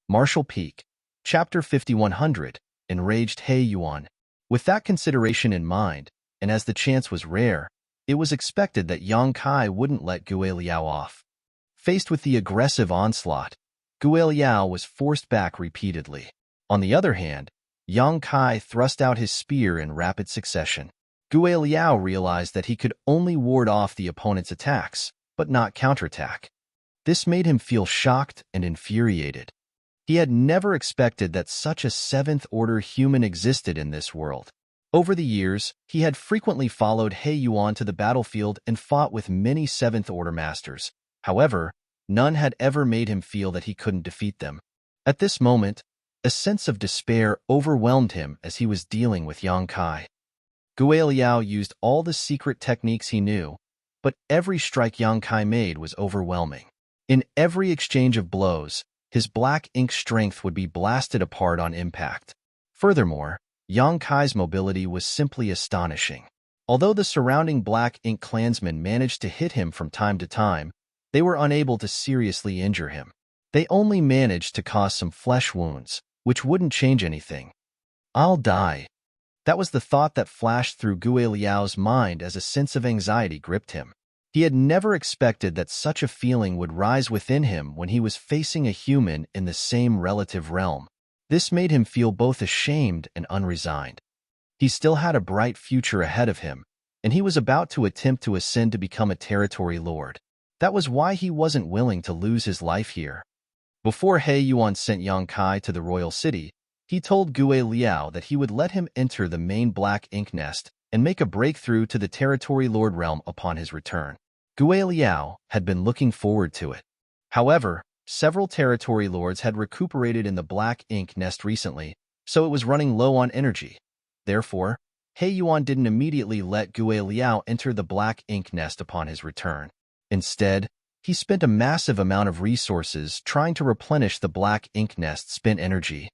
Martial Peak, Chapter 5100, Enraged He Yuan. With that consideration in mind, and as the chance was rare, it was expected that Yang Kai wouldn't let Gue Liao off. Faced with the aggressive onslaught, Gue Liao was forced back repeatedly. On the other hand, Yang Kai thrust out his spear in rapid succession. Gue Liao realized that he could only ward off the opponent's attacks, but not counterattack. This made him feel shocked and infuriated. He had never expected that such a seventh-order human existed in this world. Over the years, he had frequently followed He Yuan to the battlefield and fought with many seventh-order masters. However, none had ever made him feel that he couldn't defeat them. At this moment, a sense of despair overwhelmed him as he was dealing with Yang Kai. Gue Liao used all the secret techniques he knew, but every strike Yang Kai made was overwhelming. In every exchange of blows, his black ink strength would be blasted apart on impact. Furthermore, Yang Kai's mobility was simply astonishing. Although the surrounding black ink clansmen managed to hit him from time to time, they were unable to seriously injure him. They only managed to cause some flesh wounds, which wouldn't change anything. "I'll die." That was the thought that flashed through Gue Liao's mind as a sense of anxiety gripped him. He had never expected that such a feeling would rise within him when he was facing a human in the same relative realm. This made him feel both ashamed and unresigned. He still had a bright future ahead of him, and he was about to attempt to ascend to become a territory lord. That was why he wasn't willing to lose his life here. Before He Yuan sent Yang Kai to the royal city, he told Gue Liao that he would let him enter the main black ink nest and make a breakthrough to the territory lord realm upon his return. Gue Liao had been looking forward to it. However, several territory lords had recuperated in the black ink nest recently, so it was running low on energy. Therefore, He Yuan didn't immediately let Gue Liao enter the black ink nest upon his return. Instead, he spent a massive amount of resources trying to replenish the black ink nest's spent energy.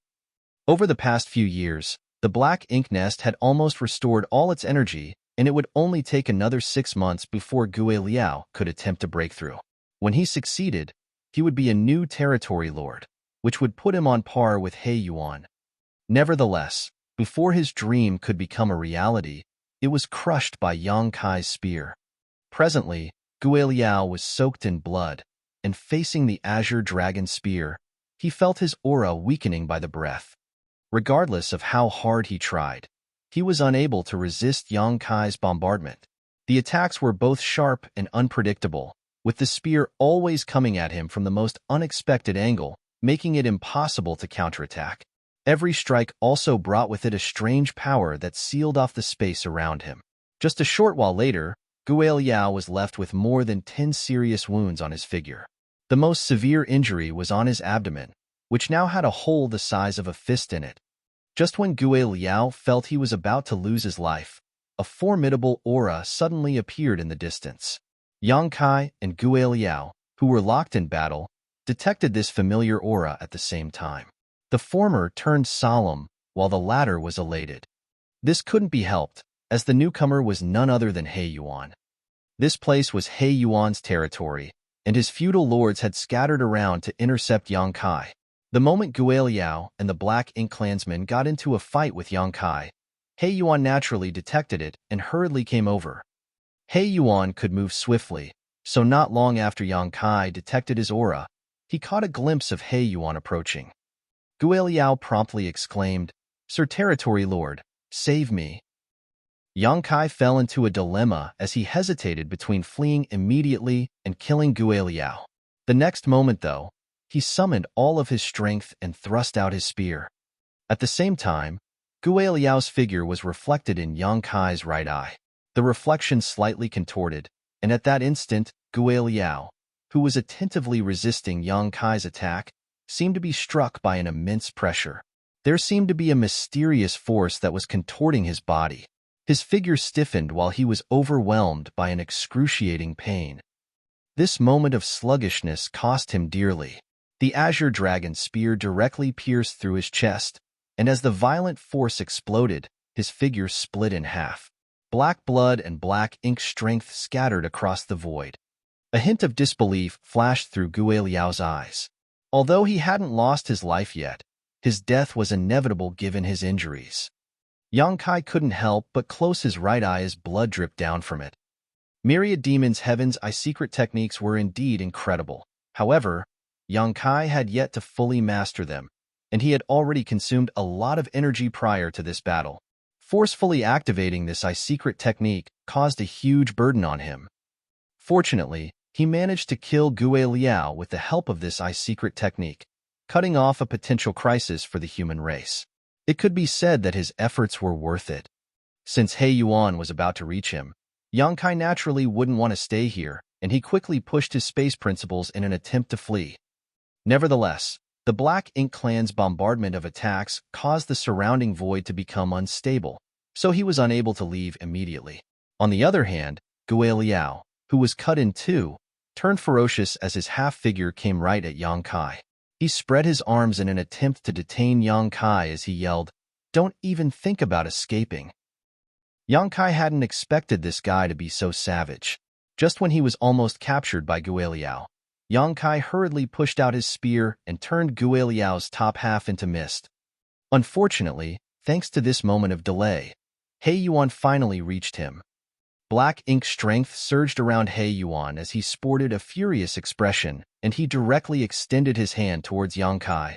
Over the past few years, the black ink nest had almost restored all its energy, and it would only take another 6 months before Gue Liao could attempt a breakthrough. When he succeeded, he would be a new territory lord, which would put him on par with He Yuan. Nevertheless, before his dream could become a reality, it was crushed by Yang Kai's spear. Presently, Gue Liao was soaked in blood, and facing the azure dragon spear, he felt his aura weakening by the breath. Regardless of how hard he tried, he was unable to resist Yang Kai's bombardment. The attacks were both sharp and unpredictable, with the spear always coming at him from the most unexpected angle, making it impossible to counterattack. Every strike also brought with it a strange power that sealed off the space around him. Just a short while later, Gue Liao was left with more than 10 serious wounds on his figure. The most severe injury was on his abdomen, which now had a hole the size of a fist in it. Just when Gue Liao felt he was about to lose his life, a formidable aura suddenly appeared in the distance. Yang Kai and Gue Liao, who were locked in battle, detected this familiar aura at the same time. The former turned solemn, while the latter was elated. This couldn't be helped, as the newcomer was none other than He Yuan. This place was He Yuan's territory, and his feudal lords had scattered around to intercept Yang Kai. The moment Gue Liao and the Black Ink clansmen got into a fight with Yang Kai, He Yuan naturally detected it and hurriedly came over. He Yuan could move swiftly, so not long after Yang Kai detected his aura, he caught a glimpse of He Yuan approaching. Gue Liao promptly exclaimed, "Sir Territory Lord, save me." Yang Kai fell into a dilemma as he hesitated between fleeing immediately and killing Gue Liao. The next moment, though, he summoned all of his strength and thrust out his spear. At the same time, Gue Liao's figure was reflected in Yang Kai's right eye. The reflection slightly contorted, and at that instant, Gue Liao, who was attentively resisting Yang Kai's attack, seemed to be struck by an immense pressure. There seemed to be a mysterious force that was contorting his body. His figure stiffened while he was overwhelmed by an excruciating pain. This moment of sluggishness cost him dearly. The azure dragon spear directly pierced through his chest, and as the violent force exploded, his figure split in half. Black blood and black ink strength scattered across the void. A hint of disbelief flashed through Gue Liao's eyes. Although he hadn't lost his life yet, his death was inevitable given his injuries. Yang Kai couldn't help but close his right eye as blood dripped down from it. Myriad Demons' Heaven's Eye secret techniques were indeed incredible. However, Yang Kai had yet to fully master them, and he had already consumed a lot of energy prior to this battle. Forcefully activating this eye secret technique caused a huge burden on him. Fortunately, he managed to kill Gue Liao with the help of this eye secret technique, cutting off a potential crisis for the human race. It could be said that his efforts were worth it. Since He Yuan was about to reach him, Yang Kai naturally wouldn't want to stay here, and he quickly pushed his space principles in an attempt to flee. Nevertheless, the Black Ink clan's bombardment of attacks caused the surrounding void to become unstable, so he was unable to leave immediately. On the other hand, Gue Liao, who was cut in two, turned ferocious as his half-figure came right at Yang Kai. He spread his arms in an attempt to detain Yang Kai as he yelled, "Don't even think about escaping." Yang Kai hadn't expected this guy to be so savage. Just when he was almost captured by Gue Liao, Yang Kai hurriedly pushed out his spear and turned Gue Liao's top half into mist. Unfortunately, thanks to this moment of delay, He Yuan finally reached him. Black Ink strength surged around He Yuan as he sported a furious expression, and he directly extended his hand towards Yang Kai.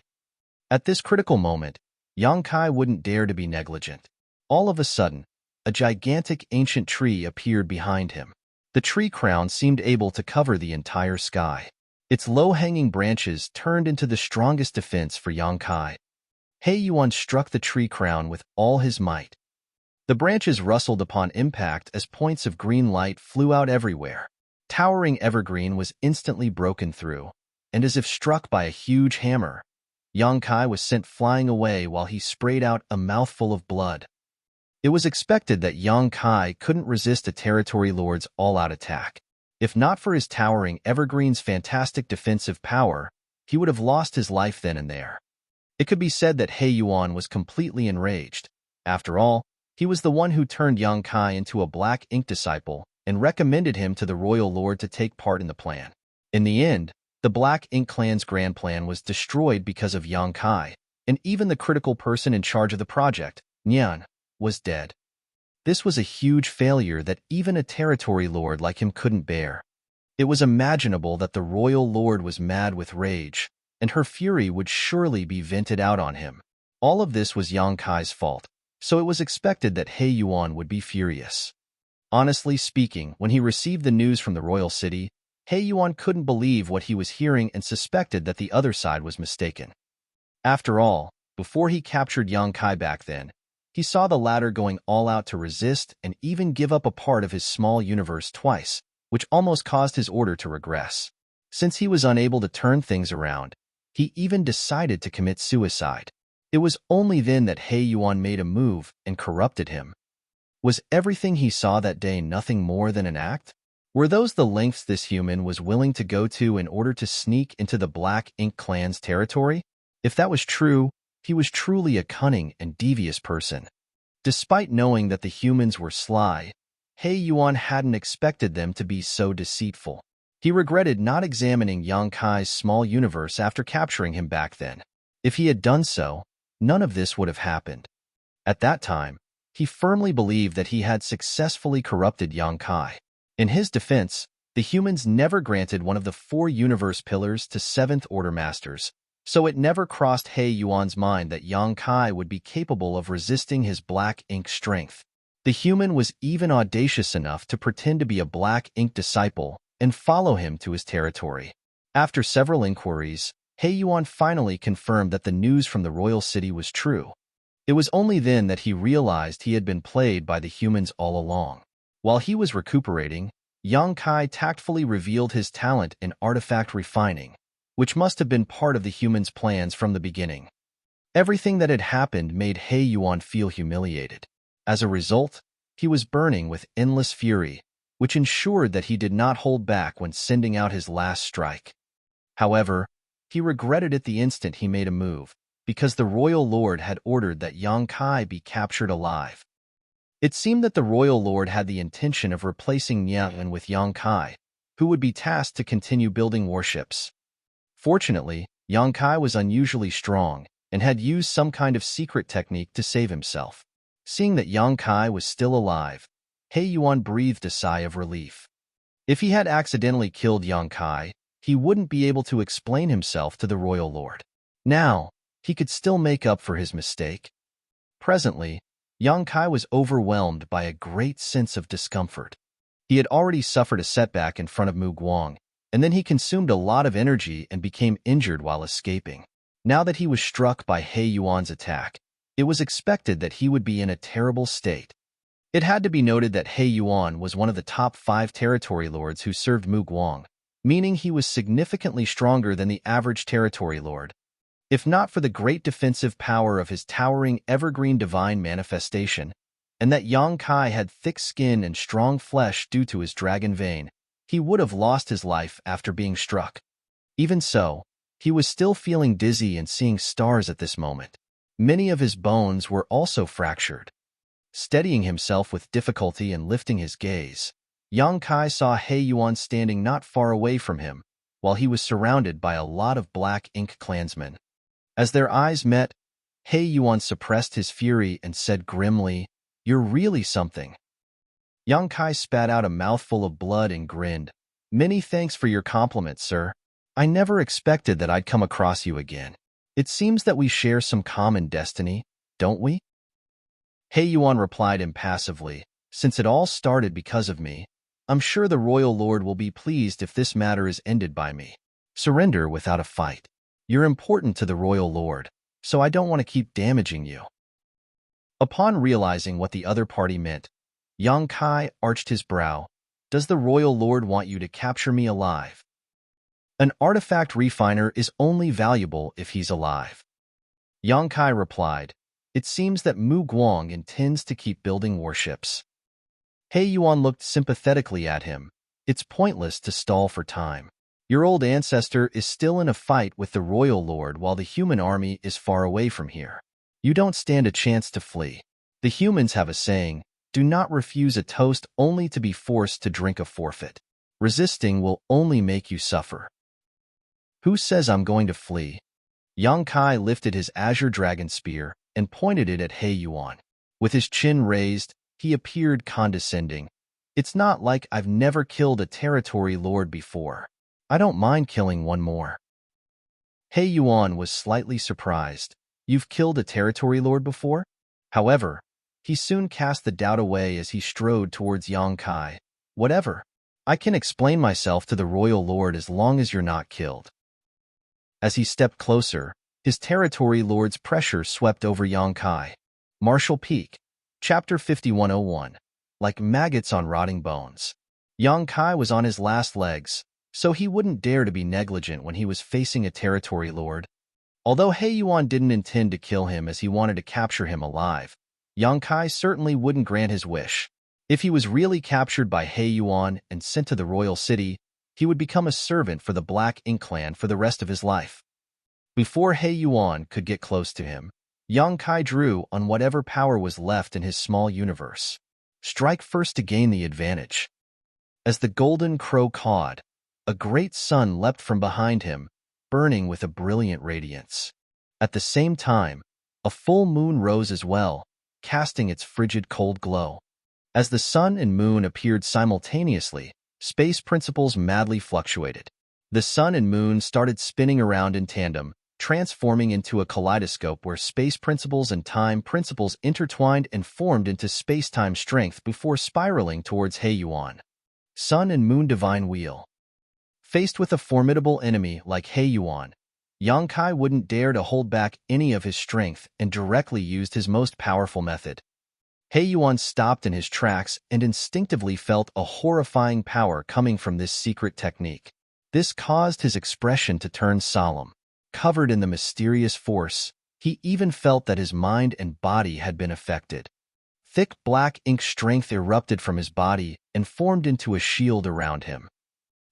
At this critical moment, Yang Kai wouldn't dare to be negligent. All of a sudden, a gigantic ancient tree appeared behind him. The tree crown seemed able to cover the entire sky. Its low-hanging branches turned into the strongest defense for Yang Kai. He Yuan struck the tree crown with all his might. The branches rustled upon impact as points of green light flew out everywhere. Towering evergreen was instantly broken through, and as if struck by a huge hammer, Yang Kai was sent flying away while he sprayed out a mouthful of blood. It was expected that Yang Kai couldn't resist a territory lord's all-out attack. If not for his towering evergreen's fantastic defensive power, he would have lost his life then and there. It could be said that He Yuan was completely enraged. After all, he was the one who turned Yang Kai into a Black Ink disciple and recommended him to the royal lord to take part in the plan. In the end, the Black Ink clan's grand plan was destroyed because of Yang Kai, and even the critical person in charge of the project, Nian, was dead. This was a huge failure that even a territory lord like him couldn't bear. It was imaginable that the royal lord was mad with rage, and her fury would surely be vented out on him. All of this was Yang Kai's fault, so it was expected that He Yuan would be furious. Honestly speaking, when he received the news from the royal city, He Yuan couldn't believe what he was hearing and suspected that the other side was mistaken. After all, before he captured Yang Kai back then, he saw the latter going all out to resist and even give up a part of his small universe twice, which almost caused his order to regress. Since he was unable to turn things around, he even decided to commit suicide. It was only then that He Yuan made a move and corrupted him. Was everything he saw that day nothing more than an act? Were those the lengths this human was willing to go to in order to sneak into the Black Ink clan's territory? If that was true, he was truly a cunning and devious person. Despite knowing that the humans were sly, He Yuan hadn't expected them to be so deceitful. He regretted not examining Yang Kai's small universe after capturing him back then. If he had done so, none of this would have happened. At that time, he firmly believed that he had successfully corrupted Yang Kai. In his defense, the humans never granted one of the 4 universe pillars to 7th Order Masters, so it never crossed He Yuan's mind that Yang Kai would be capable of resisting his Black Ink strength. The human was even audacious enough to pretend to be a Black Ink disciple and follow him to his territory. After several inquiries, He Yuan finally confirmed that the news from the royal city was true. It was only then that he realized he had been played by the humans all along. While he was recuperating, Yang Kai tactfully revealed his talent in artifact refining, which must have been part of the humans' plans from the beginning. Everything that had happened made He Yuan feel humiliated. As a result, he was burning with endless fury, which ensured that he did not hold back when sending out his last strike. However, he regretted it the instant he made a move, because the royal lord had ordered that Yang Kai be captured alive. It seemed that the royal lord had the intention of replacing Nian with Yang Kai, who would be tasked to continue building warships. Fortunately, Yang Kai was unusually strong and had used some kind of secret technique to save himself. Seeing that Yang Kai was still alive, He Yuan breathed a sigh of relief. If he had accidentally killed Yang Kai, he wouldn't be able to explain himself to the royal lord. Now, he could still make up for his mistake. Presently, Yang Kai was overwhelmed by a great sense of discomfort. He had already suffered a setback in front of Mu Guang, and then he consumed a lot of energy and became injured while escaping. Now that he was struck by He Yuan's attack, it was expected that he would be in a terrible state. It had to be noted that He Yuan was one of the top 5 territory lords who served Mu Guang, meaning he was significantly stronger than the average territory lord. If not for the great defensive power of his towering evergreen divine manifestation, and that Yang Kai had thick skin and strong flesh due to his dragon vein, he would have lost his life after being struck. Even so, he was still feeling dizzy and seeing stars at this moment. Many of his bones were also fractured. Steadying himself with difficulty and lifting his gaze, Yang Kai saw He Yuan standing not far away from him, while he was surrounded by a lot of black ink clansmen. As their eyes met, He Yuan suppressed his fury and said grimly, "You're really something." Yang Kai spat out a mouthful of blood and grinned. "Many thanks for your compliment, sir. I never expected that I'd come across you again. It seems that we share some common destiny, don't we?" He Yuan replied impassively, "Since it all started because of me, I'm sure the royal lord will be pleased if this matter is ended by me. Surrender without a fight. You're important to the royal lord, so I don't want to keep damaging you." Upon realizing what the other party meant, Yang Kai arched his brow. "Does the royal lord want you to capture me alive?" "An artifact refiner is only valuable if he's alive." Yang Kai replied, "It seems that Mu Guang intends to keep building warships." He Yuan looked sympathetically at him. "It's pointless to stall for time. Your old ancestor is still in a fight with the royal lord while the human army is far away from here. You don't stand a chance to flee. The humans have a saying, 'Do not refuse a toast only to be forced to drink a forfeit. Resisting will only make you suffer.'" "Who says I'm going to flee?" Yang Kai lifted his azure dragon spear and pointed it at He Yuan. With his chin raised, he appeared condescending. "It's not like I've never killed a territory lord before. I don't mind killing one more." He Yuan was slightly surprised. "You've killed a territory lord before?" However, he soon cast the doubt away as he strode towards Yang Kai. "Whatever. I can explain myself to the royal lord as long as you're not killed." As he stepped closer, his territory lord's pressure swept over Yang Kai. Martial Peak, Chapter 5101. Like maggots on rotting bones. Yang Kai was on his last legs, so he wouldn't dare to be negligent when he was facing a territory lord. Although He Yuan didn't intend to kill him as he wanted to capture him alive, Yang Kai certainly wouldn't grant his wish. If he was really captured by He Yuan and sent to the royal city, he would become a servant for the Black Ink clan for the rest of his life. Before He Yuan could get close to him, Yang Kai drew on whatever power was left in his small universe. Strike first to gain the advantage. As the golden crow cawed, a great sun leapt from behind him, burning with a brilliant radiance. At the same time, a full moon rose as well, casting its frigid cold glow. As the sun and moon appeared simultaneously, space principles madly fluctuated. The sun and moon started spinning around in tandem, transforming into a kaleidoscope where space principles and time principles intertwined and formed into space-time strength before spiraling towards He Yuan. Sun and Moon Divine Wheel. Faced with a formidable enemy like He Yuan, Yang Kai wouldn't dare to hold back any of his strength and directly used his most powerful method. He Yuan stopped in his tracks and instinctively felt a horrifying power coming from this secret technique. This caused his expression to turn solemn. Covered in the mysterious force, he even felt that his mind and body had been affected. Thick black ink strength erupted from his body and formed into a shield around him.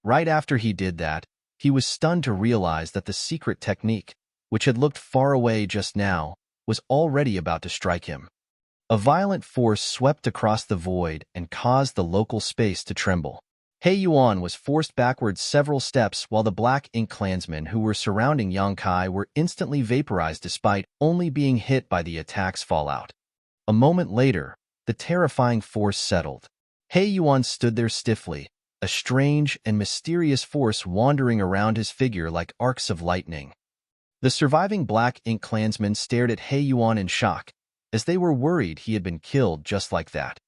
Right after he did that, he was stunned to realize that the secret technique, which had looked far away just now, was already about to strike him. A violent force swept across the void and caused the local space to tremble. He Yuan was forced backwards several steps while the black ink clansmen who were surrounding Yang Kai were instantly vaporized despite only being hit by the attack's fallout. A moment later, the terrifying force settled. He Yuan stood there stiffly, a strange and mysterious force wandering around his figure like arcs of lightning. The surviving black ink clansmen stared at He Yuan in shock, as they were worried he had been killed just like that.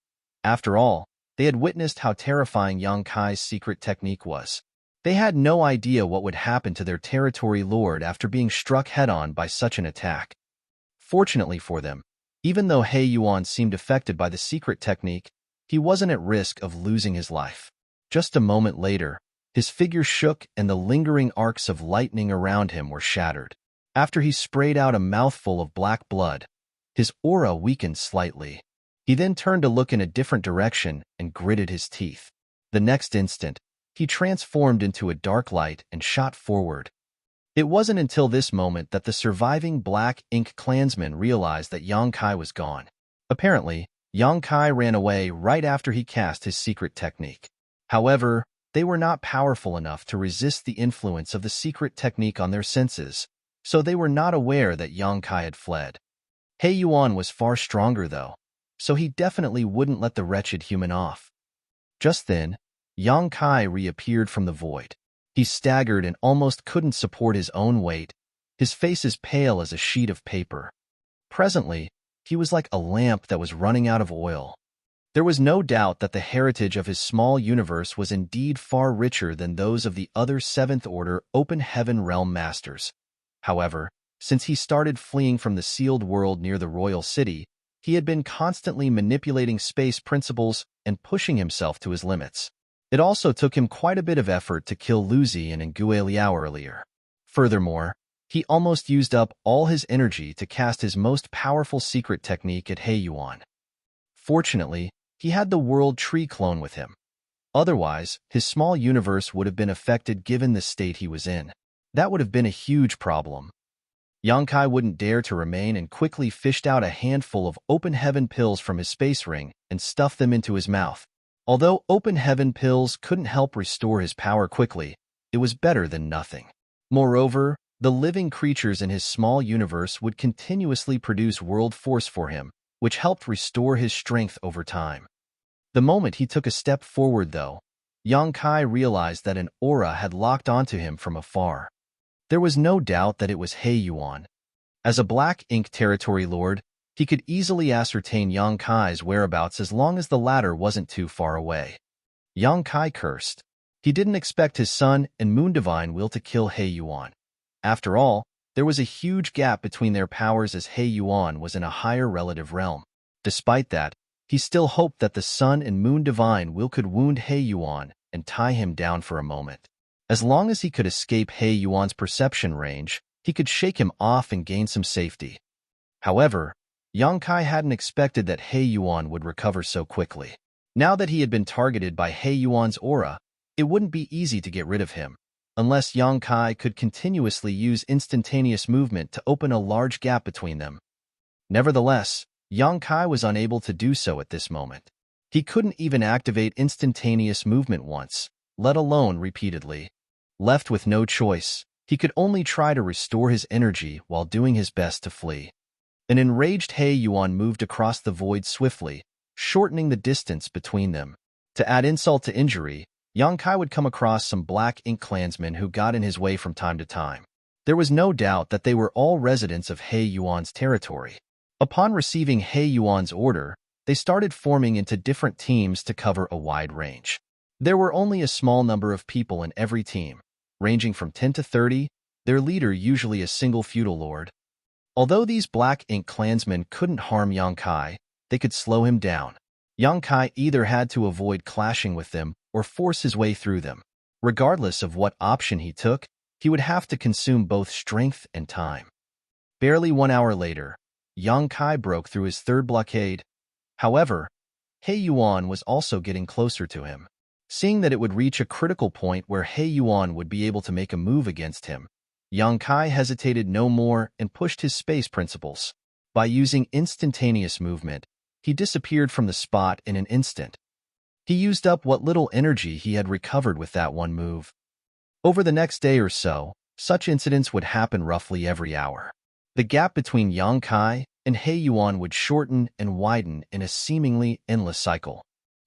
After all, they had witnessed how terrifying Yang Kai's secret technique was. They had no idea what would happen to their territory lord after being struck head-on by such an attack. Fortunately for them, even though He Yuan seemed affected by the secret technique, he wasn't at risk of losing his life. Just a moment later, his figure shook and the lingering arcs of lightning around him were shattered. After he sprayed out a mouthful of black blood, his aura weakened slightly. He then turned to look in a different direction and gritted his teeth. The next instant, he transformed into a dark light and shot forward. It wasn't until this moment that the surviving black ink clansmen realized that Yang Kai was gone. Apparently, Yang Kai ran away right after he cast his secret technique. However, they were not powerful enough to resist the influence of the secret technique on their senses, so they were not aware that Yang Kai had fled. He Yuan was far stronger, though, so he definitely wouldn't let the wretched human off. Just then, Yang Kai reappeared from the void. He staggered and almost couldn't support his own weight, his face as pale as a sheet of paper. Presently, he was like a lamp that was running out of oil. There was no doubt that the heritage of his small universe was indeed far richer than those of the other Seventh Order Open Heaven Realm Masters. However, since he started fleeing from the sealed world near the royal city, he had been constantly manipulating space principles and pushing himself to his limits. It also took him quite a bit of effort to kill Lu Ziyan and Gue Liao earlier. Furthermore, he almost used up all his energy to cast his most powerful secret technique at He Yuan. Fortunately, he had the World Tree clone with him. Otherwise, his small universe would have been affected given the state he was in. That would have been a huge problem. Yang Kai wouldn't dare to remain and quickly fished out a handful of open heaven pills from his space ring and stuffed them into his mouth. Although open heaven pills couldn't help restore his power quickly, it was better than nothing. Moreover, the living creatures in his small universe would continuously produce world force for him, which helped restore his strength over time. The moment he took a step forward, though, Yang Kai realized that an aura had locked onto him from afar. There was no doubt that it was He Yuan. As a black ink territory lord, he could easily ascertain Yang Kai's whereabouts as long as the latter wasn't too far away. Yang Kai cursed. He didn't expect his sun and moon divine will to kill He Yuan. After all, there was a huge gap between their powers as He Yuan was in a higher relative realm. Despite that, he still hoped that the sun and moon divine will could wound He Yuan and tie him down for a moment. As long as he could escape He Yuan's perception range, he could shake him off and gain some safety. However, Yang Kai hadn't expected that He Yuan would recover so quickly. Now that he had been targeted by He Yuan's aura, it wouldn't be easy to get rid of him, unless Yang Kai could continuously use instantaneous movement to open a large gap between them. Nevertheless, Yang Kai was unable to do so at this moment. He couldn't even activate instantaneous movement once, let alone repeatedly. Left with no choice, he could only try to restore his energy while doing his best to flee. An enraged He Yuan moved across the void swiftly, shortening the distance between them. To add insult to injury, Yang Kai would come across some black ink clansmen who got in his way from time to time. There was no doubt that they were all residents of He Yuan's territory. Upon receiving He Yuan's order, they started forming into different teams to cover a wide range. There were only a small number of people in every team, ranging from 10 to 30, their leader usually a single feudal lord. Although these black ink clansmen couldn't harm Yang Kai, they could slow him down. Yang Kai either had to avoid clashing with them or force his way through them. Regardless of what option he took, he would have to consume both strength and time. Barely 1 hour later, Yang Kai broke through his third blockade. However, He Yuan was also getting closer to him. Seeing that it would reach a critical point where He Yuan would be able to make a move against him, Yang Kai hesitated no more and pushed his space principles. By using instantaneous movement, he disappeared from the spot in an instant. He used up what little energy he had recovered with that one move. Over the next day or so, such incidents would happen roughly every hour. The gap between Yang Kai and He Yuan would shorten and widen in a seemingly endless cycle.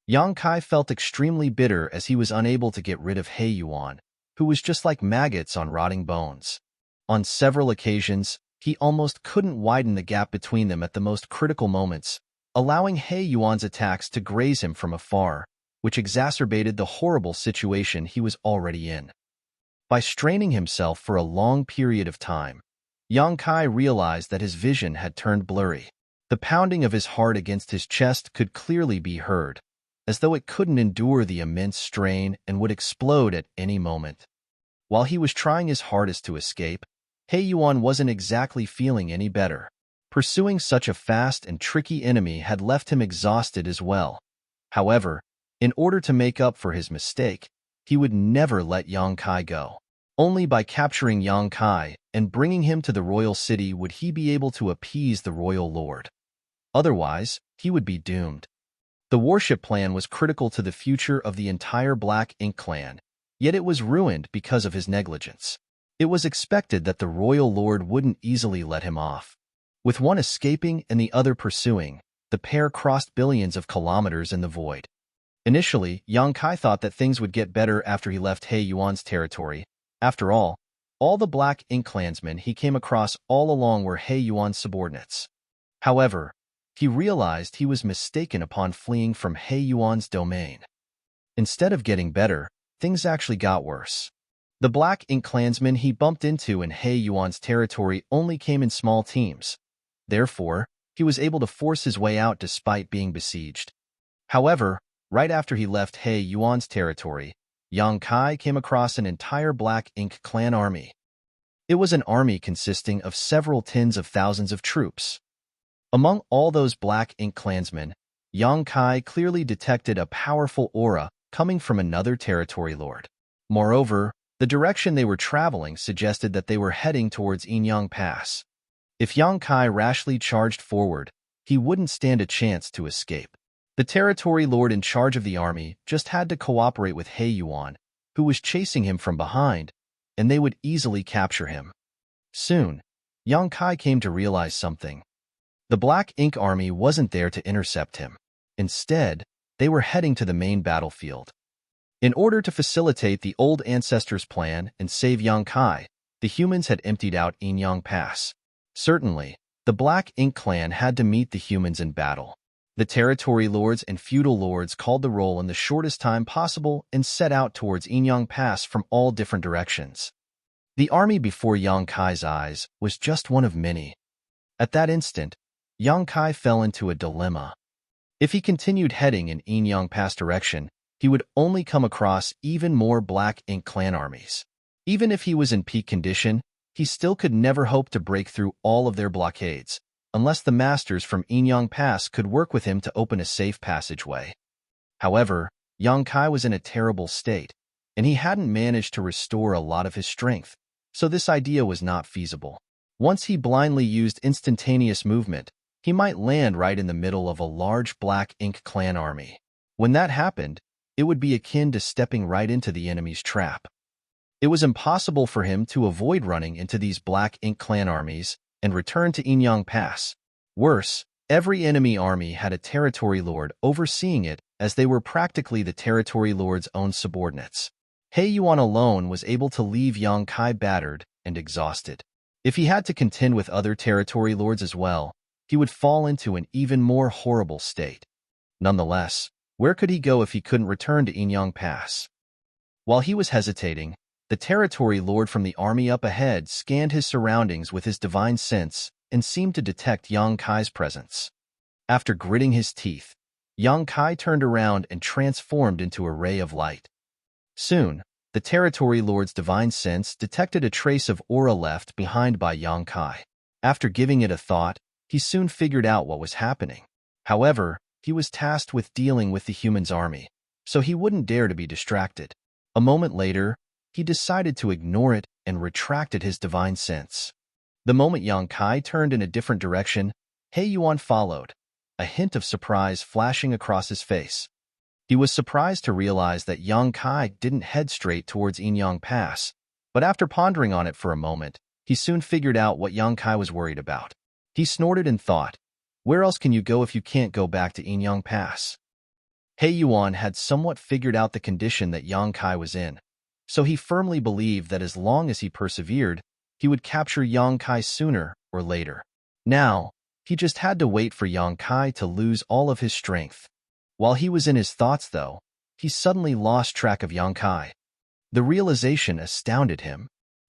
Yang Kai felt extremely bitter as he was unable to get rid of He Yuan, who was just like maggots on rotting bones. On several occasions, he almost couldn't widen the gap between them at the most critical moments, allowing He Yuan's attacks to graze him from afar, which exacerbated the horrible situation he was already in. By straining himself for a long period of time, Yang Kai realized that his vision had turned blurry. The pounding of his heart against his chest could clearly be heard, as though it couldn't endure the immense strain and would explode at any moment. While he was trying his hardest to escape, He Yuan wasn't exactly feeling any better. Pursuing such a fast and tricky enemy had left him exhausted as well. However, in order to make up for his mistake, he would never let Yang Kai go. Only by capturing Yang Kai and bringing him to the royal city would he be able to appease the royal lord. Otherwise, he would be doomed. The warship plan was critical to the future of the entire Black Ink clan, yet it was ruined because of his negligence. It was expected that the royal lord wouldn't easily let him off. With one escaping and the other pursuing, the pair crossed billions of kilometers in the void. Initially, Yang Kai thought that things would get better after he left He Yuan's territory. After all the Black Ink clansmen he came across all along were He Yuan's subordinates. However, he realized he was mistaken upon fleeing from He Yuan's domain. Instead of getting better, things actually got worse. The Black Ink clansmen he bumped into in He Yuan's territory only came in small teams. Therefore, he was able to force his way out despite being besieged. However, right after he left He Yuan's territory, Yang Kai came across an entire Black Ink clan army. It was an army consisting of several tens of thousands of troops. Among all those Black Ink clansmen, Yang Kai clearly detected a powerful aura coming from another territory lord. Moreover, the direction they were traveling suggested that they were heading towards Enyang Pass. If Yang Kai rashly charged forward, he wouldn't stand a chance to escape. The territory lord in charge of the army just had to cooperate with He Yuan, who was chasing him from behind, and they would easily capture him. Soon, Yang Kai came to realize something. The Black Ink army wasn't there to intercept him. Instead, they were heading to the main battlefield. In order to facilitate the old ancestors' plan and save Yang Kai, the humans had emptied out Enyang Pass. Certainly, the Black Ink clan had to meet the humans in battle. The territory lords and feudal lords called the roll in the shortest time possible and set out towards Enyang Pass from all different directions. The army before Yang Kai's eyes was just one of many. At that instant, Yang Kai fell into a dilemma. If he continued heading in Enyang Pass direction, he would only come across even more Black Ink clan armies. Even if he was in peak condition, he still could never hope to break through all of their blockades, unless the masters from Enyang Pass could work with him to open a safe passageway. However, Yang Kai was in a terrible state, and he hadn't managed to restore a lot of his strength, so this idea was not feasible. Once he blindly used instantaneous movement, he might land right in the middle of a large Black Ink clan army. When that happened, it would be akin to stepping right into the enemy's trap. It was impossible for him to avoid running into these Black Ink clan armies and return to Enyang Pass. Worse, every enemy army had a territory lord overseeing it, as they were practically the territory lord's own subordinates. He Yuan alone was able to leave Yang Kai battered and exhausted. If he had to contend with other territory lords as well, he would fall into an even more horrible state. Nonetheless, where could he go if he couldn't return to Enyang Pass? While he was hesitating, the territory lord from the army up ahead scanned his surroundings with his divine sense and seemed to detect Yang Kai's presence. After gritting his teeth, Yang Kai turned around and transformed into a ray of light. Soon, the territory lord's divine sense detected a trace of aura left behind by Yang Kai. After giving it a thought, he soon figured out what was happening. However, he was tasked with dealing with the humans' army, so he wouldn't dare to be distracted. A moment later, he decided to ignore it and retracted his divine sense. The moment Yang Kai turned in a different direction, He Yuan followed, a hint of surprise flashing across his face. He was surprised to realize that Yang Kai didn't head straight towards Inyang Pass, but after pondering on it for a moment, he soon figured out what Yang Kai was worried about. He snorted and thought, where else can you go if you can't go back to Inyang Pass? He Yuan had somewhat figured out the condition that Yang Kai was in, so he firmly believed that as long as he persevered, he would capture Yang Kai sooner or later. Now, he just had to wait for Yang Kai to lose all of his strength. While he was in his thoughts, though, he suddenly lost track of Yang Kai. The realization astounded him.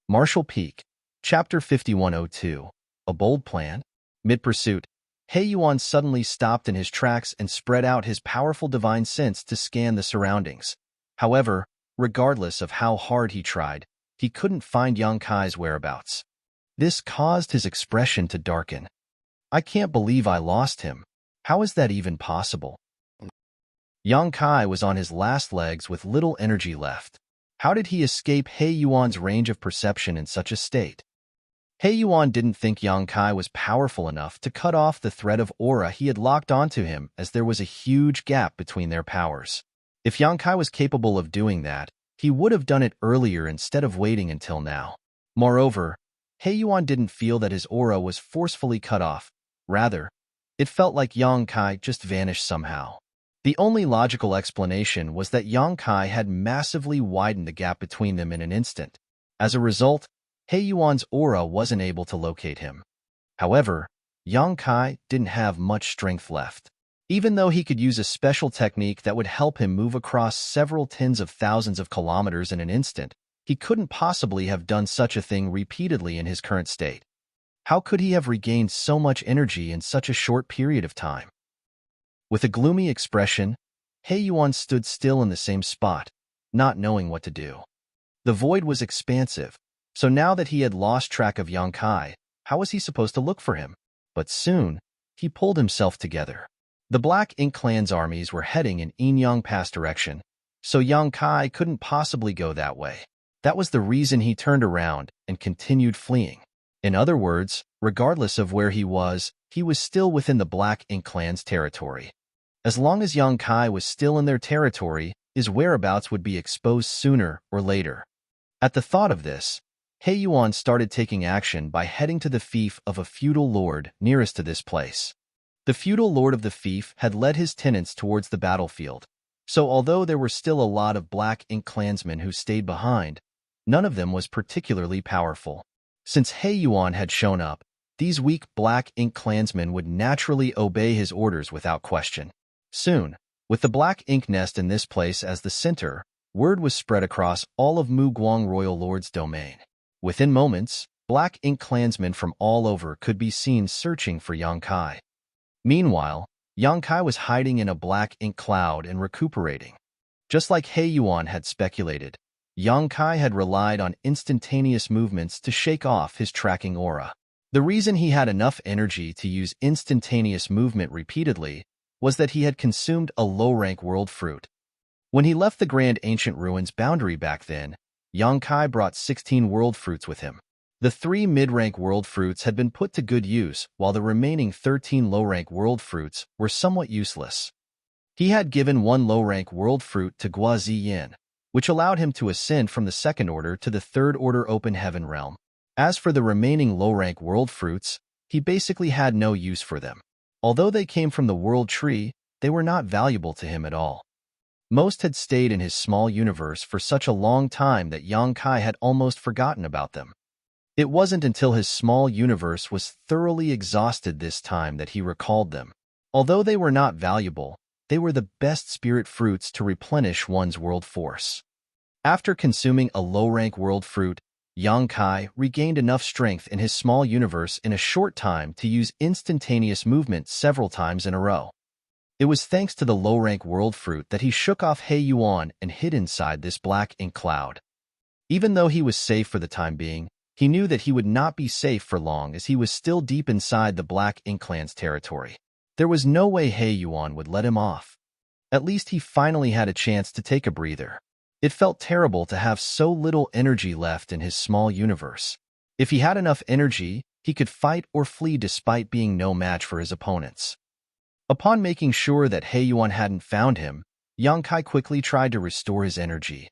Martial Peak, Chapter 5102, A Bold Plan? Mid-pursuit, He Yuan suddenly stopped in his tracks and spread out his powerful divine sense to scan the surroundings. However, regardless of how hard he tried, he couldn't find Yang Kai's whereabouts. This caused his expression to darken. I can't believe I lost him. How is that even possible? Yang Kai was on his last legs with little energy left. How did he escape He Yuan's range of perception in such a state? He Yuan didn't think Yang Kai was powerful enough to cut off the thread of aura he had locked onto him, as there was a huge gap between their powers. If Yang Kai was capable of doing that, he would have done it earlier instead of waiting until now. Moreover, He Yuan didn't feel that his aura was forcefully cut off. Rather, it felt like Yang Kai just vanished somehow. The only logical explanation was that Yang Kai had massively widened the gap between them in an instant. As a result, He Yuan's aura wasn't able to locate him. However, Yang Kai didn't have much strength left. Even though he could use a special technique that would help him move across several tens of thousands of kilometers in an instant, he couldn't possibly have done such a thing repeatedly in his current state. How could he have regained so much energy in such a short period of time? With a gloomy expression, He Yuan stood still in the same spot, not knowing what to do. The void was expansive, so now that he had lost track of Yang Kai, how was he supposed to look for him? But soon, he pulled himself together. The Black Ink Clan's armies were heading in Inyang Pass direction, so Yang Kai couldn't possibly go that way. That was the reason he turned around and continued fleeing. In other words, regardless of where he was still within the Black Ink Clan's territory. As long as Yang Kai was still in their territory, his whereabouts would be exposed sooner or later. At the thought of this, He Yuan started taking action by heading to the fief of a feudal lord nearest to this place. The feudal lord of the fief had led his tenants towards the battlefield, so although there were still a lot of Black Ink clansmen who stayed behind, none of them was particularly powerful. Since He Yuan had shown up, these weak Black Ink clansmen would naturally obey his orders without question. Soon, with the Black Ink nest in this place as the center, word was spread across all of Mu Guang Royal Lord's domain. Within moments, Black Ink clansmen from all over could be seen searching for Yang Kai. Meanwhile, Yang Kai was hiding in a Black Ink cloud and recuperating. Just like He Yuan had speculated, Yang Kai had relied on instantaneous movements to shake off his tracking aura. The reason he had enough energy to use instantaneous movement repeatedly was that he had consumed a low-rank world fruit. When he left the Grand Ancient Ruins boundary back then, Yang Kai brought 16 world fruits with him. The 3 mid-rank world fruits had been put to good use, while the remaining 13 low-rank world fruits were somewhat useless. He had given 1 low-rank world fruit to Gua Ziyin, which allowed him to ascend from the second order to the third order open heaven realm. As for the remaining low-rank world fruits, he basically had no use for them. Although they came from the world tree, they were not valuable to him at all. Most had stayed in his small universe for such a long time that Yang Kai had almost forgotten about them. It wasn't until his small universe was thoroughly exhausted this time that he recalled them. Although they were not valuable, they were the best spirit fruits to replenish one's world force. After consuming a low-rank world fruit, Yang Kai regained enough strength in his small universe in a short time to use instantaneous movement several times in a row. It was thanks to the low-rank world fruit that he shook off He Yuan and hid inside this Black Ink cloud. Even though he was safe for the time being, he knew that he would not be safe for long as he was still deep inside the Black Ink clan's territory. There was no way He Yuan would let him off. At least he finally had a chance to take a breather. It felt terrible to have so little energy left in his small universe. If he had enough energy, he could fight or flee despite being no match for his opponents. Upon making sure that He Yuan hadn't found him, Yang Kai quickly tried to restore his energy.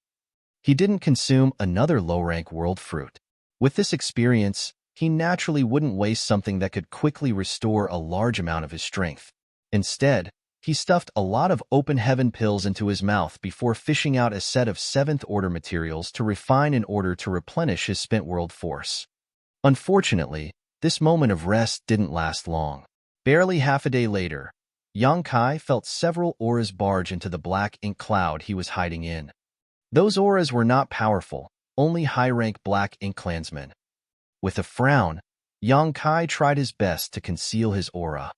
He didn't consume another low-rank world fruit. With this experience, he naturally wouldn't waste something that could quickly restore a large amount of his strength. Instead, he stuffed a lot of open heaven pills into his mouth before fishing out a set of 7th-order materials to refine in order to replenish his spent world force. Unfortunately, this moment of rest didn't last long. Barely half a day later, Yang Kai felt several auras barge into the black ink cloud he was hiding in. Those auras were not powerful, only high-rank black ink clansmen. With a frown, Yang Kai tried his best to conceal his aura.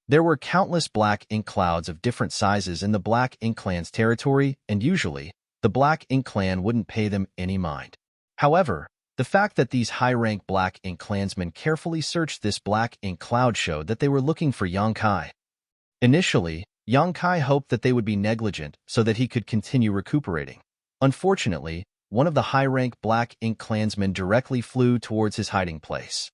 There were countless black ink clouds of different sizes in the Black Ink Clan's territory, and usually, the Black Ink Clan wouldn't pay them any mind. However, the fact that these high-rank Black Ink Clansmen carefully searched this black ink cloud showed that they were looking for Yang Kai. Initially, Yang Kai hoped that they would be negligent so that he could continue recuperating. Unfortunately, one of the high-rank Black Ink Clansmen directly flew towards his hiding place.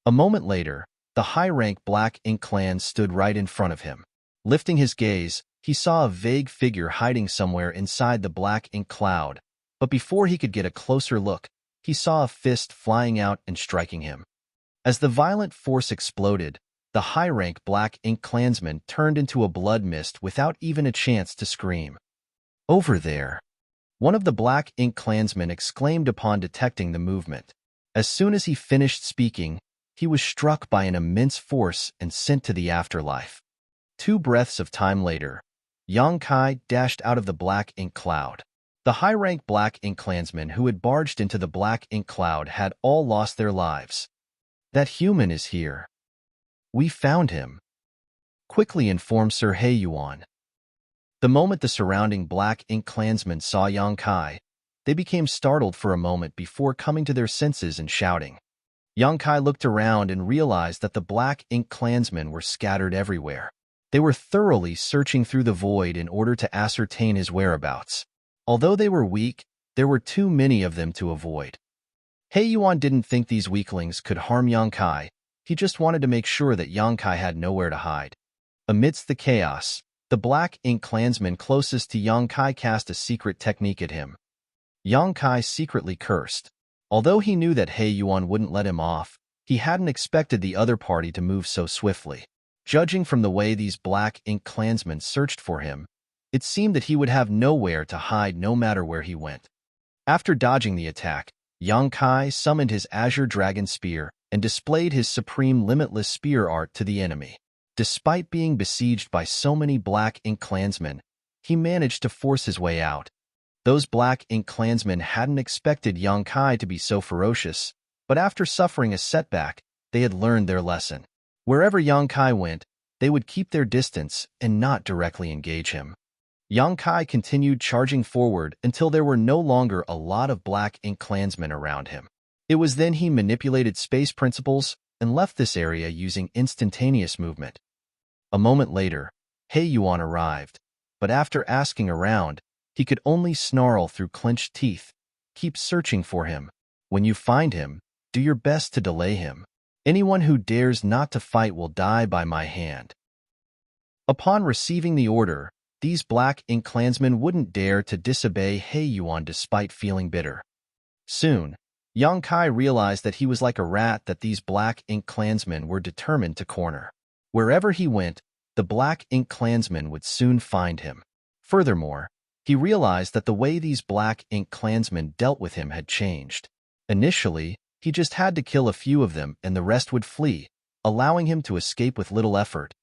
A moment later, the high-rank Black Ink Clan stood right in front of him. Lifting his gaze, he saw a vague figure hiding somewhere inside the black ink cloud, but before he could get a closer look, he saw a fist flying out and striking him. As the violent force exploded, the high-rank Black Ink Clansman turned into a blood mist without even a chance to scream. "Over there!" One of the Black Ink Clansmen exclaimed upon detecting the movement. As soon as he finished speaking, he was struck by an immense force and sent to the afterlife. 2 breaths of time later, Yang Kai dashed out of the black ink cloud. The high-rank Black Ink Clansmen who had barged into the black ink cloud had all lost their lives. "That human is here. We found him," quickly informed Sir He Yuan. The moment the surrounding Black Ink Clansmen saw Yang Kai, they became startled for a moment before coming to their senses and shouting. Yang Kai looked around and realized that the Black Ink Clansmen were scattered everywhere. They were thoroughly searching through the void in order to ascertain his whereabouts. Although they were weak, there were too many of them to avoid. He Yuan didn't think these weaklings could harm Yang Kai. He just wanted to make sure that Yang Kai had nowhere to hide. Amidst the chaos, the Black Ink Clansman closest to Yang Kai cast a secret technique at him. Yang Kai secretly cursed. Although he knew that He Yuan wouldn't let him off, he hadn't expected the other party to move so swiftly. Judging from the way these Black Ink Clansmen searched for him, it seemed that he would have nowhere to hide no matter where he went. After dodging the attack, Yang Kai summoned his Azure Dragon Spear and displayed his supreme limitless spear art to the enemy. Despite being besieged by so many Black Ink Clansmen, he managed to force his way out. Those Black Ink Clansmen hadn't expected Yang Kai to be so ferocious, but after suffering a setback, they had learned their lesson. Wherever Yang Kai went, they would keep their distance and not directly engage him. Yang Kai continued charging forward until there were no longer a lot of Black Ink Clansmen around him. It was then he manipulated space principles and left this area using instantaneous movement. A moment later, He Yuan arrived, but after asking around, he could only snarl through clenched teeth. "Keep searching for him. When you find him, do your best to delay him. Anyone who dares not to fight will die by my hand." Upon receiving the order, these Black Ink Clansmen wouldn't dare to disobey He Yuan despite feeling bitter. Soon, Yang Kai realized that he was like a rat that these Black Ink Clansmen were determined to corner. Wherever he went, the Black Ink Clansmen would soon find him. Furthermore, he realized that the way these Black Ink Clansmen dealt with him had changed. Initially, he just had to kill a few of them and the rest would flee, allowing him to escape with little effort.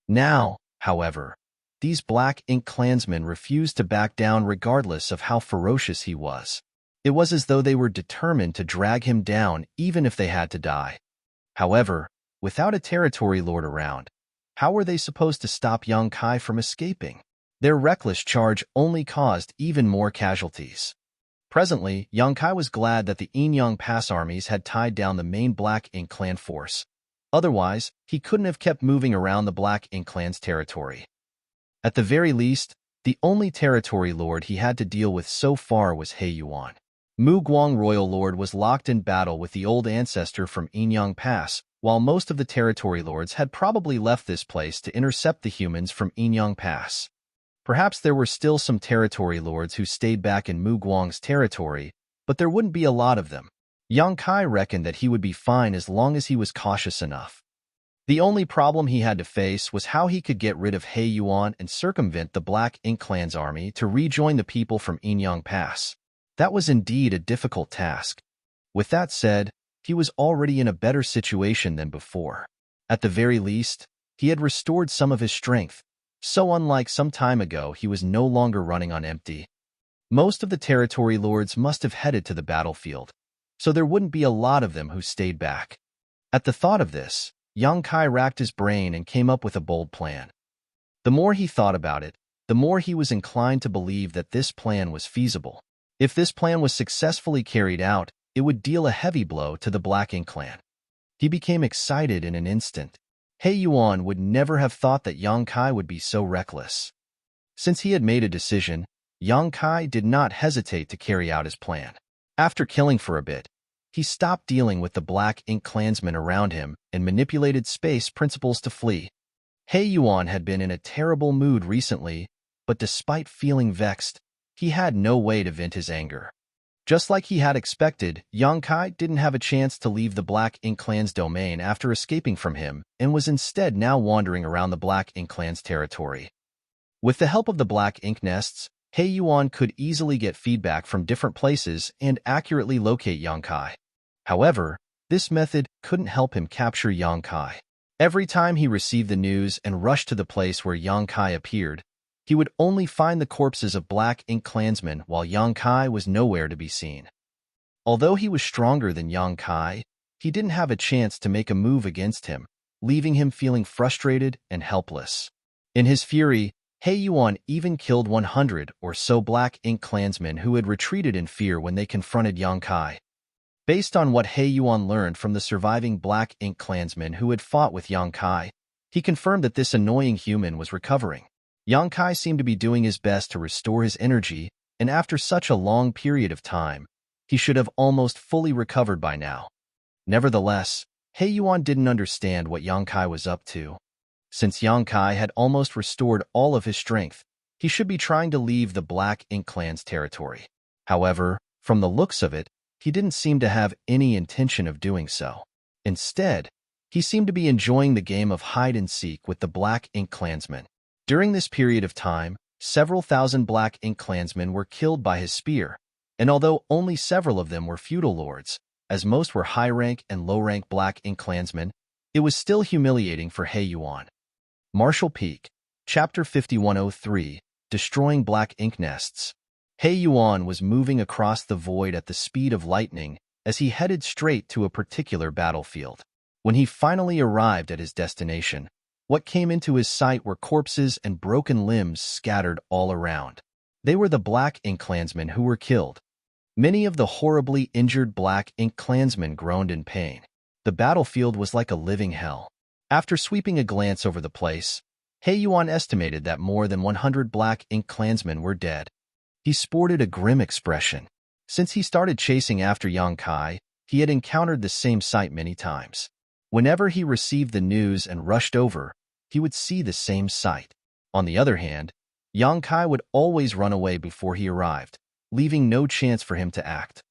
Now, however, these Black Ink Clansmen refused to back down regardless of how ferocious he was. It was as though they were determined to drag him down even if they had to die. However, without a territory lord around, how were they supposed to stop Yang Kai from escaping? Their reckless charge only caused even more casualties. Presently, Yang Kai was glad that the Enyang Pass armies had tied down the main Black Ink Clan force. Otherwise, he couldn't have kept moving around the Black Ink Clan's territory. At the very least, the only territory lord he had to deal with so far was He Yuan. Mu Guang Royal Lord was locked in battle with the old ancestor from Enyang Pass, while most of the territory lords had probably left this place to intercept the humans from Enyang Pass. Perhaps there were still some territory lords who stayed back in Mu Guang's territory, but there wouldn't be a lot of them. Yang Kai reckoned that he would be fine as long as he was cautious enough. The only problem he had to face was how he could get rid of He Yuan and circumvent the Black Ink Clan's army to rejoin the people from Inyang Pass. That was indeed a difficult task. With that said, he was already in a better situation than before. At the very least, he had restored some of his strength, so unlike some time ago, he was no longer running on empty. Most of the territory lords must have headed to the battlefield, so there wouldn't be a lot of them who stayed back. At the thought of this, Yang Kai racked his brain and came up with a bold plan. The more he thought about it, the more he was inclined to believe that this plan was feasible. If this plan was successfully carried out, it would deal a heavy blow to the Black Ink Clan. He became excited in an instant. He Yuan would never have thought that Yang Kai would be so reckless. Since he had made a decision, Yang Kai did not hesitate to carry out his plan. After killing for a bit, he stopped dealing with the Black Ink clansmen around him and manipulated space principles to flee. He Yuan had been in a terrible mood recently, but despite feeling vexed, he had no way to vent his anger. Just like he had expected, Yang Kai didn't have a chance to leave the Black Ink Clan's domain after escaping from him and was instead now wandering around the Black Ink Clan's territory. With the help of the Black Ink Nests, He Yuan could easily get feedback from different places and accurately locate Yang Kai. However, this method couldn't help him capture Yang Kai. Every time he received the news and rushed to the place where Yang Kai appeared, he would only find the corpses of Black Ink clansmen while Yang Kai was nowhere to be seen. Although he was stronger than Yang Kai, he didn't have a chance to make a move against him, leaving him feeling frustrated and helpless. In his fury, He Yuan even killed 100 or so Black Ink clansmen who had retreated in fear when they confronted Yang Kai. Based on what He Yuan learned from the surviving Black Ink clansmen who had fought with Yang Kai, he confirmed that this annoying human was recovering. Yang Kai seemed to be doing his best to restore his energy, and after such a long period of time, he should have almost fully recovered by now. Nevertheless, He Yuan didn't understand what Yang Kai was up to. Since Yang Kai had almost restored all of his strength, he should be trying to leave the Black Ink Clan's territory. However, from the looks of it, he didn't seem to have any intention of doing so. Instead, he seemed to be enjoying the game of hide-and-seek with the Black Ink clansmen. During this period of time, several thousand Black Ink clansmen were killed by his spear, and although only several of them were feudal lords, as most were high-rank and low-rank Black Ink clansmen, it was still humiliating for He Yuan. Martial Peak, Chapter 5103, Destroying Black Ink Nests. He Yuan was moving across the void at the speed of lightning as he headed straight to a particular battlefield. When he finally arrived at his destination, what came into his sight were corpses and broken limbs scattered all around. They were the Black Ink clansmen who were killed. Many of the horribly injured Black Ink clansmen groaned in pain. The battlefield was like a living hell. After sweeping a glance over the place, He Yuan estimated that more than 100 Black Ink clansmen were dead. He sported a grim expression. Since he started chasing after Yang Kai, he had encountered the same sight many times. Whenever he received the news and rushed over, he would see the same sight. On the other hand, Yang Kai would always run away before he arrived, leaving no chance for him to act.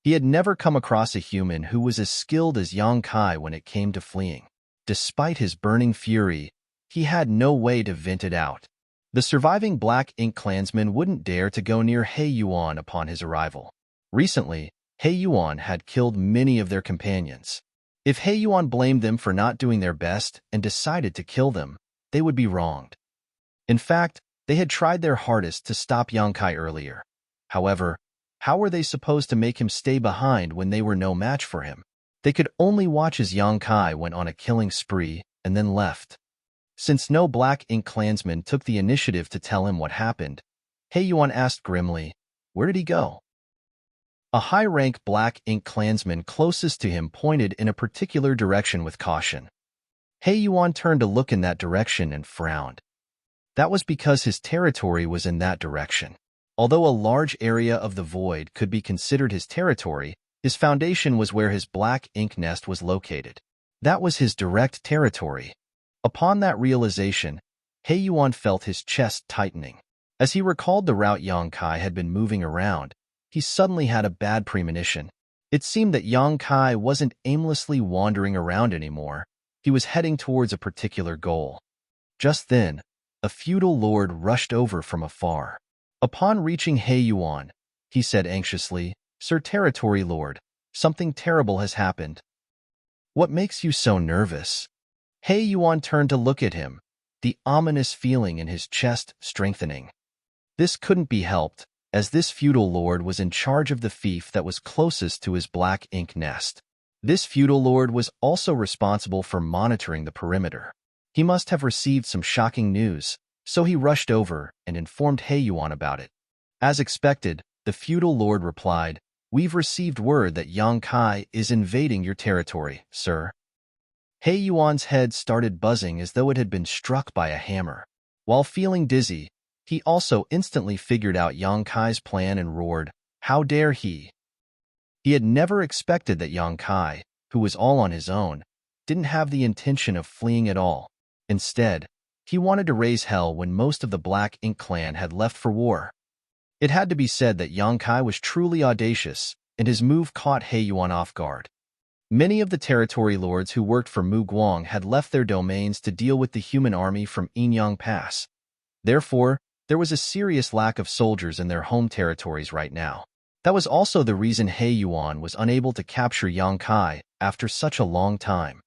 He had never come across a human who was as skilled as Yang Kai when it came to fleeing. Despite his burning fury, he had no way to vent it out. The surviving Black Ink clansmen wouldn't dare to go near He Yuan upon his arrival. Recently, He Yuan had killed many of their companions. If He Yuan blamed them for not doing their best and decided to kill them, they would be wronged. In fact, they had tried their hardest to stop Yang Kai earlier. However, how were they supposed to make him stay behind when they were no match for him? They could only watch as Yang Kai went on a killing spree and then left. Since no Black Ink clansman took the initiative to tell him what happened, He Yuan asked grimly, "Where did he go?" A high-rank Black Ink clansman closest to him pointed in a particular direction with caution. He Yuan turned to look in that direction and frowned. That was because his territory was in that direction. Although a large area of the void could be considered his territory, his foundation was where his Black Ink nest was located. That was his direct territory. Upon that realization, He Yuan felt his chest tightening. As he recalled the route Yang Kai had been moving around, he suddenly had a bad premonition. It seemed that Yang Kai wasn't aimlessly wandering around anymore. He was heading towards a particular goal. Just then, a feudal lord rushed over from afar. Upon reaching He Yuan, he said anxiously, "Sir Territory Lord, something terrible has happened." "What makes you so nervous?" He Yuan turned to look at him, the ominous feeling in his chest strengthening. This couldn't be helped, as this feudal lord was in charge of the fief that was closest to his black ink nest. This feudal lord was also responsible for monitoring the perimeter. He must have received some shocking news, so he rushed over and informed He Yuan about it. As expected, the feudal lord replied, "We've received word that Yang Kai is invading your territory, sir." He Yuan's head started buzzing as though it had been struck by a hammer. While feeling dizzy, he also instantly figured out Yang Kai's plan and roared, "How dare he!" He had never expected that Yang Kai, who was all on his own, didn't have the intention of fleeing at all. Instead, he wanted to raise hell when most of the Black Ink clan had left for war. It had to be said that Yang Kai was truly audacious, and his move caught He Yuan off guard. Many of the territory lords who worked for Mu Guang had left their domains to deal with the human army from Inyang Pass. Therefore, there was a serious lack of soldiers in their home territories right now. That was also the reason He Yuan was unable to capture Yang Kai after such a long time.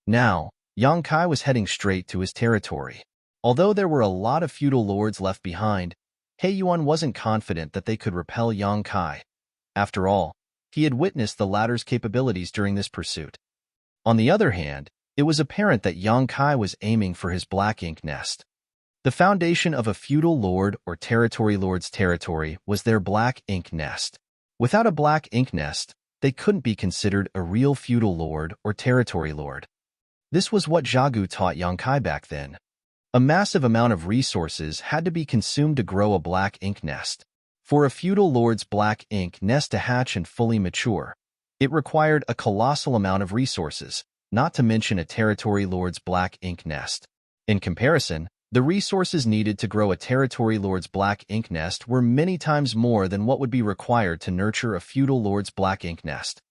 Now, Yang Kai was heading straight to his territory. Although there were a lot of feudal lords left behind, He Yuan wasn't confident that they could repel Yang Kai. After all, he had witnessed the latter's capabilities during this pursuit. On the other hand, it was apparent that Yang Kai was aiming for his black ink nest. The foundation of a feudal lord or territory lord's territory was their black ink nest. Without a black ink nest, they couldn't be considered a real feudal lord or territory lord. This was what Zhagu taught Yang Kai back then. A massive amount of resources had to be consumed to grow a black ink nest. For a feudal lord's black ink nest to hatch and fully mature, it required a colossal amount of resources, not to mention a territory lord's black ink nest. In comparison, the resources needed to grow a territory lord's black ink nest were many times more than what would be required to nurture a feudal lord's black ink nest.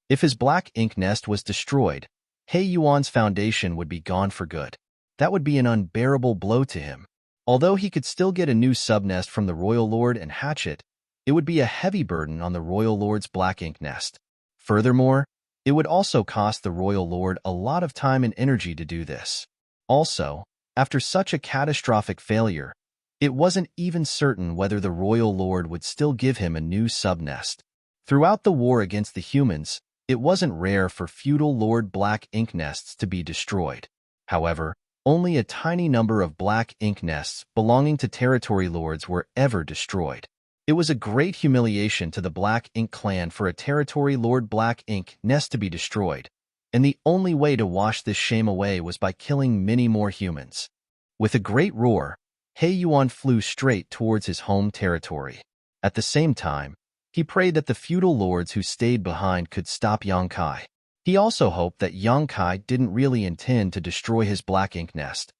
If his black ink nest was destroyed, He Yuan's foundation would be gone for good. That would be an unbearable blow to him. Although he could still get a new subnest from the royal lord and hatch it, it would be a heavy burden on the royal lord's black ink nest. Furthermore, it would also cost the royal lord a lot of time and energy to do this. Also, after such a catastrophic failure, it wasn't even certain whether the royal lord would still give him a new subnest. Throughout the war against the humans, it wasn't rare for feudal lord black ink nests to be destroyed. However, only a tiny number of black ink nests belonging to territory lords were ever destroyed. It was a great humiliation to the Black Ink clan for a territory lord black ink nest to be destroyed, and the only way to wash this shame away was by killing many more humans. With a great roar, He Yuan flew straight towards his home territory. At the same time, he prayed that the feudal lords who stayed behind could stop Yang Kai. He also hoped that Yang Kai didn't really intend to destroy his black ink nest.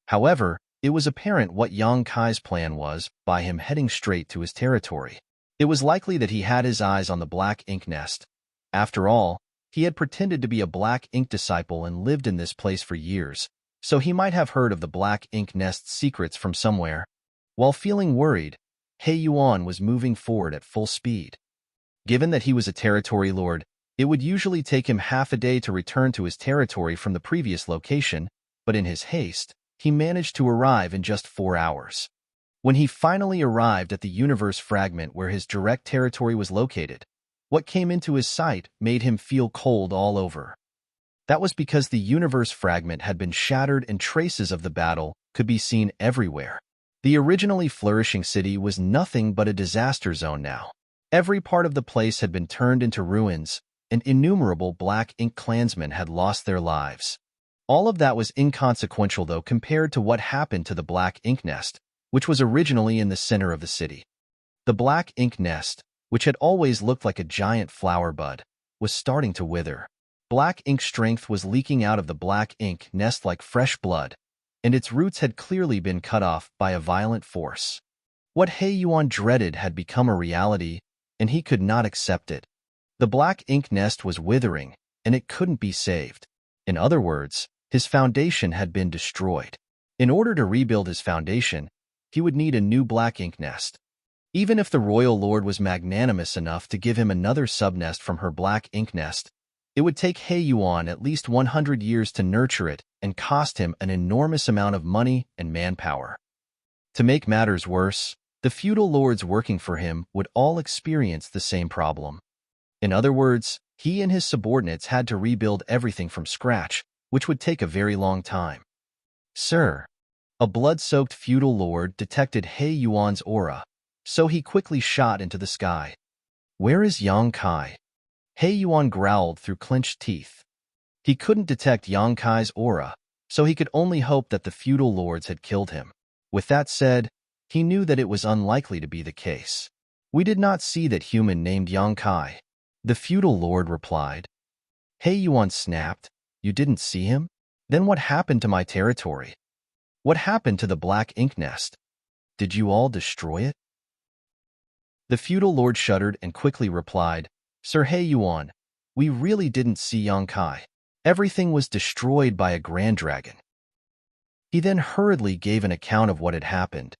However, it was apparent what Yang Kai's plan was by him heading straight to his territory. It was likely that he had his eyes on the black ink nest. After all, he had pretended to be a black ink disciple and lived in this place for years, so he might have heard of the black ink nest's secrets from somewhere. While feeling worried, He Yuan was moving forward at full speed. Given that he was a territory lord, it would usually take him half a day to return to his territory from the previous location, but in his haste, he managed to arrive in just 4 hours. When he finally arrived at the universe fragment where his direct territory was located, what came into his sight made him feel cold all over. That was because the universe fragment had been shattered and traces of the battle could be seen everywhere. The originally flourishing city was nothing but a disaster zone now. Every part of the place had been turned into ruins, and innumerable Black Ink clansmen had lost their lives. All of that was inconsequential, though, compared to what happened to the Black Ink nest, which was originally in the center of the city. The Black Ink nest, which had always looked like a giant flower bud, was starting to wither. Black Ink strength was leaking out of the Black Ink nest like fresh blood, and its roots had clearly been cut off by a violent force. What He Yuan dreaded had become a reality, and he could not accept it. The black ink nest was withering, and it couldn't be saved. In other words, his foundation had been destroyed. In order to rebuild his foundation, he would need a new black ink nest. Even if the royal lord was magnanimous enough to give him another subnest from her black ink nest, it would take He Yuan at least 100 years to nurture it and cost him an enormous amount of money and manpower. To make matters worse, the feudal lords working for him would all experience the same problem. In other words, he and his subordinates had to rebuild everything from scratch, which would take a very long time. Sir, a blood-soaked feudal lord detected He Yuan's aura, so he quickly shot into the sky. Where is Yang Kai? He Yuan growled through clenched teeth. He couldn't detect Yang Kai's aura, so he could only hope that the feudal lords had killed him. With that said, he knew that it was unlikely to be the case. We did not see that human named Yang Kai. The feudal lord replied. He Yuan snapped. You didn't see him? Then what happened to my territory? What happened to the black ink nest? Did you all destroy it? The feudal lord shuddered and quickly replied, Sir He Yuan, we really didn't see Yang Kai. Everything was destroyed by a grand dragon. He then hurriedly gave an account of what had happened.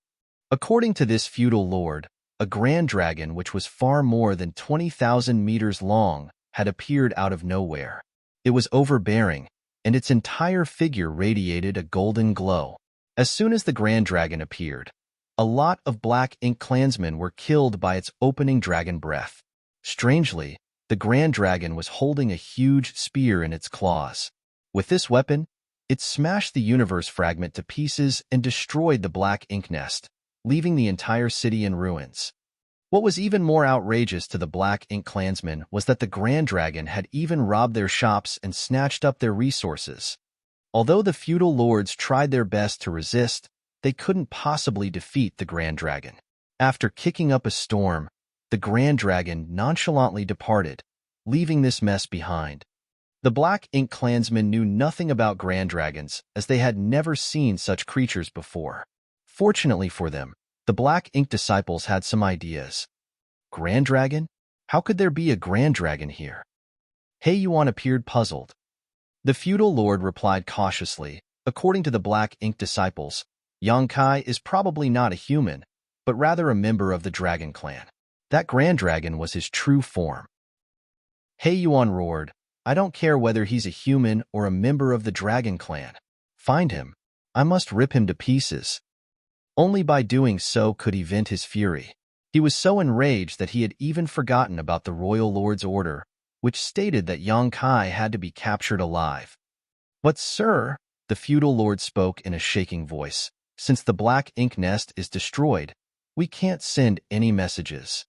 According to this feudal lord, a grand dragon which was far more than 20,000 meters long had appeared out of nowhere. It was overbearing, and its entire figure radiated a golden glow. As soon as the grand dragon appeared, a lot of black ink clansmen were killed by its opening dragon breath. Strangely, the grand dragon was holding a huge spear in its claws. With this weapon, it smashed the universe fragment to pieces and destroyed the black ink nest, leaving the entire city in ruins. What was even more outrageous to the black ink clansmen was that the grand dragon had even robbed their shops and snatched up their resources. Although the feudal lords tried their best to resist, they couldn't possibly defeat the grand dragon. After kicking up a storm, the grand dragon nonchalantly departed, leaving this mess behind. The black ink clansmen knew nothing about grand dragons, as they had never seen such creatures before. Fortunately for them, the black ink disciples had some ideas. Grand dragon? How could there be a grand dragon here? He Yuan appeared puzzled. The feudal lord replied cautiously, according to the black ink disciples, Yang Kai is probably not a human, but rather a member of the dragon clan. That grand dragon was his true form. He Yuan roared, I don't care whether he's a human or a member of the dragon clan. Find him. I must rip him to pieces. Only by doing so could he vent his fury. He was so enraged that he had even forgotten about the royal lord's order, which stated that Yang Kai had to be captured alive. But sir, the feudal lord spoke in a shaking voice, since the black ink nest is destroyed, we can't send any messages.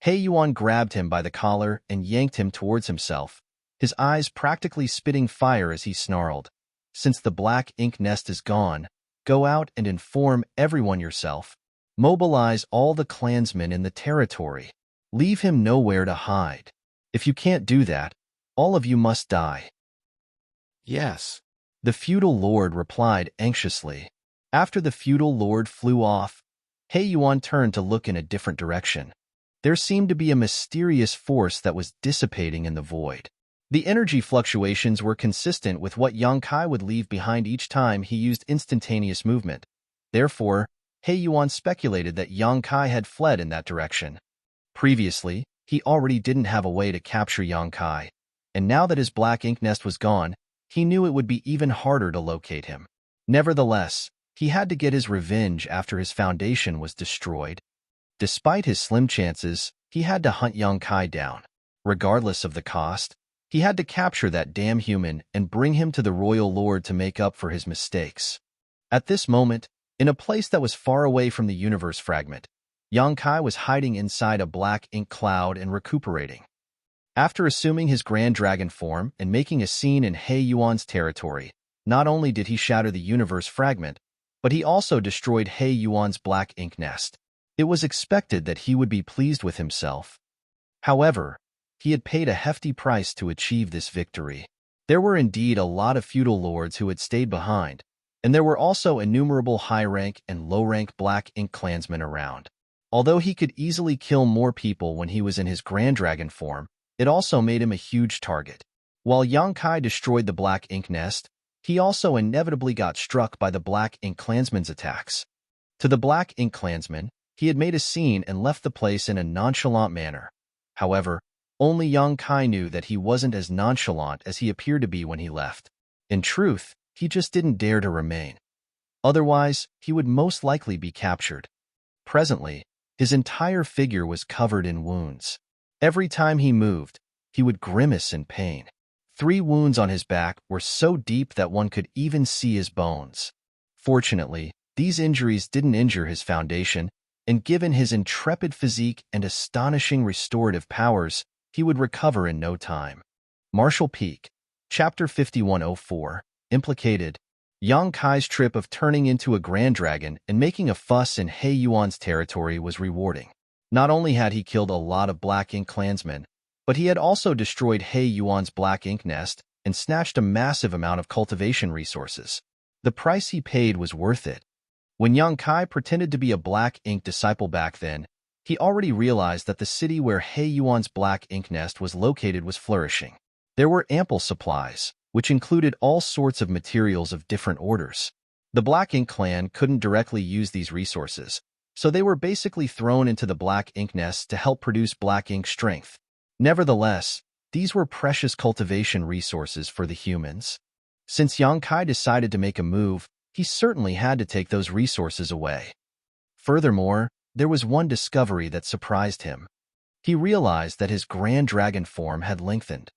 He Yuan grabbed him by the collar and yanked him towards himself, his eyes practically spitting fire as he snarled, Since the black ink nest is gone, go out and inform everyone yourself. Mobilize all the clansmen in the territory. Leave him nowhere to hide. If you can't do that, all of you must die. Yes, The feudal lord replied anxiously. After the feudal lord flew off, He Yuan turned to look in a different direction. There seemed to be a mysterious force that was dissipating in the void. The energy fluctuations were consistent with what Yang Kai would leave behind each time he used instantaneous movement. Therefore, He Yuan speculated that Yang Kai had fled in that direction. Previously, he already didn't have a way to capture Yang Kai, and now that his black ink nest was gone, he knew it would be even harder to locate him. Nevertheless, he had to get his revenge after his foundation was destroyed. Despite his slim chances, he had to hunt Yang Kai down. Regardless of the cost, he had to capture that damn human and bring him to the royal lord to make up for his mistakes. At this moment, in a place that was far away from the universe fragment, Yang Kai was hiding inside a black ink cloud and recuperating. After assuming his grand dragon form and making a scene in He Yuan's territory, not only did he shatter the universe fragment, but he also destroyed He Yuan's black ink nest. It was expected that he would be pleased with himself. However, he had paid a hefty price to achieve this victory. There were indeed a lot of feudal lords who had stayed behind, and there were also innumerable high-rank and low-rank black ink clansmen around. Although he could easily kill more people when he was in his Grand Dragon form, it also made him a huge target. While Yang Kai destroyed the black ink nest, he also inevitably got struck by the black ink clansmen's attacks. To the black ink clansmen, he had made a scene and left the place in a nonchalant manner. However, only Yang Kai knew that he wasn't as nonchalant as he appeared to be when he left. In truth, he just didn't dare to remain. Otherwise, he would most likely be captured. Presently, his entire figure was covered in wounds. Every time he moved, he would grimace in pain. 3 wounds on his back were so deep that one could even see his bones. Fortunately, these injuries didn't injure his foundation, and given his intrepid physique and astonishing restorative powers, he would recover in no time. Martial Peak, Chapter 5104, implicated. Yang Kai's trip of turning into a Grand Dragon and making a fuss in He Yuan's territory was rewarding. Not only had he killed a lot of black ink clansmen, but he had also destroyed He Yuan's black ink nest and snatched a massive amount of cultivation resources. The price he paid was worth it. When Yang Kai pretended to be a black ink disciple back then, he already realized that the city where He Yuan's black ink nest was located was flourishing. There were ample supplies, which included all sorts of materials of different orders. The Black Ink clan couldn't directly use these resources, so they were basically thrown into the black ink nests to help produce black ink strength. Nevertheless, these were precious cultivation resources for the humans. Since Yang Kai decided to make a move, he certainly had to take those resources away. Furthermore, there was one discovery that surprised him. He realized that his Grand Dragon form had lengthened.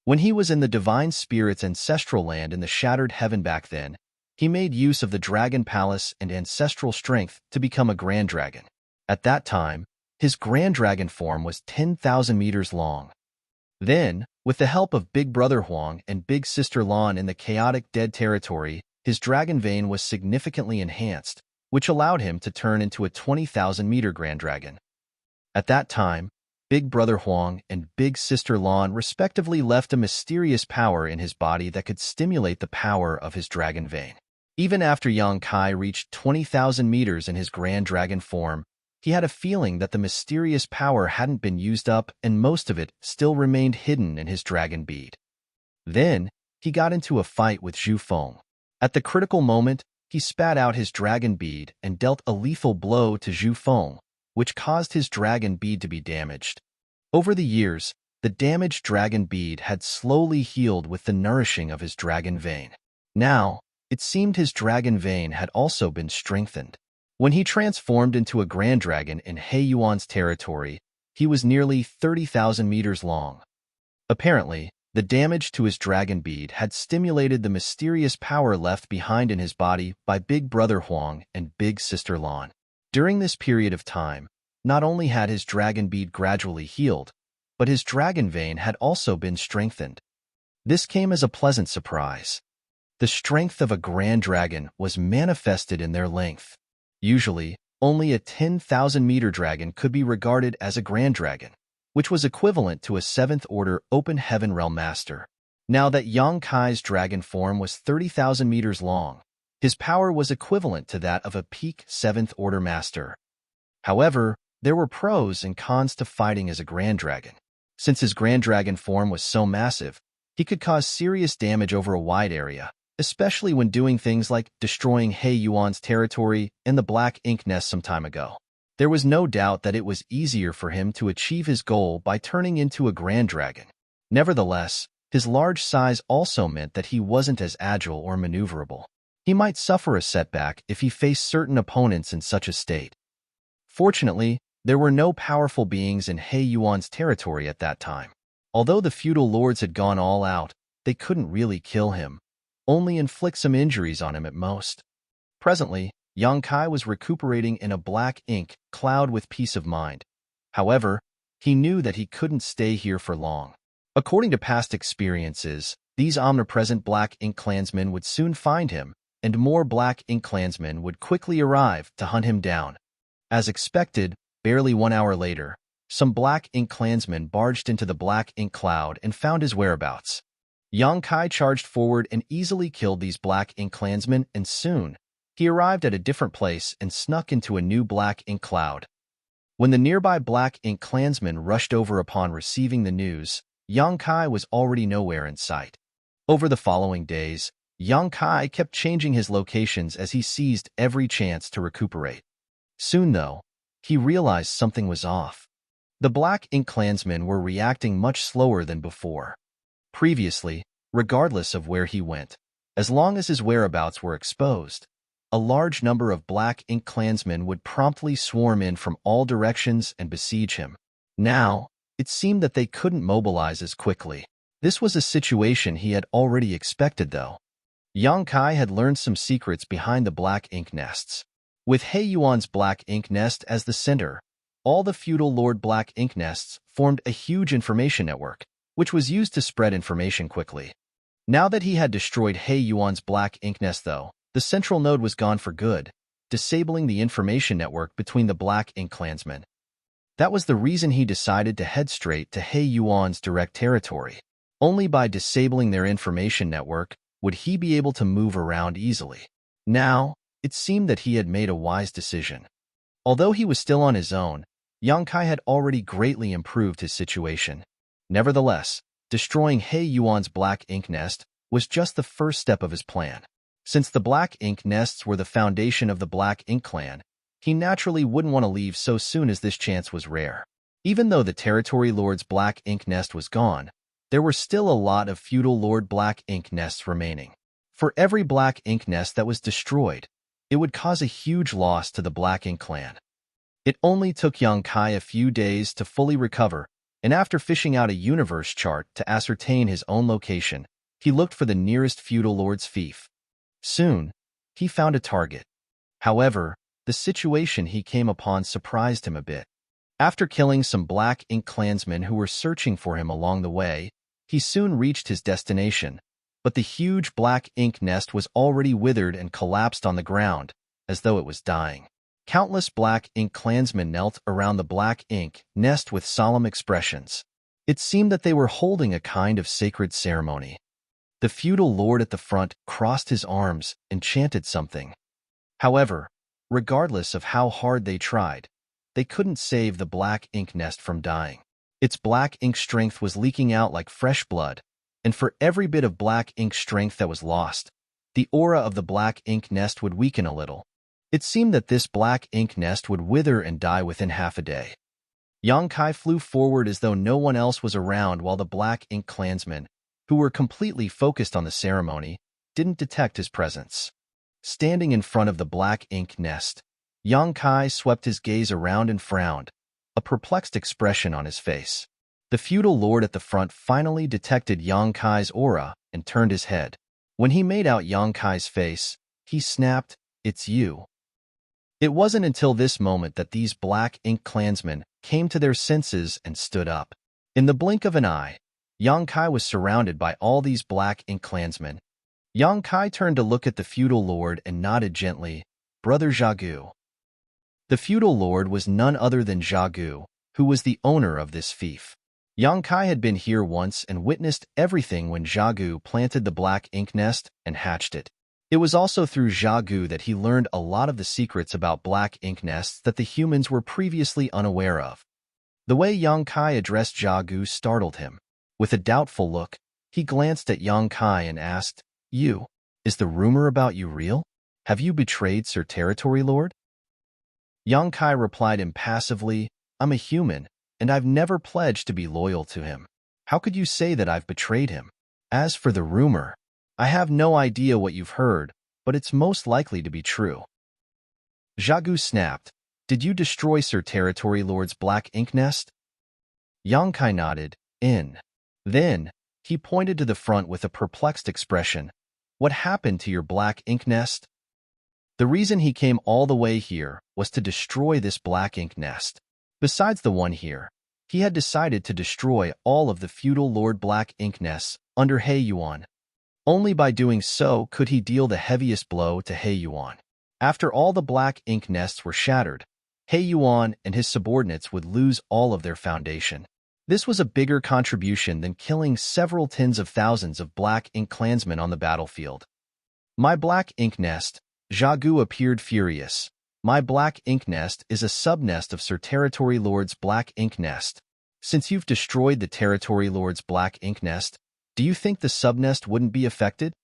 When he was in the Divine Spirit's ancestral land in the Shattered Heaven back then, he made use of the Dragon Palace and ancestral strength to become a Grand Dragon. At that time, his Grand Dragon form was 10,000 meters long. Then, with the help of Big Brother Huang and Big Sister Lan in the chaotic dead territory, his dragon vein was significantly enhanced, which allowed him to turn into a 20,000-meter Grand Dragon. At that time, Big Brother Huang and Big Sister Lan respectively left a mysterious power in his body that could stimulate the power of his dragon vein. Even after Yang Kai reached 20,000 meters in his Grand Dragon form, he had a feeling that the mysterious power hadn't been used up and most of it still remained hidden in his dragon bead. Then, he got into a fight with Zhu Feng. At the critical moment, he spat out his dragon bead and dealt a lethal blow to Zhu Feng, which caused his dragon bead to be damaged. Over the years, the damaged dragon bead had slowly healed with the nourishing of his dragon vein. Now, it seemed his dragon vein had also been strengthened. When he transformed into a Grand Dragon in He Yuan's territory, he was nearly 30,000 meters long. Apparently, the damage to his dragon bead had stimulated the mysterious power left behind in his body by Big Brother Huang and Big Sister Lan. During this period of time, not only had his dragon bead gradually healed, but his dragon vein had also been strengthened. This came as a pleasant surprise. The strength of a Grand Dragon was manifested in their length. Usually, only a 10,000-meter dragon could be regarded as a Grand Dragon, which was equivalent to a 7th-order Open Heaven Realm Master. Now that Yang Kai's dragon form was 30,000 meters long, his power was equivalent to that of a peak 7th-order Master. However, there were pros and cons to fighting as a Grand Dragon. Since his Grand Dragon form was so massive, he could cause serious damage over a wide area, especially when doing things like destroying He Yuan's territory and the Black Ink Nest some time ago. There was no doubt that it was easier for him to achieve his goal by turning into a Grand Dragon. Nevertheless, his large size also meant that he wasn't as agile or maneuverable. He might suffer a setback if he faced certain opponents in such a state. Fortunately, there were no powerful beings in He Yuan's territory at that time. Although the feudal lords had gone all out, they couldn't really kill him, only inflict some injuries on him at most. Presently, Yang Kai was recuperating in a black ink cloud with peace of mind. However, he knew that he couldn't stay here for long. According to past experiences, these omnipresent black ink clansmen would soon find him, and more black ink clansmen would quickly arrive to hunt him down. As expected, barely 1 hour later, some black ink clansmen barged into the black ink cloud and found his whereabouts. Yang Kai charged forward and easily killed these black ink clansmen, and soon, he arrived at a different place and snuck into a new black ink cloud. When the nearby black ink clansmen rushed over upon receiving the news, Yang Kai was already nowhere in sight. Over the following days, Yang Kai kept changing his locations as he seized every chance to recuperate. Soon, though, he realized something was off. The black ink clansmen were reacting much slower than before. Previously, regardless of where he went, as long as his whereabouts were exposed, a large number of black ink clansmen would promptly swarm in from all directions and besiege him. Now, it seemed that they couldn't mobilize as quickly. This was a situation he had already expected, though. Yang Kai had learned some secrets behind the black ink nests. With He Yuan's black ink nest as the center, all the feudal lord black ink nests formed a huge information network, which was used to spread information quickly. Now that he had destroyed He Yuan's black ink nest, though, the central node was gone for good, disabling the information network between the black ink clansmen. That was the reason he decided to head straight to He Yuan's direct territory. Only by disabling their information network would he be able to move around easily. Now, it seemed that he had made a wise decision. Although he was still on his own, Yang Kai had already greatly improved his situation. Nevertheless, destroying He Yuan's black ink nest was just the first step of his plan. Since the black ink nests were the foundation of the black ink clan, he naturally wouldn't want to leave so soon as this chance was rare. Even though the territory lord's black ink nest was gone, there were still a lot of feudal lord black ink nests remaining. For every black ink nest that was destroyed, it would cause a huge loss to the black ink clan. It only took Yang Kai a few days to fully recover, and after fishing out a universe chart to ascertain his own location, he looked for the nearest feudal lord's fief. Soon, he found a target. However, the situation he came upon surprised him a bit. After killing some black ink clansmen who were searching for him along the way, he soon reached his destination, but the huge black ink nest was already withered and collapsed on the ground, as though it was dying. Countless black ink clansmen knelt around the black ink nest with solemn expressions. It seemed that they were holding a kind of sacred ceremony. The feudal lord at the front crossed his arms and chanted something. However, regardless of how hard they tried, they couldn't save the black ink nest from dying. Its black ink strength was leaking out like fresh blood, and for every bit of black ink strength that was lost, the aura of the black ink nest would weaken a little. It seemed that this black ink nest would wither and die within half a day. Yang Kai flew forward as though no one else was around, while the black ink clansmen, who were completely focused on the ceremony, didn't detect his presence. Standing in front of the black ink nest, Yang Kai swept his gaze around and frowned, a perplexed expression on his face. The feudal lord at the front finally detected Yang Kai's aura and turned his head. When he made out Yang Kai's face, he snapped, "It's you." It wasn't until this moment that these black ink clansmen came to their senses and stood up. In the blink of an eye, Yang Kai was surrounded by all these black ink clansmen. Yang Kai turned to look at the feudal lord and nodded gently, "Brother Zhagu." The feudal lord was none other than Zhagu, who was the owner of this fief. Yang Kai had been here once and witnessed everything when Zhagu planted the black ink nest and hatched it. It was also through Zhagu that he learned a lot of the secrets about black ink nests that the humans were previously unaware of. The way Yang Kai addressed Zhagu startled him. With a doubtful look, he glanced at Yang Kai and asked, "You, is the rumor about you real? Have you betrayed Sir Territory Lord?" Yang Kai replied impassively, "I'm a human, and I've never pledged to be loyal to him. How could you say that I've betrayed him? As for the rumor, I have no idea what you've heard, but it's most likely to be true." Zhagu snapped, "Did you destroy Sir Territory Lord's black ink nest?" Yang Kai nodded, "In." Then, he pointed to the front with a perplexed expression. "What happened to your black ink nest?" The reason he came all the way here was to destroy this black ink nest. Besides the one here, he had decided to destroy all of the feudal lord black ink nests under He Yuan. Only by doing so could he deal the heaviest blow to He Yuan. After all the black ink nests were shattered, He Yuan and his subordinates would lose all of their foundation. This was a bigger contribution than killing several tens of thousands of black ink clansmen on the battlefield. My black ink nest, Jagu appeared furious. My black ink nest is a subnest of Sir Territory Lord's black ink nest. Since you've destroyed the Territory Lord's black ink nest, do you think the subnest wouldn't be affected?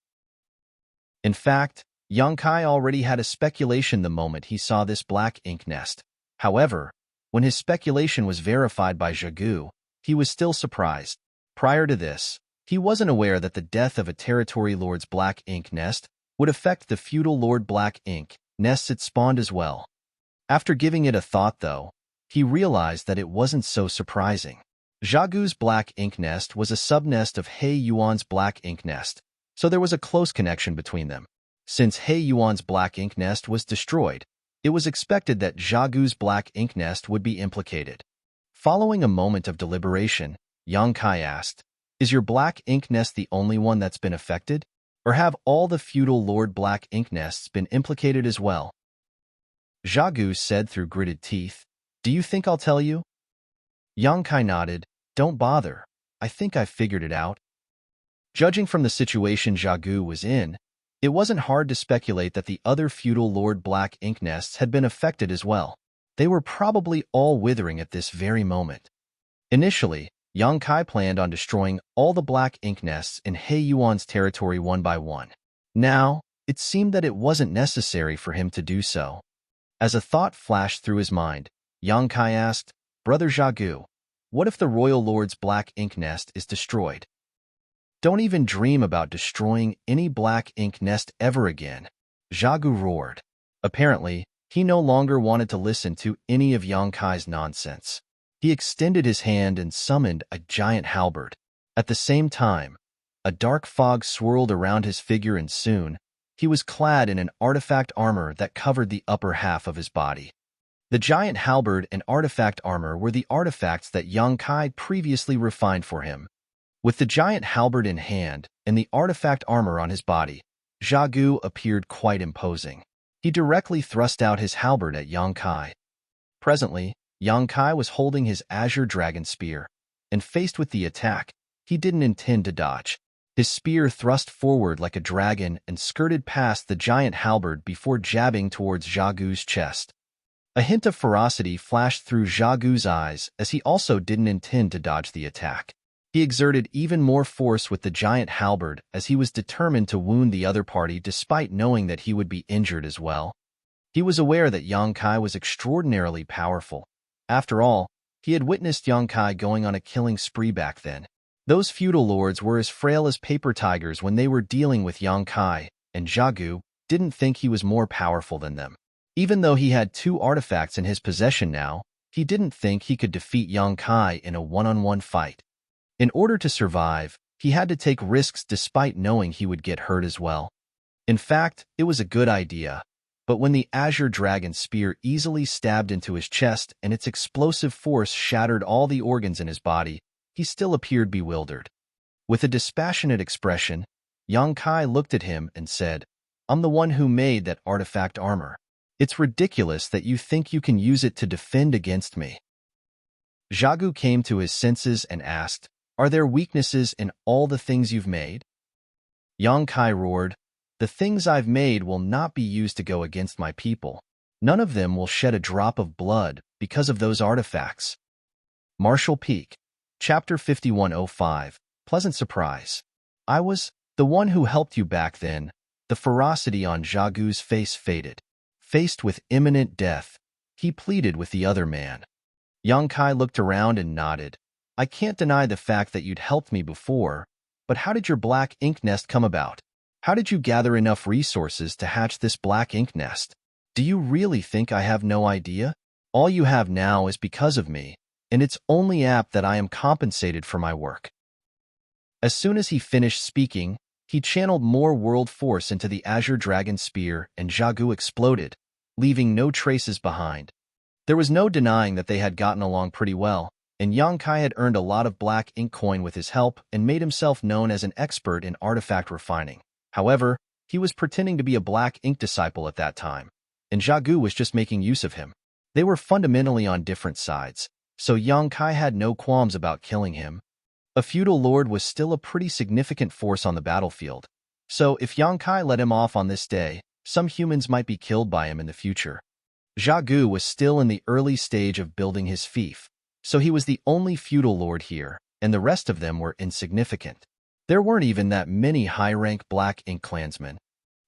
In fact, Yongkai already had a speculation the moment he saw this black ink nest. However, when his speculation was verified by Jagu, he was still surprised. Prior to this, he wasn't aware that the death of a Territory Lord's black ink nest would affect the feudal Lord black ink nests it spawned as well. After giving it a thought, though, he realized that it wasn't so surprising. Jagu's black ink nest was a subnest of He Yuan's black ink nest, so there was a close connection between them. Since He Yuan's black ink nest was destroyed, it was expected that Jagu's black ink nest would be implicated. Following a moment of deliberation, Yongkai asked, "Is your black ink nest the only one that's been affected? Or have all the feudal lord black ink nests been implicated as well?" Jagu said through gritted teeth, "Do you think I'll tell you?" Yongkai nodded, "Don't bother. I think I've figured it out." Judging from the situation Jagu was in, it wasn't hard to speculate that the other feudal lord black ink nests had been affected as well. They were probably all withering at this very moment. Initially, Yongkai planned on destroying all the black ink nests in He Yuan's territory one by one. Now, it seemed that it wasn't necessary for him to do so. As a thought flashed through his mind, Yongkai asked, "Brother Jagu, what if the royal lord's black ink nest is destroyed?" "Don't even dream about destroying any black ink nest ever again," Jagu roared. Apparently, he no longer wanted to listen to any of Yongkai's nonsense. He extended his hand and summoned a giant halberd. At the same time, a dark fog swirled around his figure and soon, he was clad in an artifact armor that covered the upper half of his body. The giant halberd and artifact armor were the artifacts that Yongkai previously refined for him. With the giant halberd in hand and the artifact armor on his body, Jagu appeared quite imposing. He directly thrust out his halberd at Yongkai. Presently, Yongkai was holding his azure dragon spear, and faced with the attack, he didn't intend to dodge. His spear thrust forward like a dragon and skirted past the giant halberd before jabbing towards Jagu's chest. A hint of ferocity flashed through Jagu's eyes as he also didn't intend to dodge the attack. He exerted even more force with the giant halberd as he was determined to wound the other party despite knowing that he would be injured as well. He was aware that Yongkai was extraordinarily powerful. After all, he had witnessed Yongkai going on a killing spree back then. Those feudal lords were as frail as paper tigers when they were dealing with Yongkai, and Jagu didn't think he was more powerful than them. Even though he had 2 artifacts in his possession now, he didn't think he could defeat Yongkai in a one-on-one fight. In order to survive, he had to take risks despite knowing he would get hurt as well. In fact, it was a good idea. But when the azure dragon spear easily stabbed into his chest and its explosive force shattered all the organs in his body, he still appeared bewildered. With a dispassionate expression, Yongkai looked at him and said, "I'm the one who made that artifact armor. It's ridiculous that you think you can use it to defend against me." Jagu came to his senses and asked, "Are there weaknesses in all the things you've made?" Yongkai roared, "The things I've made will not be used to go against my people. None of them will shed a drop of blood because of those artifacts." Martial Peak, Chapter 5105, Pleasant Surprise. "I was the one who helped you back then." The ferocity on Jagu's face faded. Faced with imminent death, he pleaded with the other man. Yongkai looked around and nodded. "I can't deny the fact that you'd helped me before, but how did your black ink nest come about? How did you gather enough resources to hatch this black ink nest? Do you really think I have no idea? All you have now is because of me, and it's only apt that I am compensated for my work." As soon as he finished speaking, he channeled more world force into the azure dragon spear and Jagu exploded, leaving no traces behind. There was no denying that they had gotten along pretty well, and Yongkai had earned a lot of black ink coin with his help and made himself known as an expert in artifact refining. However, he was pretending to be a black ink disciple at that time, and Jagu was just making use of him. They were fundamentally on different sides, so Yang Kai had no qualms about killing him. A feudal lord was still a pretty significant force on the battlefield, so if Yang Kai let him off on this day, some humans might be killed by him in the future. Gu was still in the early stage of building his fief, so he was the only feudal lord here, and the rest of them were insignificant. There weren't even that many high-rank Black Ink clansmen.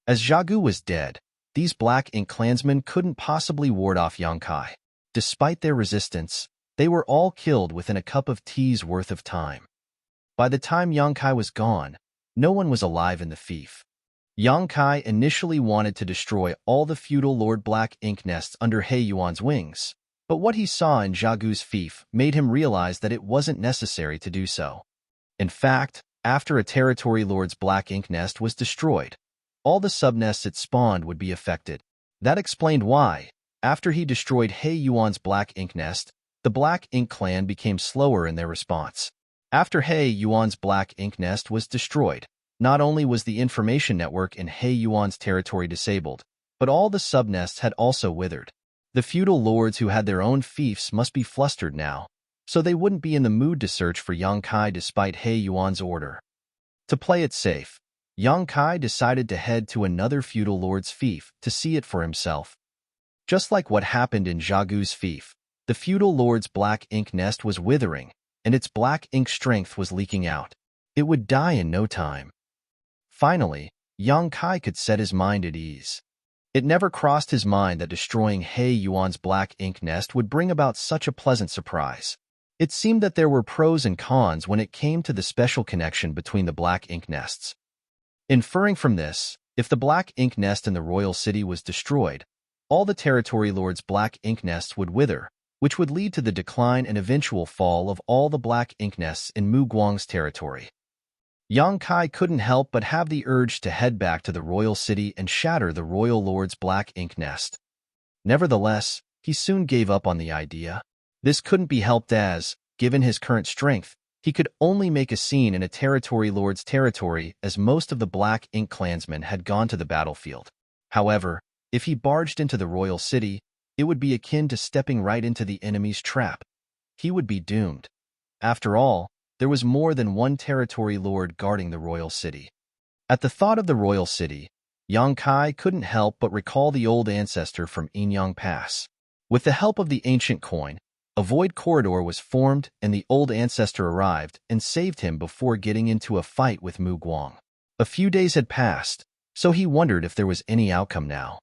As Gu was dead, these Black Ink clansmen couldn't possibly ward off Yang Kai. Despite their resistance, they were all killed within a cup of tea's worth of time. By the time Yang Kai was gone, no one was alive in the fief. Yang Kai initially wanted to destroy all the feudal Lord Black Ink nests under He Yuan's wings, but what he saw in Gu's fief made him realize that it wasn't necessary to do so. In fact, after a territory lord's Black Ink nest was destroyed, all the subnests it spawned would be affected. That explained why, after he destroyed He Yuan's Black Ink nest, the Black Ink clan became slower in their response. After He Yuan's Black Ink nest was destroyed, not only was the information network in He Yuan's territory disabled, but all the subnests had also withered. The feudal lords who had their own fiefs must be flustered now, so they wouldn't be in the mood to search for Yang Kai despite He Yuan's order. To play it safe, Yang Kai decided to head to another feudal lord's fief to see it for himself. Just like what happened in Gu's fief, the feudal lord's Black Ink nest was withering, and its Black Ink strength was leaking out. It would die in no time. Finally, Yang Kai could set his mind at ease. It never crossed his mind that destroying He Yuan's Black Ink nest would bring about such a pleasant surprise. It seemed that there were pros and cons when it came to the special connection between the Black Ink nests. Inferring from this, if the Black Ink nest in the royal city was destroyed, all the territory lords' Black Ink nests would wither, which would lead to the decline and eventual fall of all the Black Ink nests in Mu Guang's territory. Yang Kai couldn't help but have the urge to head back to the royal city and shatter the royal lord's Black Ink nest. Nevertheless, he soon gave up on the idea. This couldn't be helped as, given his current strength, he could only make a scene in a territory lord's territory as most of the Black Ink clansmen had gone to the battlefield. However, if he barged into the royal city, it would be akin to stepping right into the enemy's trap. He would be doomed. After all, there was more than one territory lord guarding the royal city. At the thought of the royal city, Yang Kai couldn't help but recall the old ancestor from Inyang Pass. With the help of the ancient coin, a void corridor was formed and the old ancestor arrived and saved him before getting into a fight with Mu Guang. A few days had passed, so he wondered if there was any outcome now.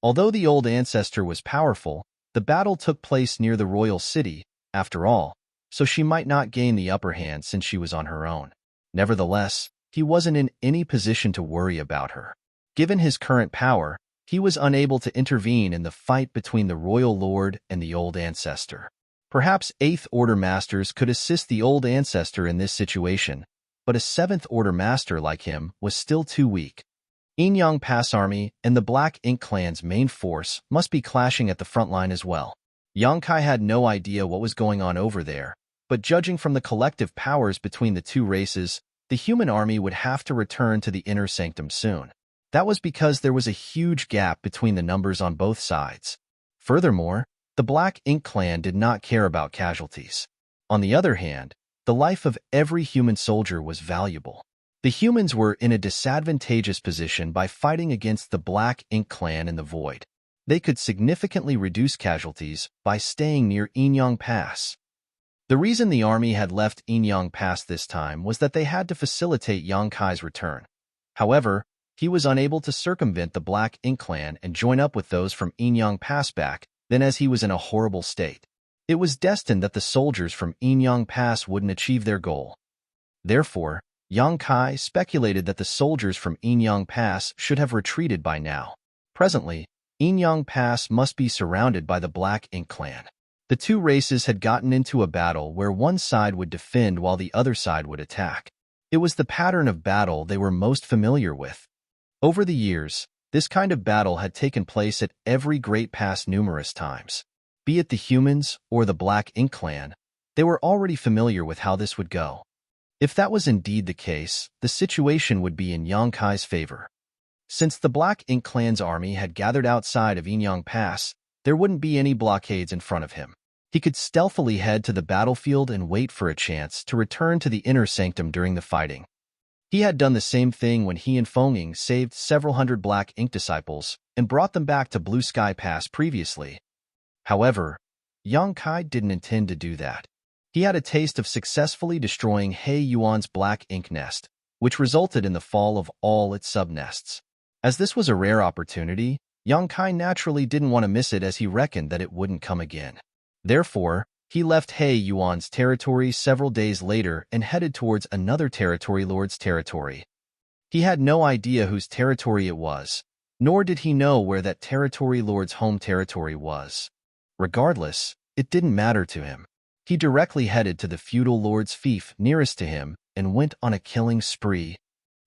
Although the old ancestor was powerful, the battle took place near the royal city, after all, so she might not gain the upper hand since she was on her own. Nevertheless, he wasn't in any position to worry about her. Given his current power, he was unable to intervene in the fight between the royal lord and the old ancestor. Perhaps 8th Order masters could assist the old ancestor in this situation, but a 7th Order master like him was still too weak. Inyang Pass Army and the Black Ink clan's main force must be clashing at the front line as well. Yang Kai had no idea what was going on over there, but judging from the collective powers between the two races, the human army would have to return to the inner sanctum soon. That was because there was a huge gap between the numbers on both sides. Furthermore, the Black Ink clan did not care about casualties. On the other hand, the life of every human soldier was valuable. The humans were in a disadvantageous position by fighting against the Black Ink clan in the void. They could significantly reduce casualties by staying near Inyang Pass. The reason the army had left Inyang Pass this time was that they had to facilitate Yang Kai's return. However, he was unable to circumvent the Black Ink clan and join up with those from Inyang Pass back then as he was in a horrible state. It was destined that the soldiers from Inyang Pass wouldn't achieve their goal. Therefore, Yang Kai speculated that the soldiers from Inyang Pass should have retreated by now. Presently, Inyang Pass must be surrounded by the Black Ink clan. The two races had gotten into a battle where one side would defend while the other side would attack. It was the pattern of battle they were most familiar with. Over the years, this kind of battle had taken place at every great pass numerous times. Be it the humans or the Black Ink clan, they were already familiar with how this would go. If that was indeed the case, the situation would be in Yang Kai's favor. Since the Black Ink clan's army had gathered outside of Inyang Pass, there wouldn't be any blockades in front of him. He could stealthily head to the battlefield and wait for a chance to return to the inner sanctum during the fighting. He had done the same thing when he and Fenging saved several hundred black ink disciples and brought them back to Blue Sky Pass previously. However, Yang Kai didn't intend to do that. He had a taste of successfully destroying He Yuan's black ink nest, which resulted in the fall of all its subnests. As this was a rare opportunity, Yang Kai naturally didn't want to miss it, as he reckoned that it wouldn't come again. Therefore, he left He Yuan's territory several days later and headed towards another territory lord's territory. He had no idea whose territory it was, nor did he know where that territory lord's home territory was. Regardless, it didn't matter to him. He directly headed to the feudal lord's fief nearest to him and went on a killing spree.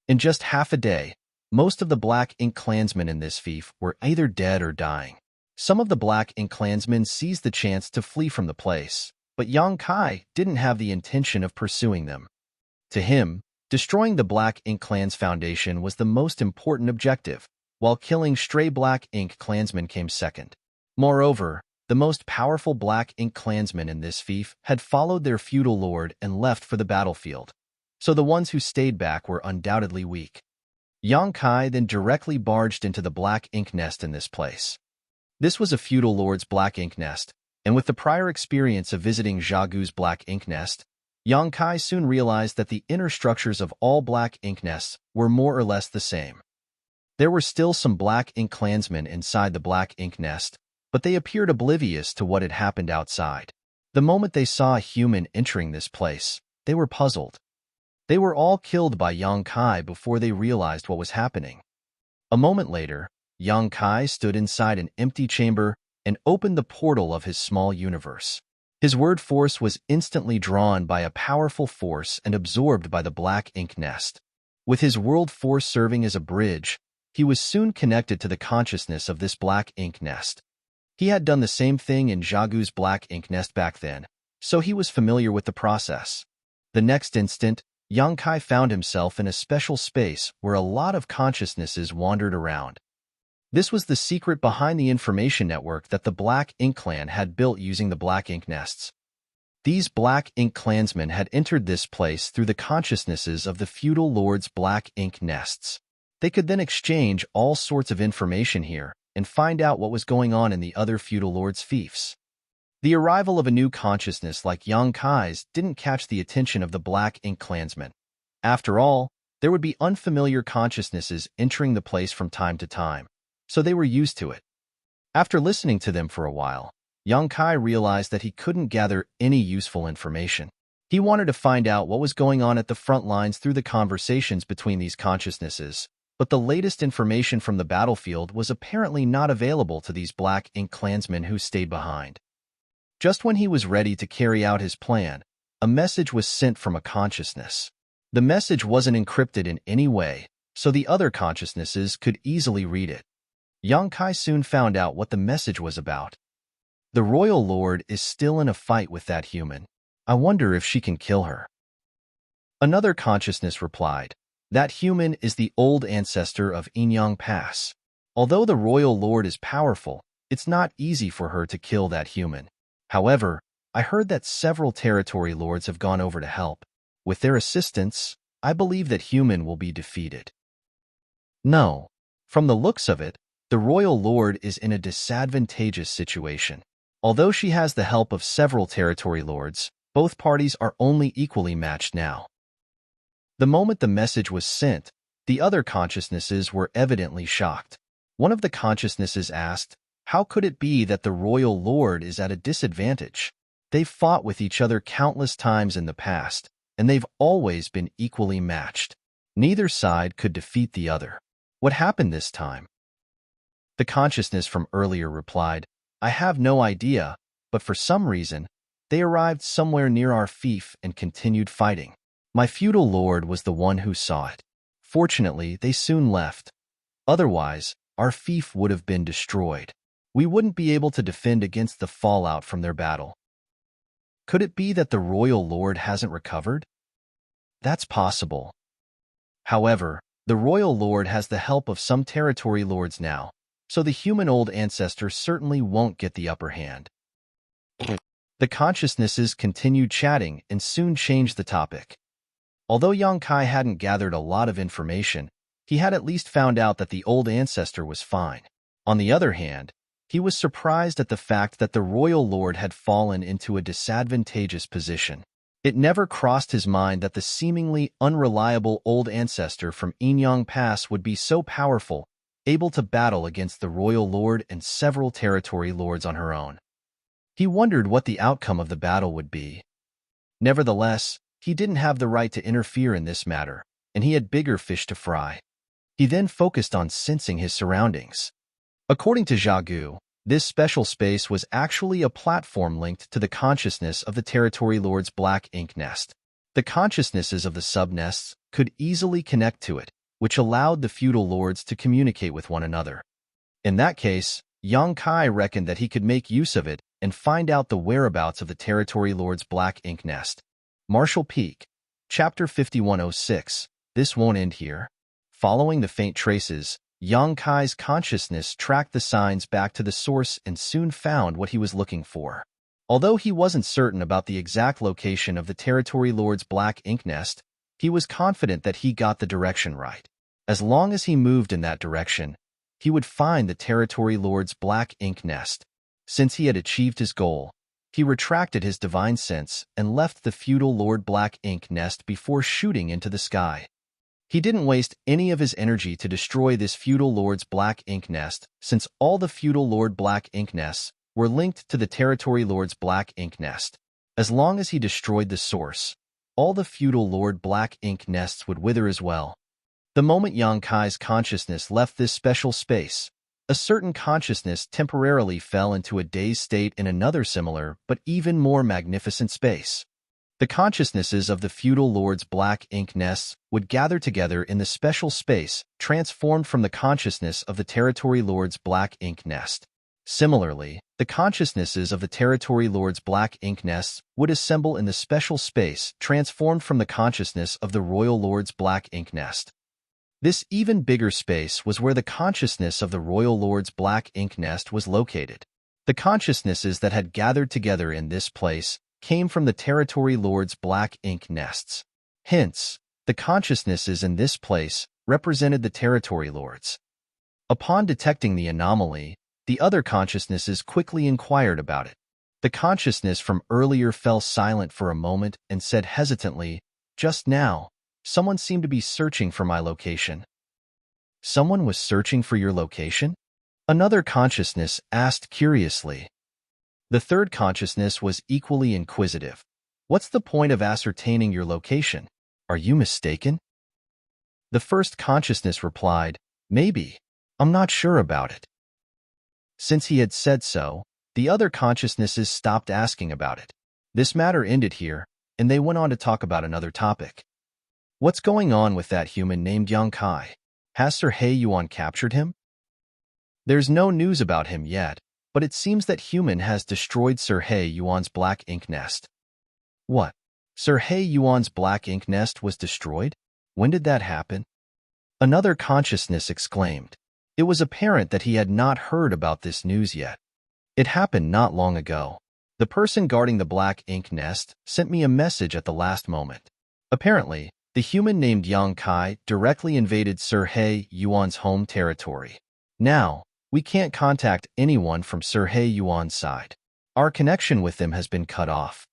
In just half a day, most of the Black Ink clansmen in this fief were either dead or dying. Some of the Black Ink clansmen seized the chance to flee from the place, but Yang Kai didn't have the intention of pursuing them. To him, destroying the Black Ink clan's foundation was the most important objective, while killing stray Black Ink clansmen came second. Moreover, the most powerful Black Ink clansmen in this fief had followed their feudal lord and left for the battlefield, so the ones who stayed back were undoubtedly weak. Yang Kai then directly barged into the Black Ink nest in this place. This was a feudal lord's Black Ink nest, and with the prior experience of visiting Zhagu's Black Ink nest, Yang Kai soon realized that the inner structures of all Black Ink nests were more or less the same. There were still some Black Ink clansmen inside the Black Ink nest, but they appeared oblivious to what had happened outside. The moment they saw a human entering this place, they were puzzled. They were all killed by Yang Kai before they realized what was happening. A moment later, Yang Kai stood inside an empty chamber and opened the portal of his small universe. His word force was instantly drawn by a powerful force and absorbed by the Black Ink nest. With his world force serving as a bridge, he was soon connected to the consciousness of this Black Ink nest. He had done the same thing in Zhagu's Black Ink nest back then, so he was familiar with the process. The next instant, Yang Kai found himself in a special space where a lot of consciousnesses wandered around. This was the secret behind the information network that the Black Ink clan had built using the Black Ink nests. These Black Ink clansmen had entered this place through the consciousnesses of the feudal lord's Black Ink nests. They could then exchange all sorts of information here and find out what was going on in the other feudal lords' fiefs. The arrival of a new consciousness like Yang Kai's didn't catch the attention of the Black Ink clansmen. After all, there would be unfamiliar consciousnesses entering the place from time to time, so they were used to it. After listening to them for a while, Yang Kai realized that he couldn't gather any useful information. He wanted to find out what was going on at the front lines through the conversations between these consciousnesses, but the latest information from the battlefield was apparently not available to these Black Ink clansmen who stayed behind. Just when he was ready to carry out his plan, a message was sent from a consciousness. The message wasn't encrypted in any way, so the other consciousnesses could easily read it. Yang Kai soon found out what the message was about. The royal lord is still in a fight with that human. I wonder if she can kill her. Another consciousness replied, that human is the old ancestor of Enyang Pass. Although the royal lord is powerful, it's not easy for her to kill that human. However, I heard that several territory lords have gone over to help. With their assistance, I believe that human will be defeated. No. From the looks of it, the royal lord is in a disadvantageous situation. Although she has the help of several territory lords, both parties are only equally matched now. The moment the message was sent, the other consciousnesses were evidently shocked. One of the consciousnesses asked, how could it be that the royal lord is at a disadvantage? They've fought with each other countless times in the past, and they've always been equally matched. Neither side could defeat the other. What happened this time? The consciousness from earlier replied, I have no idea, but for some reason, they arrived somewhere near our fief and continued fighting. My feudal lord was the one who saw it. Fortunately, they soon left. Otherwise, our fief would have been destroyed. We wouldn't be able to defend against the fallout from their battle. Could it be that the royal lord hasn't recovered? That's possible. However, the royal lord has the help of some territory lords now, so the human old ancestor certainly won't get the upper hand. The The consciousnesses continued chatting and soon changed the topic. Although Yang Kai hadn't gathered a lot of information, he had at least found out that the old ancestor was fine. On the other hand, he was surprised at the fact that the royal lord had fallen into a disadvantageous position. It never crossed his mind that the seemingly unreliable old ancestor from Inyang Pass would be so powerful, able to battle against the royal lord and several territory lords on her own. He wondered what the outcome of the battle would be. Nevertheless, he didn't have the right to interfere in this matter, and he had bigger fish to fry. He then focused on sensing his surroundings. According to Xiaogu, this special space was actually a platform linked to the consciousness of the territory lord's black ink nest. The consciousnesses of the subnests could easily connect to it, which allowed the feudal lords to communicate with one another. In that case, Yang Kai reckoned that he could make use of it and find out the whereabouts of the territory lord's black ink nest. Martial Peak, Chapter 5106. This won't end here. Following the faint traces, Yang Kai's consciousness tracked the signs back to the source and soon found what he was looking for. Although he wasn't certain about the exact location of the territory lord's black ink nest, he was confident that he got the direction right. As long as he moved in that direction, he would find the territory lord's black ink nest. Since he had achieved his goal, he retracted his divine sense and left the feudal lord black ink nest before shooting into the sky. He didn't waste any of his energy to destroy this feudal lord's black ink nest, since all the feudal lord black ink nests were linked to the territory lord's black ink nest. As long as he destroyed the source, all the feudal lord black ink nests would wither as well. The moment Yang Kai's consciousness left this special space, a certain consciousness temporarily fell into a dazed state in another similar but even more magnificent space. The consciousnesses of the feudal lord's black ink nests would gather together in the special space transformed from the consciousness of the territory lord's black ink nest. Similarly, the consciousnesses of the territory lord's black ink nests would assemble in the special space transformed from the consciousness of the royal lord's black ink nest. This even bigger space was where the consciousness of the royal lord's black ink nest was located. The consciousnesses that had gathered together in this place came from the territory lord's black ink nests. Hence, the consciousnesses in this place represented the territory lords. Upon detecting the anomaly, the other consciousnesses quickly inquired about it. The consciousness from earlier fell silent for a moment and said hesitantly, "Just now, someone seemed to be searching for my location." "Someone was searching for your location?" Another consciousness asked curiously. The third consciousness was equally inquisitive. "What's the point of ascertaining your location? Are you mistaken?" The first consciousness replied, "Maybe. I'm not sure about it." Since he had said so, the other consciousnesses stopped asking about it. This matter ended here, and they went on to talk about another topic. "What's going on with that human named Yang Kai? Has Sir He Yuan captured him?" "There's no news about him yet, but it seems that human has destroyed Sir He Yuan's black ink nest." "What? Sir He Yuan's black ink nest was destroyed? When did that happen?" Another consciousness exclaimed. It was apparent that he had not heard about this news yet. "It happened not long ago. The person guarding the black ink nest sent me a message at the last moment. Apparently, the human named Yang Kai directly invaded Sir He Yuan's home territory. Now, we can't contact anyone from Sir He Yuan's side. Our connection with them has been cut off."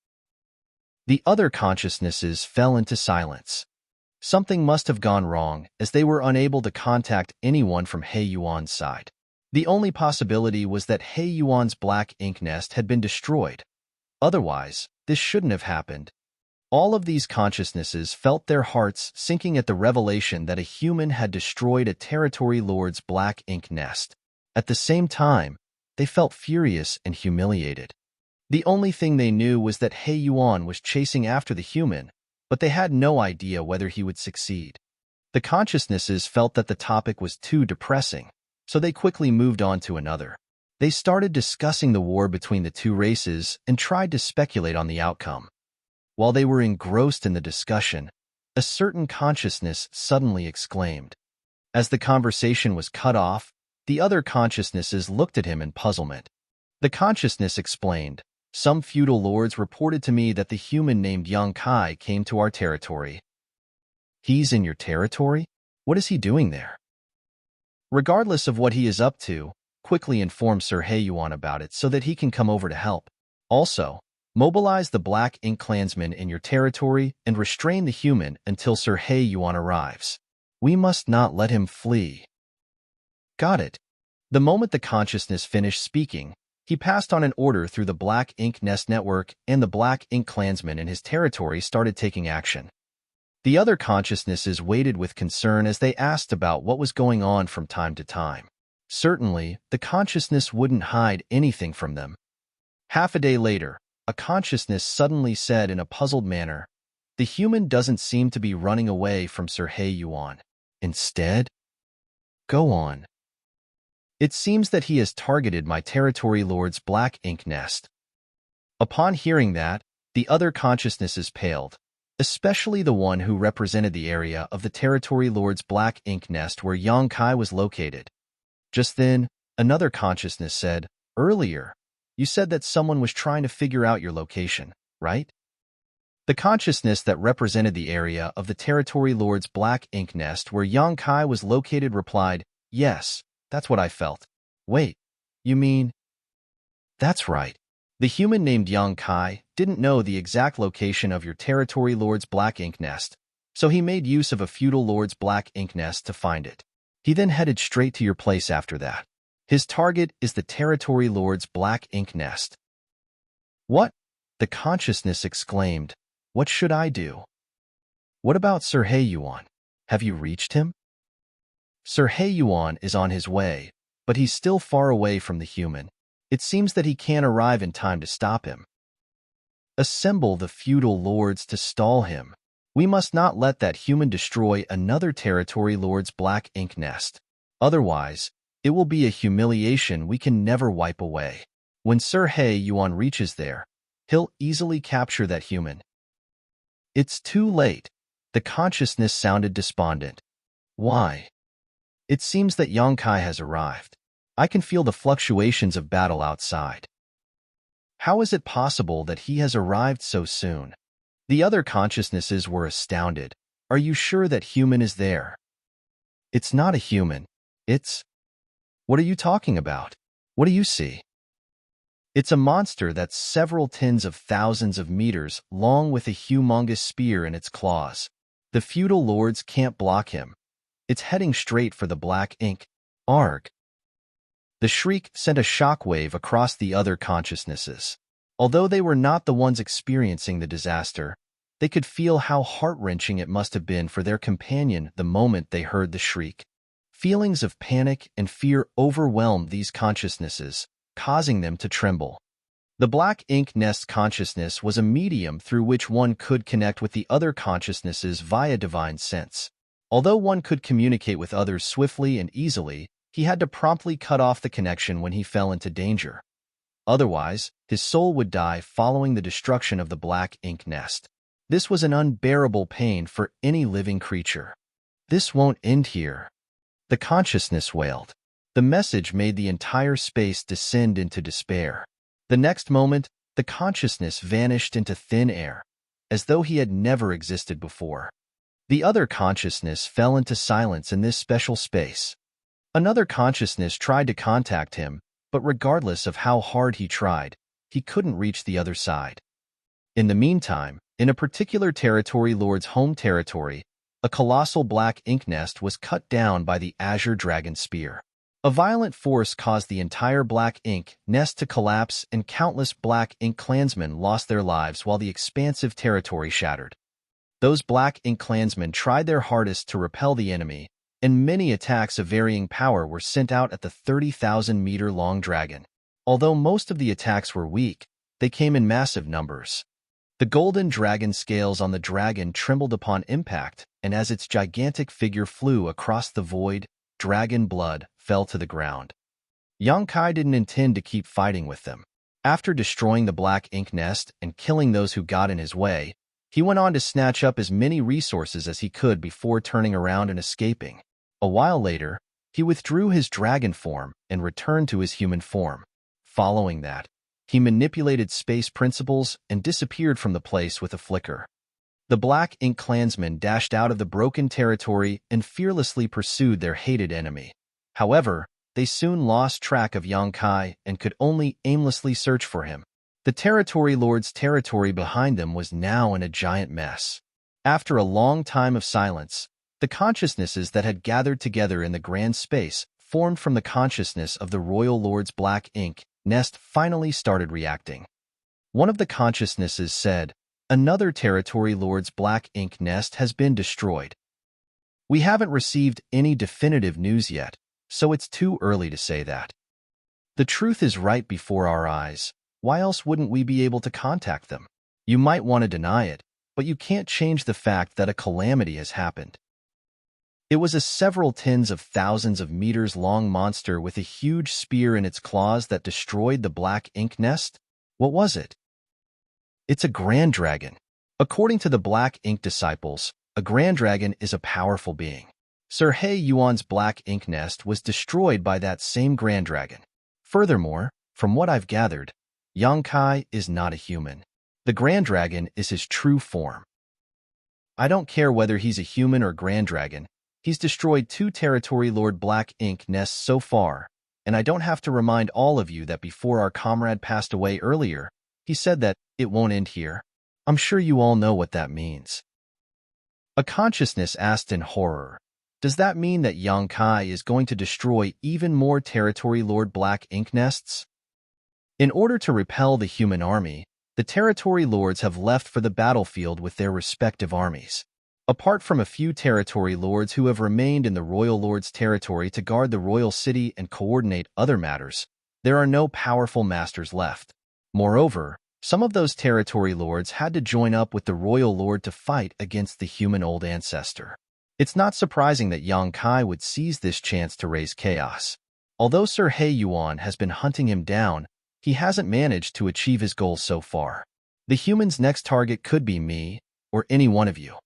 The other consciousnesses fell into silence. Something must have gone wrong, as they were unable to contact anyone from He Yuan's side. The only possibility was that He Yuan's black ink nest had been destroyed. Otherwise, this shouldn't have happened. All of these consciousnesses felt their hearts sinking at the revelation that a human had destroyed a territory lord's black ink nest. At the same time, they felt furious and humiliated. The only thing they knew was that He Yuan was chasing after the human, but they had no idea whether he would succeed. The consciousnesses felt that the topic was too depressing, so they quickly moved on to another. They started discussing the war between the two races and tried to speculate on the outcome. While they were engrossed in the discussion, a certain consciousness suddenly exclaimed. As the conversation was cut off, the other consciousnesses looked at him in puzzlement. The consciousness explained, Some feudal lords reported to me that the human named Young Kai came to our territory. He's in your territory? What is he doing there? Regardless of what he is up to, quickly inform Sir Yuan about it so that he can come over to help. Also, mobilize the Black Ink clansmen in your territory and restrain the human until Sir Yuan arrives. We must not let him flee. Got it. The moment the consciousness finished speaking, he passed on an order through the Black Ink Nest network, and the Black Ink clansmen in his territory started taking action. The other consciousnesses waited with concern as they asked about what was going on from time to time. Certainly, the consciousness wouldn't hide anything from them. Half a day later, a consciousness suddenly said in a puzzled manner, "The human doesn't seem to be running away from Sir Yuan. Instead, go on. It seems that he has targeted my territory lord's Black Ink Nest." Upon hearing that, the other consciousnesses paled, especially the one who represented the area of the territory lord's Black Ink Nest where Yang Kai was located. Just then, another consciousness said, "Earlier, you said that someone was trying to figure out your location, right?" The consciousness that represented the area of the territory lord's Black Ink Nest where Yang Kai was located replied, "Yes, that's what I felt." "Wait, you mean?" "That's right. The human named Yang Kai didn't know the exact location of your territory lord's Black Ink Nest, so he made use of a feudal lord's Black Ink Nest to find it. He then headed straight to your place after that. His target is the territory lord's Black Ink Nest." "What?" the consciousness exclaimed. "What should I do?" "What about Sir Yuan? Have you reached him?" "Sir Yuan is on his way, but he's still far away from the human. It seems that he can't arrive in time to stop him. Assemble the feudal lords to stall him. We must not let that human destroy another territory lord's Black Ink Nest. Otherwise, it will be a humiliation we can never wipe away. When Sir Yuan reaches there, he'll easily capture that human." "It's too late." The consciousness sounded despondent. "Why?" "It seems that Yang Kai has arrived. I can feel the fluctuations of battle outside." "How is it possible that he has arrived so soon?" The other consciousnesses were astounded. "Are you sure that human is there?" "It's not a human. It's—" "What are you talking about? What do you see?" "It's a monster that's several tens of thousands of meters long with a humongous spear in its claws. The feudal lords can't block him. It's heading straight for the Black Ink. Arg." The shriek sent a shockwave across the other consciousnesses. Although they were not the ones experiencing the disaster, they could feel how heart-wrenching it must have been for their companion the moment they heard the shriek. Feelings of panic and fear overwhelmed these consciousnesses, causing them to tremble. The Black Ink Nest consciousness was a medium through which one could connect with the other consciousnesses via divine sense. Although one could communicate with others swiftly and easily, he had to promptly cut off the connection when he fell into danger. Otherwise, his soul would die following the destruction of the Black Ink Nest. This was an unbearable pain for any living creature. "This won't end here," the consciousness wailed. The message made the entire space descend into despair. The next moment, the consciousness vanished into thin air, as though he had never existed before. The other consciousness fell into silence in this special space. Another consciousness tried to contact him, but regardless of how hard he tried, he couldn't reach the other side. In the meantime, in a particular territory lord's home territory, a colossal Black Ink Nest was cut down by the Azure Dragon Spear. A violent force caused the entire Black Ink Nest to collapse, and countless Black Ink clansmen lost their lives while the expansive territory shattered. Those Black Ink clansmen tried their hardest to repel the enemy, and many attacks of varying power were sent out at the 30,000-meter-long dragon. Although most of the attacks were weak, they came in massive numbers. The golden dragon scales on the dragon trembled upon impact, and as its gigantic figure flew across the void, dragon blood fell to the ground. Yang Kai didn't intend to keep fighting with them. After destroying the Black Ink Nest and killing those who got in his way, he went on to snatch up as many resources as he could before turning around and escaping. A while later, he withdrew his dragon form and returned to his human form. Following that, He manipulated space principles and disappeared from the place with a flicker. The Black Ink clansmen dashed out of the broken territory and fearlessly pursued their hated enemy. However, they soon lost track of Yang Kai and could only aimlessly search for him. The territory lord's territory behind them was now in a giant mess. After a long time of silence, the consciousnesses that had gathered together in the grand space formed from the consciousness of the royal lord's black ink nest finally started reacting. One of the consciousnesses said, "Another territory lord's black ink nest has been destroyed. We haven't received any definitive news yet, so it's too early to say that. The truth is right before our eyes. Why else wouldn't we be able to contact them? You might want to deny it, but you can't change the fact that a calamity has happened." It was a several tens of thousands of meters long monster with a huge spear in its claws that destroyed the black ink nest. What was it? It's a grand dragon. According to the black ink disciples, a grand dragon is a powerful being. Sir He Yuan's black ink nest was destroyed by that same grand dragon. Furthermore, from what I've gathered, Yang Kai is not a human. The grand dragon is his true form. I don't care whether he's a human or grand dragon. He's destroyed 2 territory lord black ink nests so far, and I don't have to remind all of you that before our comrade passed away earlier, he said that it won't end here. I'm sure you all know what that means. A consciousness asked in horror, "Does that mean that Yang Kai is going to destroy even more territory lord black ink nests?" In order to repel the human army, the territory lords have left for the battlefield with their respective armies. Apart from a few territory lords who have remained in the royal lord's territory to guard the royal city and coordinate other matters, there are no powerful masters left. Moreover, some of those territory lords had to join up with the royal lord to fight against the human old ancestor. It's not surprising that Yang Kai would seize this chance to raise chaos. Although Sir He Yuan has been hunting him down, he hasn't managed to achieve his goals so far. The human's next target could be me, or any one of you.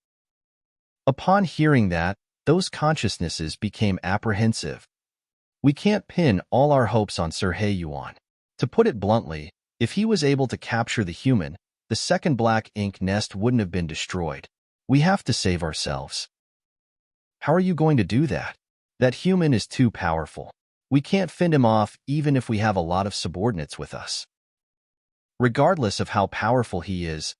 Upon hearing that, those consciousnesses became apprehensive. We can't pin all our hopes on Sir He Yuan. To put it bluntly, if he was able to capture the human, the second black ink nest wouldn't have been destroyed. We have to save ourselves. How are you going to do that? That human is too powerful. We can't fend him off even if we have a lot of subordinates with us. Regardless of how powerful he is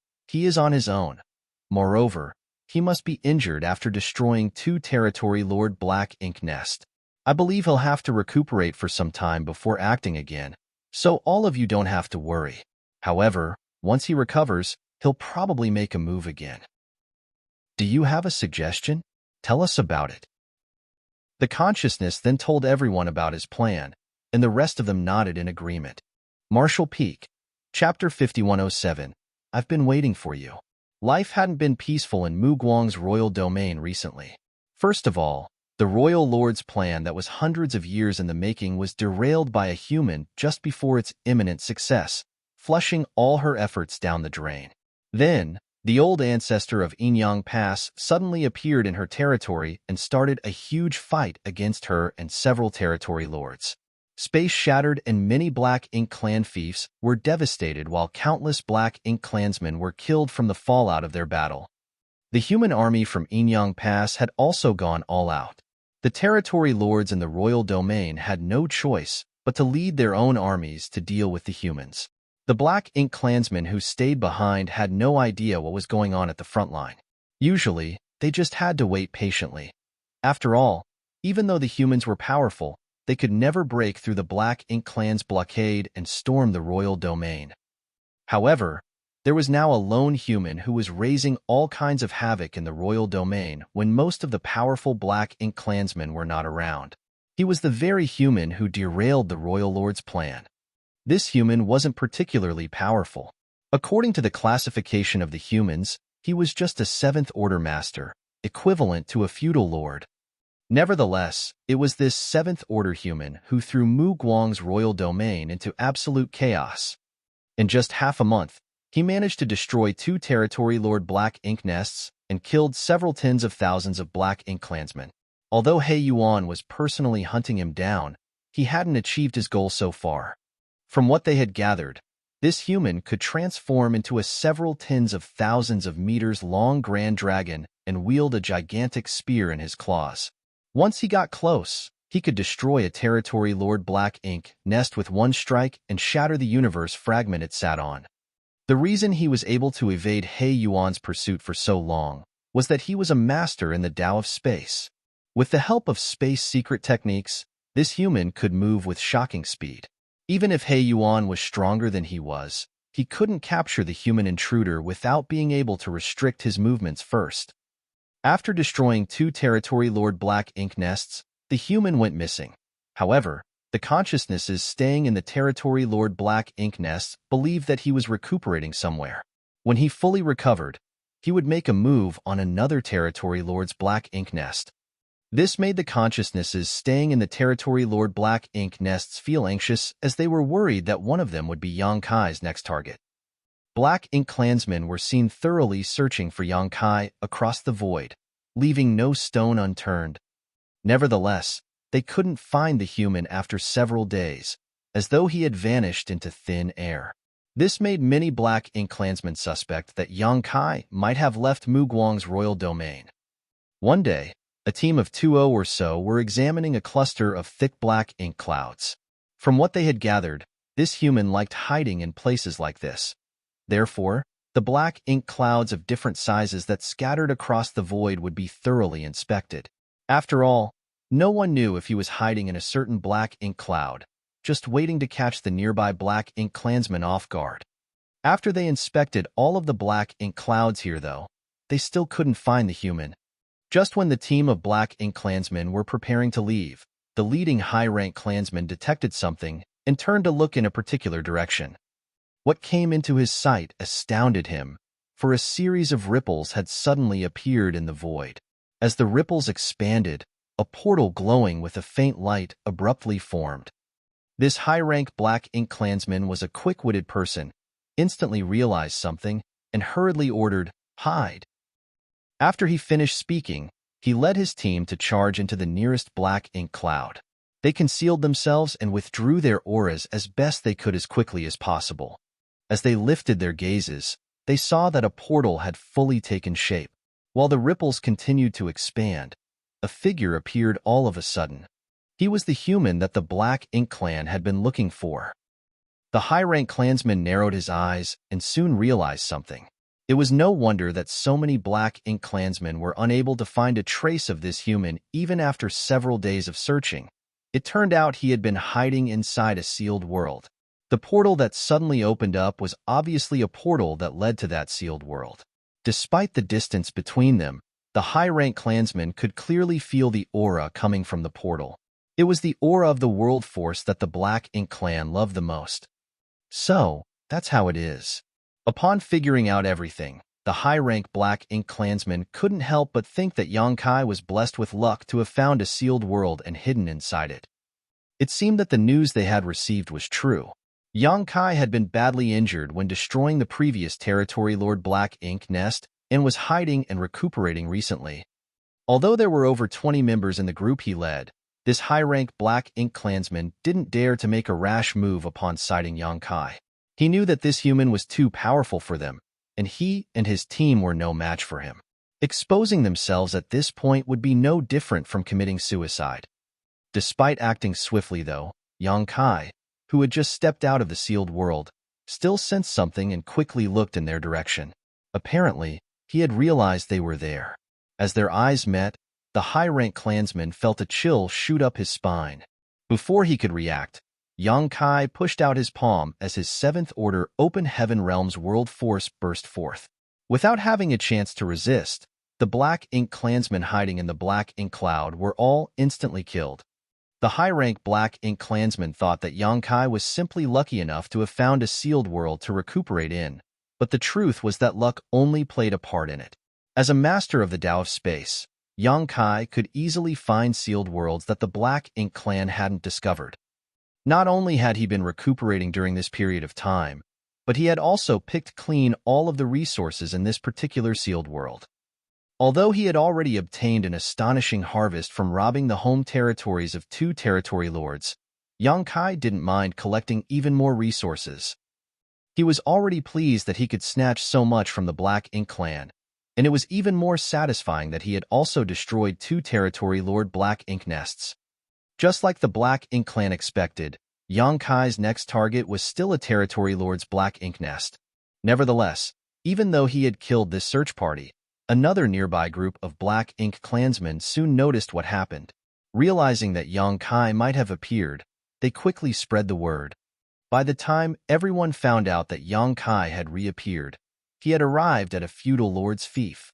on his own. Moreover, he must be injured after destroying 2 territory lord black ink nest. I believe he'll have to recuperate for some time before acting again, so all of you don't have to worry. However, once he recovers, he'll probably make a move again. Do you have a suggestion? Tell us about it. The consciousness then told everyone about his plan, and the rest of them nodded in agreement. Marshall Peak, Chapter 5107. I've been waiting for you. Life hadn't been peaceful in Mu Guang's royal domain recently. First of all, the royal lord's plan that was hundreds of years in the making was derailed by a human just before its imminent success, flushing all her efforts down the drain. Then, the old ancestor of Enyang Pass suddenly appeared in her territory and started a huge fight against her and several territory lords. Space shattered and many black ink clan fiefs were devastated while countless black ink clansmen were killed from the fallout of their battle. The human army from Enyang Pass had also gone all out. The territory lords in the royal domain had no choice but to lead their own armies to deal with the humans. The black ink clansmen who stayed behind had no idea what was going on at the front line. Usually, they just had to wait patiently. After all, even though the humans were powerful, they could never break through the black ink clan's blockade and storm the royal domain. However, there was now a lone human who was raising all kinds of havoc in the royal domain when most of the powerful black ink clansmen were not around. He was the very human who derailed the royal lord's plan. This human wasn't particularly powerful. According to the classification of the humans, he was just a 7th order master, equivalent to a feudal lord. Nevertheless, it was this 7th order human who threw Mu Guang's royal domain into absolute chaos. In just half a month, he managed to destroy 2 territory lord black ink nests and killed several tens of thousands of black ink clansmen. Although He Yuan was personally hunting him down, he hadn't achieved his goal so far. From what they had gathered, This human could transform into a several tens of thousands of meters long grand dragon and wield a gigantic spear in his claws. Once he got close, he could destroy a territory lord black ink nest with one strike and shatter the universe fragment it sat on. The reason he was able to evade He Yuan's pursuit for so long was that he was a master in the Tao of space. With the help of space secret techniques, this human could move with shocking speed. Even if He Yuan was stronger than he couldn't capture the human intruder without being able to restrict his movements first. After destroying 2 territory lord black ink nests, the human went missing. However, the consciousnesses staying in the territory lord black ink nests believed that he was recuperating somewhere. When he fully recovered, he would make a move on another territory lord's black ink nest. This made the consciousnesses staying in the territory lord black ink nests feel anxious, as they were worried that one of them would be Yang Kai's next target. Black ink clansmen were seen thoroughly searching for Yang Kai across the void, leaving no stone unturned. Nevertheless, they couldn't find the human after several days, as though he had vanished into thin air. This made many black ink clansmen suspect that Yang Kai might have left Muguang's royal domain. One day, a team of 20 or so were examining a cluster of thick black ink clouds. From what they had gathered, this human liked hiding in places like this. Therefore, the black ink clouds of different sizes that scattered across the void would be thoroughly inspected. After all, no one knew if he was hiding in a certain black ink cloud, just waiting to catch the nearby black ink clansmen off guard. After they inspected all of the black ink clouds here, though, they still couldn't find the human. Just when the team of black ink clansmen were preparing to leave, the leading high-rank clansman detected something and turned to look in a particular direction. What came into his sight astounded him, for a series of ripples had suddenly appeared in the void. As the ripples expanded, a portal glowing with a faint light abruptly formed. This high-rank black ink clansman was a quick-witted person, instantly realized something, and hurriedly ordered, "Hide." After he finished speaking, he led his team to charge into the nearest black ink cloud. They concealed themselves and withdrew their auras as best they could as quickly as possible. As they lifted their gazes, they saw that a portal had fully taken shape. While the ripples continued to expand, a figure appeared all of a sudden. He was the human that the Black Ink clan had been looking for. The high-rank clansman narrowed his eyes and soon realized something. It was no wonder that so many Black Ink clansmen were unable to find a trace of this human even after several days of searching. It turned out he had been hiding inside a sealed world. The portal that suddenly opened up was obviously a portal that led to that sealed world. Despite the distance between them, the high-rank clansman could clearly feel the aura coming from the portal. It was the aura of the world force that the Black Ink clan loved the most. So, that's how it is. Upon figuring out everything, the high-rank Black Ink clansman couldn't help but think that Yang Kai was blessed with luck to have found a sealed world and hidden inside it. It seemed that the news they had received was true. Yang Kai had been badly injured when destroying the previous Territory Lord Black Ink nest and was hiding and recuperating recently. Although there were over 20 members in the group he led, this high-rank Black Ink clansman didn't dare to make a rash move upon sighting Yang Kai. He knew that this human was too powerful for them, and he and his team were no match for him. Exposing themselves at this point would be no different from committing suicide. Despite acting swiftly, though, Yang Kai, who had just stepped out of the sealed world, still sensed something and quickly looked in their direction. Apparently, he had realized they were there. As their eyes met, the high-rank clansman felt a chill shoot up his spine. Before he could react, Yang Kai pushed out his palm as his 7th Order Open Heaven Realms World Force burst forth. Without having a chance to resist, the Black Ink clansmen hiding in the Black Ink cloud were all instantly killed. The high-rank Black Ink clansman thought that Yang Kai was simply lucky enough to have found a sealed world to recuperate in, but the truth was that luck only played a part in it. As a master of the Tao of Space, Yang Kai could easily find sealed worlds that the Black Ink clan hadn't discovered. Not only had he been recuperating during this period of time, but he had also picked clean all of the resources in this particular sealed world. Although he had already obtained an astonishing harvest from robbing the home territories of 2 territory lords, Yang Kai didn't mind collecting even more resources. He was already pleased that he could snatch so much from the Black Ink clan, and it was even more satisfying that he had also destroyed 2 Territory Lord Black Ink nests. Just like the Black Ink clan expected, Yang Kai's next target was still a Territory Lord's Black Ink nest. Nevertheless, even though he had killed this search party, another nearby group of Black Ink clansmen soon noticed what happened. Realizing that Yang Kai might have appeared, they quickly spread the word. By the time everyone found out that Yang Kai had reappeared, he had arrived at a feudal lord's fief.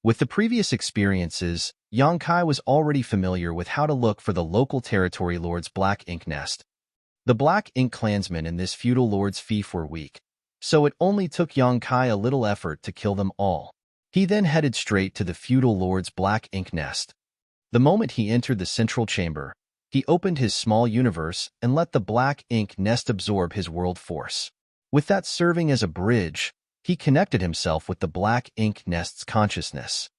With the previous experiences, Yang Kai was already familiar with how to look for the local territory lord's Black Ink nest. The Black Ink clansmen in this feudal lord's fief were weak, so it only took Yang Kai a little effort to kill them all. He then headed straight to the feudal lord's Black Ink nest. The moment he entered the central chamber, he opened his small universe and let the Black Ink nest absorb his world force. With that serving as a bridge, he connected himself with the Black Ink nest's consciousness.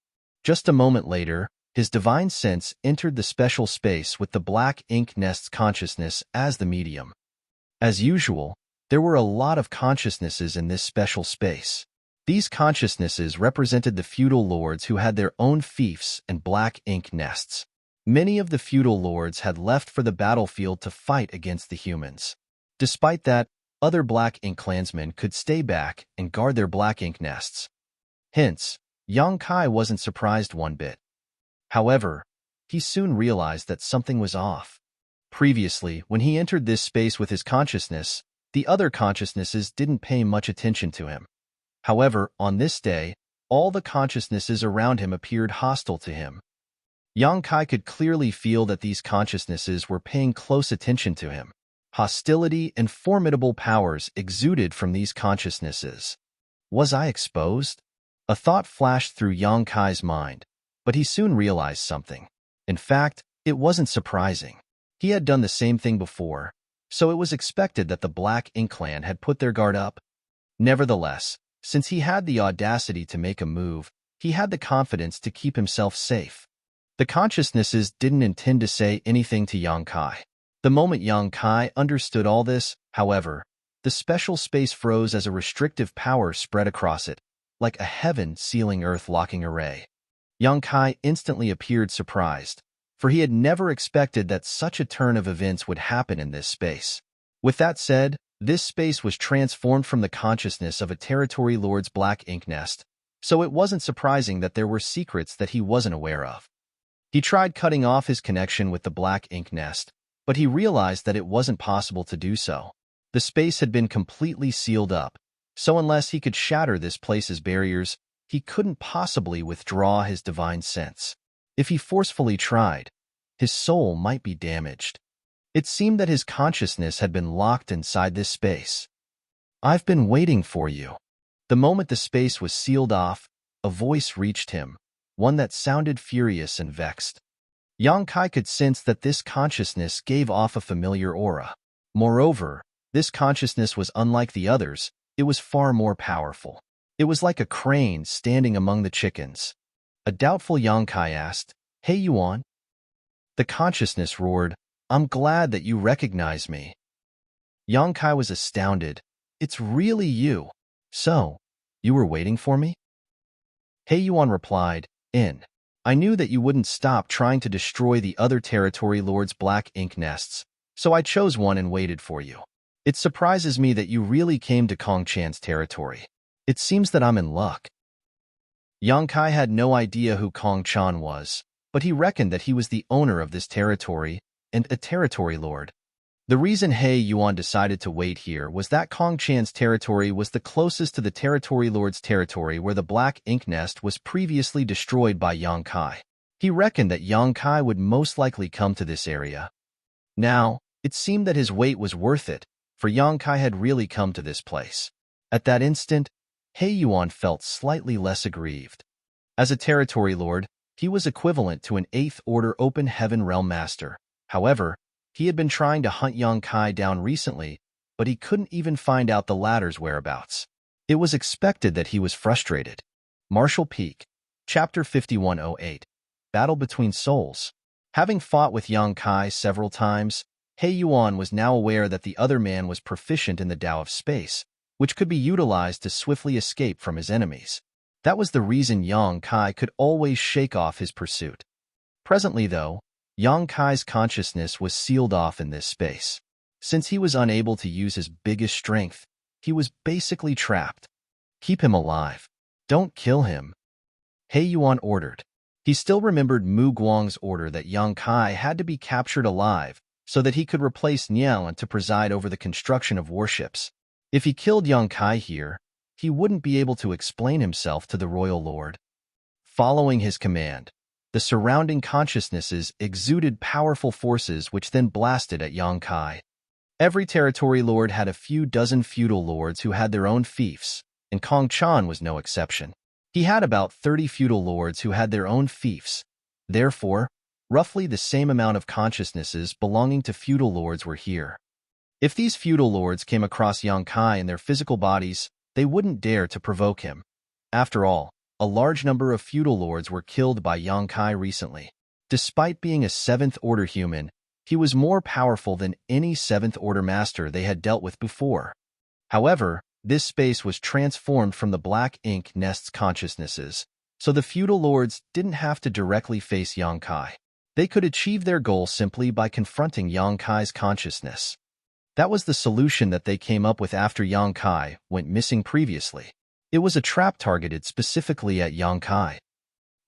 Just a moment later, his divine sense entered the special space with the Black Ink nest's consciousness as the medium. As usual, there were a lot of consciousnesses in this special space. These consciousnesses represented the feudal lords who had their own fiefs and Black Ink nests. Many of the feudal lords had left for the battlefield to fight against the humans. Despite that, other Black Ink clansmen could stay back and guard their Black Ink nests. Hence, Yang Kai wasn't surprised one bit. However, he soon realized that something was off. Previously, when he entered this space with his consciousness, the other consciousnesses didn't pay much attention to him. However, on this day, all the consciousnesses around him appeared hostile to him. Yang Kai could clearly feel that these consciousnesses were paying close attention to him. Hostility and formidable powers exuded from these consciousnesses. Was I exposed? A thought flashed through Yang Kai's mind, but he soon realized something. In fact, it wasn't surprising. He had done the same thing before, so it was expected that the Black Ink clan had put their guard up. Nevertheless, since he had the audacity to make a move, he had the confidence to keep himself safe. The consciousnesses didn't intend to say anything to Yang Kai. The moment Yang Kai understood all this, however, the special space froze as a restrictive power spread across it, like a heaven-sealing earth-locking array. Yang Kai instantly appeared surprised, for he had never expected that such a turn of events would happen in this space. With that said, this space was transformed from the consciousness of a territory lord's Black Ink nest, so it wasn't surprising that there were secrets that he wasn't aware of. He tried cutting off his connection with the Black Ink nest, but he realized that it wasn't possible to do so. The space had been completely sealed up, so unless he could shatter this place's barriers, he couldn't possibly withdraw his divine sense. If he forcefully tried, his soul might be damaged. It seemed that his consciousness had been locked inside this space. "I've been waiting for you." The moment the space was sealed off, a voice reached him, one that sounded furious and vexed. Yang Kai could sense that this consciousness gave off a familiar aura. Moreover, this consciousness was unlike the others. It was far more powerful. It was like a crane standing among the chickens. A doubtful Yang Kai asked, "Hey Yuan?" The consciousness roared, "I'm glad that you recognize me." Yang Kai was astounded. "It's really you. So, you were waiting for me?" Hey Yuan replied, I knew that you wouldn't stop trying to destroy the other territory lord's Black Ink nests, so I chose one and waited for you. It surprises me that you really came to Kong Chan's territory. It seems that I'm in luck." Yang Kai had no idea who Kong Chan was, but he reckoned that he was the owner of this territory and a territory lord. The reason He Yuan decided to wait here was that Kong Chan's territory was the closest to the territory lord's territory where the Black Ink nest was previously destroyed by Yang Kai. He reckoned that Yang Kai would most likely come to this area. Now, it seemed that his wait was worth it, for Yang Kai had really come to this place. At that instant, He Yuan felt slightly less aggrieved. As a territory lord, he was equivalent to an 8th Order Open Heaven Realm Master. However, he had been trying to hunt Yang Kai down recently, but he couldn't even find out the latter's whereabouts. It was expected that he was frustrated. Martial Peak, Chapter 5108, Battle Between Souls. Having fought with Yang Kai several times, He Yuan was now aware that the other man was proficient in the Tao of Space, which could be utilized to swiftly escape from his enemies. That was the reason Yang Kai could always shake off his pursuit. Presently, though, Yang Kai's consciousness was sealed off in this space. Since he was unable to use his biggest strength, he was basically trapped. Keep him alive. Don't kill him, He Yuan ordered. He still remembered Mu Guang's order that Yang Kai had to be captured alive so that he could replace Nian to preside over the construction of warships. If he killed Yang Kai here, he wouldn't be able to explain himself to the royal lord. Following his command, the surrounding consciousnesses exuded powerful forces which then blasted at Yang Kai. Every territory lord had a few dozen feudal lords who had their own fiefs, and Kong Chan was no exception. He had about 30 feudal lords who had their own fiefs. Therefore, roughly the same amount of consciousnesses belonging to feudal lords were here. If these feudal lords came across Yang Kai in their physical bodies, they wouldn't dare to provoke him. After all, a large number of feudal lords were killed by Yang Kai recently. Despite being a 7th-order human, he was more powerful than any 7th-order master they had dealt with before. However, this space was transformed from the black ink nest's consciousnesses, so the feudal lords didn't have to directly face Yang Kai. They could achieve their goal simply by confronting Yang Kai's consciousness. That was the solution that they came up with after Yang Kai went missing previously. It was a trap targeted specifically at Yang Kai.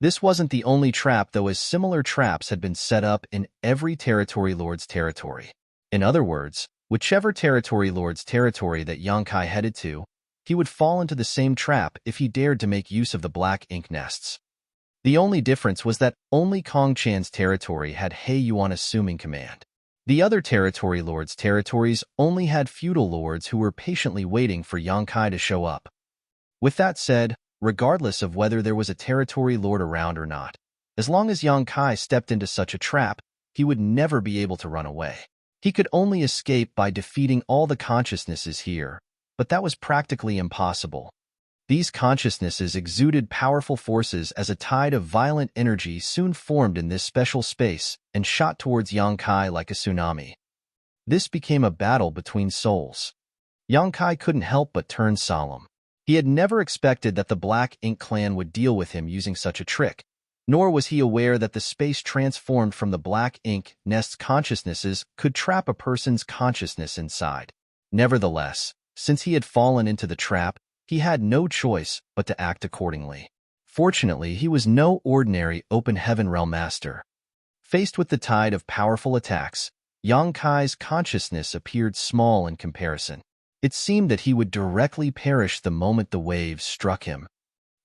This wasn't the only trap, though, as similar traps had been set up in every territory lord's territory. In other words, whichever territory lord's territory that Yang Kai headed to, he would fall into the same trap if he dared to make use of the black ink nests. The only difference was that only Kong Chan's territory had He Yuan assuming command. The other territory lords' territories only had feudal lords who were patiently waiting for Yang Kai to show up. With that said, regardless of whether there was a territory lord around or not, as long as Yang Kai stepped into such a trap, he would never be able to run away. He could only escape by defeating all the consciousnesses here, but that was practically impossible. These consciousnesses exuded powerful forces as a tide of violent energy soon formed in this special space and shot towards Yang Kai like a tsunami. This became a battle between souls. Yang Kai couldn't help but turn solemn. He had never expected that the Black Ink clan would deal with him using such a trick, nor was he aware that the space transformed from the Black Ink nest's consciousnesses could trap a person's consciousness inside. Nevertheless, since he had fallen into the trap, he had no choice but to act accordingly. Fortunately, he was no ordinary open heaven realm master. Faced with the tide of powerful attacks, Yang Kai's consciousness appeared small in comparison. It seemed that he would directly perish the moment the waves struck him.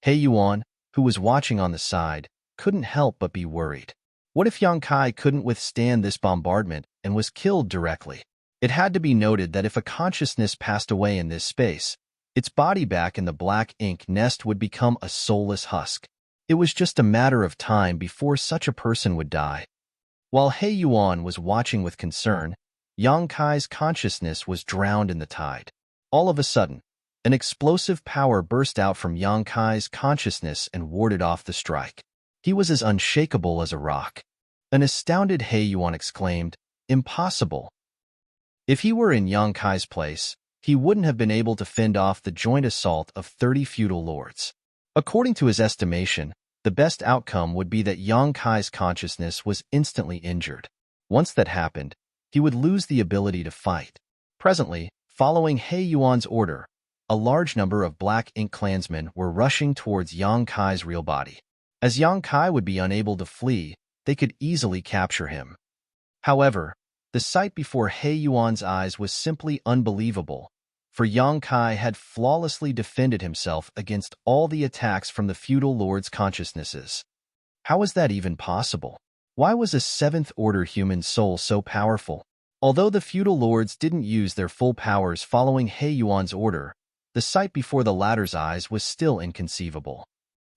He Yuan, who was watching on the side, couldn't help but be worried. What if Yang Kai couldn't withstand this bombardment and was killed directly? It had to be noted that if a consciousness passed away in this space, its body back in the Black Ink nest would become a soulless husk. It was just a matter of time before such a person would die. While He Yuan was watching with concern, Yang Kai's consciousness was drowned in the tide. All of a sudden, an explosive power burst out from Yang Kai's consciousness and warded off the strike. He was as unshakable as a rock. An astounded He Yuan exclaimed, "Impossible!" If he were in Yang Kai's place, he wouldn't have been able to fend off the joint assault of 30 feudal lords. According to his estimation, the best outcome would be that Yang Kai's consciousness was instantly injured. Once that happened, he would lose the ability to fight. Presently, following He Yuan's order, a large number of Black Ink clansmen were rushing towards Yang Kai's real body. As Yang Kai would be unable to flee, they could easily capture him. However, the sight before He Yuan's eyes was simply unbelievable, for Yang Kai had flawlessly defended himself against all the attacks from the feudal lord's consciousnesses. How was that even possible? Why was a 7th-order human soul so powerful? Although the feudal lords didn't use their full powers following He Yuan's order, the sight before the latter's eyes was still inconceivable.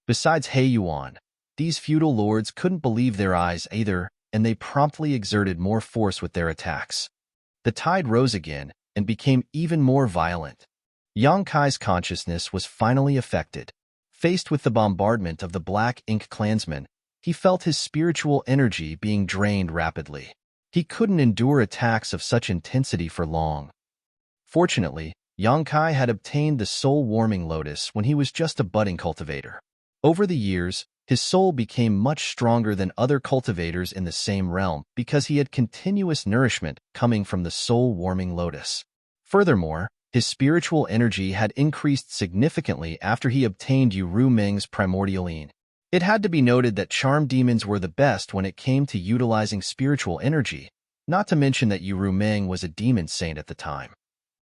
Besides He Yuan, these feudal lords couldn't believe their eyes either, and they promptly exerted more force with their attacks. The tide rose again and became even more violent. Yang Kai's consciousness was finally affected. Faced with the bombardment of the Black Ink clansmen, he felt his spiritual energy being drained rapidly. He couldn't endure attacks of such intensity for long. Fortunately, Yongkai had obtained the soul-warming lotus when he was just a budding cultivator. Over the years, his soul became much stronger than other cultivators in the same realm because he had continuous nourishment coming from the soul-warming lotus. Furthermore, his spiritual energy had increased significantly after he obtained Yu Meng's primordial yin. It had to be noted that charm demons were the best when it came to utilizing spiritual energy, not to mention that Yu Meng was a demon saint at the time.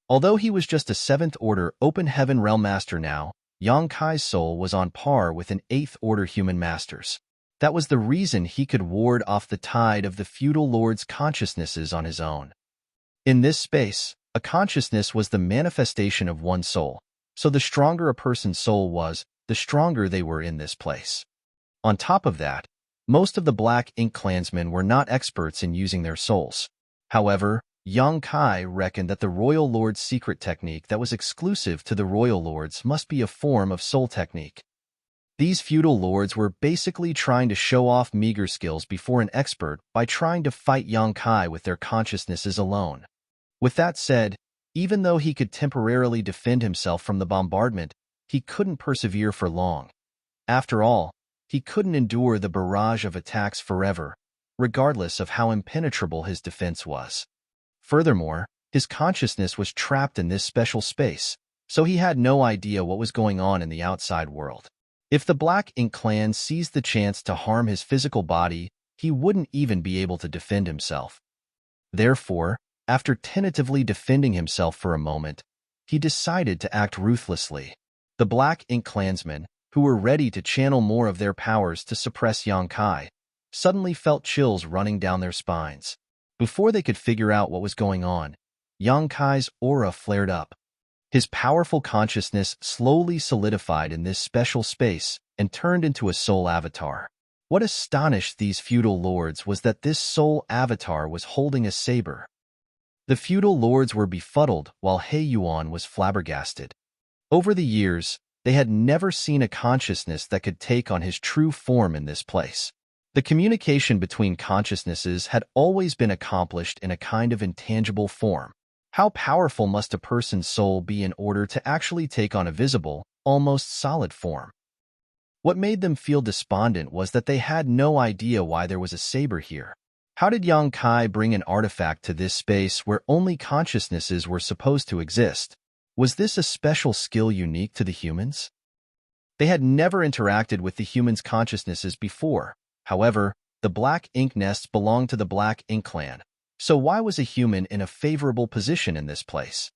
Although he was just a 7th-order open heaven realm master now, Yang Kai's soul was on par with an 8th-order human master's. That was the reason he could ward off the tide of the feudal lord's consciousnesses on his own. In this space, a consciousness was the manifestation of one soul, so the stronger a person's soul was, the stronger they were in this place. On top of that, most of the Black Ink clansmen were not experts in using their souls. However, Yang Kai reckoned that the Royal Lord's secret technique that was exclusive to the Royal Lords must be a form of soul technique. These feudal lords were basically trying to show off meager skills before an expert by trying to fight Yang Kai with their consciousnesses alone. With that said, even though he could temporarily defend himself from the bombardment, he couldn't persevere for long. After all, he couldn't endure the barrage of attacks forever, regardless of how impenetrable his defense was. Furthermore, his consciousness was trapped in this special space, so he had no idea what was going on in the outside world. If the Black Ink clan seized the chance to harm his physical body, he wouldn't even be able to defend himself. Therefore, after tentatively defending himself for a moment, he decided to act ruthlessly. The Black Ink clansmen, who were ready to channel more of their powers to suppress Yang Kai, suddenly felt chills running down their spines. Before they could figure out what was going on, Yang Kai's aura flared up. His powerful consciousness slowly solidified in this special space and turned into a soul avatar. What astonished these feudal lords was that this soul avatar was holding a saber. The feudal lords were befuddled while He Yuan was flabbergasted. Over the years, they had never seen a consciousness that could take on his true form in this place. The communication between consciousnesses had always been accomplished in a kind of intangible form. How powerful must a person's soul be in order to actually take on a visible, almost solid form? What made them feel despondent was that they had no idea why there was a saber here. How did Yang Kai bring an artifact to this space where only consciousnesses were supposed to exist? Was this a special skill unique to the humans? They had never interacted with the humans' consciousnesses before. However, the Black Ink nests belonged to the Black Ink clan, so why was a human in a favorable position in this place?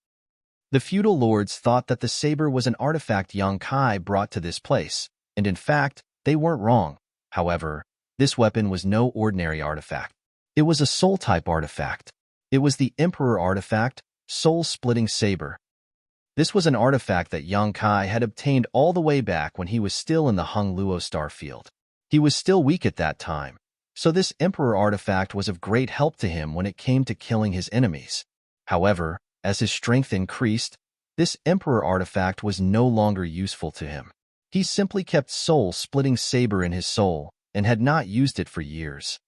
The feudal lords thought that the saber was an artifact Yang Kai brought to this place, and in fact, they weren't wrong. However, this weapon was no ordinary artifact. It was a soul-type artifact. It was the Emperor artifact, Soul-Splitting Saber. This was an artifact that Yang Kai had obtained all the way back when he was still in the Hung Luo star field. He was still weak at that time, so this Emperor artifact was of great help to him when it came to killing his enemies. However, as his strength increased, this Emperor artifact was no longer useful to him. He simply kept Soul-Splitting Saber in his soul and had not used it for years.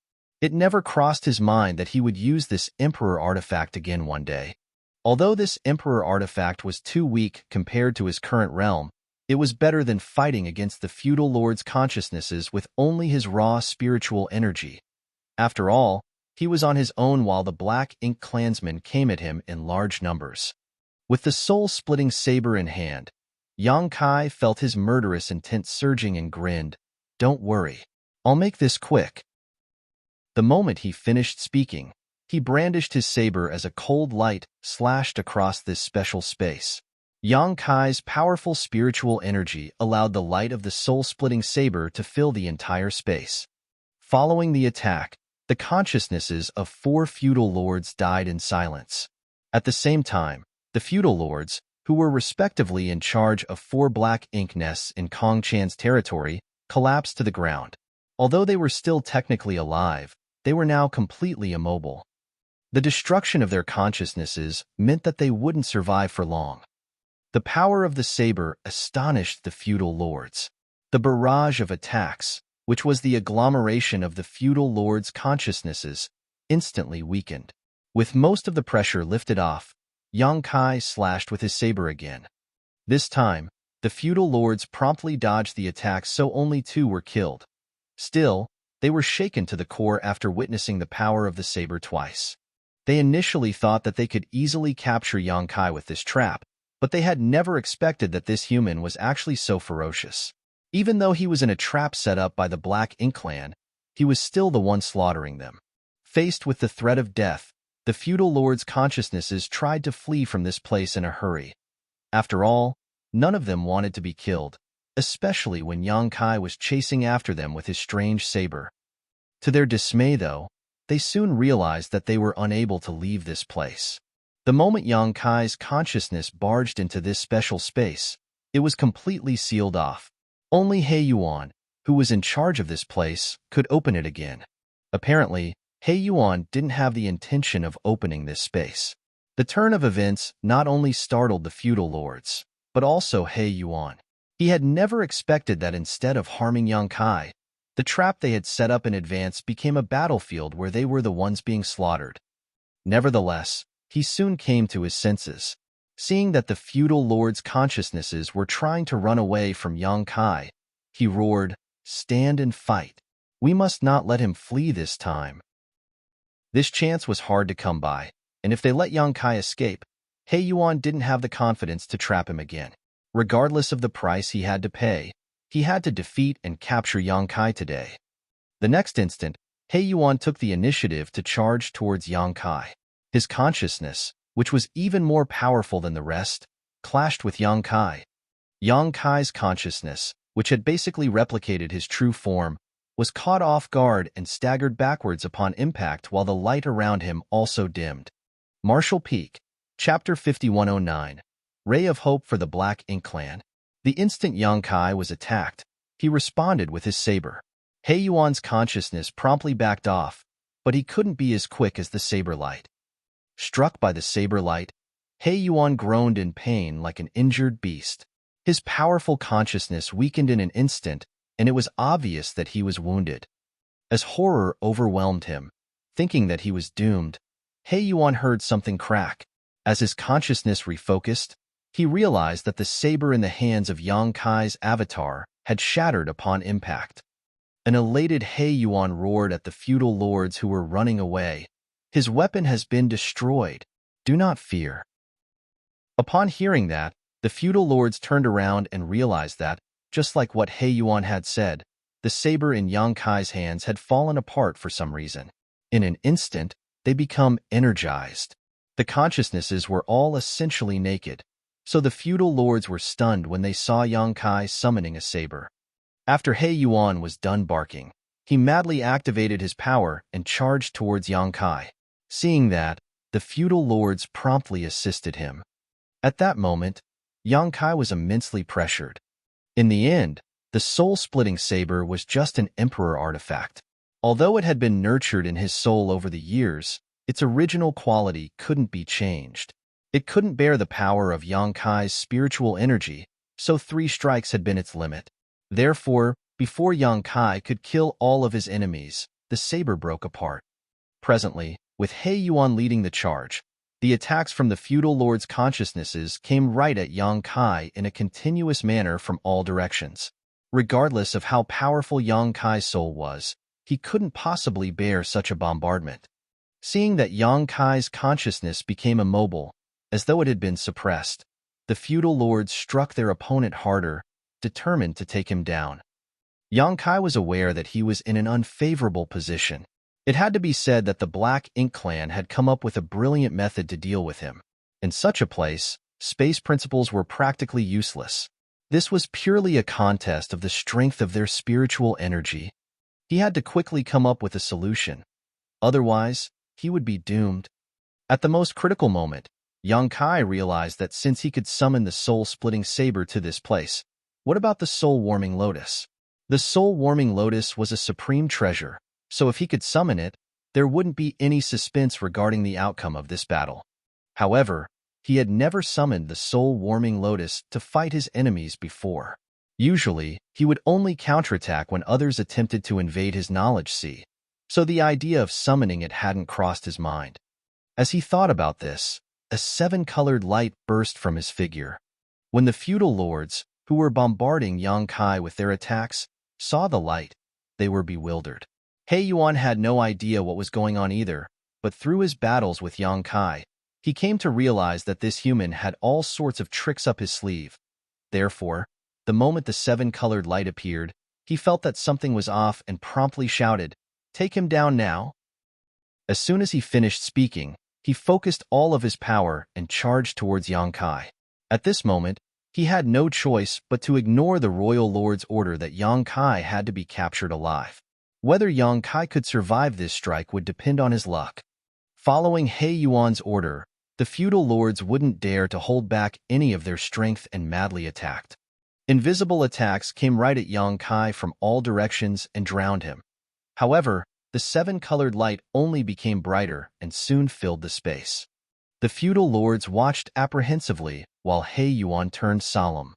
It never crossed his mind that he would use this Emperor artifact again one day. Although this Emperor artifact was too weak compared to his current realm, it was better than fighting against the feudal lord's consciousnesses with only his raw spiritual energy. After all, he was on his own while the Black Ink clansmen came at him in large numbers. With the soul-splitting saber in hand, Yang Kai felt his murderous intent surging and grinned. "Don't worry. I'll make this quick." The moment he finished speaking, he brandished his saber as a cold light slashed across this special space. Yang Kai's powerful spiritual energy allowed the light of the soul-splitting saber to fill the entire space. Following the attack, the consciousnesses of 4 feudal lords died in silence. At the same time, the feudal lords, who were respectively in charge of 4 Black Ink nests in Kong Chan's territory, collapsed to the ground. Although they were still technically alive, they were now completely immobile. The destruction of their consciousnesses meant that they wouldn't survive for long. The power of the saber astonished the feudal lords. The barrage of attacks, which was the agglomeration of the feudal lords' consciousnesses, instantly weakened. With most of the pressure lifted off, Yang Kai slashed with his saber again. This time, the feudal lords promptly dodged the attack, so only two were killed. Still, they were shaken to the core after witnessing the power of the saber twice. They initially thought that they could easily capture Yang Kai with this trap, but they had never expected that this human was actually so ferocious. Even though he was in a trap set up by the Black Ink clan, he was still the one slaughtering them. Faced with the threat of death, the feudal lords' consciousnesses tried to flee from this place in a hurry. After all, none of them wanted to be killed, especially when Yang Kai was chasing after them with his strange saber. To their dismay, though, they soon realized that they were unable to leave this place. The moment Yang Kai's consciousness barged into this special space, it was completely sealed off. Only He Yuan, who was in charge of this place, could open it again. Apparently, He Yuan didn't have the intention of opening this space. The turn of events not only startled the feudal lords, but also He Yuan. He had never expected that instead of harming Yang Kai, the trap they had set up in advance became a battlefield where they were the ones being slaughtered. Nevertheless, he soon came to his senses. Seeing that the feudal lords' consciousnesses were trying to run away from Yang Kai, he roared, "Stand and fight. We must not let him flee this time." This chance was hard to come by, and if they let Yang Kai escape, He Yuan didn't have the confidence to trap him again. Regardless of the price he had to pay, he had to defeat and capture Yang Kai today. The next instant, He Yuan took the initiative to charge towards Yang Kai. His consciousness, which was even more powerful than the rest, clashed with Yang Kai. Yang Kai's consciousness, which had basically replicated his true form, was caught off guard and staggered backwards upon impact while the light around him also dimmed. Martial Peak, Chapter 5109, Ray of Hope for the Black Ink clan. The instant Yang Kai was attacked, he responded with his saber. He Yuan's consciousness promptly backed off, but he couldn't be as quick as the saber light. Struck by the saber light, He Yuan groaned in pain like an injured beast. His powerful consciousness weakened in an instant, and it was obvious that he was wounded. As horror overwhelmed him, thinking that he was doomed, He Yuan heard something crack. As his consciousness refocused, he realized that the saber in the hands of Yang Kai's avatar had shattered upon impact. An elated He Yuan roared at the feudal lords who were running away. "His weapon has been destroyed. Do not fear." Upon hearing that, the feudal lords turned around and realized that, just like what He Yuan had said, the saber in Yang Kai's hands had fallen apart for some reason. In an instant, they become energized. The consciousnesses were all essentially naked, so the feudal lords were stunned when they saw Yang Kai summoning a saber. After He Yuan was done barking, he madly activated his power and charged towards Yang Kai. Seeing that, the feudal lords promptly assisted him. At that moment, Yang Kai was immensely pressured. In the end, the soul-splitting saber was just an emperor artifact. Although it had been nurtured in his soul over the years, its original quality couldn't be changed. It couldn't bear the power of Yang Kai's spiritual energy, so 3 strikes had been its limit. Therefore, before Yang Kai could kill all of his enemies, the saber broke apart. Presently, with He Yuan leading the charge, the attacks from the feudal lords' consciousnesses came right at Yang Kai in a continuous manner from all directions. Regardless of how powerful Yang Kai's soul was, he couldn't possibly bear such a bombardment. Seeing that Yang Kai's consciousness became immobile, as though it had been suppressed, the feudal lords struck their opponent harder, determined to take him down. Yang Kai was aware that he was in an unfavorable position. It had to be said that the Black Ink clan had come up with a brilliant method to deal with him. In such a place, space principles were practically useless. This was purely a contest of the strength of their spiritual energy. He had to quickly come up with a solution. Otherwise, he would be doomed. At the most critical moment, Yang Kai realized that since he could summon the soul-splitting saber to this place, what about the soul-warming lotus? The soul-warming lotus was a supreme treasure, so if he could summon it, there wouldn't be any suspense regarding the outcome of this battle. However, he had never summoned the soul-warming lotus to fight his enemies before. Usually, he would only counterattack when others attempted to invade his knowledge sea, so the idea of summoning it hadn't crossed his mind. As he thought about this, a seven-colored light burst from his figure. When the feudal lords, who were bombarding Yang Kai with their attacks, saw the light, they were bewildered. He Yuan had no idea what was going on either, but through his battles with Yang Kai, he came to realize that this human had all sorts of tricks up his sleeve. Therefore, the moment the seven-colored light appeared, he felt that something was off and promptly shouted, "Take him down now!" As soon as he finished speaking, he focused all of his power and charged towards Yang Kai. At this moment, he had no choice but to ignore the royal lord's order that Yang Kai had to be captured alive. Whether Yang Kai could survive this strike would depend on his luck. Following He Yuan's order, the feudal lords wouldn't dare to hold back any of their strength and madly attacked. Invisible attacks came right at Yang Kai from all directions and drowned him. However, the seven-colored light only became brighter and soon filled the space. The feudal lords watched apprehensively while He Yuan turned solemn.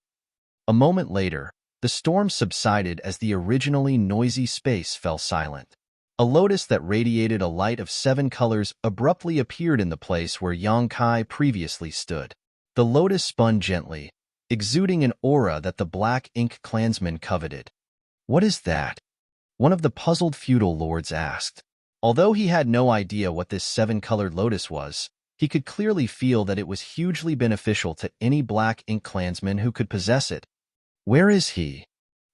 A moment later, the storm subsided as the originally noisy space fell silent. A lotus that radiated a light of seven colors abruptly appeared in the place where Yang Kai previously stood. The lotus spun gently, exuding an aura that the black ink clansmen coveted. "What is that?" one of the puzzled feudal lords asked. Although he had no idea what this seven-colored lotus was, he could clearly feel that it was hugely beneficial to any black ink clansman who could possess it. "Where is he?"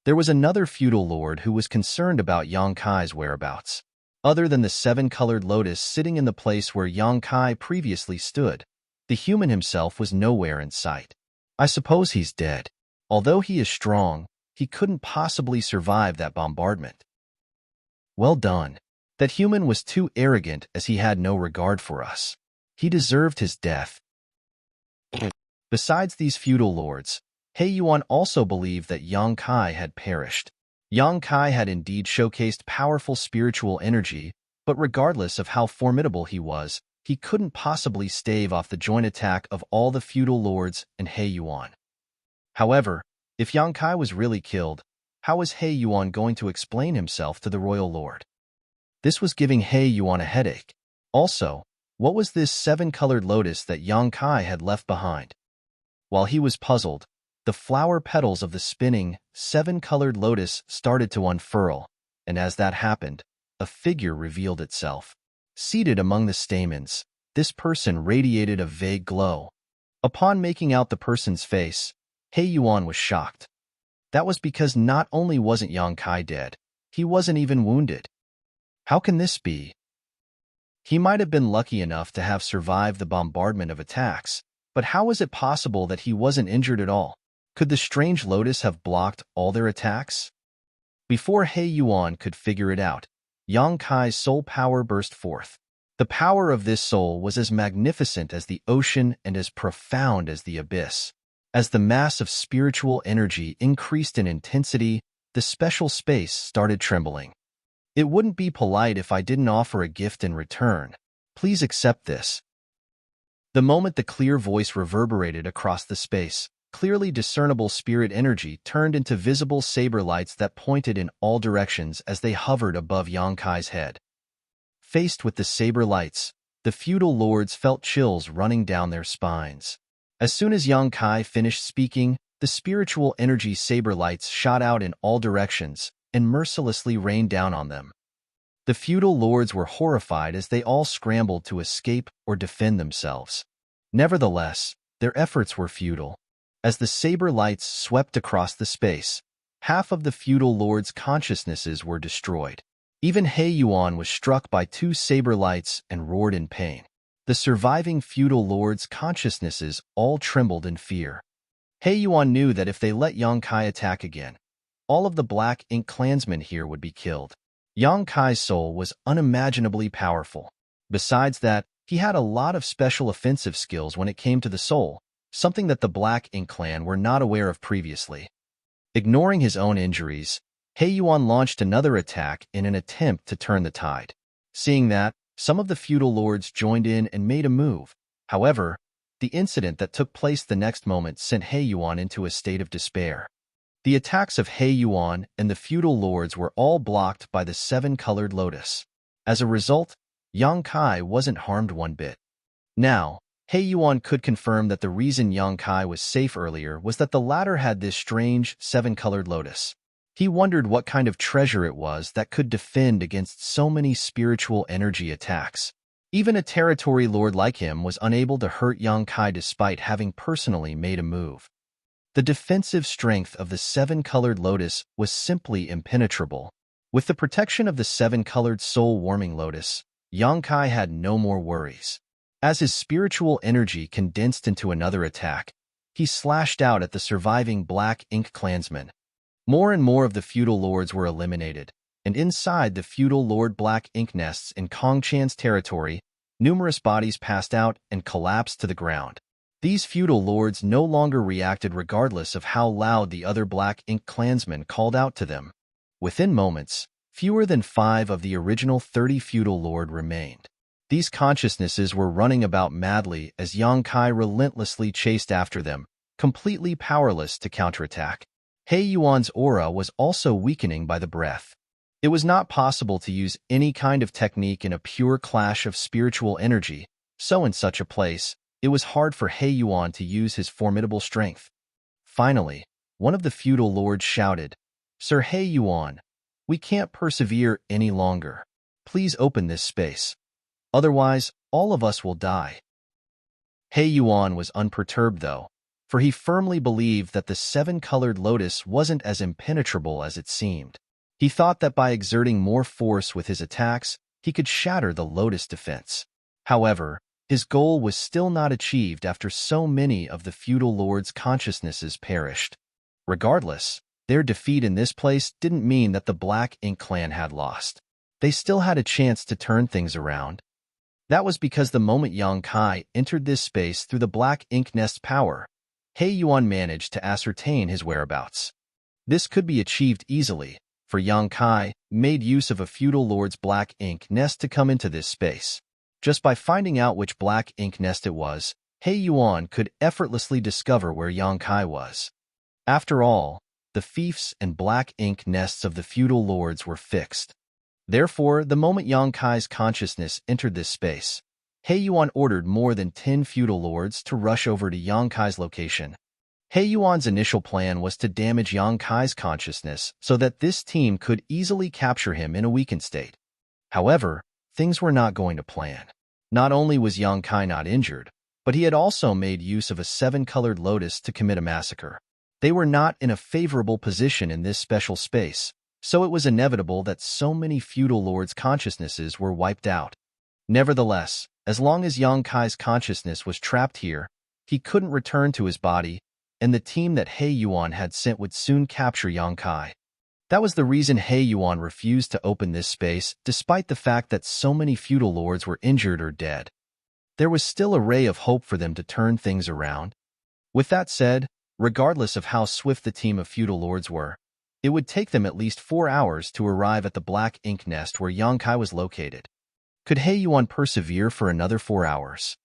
There was another feudal lord who was concerned about Yang Kai's whereabouts. Other than the seven-colored lotus sitting in the place where Yang Kai previously stood, the human himself was nowhere in sight. "I suppose he's dead. Although he is strong, he couldn't possibly survive that bombardment." "Well done. That human was too arrogant as he had no regard for us. He deserved his death." Besides these feudal lords, He Yuan also believed that Yang Kai had perished. Yang Kai had indeed showcased powerful spiritual energy, but regardless of how formidable he was, he couldn't possibly stave off the joint attack of all the feudal lords and He Yuan. However, if Yang Kai was really killed, how was He Yuan going to explain himself to the royal lord? This was giving He Yuan a headache. Also, what was this seven-colored lotus that Yang Kai had left behind? While he was puzzled, the flower petals of the spinning, seven-colored lotus started to unfurl, and as that happened, a figure revealed itself. Seated among the stamens, this person radiated a vague glow. Upon making out the person's face, He Yuan was shocked. That was because not only wasn't Yang Kai dead, he wasn't even wounded. How can this be? He might have been lucky enough to have survived the bombardment of attacks, but how was it possible that he wasn't injured at all? Could the strange lotus have blocked all their attacks? Before He Yuan could figure it out, Yang Kai's soul power burst forth. The power of this soul was as magnificent as the ocean and as profound as the abyss. As the mass of spiritual energy increased in intensity, the special space started trembling. "It wouldn't be polite if I didn't offer a gift in return. Please accept this." The moment the clear voice reverberated across the space, clearly discernible spirit energy turned into visible saber lights that pointed in all directions as they hovered above Yang Kai's head. Faced with the saber lights, the feudal lords felt chills running down their spines. As soon as Yang Kai finished speaking, the spiritual energy saber lights shot out in all directions and mercilessly rained down on them. The feudal lords were horrified as they all scrambled to escape or defend themselves. Nevertheless, their efforts were futile. As the saber lights swept across the space, half of the feudal lords' consciousnesses were destroyed. Even He Yuan was struck by two saber lights and roared in pain. The surviving feudal lords' consciousnesses all trembled in fear. He Yuan knew that if they let Yang Kai attack again, all of the black ink clansmen here would be killed. Yang Kai's soul was unimaginably powerful. Besides that, he had a lot of special offensive skills when it came to the soul, something that the Black Ink clan were not aware of previously. Ignoring his own injuries, He Yuan launched another attack in an attempt to turn the tide. Seeing that, some of the feudal lords joined in and made a move. However, the incident that took place the next moment sent He Yuan into a state of despair. The attacks of He Yuan and the feudal lords were all blocked by the seven-colored lotus. As a result, Yang Kai wasn't harmed one bit. Now, He Yuan could confirm that the reason Yang Kai was safe earlier was that the latter had this strange, seven-colored lotus. He wondered what kind of treasure it was that could defend against so many spiritual energy attacks. Even a territory lord like him was unable to hurt Yang Kai despite having personally made a move. The defensive strength of the seven-colored lotus was simply impenetrable. With the protection of the seven-colored soul-warming lotus, Yang Kai had no more worries. As his spiritual energy condensed into another attack, he slashed out at the surviving Black Ink clansmen. More and more of the feudal lords were eliminated, and inside the feudal Lord Black Ink nests in Kong Chan's territory, numerous bodies passed out and collapsed to the ground. These feudal lords no longer reacted regardless of how loud the other Black Ink clansmen called out to them. Within moments, fewer than 5 of the original 30 feudal lord remained. These consciousnesses were running about madly as Yang Kai relentlessly chased after them, completely powerless to counterattack. He Yuan's aura was also weakening by the breath. It was not possible to use any kind of technique in a pure clash of spiritual energy, so in such a place, it was hard for He Yuan to use his formidable strength. Finally, one of the feudal lords shouted, "Sir He Yuan, we can't persevere any longer. Please open this space. Otherwise, all of us will die." He Yuan was unperturbed, though, for he firmly believed that the seven-colored lotus wasn't as impenetrable as it seemed. He thought that by exerting more force with his attacks, he could shatter the lotus defense. However, his goal was still not achieved after so many of the feudal lords' consciousnesses perished. Regardless, their defeat in this place didn't mean that the Black Ink clan had lost. They still had a chance to turn things around. That was because the moment Yang Kai entered this space through the Black Ink nest's power, He Yuan managed to ascertain his whereabouts. This could be achieved easily, for Yang Kai made use of a feudal lord's Black Ink nest to come into this space. Just by finding out which Black Ink nest it was, He Yuan could effortlessly discover where Yang Kai was. After all, the fiefs and Black Ink nests of the feudal lords were fixed. Therefore, the moment Yang Kai's consciousness entered this space, He Yuan ordered more than 10 feudal lords to rush over to Yang Kai's location. He Yuan's initial plan was to damage Yang Kai's consciousness so that this team could easily capture him in a weakened state. However, things were not going to plan. Not only was Yang Kai not injured, but he had also made use of a seven-colored lotus to commit a massacre. They were not in a favorable position in this special space, so it was inevitable that so many feudal lords' consciousnesses were wiped out. Nevertheless, as long as Yang Kai's consciousness was trapped here, he couldn't return to his body, and the team that He Yuan had sent would soon capture Yang Kai. That was the reason He Yuan refused to open this space, despite the fact that so many feudal lords were injured or dead. There was still a ray of hope for them to turn things around. With that said, regardless of how swift the team of feudal lords were, it would take them at least 4 hours to arrive at the Black Ink nest where Yang Kai was located. Could He Yuan persevere for another 4 hours?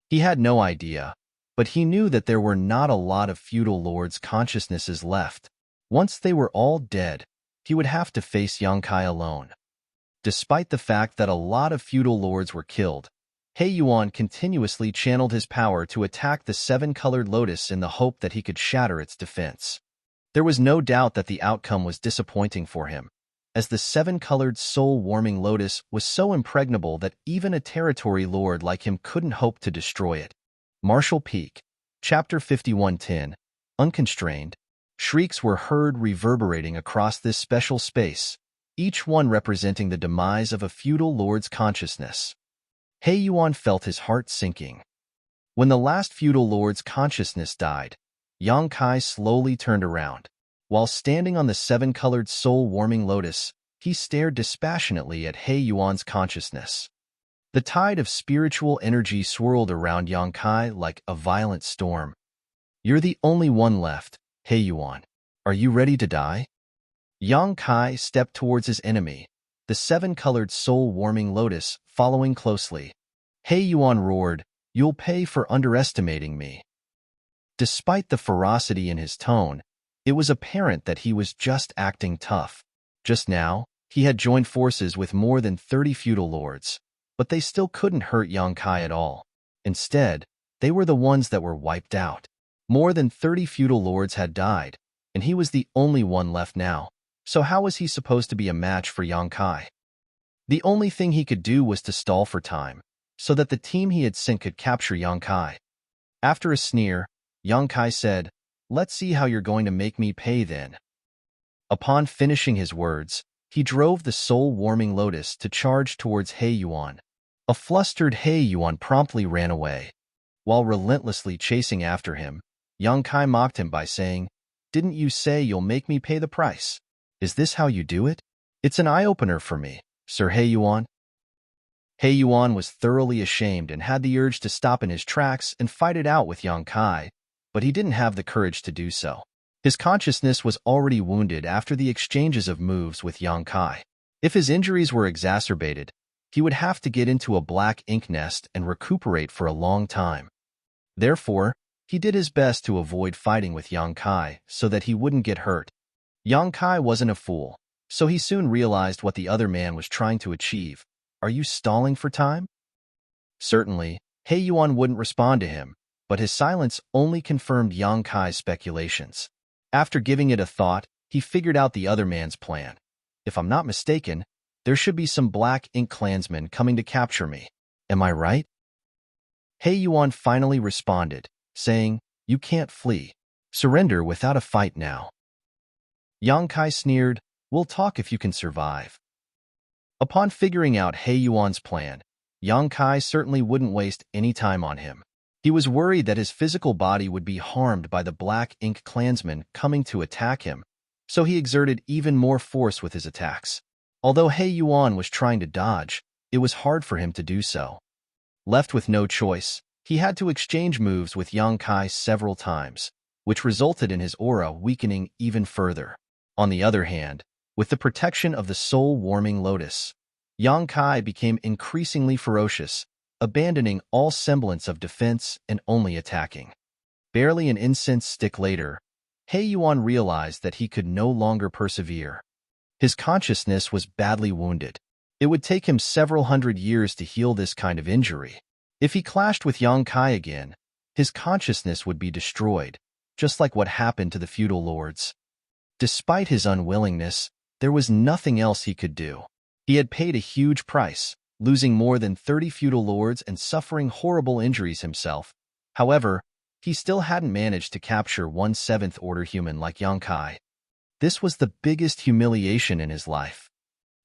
He had no idea, but he knew that there were not a lot of feudal lords' consciousnesses left. Once they were all dead, he would have to face Yang Kai alone. Despite the fact that a lot of feudal lords were killed, He Yuan continuously channeled his power to attack the seven-colored lotus in the hope that he could shatter its defense. There was no doubt that the outcome was disappointing for him, as the seven-colored soul-warming lotus was so impregnable that even a territory lord like him couldn't hope to destroy it. Martial Peak, Chapter 5110, Unconstrained. Shrieks were heard reverberating across this special space, each one representing the demise of a feudal lord's consciousness. He Yuan felt his heart sinking. When the last feudal lord's consciousness died, Yang Kai slowly turned around. While standing on the seven-colored soul-warming lotus, he stared dispassionately at He Yuan's consciousness. The tide of spiritual energy swirled around Yang Kai like a violent storm. "You're the only one left, He Yuan. Are you ready to die?" Yang Kai stepped towards his enemy, the seven-colored soul-warming lotus following closely. He Yuan roared, "You'll pay for underestimating me." Despite the ferocity in his tone, it was apparent that he was just acting tough. Just now, he had joined forces with more than 30 feudal lords, but they still couldn't hurt Yang Kai at all. Instead, they were the ones that were wiped out. More than 30 feudal lords had died, and he was the only one left now. So how was he supposed to be a match for Yang Kai? The only thing he could do was to stall for time, so that the team he had sent could capture Yang Kai. After a sneer, Yang Kai said, "Let's see how you're going to make me pay then." Upon finishing his words, he drove the soul-warming lotus to charge towards He Yuan. A flustered He Yuan promptly ran away. While relentlessly chasing after him, Yang Kai mocked him by saying, "Didn't you say you'll make me pay the price? Is this how you do it? It's an eye-opener for me, Sir He Yuan." He Yuan was thoroughly ashamed and had the urge to stop in his tracks and fight it out with Yang Kai, but he didn't have the courage to do so. His consciousness was already wounded after the exchanges of moves with Yang Kai. If his injuries were exacerbated, he would have to get into a black ink nest and recuperate for a long time. Therefore, he did his best to avoid fighting with Yang Kai so that he wouldn't get hurt. Yang Kai wasn't a fool, so he soon realized what the other man was trying to achieve. "Are you stalling for time?" Certainly, He Yuan wouldn't respond to him, but his silence only confirmed Yang Kai's speculations. After giving it a thought, he figured out the other man's plan. "If I'm not mistaken, there should be some black ink clansmen coming to capture me. Am I right?" He Yuan finally responded, saying, "You can't flee. Surrender without a fight now." Yang Kai sneered, "We'll talk if you can survive." Upon figuring out He Yuan's plan, Yang Kai certainly wouldn't waste any time on him. He was worried that his physical body would be harmed by the black ink clansmen coming to attack him, so he exerted even more force with his attacks. Although He Yuan was trying to dodge, it was hard for him to do so. Left with no choice, he had to exchange moves with Yang Kai several times, which resulted in his aura weakening even further. On the other hand, with the protection of the soul-warming lotus, Yang Kai became increasingly ferocious, abandoning all semblance of defense and only attacking. Barely an incense stick later, He Yuan realized that he could no longer persevere. His consciousness was badly wounded. It would take him several hundred years to heal this kind of injury. If he clashed with Yang Kai again, his consciousness would be destroyed, just like what happened to the feudal lords. Despite his unwillingness, there was nothing else he could do. He had paid a huge price, losing more than 30 feudal lords and suffering horrible injuries himself. However, he still hadn't managed to capture one seventh-order human like Yang Kai. This was the biggest humiliation in his life.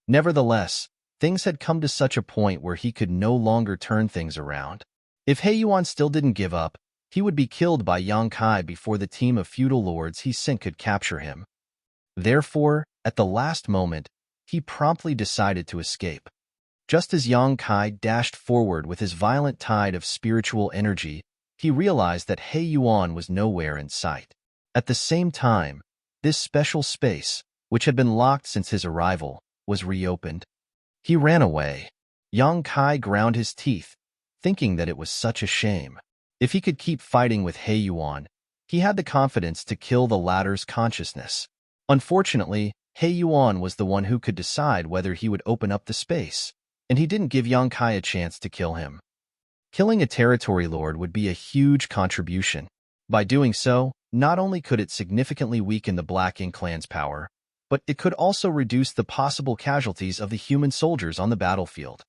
Nevertheless, things had come to such a point where he could no longer turn things around. If He Yuan still didn't give up, he would be killed by Yang Kai before the team of feudal lords he sent could capture him. Therefore, at the last moment, he promptly decided to escape. Just as Yang Kai dashed forward with his violent tide of spiritual energy, he realized that He Yuan was nowhere in sight. At the same time, this special space, which had been locked since his arrival, was reopened. He ran away. Yang Kai ground his teeth, thinking that it was such a shame. If he could keep fighting with He Yuan, he had the confidence to kill the latter's consciousness. Unfortunately, He Yuan was the one who could decide whether he would open up the space, and he didn't give Yang Kai a chance to kill him. Killing a territory lord would be a huge contribution. By doing so, not only could it significantly weaken the Black Ink clan's power, but it could also reduce the possible casualties of the human soldiers on the battlefield.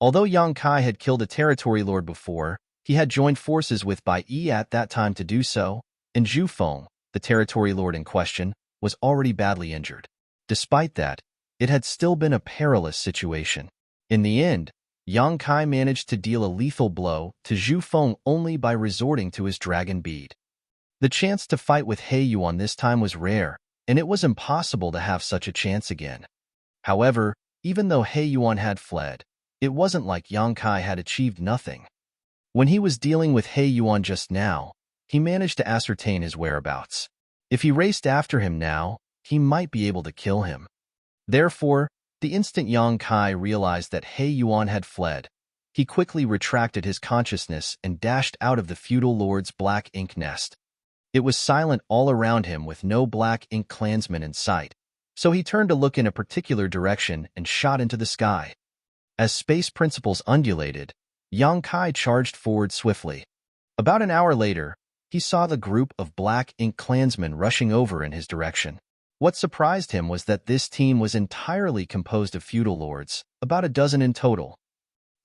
Although Yang Kai had killed a territory lord before, he had joined forces with Bai Yi at that time to do so, and Zhu Feng, the territory lord in question, was already badly injured. Despite that, it had still been a perilous situation. In the end, Yang Kai managed to deal a lethal blow to Zhu Feng only by resorting to his dragon bead. The chance to fight with He Yuan this time was rare, and it was impossible to have such a chance again. However, even though He Yuan had fled, it wasn't like Yang Kai had achieved nothing. When he was dealing with He Yuan just now, he managed to ascertain his whereabouts. If he raced after him now, he might be able to kill him. Therefore, the instant Yang Kai realized that He Yuan had fled, he quickly retracted his consciousness and dashed out of the feudal lord's black ink nest. It was silent all around him with no black ink clansmen in sight, so he turned to look in a particular direction and shot into the sky. As space principles undulated, Yang Kai charged forward swiftly. About an hour later, he saw the group of black ink clansmen rushing over in his direction. What surprised him was that this team was entirely composed of feudal lords, about a dozen in total.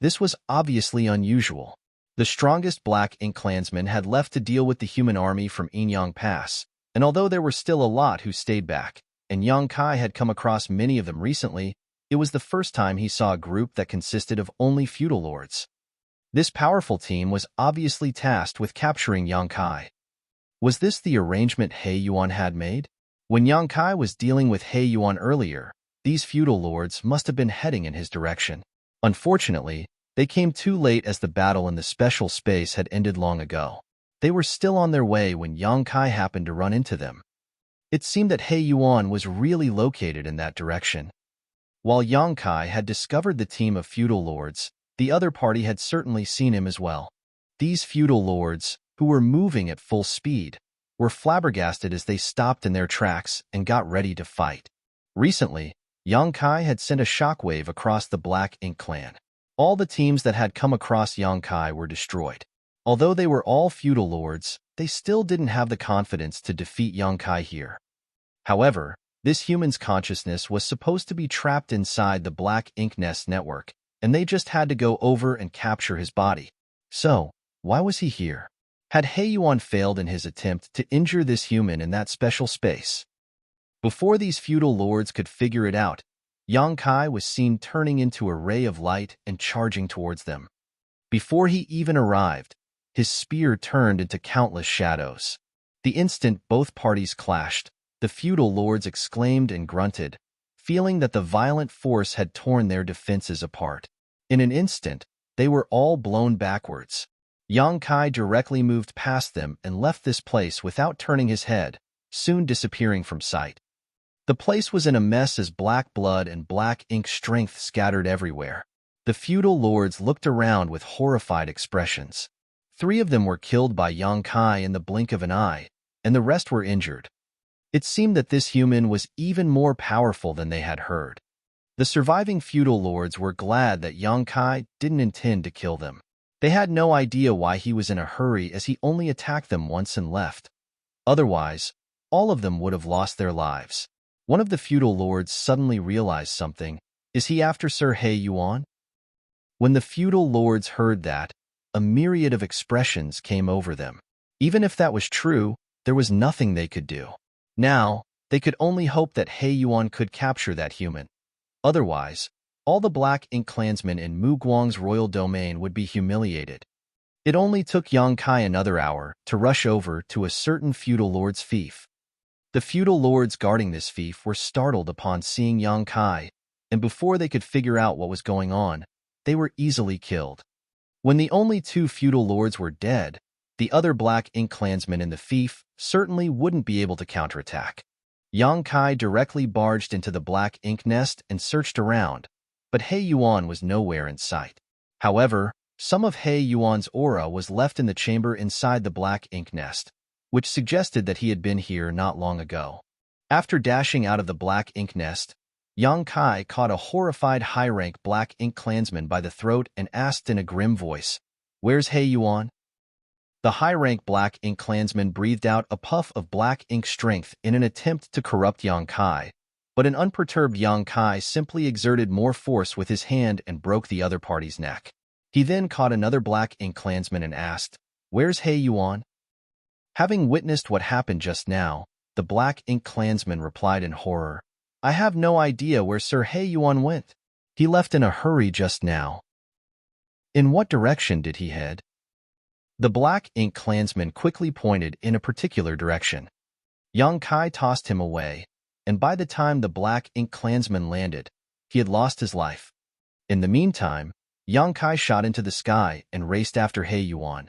This was obviously unusual. The strongest black ink clansmen had left to deal with the human army from Inyang Pass, and although there were still a lot who stayed back, and Yang Kai had come across many of them recently, it was the first time he saw a group that consisted of only feudal lords. This powerful team was obviously tasked with capturing Yang Kai. Was this the arrangement He Yuan had made? When Yang Kai was dealing with He Yuan earlier, these feudal lords must have been heading in his direction. Unfortunately, they came too late as the battle in the special space had ended long ago. They were still on their way when Yang Kai happened to run into them. It seemed that He Yuan was really located in that direction. While Yang Kai had discovered the team of feudal lords, the other party had certainly seen him as well. These feudal lords, who were moving at full speed, were flabbergasted as they stopped in their tracks and got ready to fight. Recently, Yang Kai had sent a shockwave across the Black Ink clan. All the teams that had come across Yang Kai were destroyed. Although they were all feudal lords, they still didn't have the confidence to defeat Yang Kai here. However, this human's consciousness was supposed to be trapped inside the Black Ink Nest network, and they just had to go over and capture his body. So, why was he here? Had He Yuan failed in his attempt to injure this human in that special space? Before these feudal lords could figure it out, Yang Kai was seen turning into a ray of light and charging towards them. Before he even arrived, his spear turned into countless shadows. The instant both parties clashed, the feudal lords exclaimed and grunted, feeling that the violent force had torn their defenses apart. In an instant, they were all blown backwards. Yang Kai directly moved past them and left this place without turning his head, soon disappearing from sight. The place was in a mess as black blood and black ink strength scattered everywhere. The feudal lords looked around with horrified expressions. 3 of them were killed by Yang Kai in the blink of an eye, and the rest were injured. It seemed that this human was even more powerful than they had heard. The surviving feudal lords were glad that Yang Kai didn't intend to kill them. They had no idea why he was in a hurry as he only attacked them once and left. Otherwise, all of them would have lost their lives. One of the feudal lords suddenly realized something. Is he after Sir He Yuan? When the feudal lords heard that, a myriad of expressions came over them. Even if that was true, there was nothing they could do. Now, they could only hope that He Yuan could capture that human. Otherwise, all the Black Ink clansmen in Mu Guang's royal domain would be humiliated. It only took Yang Kai another hour to rush over to a certain feudal lord's fief. The feudal lords guarding this fief were startled upon seeing Yang Kai, and before they could figure out what was going on, they were easily killed. When the only 2 feudal lords were dead, the other Black Ink clansmen in the fief certainly wouldn't be able to counterattack. Yang Kai directly barged into the Black Ink Nest and searched around, but He Yuan was nowhere in sight. However, some of He Yuan's aura was left in the chamber inside the Black Ink Nest, which suggested that he had been here not long ago. After dashing out of the Black Ink Nest, Yang Kai caught a horrified high-rank Black Ink clansman by the throat and asked in a grim voice, "Where's He Yuan?" The high-rank Black Ink clansman breathed out a puff of black ink strength in an attempt to corrupt Yang Kai, but an unperturbed Yang Kai simply exerted more force with his hand and broke the other party's neck. He then caught another Black Ink clansman and asked, "Where's He Yuan?" Having witnessed what happened just now, the Black Ink clansman replied in horror, "I have no idea where Sir He Yuan went. He left in a hurry just now." In what direction did he head? The Black Ink clansman quickly pointed in a particular direction. Yang Kai tossed him away, and by the time the Black Ink clansman landed, he had lost his life. In the meantime, Yang Kai shot into the sky and raced after He Yuan.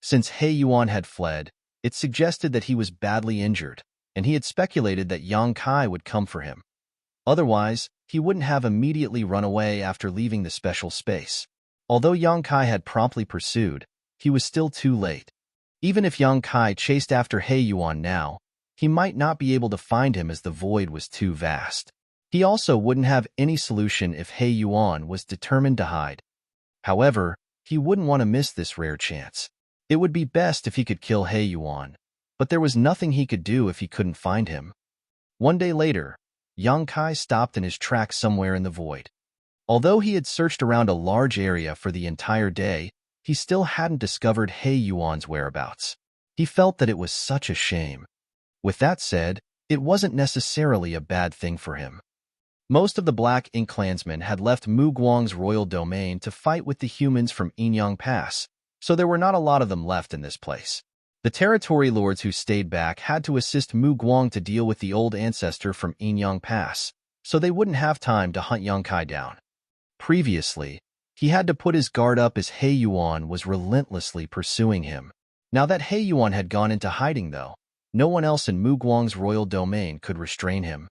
Since He Yuan had fled, it suggested that he was badly injured, and he had speculated that Yang Kai would come for him. Otherwise, he wouldn't have immediately run away after leaving the special space. Although Yang Kai had promptly pursued, he was still too late. Even if Yang Kai chased after He Yuan now, he might not be able to find him as the void was too vast. He also wouldn't have any solution if He Yuan was determined to hide. However, He wouldn't want to miss this rare chance. It would be best if he could kill He Yuan, but there was nothing he could do if he couldn't find him. One day later, Yang Kai stopped in his tracks somewhere in the void. Although he had searched around a large area for the entire day, he still hadn't discovered He Yuan's whereabouts. He felt that it was such a shame. With that said, it wasn't necessarily a bad thing for him. Most of the Black Ink clansmen had left Mu Guang's royal domain to fight with the humans from Yinyang Pass, so there were not a lot of them left in this place. The territory lords who stayed back had to assist Mu Guang to deal with the old ancestor from Yinyang Pass, so they wouldn't have time to hunt Yang Kai down. Previously, he had to put his guard up as He Yuan was relentlessly pursuing him. Now that He Yuan had gone into hiding, though, no one else in Mu Guang's royal domain could restrain him.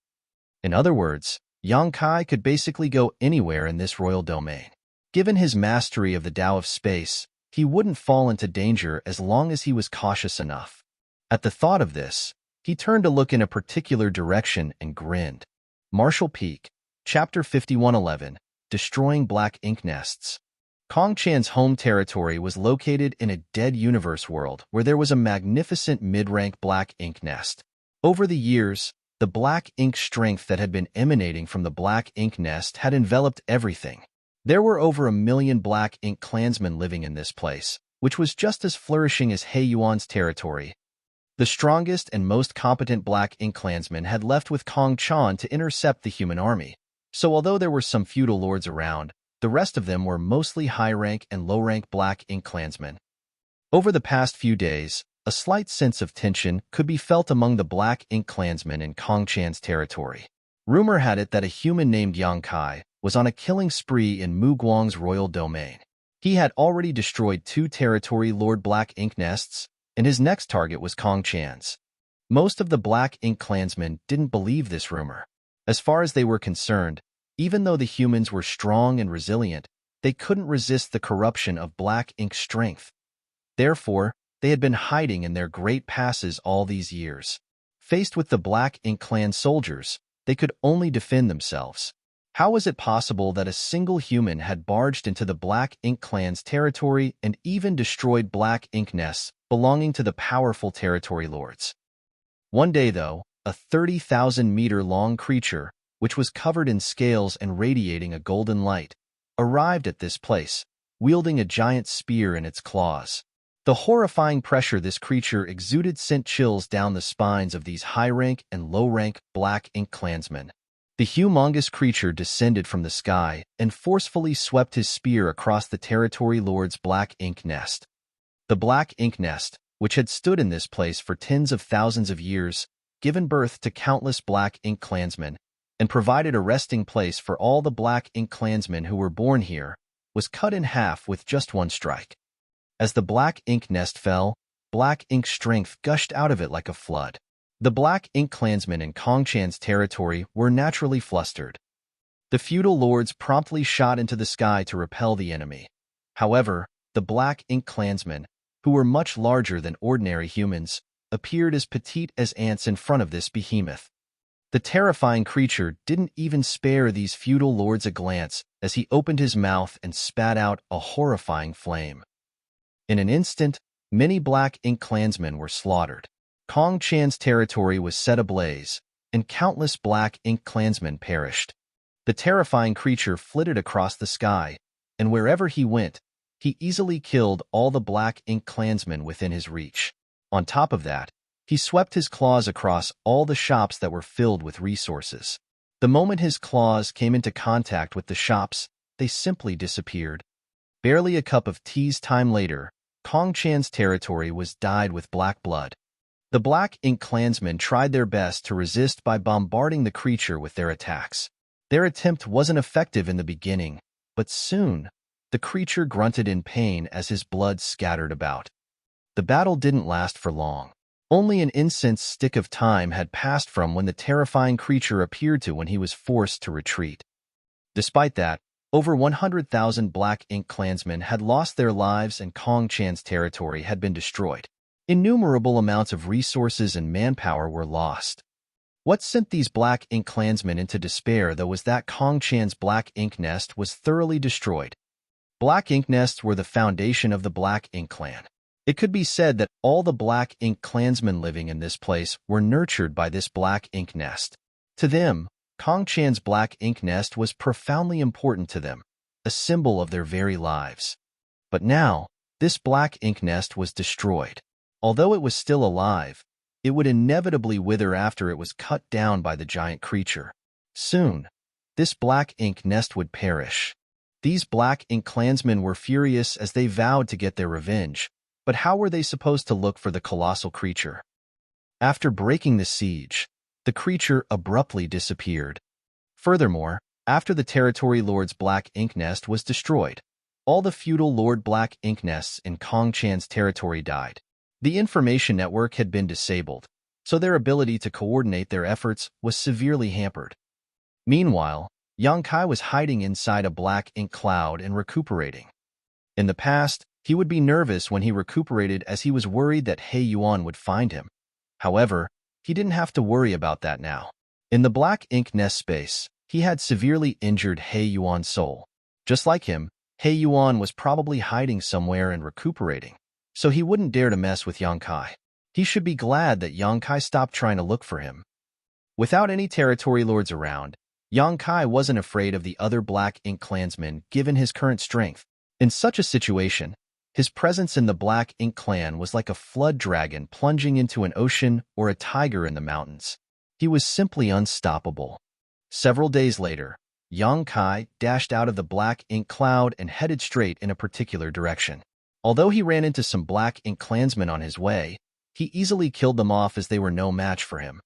In other words, Yang Kai could basically go anywhere in this royal domain. Given his mastery of the Tao of space, he wouldn't fall into danger as long as he was cautious enough. At the thought of this, he turned to look in a particular direction and grinned. Marshall Peak, Chapter 5111, Destroying Black Ink Nests. Kong Chan's home territory was located in a dead universe world where there was a magnificent mid-rank black ink nest. Over the years, the black ink strength that had been emanating from the black ink nest had enveloped everything. There were over 1 million black ink clansmen living in this place, which was just as flourishing as He Yuan's territory. The strongest and most competent black ink clansmen had left with Kong Chan to intercept the human army. So although there were some feudal lords around, the rest of them were mostly high-rank and low-rank black ink clansmen. Over the past few days, a slight sense of tension could be felt among the black ink clansmen in Kong Chan's territory. Rumor had it that a human named Yang Kai was on a killing spree in Mu Guang's royal domain. He had already destroyed 2 territory lord black ink nests, and his next target was Kong Chan's. Most of the black ink clansmen didn't believe this rumor. As far as they were concerned, even though the humans were strong and resilient, they couldn't resist the corruption of black ink strength. Therefore, they had been hiding in their great passes all these years. Faced with the black ink clan soldiers, they could only defend themselves. How was it possible that a single human had barged into the black ink clan's territory and even destroyed black ink nests belonging to the powerful territory lords? One day, though, a 30,000-meter-long creature, which was covered in scales and radiating a golden light, arrived at this place, wielding a giant spear in its claws. The horrifying pressure this creature exuded sent chills down the spines of these high-rank and low-rank black ink clansmen. The humongous creature descended from the sky and forcefully swept his spear across the territory lord's black ink nest. The black ink nest, which had stood in this place for tens of thousands of years, given birth to countless black ink clansmen, and provided a resting place for all the black ink clansmen who were born here, was cut in half with just one strike. As the black ink nest fell, black ink strength gushed out of it like a flood. The black ink clansmen in Kong Chan's territory were naturally flustered. The feudal lords promptly shot into the sky to repel the enemy. However, the black ink clansmen, who were much larger than ordinary humans, appeared as petite as ants in front of this behemoth. The terrifying creature didn't even spare these feudal lords a glance as he opened his mouth and spat out a horrifying flame. In an instant, many black ink clansmen were slaughtered. Kong Chan's territory was set ablaze, and countless black ink clansmen perished. The terrifying creature flitted across the sky, and wherever he went, he easily killed all the black ink clansmen within his reach. On top of that, he swept his claws across all the shops that were filled with resources. The moment his claws came into contact with the shops, they simply disappeared. Barely a cup of tea's time later, Kong Chan's territory was dyed with black blood. The black ink clansmen tried their best to resist by bombarding the creature with their attacks. Their attempt wasn't effective in the beginning, but soon, the creature grunted in pain as his blood scattered about. The battle didn't last for long. Only an incense stick of time had passed from when the terrifying creature appeared to when he was forced to retreat. Despite that, over 100,000 black ink clansmen had lost their lives and Kong Chan's territory had been destroyed. Innumerable amounts of resources and manpower were lost. What sent these black ink clansmen into despair, though, was that Kong Chan's black ink nest was thoroughly destroyed. Black ink nests were the foundation of the Black Ink clan. It could be said that all the Black Ink clansmen living in this place were nurtured by this Black Ink nest. To them, Kong Chan's Black Ink nest was profoundly important to them, a symbol of their very lives. But now, this Black Ink nest was destroyed. Although it was still alive, it would inevitably wither after it was cut down by the giant creature. Soon, this Black Ink nest would perish. These Black Ink clansmen were furious as they vowed to get their revenge, but how were they supposed to look for the colossal creature? After breaking the siege, the creature abruptly disappeared. Furthermore, after the Territory Lord's Black Ink nest was destroyed, all the feudal Lord Black Ink nests in Kong Chan's territory died. The information network had been disabled, so their ability to coordinate their efforts was severely hampered. Meanwhile, Yang Kai was hiding inside a Black Ink cloud and recuperating. In the past, he would be nervous when he recuperated as he was worried that He Yuan would find him. However, he didn't have to worry about that now. In the Black Ink nest space, he had severely injured He Yuan's soul. Just like him, He Yuan was probably hiding somewhere and recuperating, so he wouldn't dare to mess with Yang Kai. He should be glad that Yang Kai stopped trying to look for him. Without any territory lords around, Yang Kai wasn't afraid of the other Black Ink clansmen given his current strength. In such a situation, his presence in the Black Ink clan was like a flood dragon plunging into an ocean or a tiger in the mountains. He was simply unstoppable. Several days later, Yang Kai dashed out of the Black Ink cloud and headed straight in a particular direction. Although he ran into some Black Ink clansmen on his way, he easily killed them off as they were no match for him.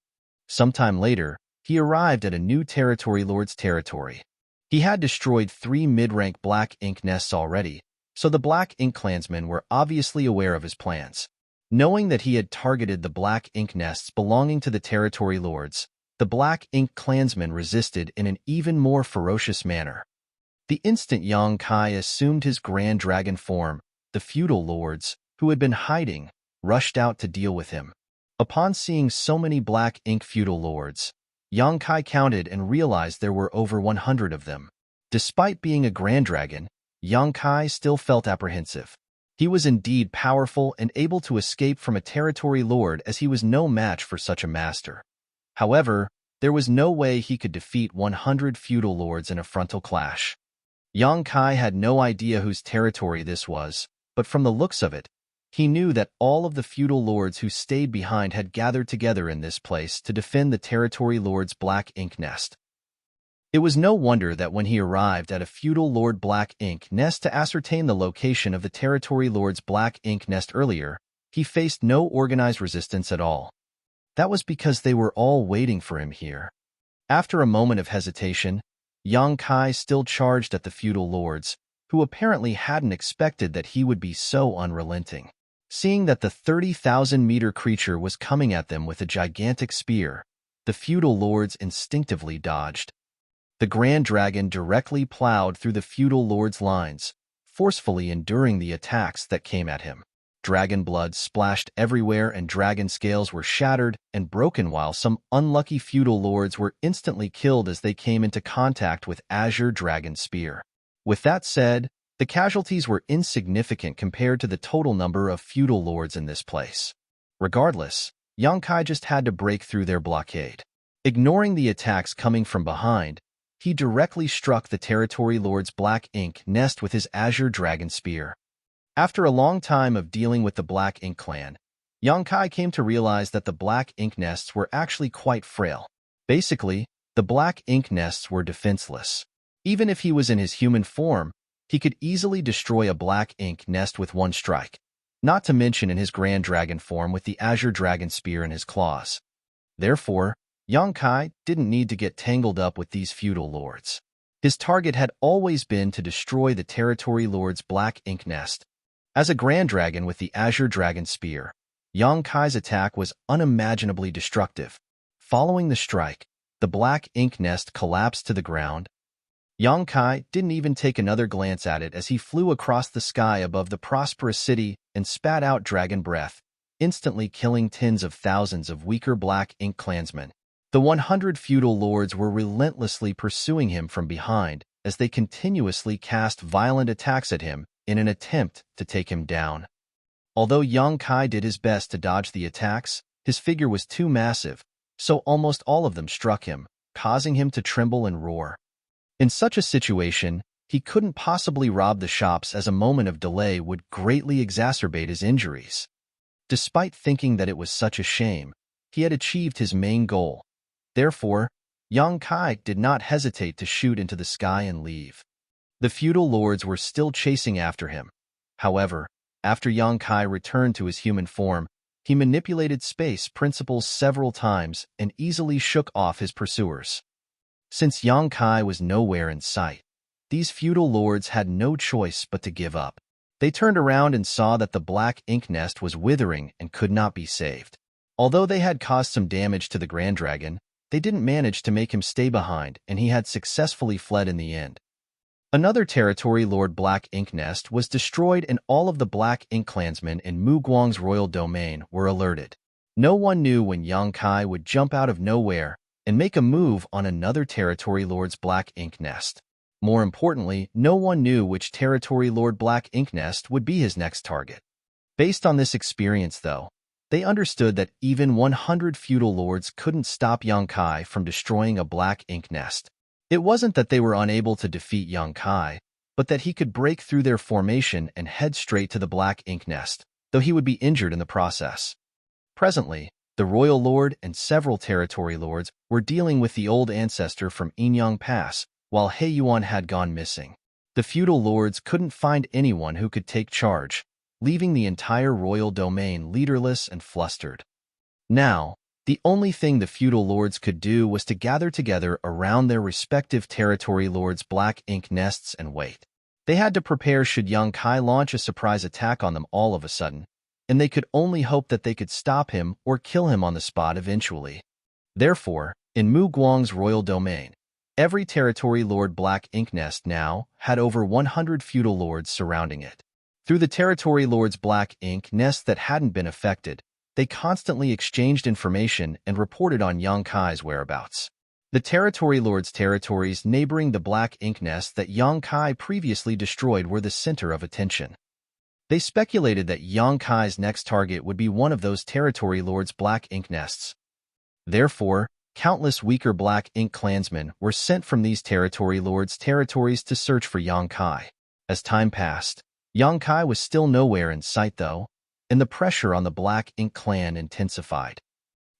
Sometime later, he arrived at a new territory lord's territory. He had destroyed 3 mid-rank Black Ink nests already, so the Black Ink clansmen were obviously aware of his plans. Knowing that he had targeted the Black Ink nests belonging to the territory lords, the Black Ink clansmen resisted in an even more ferocious manner. The instant Yang Kai assumed his Grand Dragon form, the feudal lords, who had been hiding, rushed out to deal with him. Upon seeing so many Black Ink feudal lords, Yang Kai counted and realized there were over 100 of them. Despite being a Grand Dragon, Yang Kai still felt apprehensive. He was indeed powerful and able to escape from a territory lord as he was no match for such a master. However, there was no way he could defeat 100 feudal lords in a frontal clash. Yang Kai had no idea whose territory this was, but from the looks of it, he knew that all of the feudal lords who stayed behind had gathered together in this place to defend the territory lord's Black Ink nest. It was no wonder that when he arrived at a feudal lord Black Ink nest to ascertain the location of the territory lord's Black Ink nest earlier, he faced no organized resistance at all. That was because they were all waiting for him here. After a moment of hesitation, Yang Kai still charged at the feudal lords, who apparently hadn't expected that he would be so unrelenting. Seeing that the 30,000-meter creature was coming at them with a gigantic spear, the feudal lords instinctively dodged. The Grand Dragon directly plowed through the feudal lord's lines, forcefully enduring the attacks that came at him. Dragon blood splashed everywhere and dragon scales were shattered and broken, while some unlucky feudal lords were instantly killed as they came into contact with Azure Dragon's spear. With that said, the casualties were insignificant compared to the total number of feudal lords in this place. Regardless, Yang Kai just had to break through their blockade. Ignoring the attacks coming from behind, he directly struck the territory lord's Black Ink nest with his Azure Dragon spear. After a long time of dealing with the Black Ink clan, Yang Kai came to realize that the Black Ink nests were actually quite frail. Basically, the Black Ink nests were defenseless. Even if he was in his human form, he could easily destroy a Black Ink nest with one strike, not to mention in his Grand Dragon form with the Azure Dragon spear in his claws. Therefore, Yang Kai didn't need to get tangled up with these feudal lords. His target had always been to destroy the territory lord's Black Ink nest. As a Grand Dragon with the Azure Dragon spear, Yang Kai's attack was unimaginably destructive. Following the strike, the Black Ink nest collapsed to the ground. Yang Kai didn't even take another glance at it as he flew across the sky above the prosperous city and spat out dragon breath, instantly killing tens of thousands of weaker Black Ink clansmen. The 100 feudal lords were relentlessly pursuing him from behind as they continuously cast violent attacks at him in an attempt to take him down. Although Yang Kai did his best to dodge the attacks, his figure was too massive, so almost all of them struck him, causing him to tremble and roar. In such a situation, he couldn't possibly rob the shops, as a moment of delay would greatly exacerbate his injuries. Despite thinking that it was such a shame, he had achieved his main goal. Therefore, Yang Kai did not hesitate to shoot into the sky and leave. The feudal lords were still chasing after him. However, after Yang Kai returned to his human form, he manipulated space principles several times and easily shook off his pursuers. Since Yang Kai was nowhere in sight, these feudal lords had no choice but to give up. They turned around and saw that the black ink nest was withering and could not be saved. Although they had caused some damage to the Grand Dragon, they didn't manage to make him stay behind, and he had successfully fled in the end. Another territory lord Black Ink Nest was destroyed, and all of the Black Ink clansmen in Mu Guang's royal domain were alerted. No one knew when Yang Kai would jump out of nowhere and make a move on another territory lord's Black Ink Nest. More importantly, no one knew which territory lord Black Ink Nest would be his next target. Based on this experience, though, they understood that even 100 feudal lords couldn't stop Yang Kai from destroying a Black Ink Nest. It wasn't that they were unable to defeat Yang Kai, but that he could break through their formation and head straight to the Black Ink Nest, though he would be injured in the process. Presently, the royal lord and several territory lords were dealing with the old ancestor from Inyang Pass, while He Yuan had gone missing. The feudal lords couldn't find anyone who could take charge, leaving the entire royal domain leaderless and flustered. Now, the only thing the feudal lords could do was to gather together around their respective territory lords' Black Ink Nests and wait. They had to prepare should Yang Kai launch a surprise attack on them all of a sudden, and they could only hope that they could stop him or kill him on the spot eventually. Therefore, in Mu Guang's royal domain, every territory lord Black Ink Nest now had over 100 feudal lords surrounding it. Through the territory lord's Black Ink Nest that hadn't been affected, they constantly exchanged information and reported on Yang Kai's whereabouts. The territory lord's territories neighboring the Black Ink Nest that Yang Kai previously destroyed were the center of attention. They speculated that Yang Kai's next target would be one of those territory lords' Black Ink Nests. Therefore, countless weaker Black Ink clansmen were sent from these territory lords' territories to search for Yang Kai. As time passed, Yang Kai was still nowhere in sight, though, and the pressure on the Black Ink clan intensified.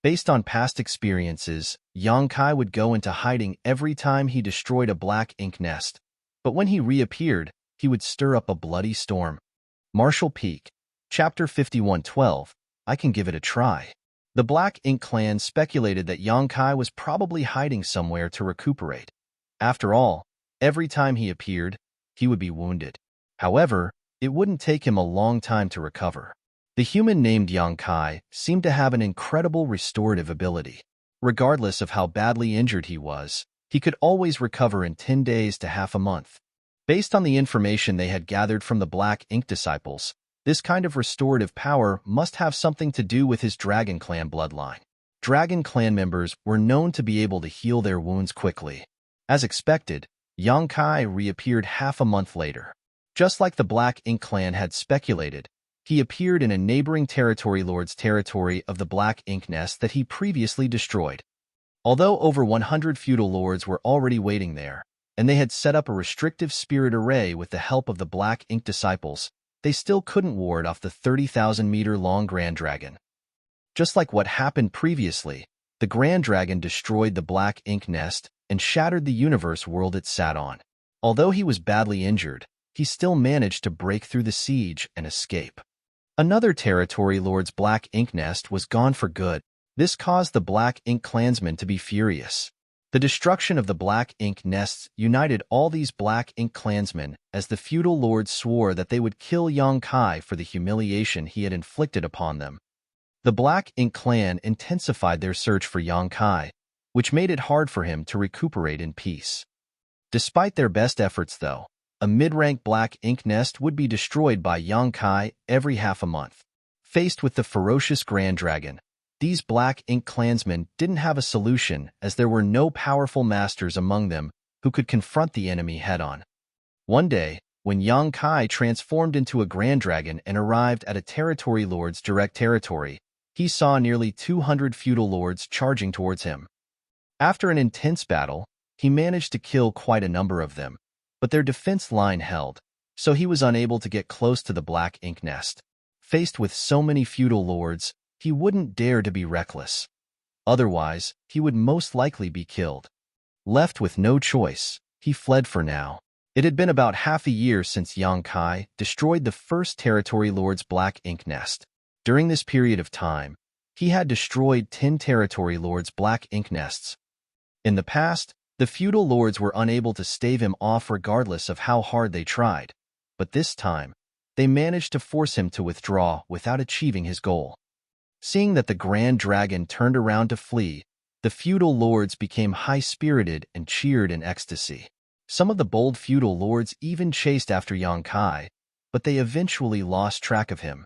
Based on past experiences, Yang Kai would go into hiding every time he destroyed a Black Ink Nest, but when he reappeared, he would stir up a bloody storm. Martial Peak, Chapter 51:12, I can give it a try. The Black Ink clan speculated that Yang Kai was probably hiding somewhere to recuperate. After all, every time he appeared, he would be wounded. However, it wouldn't take him a long time to recover. The human named Yang Kai seemed to have an incredible restorative ability. Regardless of how badly injured he was, he could always recover in 10 days to half a month. Based on the information they had gathered from the Black Ink disciples, this kind of restorative power must have something to do with his Dragon Clan bloodline. Dragon Clan members were known to be able to heal their wounds quickly. As expected, Yang Kai reappeared half a month later. Just like the Black Ink clan had speculated, he appeared in a neighboring territory lord's territory of the Black Ink Nest that he previously destroyed. Although over 100 feudal lords were already waiting there, and they had set up a restrictive spirit array with the help of the Black Ink disciples, they still couldn't ward off the 30,000-meter-long Grand Dragon. Just like what happened previously, the Grand Dragon destroyed the Black Ink Nest and shattered the universe world it sat on. Although he was badly injured, he still managed to break through the siege and escape. Another territory lord's Black Ink Nest was gone for good. This caused the Black Ink clansmen to be furious. The destruction of the Black Ink Nests united all these Black Ink clansmen as the feudal lords swore that they would kill Yang Kai for the humiliation he had inflicted upon them. The Black Ink clan intensified their search for Yang Kai, which made it hard for him to recuperate in peace. Despite their best efforts, though, a mid-rank Black Ink Nest would be destroyed by Yang Kai every half a month. Faced with the ferocious Grand Dragon, these Black Ink clansmen didn't have a solution, as there were no powerful masters among them who could confront the enemy head-on. One day, when Yang Kai transformed into a grand dragon and arrived at a territory lord's direct territory, he saw nearly 200 feudal lords charging towards him. After an intense battle, he managed to kill quite a number of them, but their defense line held, so he was unable to get close to the black ink nest. Faced with so many feudal lords, he wouldn't dare to be reckless. Otherwise, he would most likely be killed. Left with no choice, he fled for now. It had been about half a year since Yang Kai destroyed the first territory lord's black ink nest. During this period of time, he had destroyed 10 territory lords' black ink nests. In the past, the feudal lords were unable to stave him off regardless of how hard they tried, but this time, they managed to force him to withdraw without achieving his goal. Seeing that the Grand Dragon turned around to flee, the feudal lords became high-spirited and cheered in ecstasy. Some of the bold feudal lords even chased after Yang Kai, but they eventually lost track of him.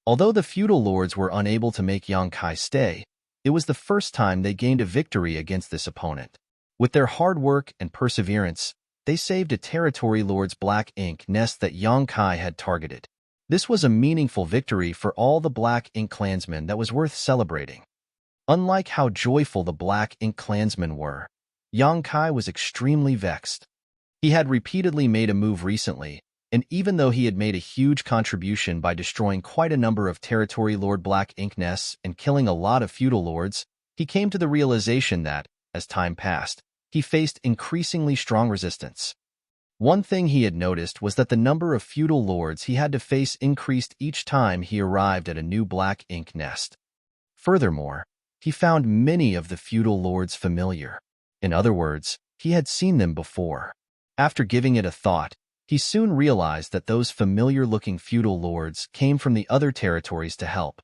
Although the feudal lords were unable to make Yang Kai stay, it was the first time they gained a victory against this opponent. With their hard work and perseverance, they saved a territory lord's black ink nest that Yang Kai had targeted. This was a meaningful victory for all the Black Ink clansmen that was worth celebrating. Unlike how joyful the Black Ink clansmen were, Yang Kai was extremely vexed. He had repeatedly made a move recently, and even though he had made a huge contribution by destroying quite a number of territory lord black ink nests and killing a lot of feudal lords, he came to the realization that, as time passed, he faced increasingly strong resistance. One thing he had noticed was that the number of feudal lords he had to face increased each time he arrived at a new black ink nest. Furthermore, he found many of the feudal lords familiar. In other words, he had seen them before. After giving it a thought, he soon realized that those familiar-looking feudal lords came from the other territories to help.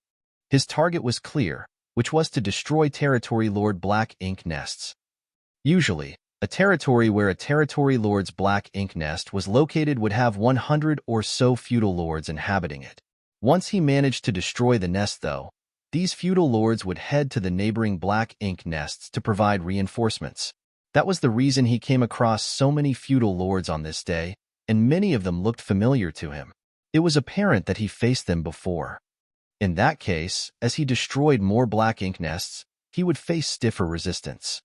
His target was clear, which was to destroy territory lord black ink nests. Usually, a territory where a territory lord's black ink nest was located would have 100 or so feudal lords inhabiting it. Once he managed to destroy the nest, though, these feudal lords would head to the neighboring black ink nests to provide reinforcements. That was the reason he came across so many feudal lords on this day, and many of them looked familiar to him. It was apparent that he faced them before. In that case, as he destroyed more black ink nests, he would face stiffer resistance.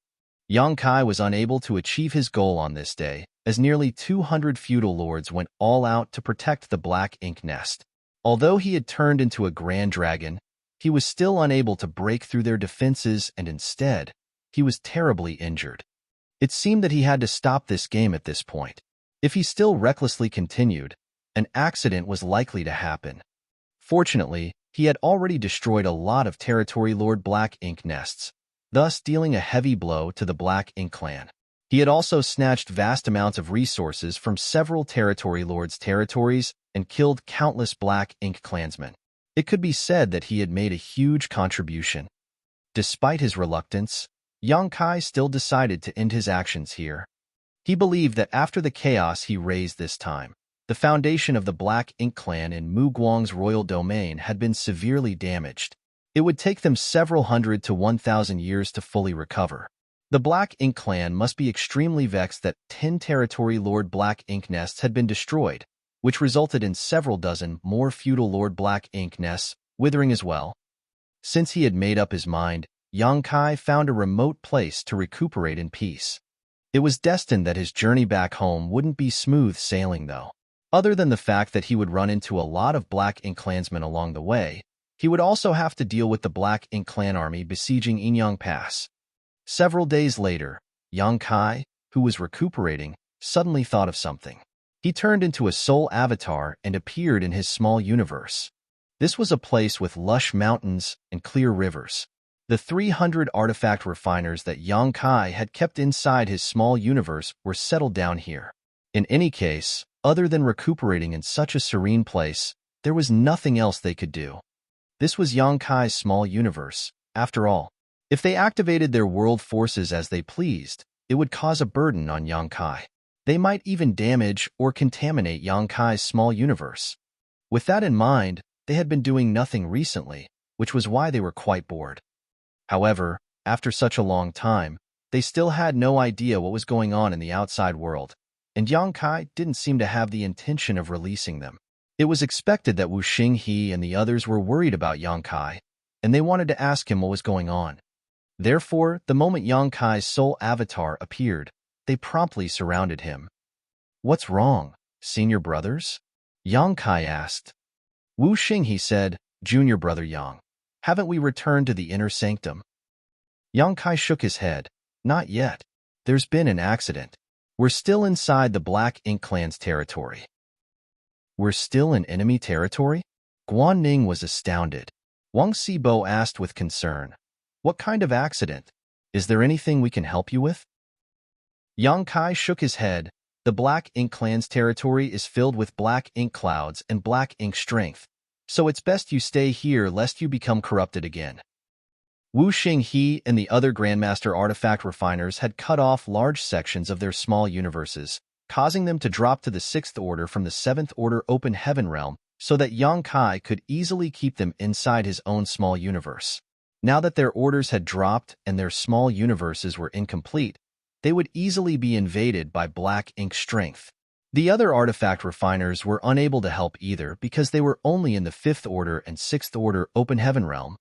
Yang Kai was unable to achieve his goal on this day, as nearly 200 feudal lords went all out to protect the black ink nest. Although he had turned into a grand dragon, he was still unable to break through their defenses, and instead, he was terribly injured. It seemed that he had to stop this game at this point. If he still recklessly continued, an accident was likely to happen. Fortunately, he had already destroyed a lot of territory lord black ink nests, thus dealing a heavy blow to the Black Ink clan. He had also snatched vast amounts of resources from several territory lords' territories and killed countless Black Ink clansmen. It could be said that he had made a huge contribution. Despite his reluctance, Yang Kai still decided to end his actions here. He believed that after the chaos he raised this time, the foundation of the Black Ink clan in Mu Guang's royal domain had been severely damaged. It would take them several hundred to 1,000 years to fully recover. The Black Ink clan must be extremely vexed that 10 territory lord black ink nests had been destroyed, which resulted in several dozen more feudal lord black ink nests withering as well. Since he had made up his mind, Yang Kai found a remote place to recuperate in peace. It was destined that his journey back home wouldn't be smooth sailing, though. Other than the fact that he would run into a lot of Black Ink clansmen along the way, he would also have to deal with the Black Ink clan army besieging Inyang Pass. Several days later, Yang Kai, who was recuperating, suddenly thought of something. He turned into a soul avatar and appeared in his small universe. This was a place with lush mountains and clear rivers. The 300 artifact refiners that Yang Kai had kept inside his small universe were settled down here. In any case, other than recuperating in such a serene place, there was nothing else they could do. This was Yang Kai's small universe, after all. If they activated their world forces as they pleased, it would cause a burden on Yang Kai. They might even damage or contaminate Yang Kai's small universe. With that in mind, they had been doing nothing recently, which was why they were quite bored. However, after such a long time, They still had no idea what was going on in the outside world, and Yang Kai didn't seem to have the intention of releasing them. It was expected that Wu Xinghe and the others were worried about Yang Kai, and they wanted to ask him what was going on. Therefore, the moment Yang Kai's soul avatar appeared, they promptly surrounded him. "What's wrong, senior brothers?" Yang Kai asked. Wu Xinghe said, "Junior brother Yang, haven't we returned to the inner sanctum?" Yang Kai shook his head. "Not yet. There's been an accident. We're still inside the Black Ink Clan's territory." "We're still in enemy territory?" Guan Ning was astounded. Wang Sibo asked with concern, "What kind of accident? Is there anything we can help you with?" Yang Kai shook his head. "The Black Ink Clan's territory is filled with black ink clouds and black ink strength, so it's best you stay here lest you become corrupted again." Wu Xinghe and the other Grandmaster artifact refiners had cut off large sections of their small universes, causing them to drop to the 6th order from the 7th order open heaven realm so that Yang Kai could easily keep them inside his own small universe. Now that their orders had dropped and their small universes were incomplete, they would easily be invaded by black ink strength. The other artifact refiners were unable to help either because they were only in the 5th order and 6th order open heaven realm.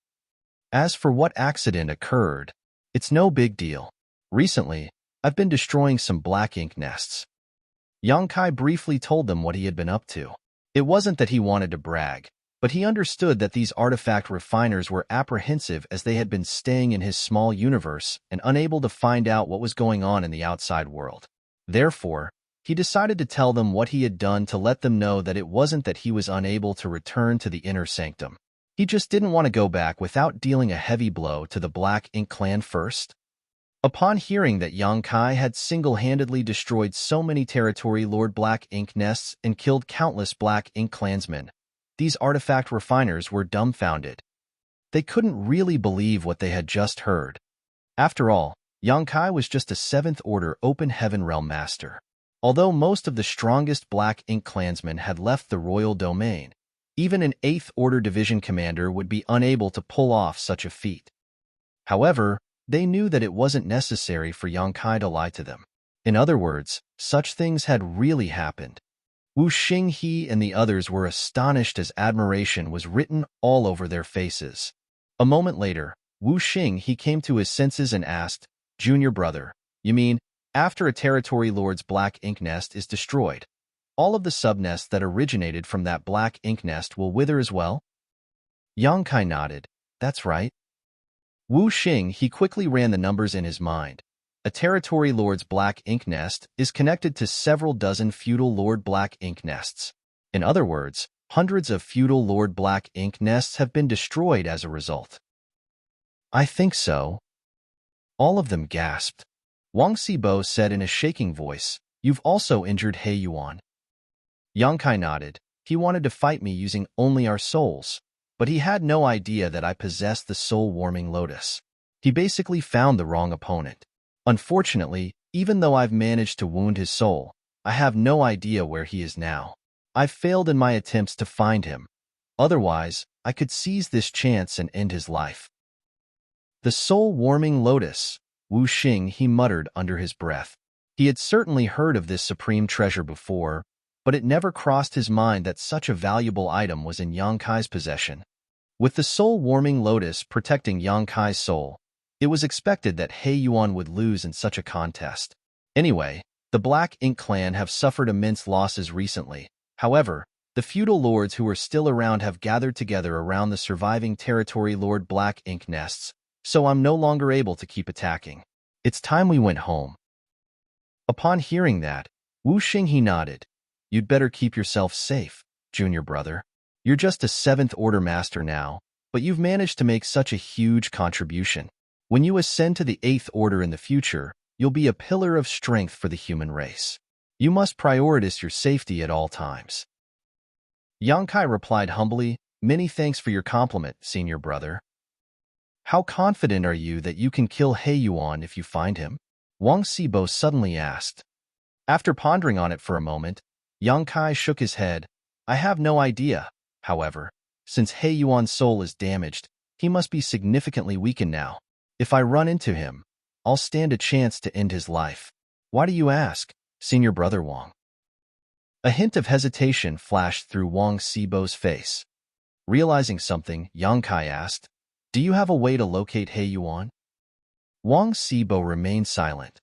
As for what accident occurred, it's no big deal. Recently, I've been destroying some black ink nests. Yang Kai briefly told them what he had been up to. It wasn't that he wanted to brag, but he understood that these artifact refiners were apprehensive as they had been staying in his small universe and unable to find out what was going on in the outside world. Therefore, he decided to tell them what he had done to let them know that it wasn't that he was unable to return to the inner sanctum. He just didn't want to go back without dealing a heavy blow to the Black Ink Clan first. Upon hearing that Yang Kai had single-handedly destroyed so many Territory Lord Black Ink nests and killed countless Black Ink clansmen, these artifact refiners were dumbfounded. They couldn't really believe what they had just heard. After all, Yang Kai was just a 7th Order Open Heaven Realm Master. Although most of the strongest Black Ink clansmen had left the royal domain, even an 8th Order Division commander would be unable to pull off such a feat. However, they knew that it wasn't necessary for Yang Kai to lie to them. In other words, such things had really happened. Wu Xinghe and the others were astonished as admiration was written all over their faces. A moment later, Wu Xinghe came to his senses and asked, "Junior brother, you mean, after a Territory Lord's black ink nest is destroyed, all of the subnests that originated from that black ink nest will wither as well?" Yang Kai nodded. "That's right." Wu Xinghe quickly ran the numbers in his mind. A Territory Lord's black ink nest is connected to several dozen Feudal Lord black ink nests. In other words, hundreds of Feudal Lord black ink nests have been destroyed as a result. "I think so." All of them gasped. Wang Sibo said in a shaking voice, "You've also injured He Yuan." Yang Kai nodded. "He wanted to fight me using only our souls, but he had no idea that I possessed the soul-warming lotus. He basically found the wrong opponent. Unfortunately, even though I've managed to wound his soul, I have no idea where he is now. I've failed in my attempts to find him. Otherwise, I could seize this chance and end his life." "The soul-warming lotus," Wu Xinghe muttered under his breath. He had certainly heard of this supreme treasure before, but it never crossed his mind that such a valuable item was in Yang Kai's possession. With the soul-warming lotus protecting Yang Kai's soul, it was expected that He Yuan would lose in such a contest. Anyway, the Black Ink Clan have suffered immense losses recently. However, the feudal lords who are still around have gathered together around the surviving Territory Lord Black Ink nests, so I'm no longer able to keep attacking. It's time we went home." Upon hearing that, Wu Xinghe nodded. "You'd better keep yourself safe, junior brother. You're just a 7th Order Master now, but you've managed to make such a huge contribution. When you ascend to the 8th Order in the future, you'll be a pillar of strength for the human race. You must prioritize your safety at all times." Yang Kai replied humbly, "Many thanks for your compliment, senior brother." "How confident are you that you can kill He Yuan if you find him?" Wang Sibo suddenly asked. After pondering on it for a moment, Yang Kai shook his head. "I have no idea. However, since He Yuan's soul is damaged, he must be significantly weakened now. If I run into him, I'll stand a chance to end his life. Why do you ask, Senior Brother Wang? A hint of hesitation flashed through Wang Sibo's face. Realizing something, Yang Kai asked, do you have a way to locate He Yuan? Wang Sibo remained silent.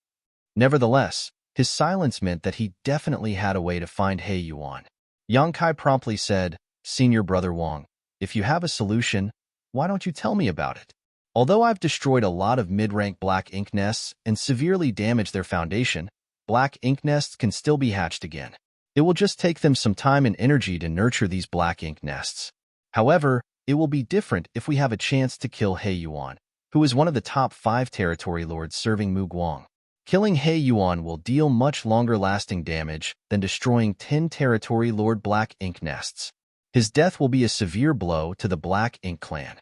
Nevertheless, his silence meant that he definitely had a way to find He Yuan. Yang Kai promptly said, Senior Brother Wang, if you have a solution, why don't you tell me about it? Although I've destroyed a lot of mid-rank black ink nests and severely damaged their foundation, black ink nests can still be hatched again. It will just take them some time and energy to nurture these black ink nests. However, it will be different if we have a chance to kill He Yuan, who is one of the top 5 territory lords serving Mu Guang. Killing He Yuan will deal much longer-lasting damage than destroying 10 territory lord black ink nests. His death will be a severe blow to the Black Ink clan.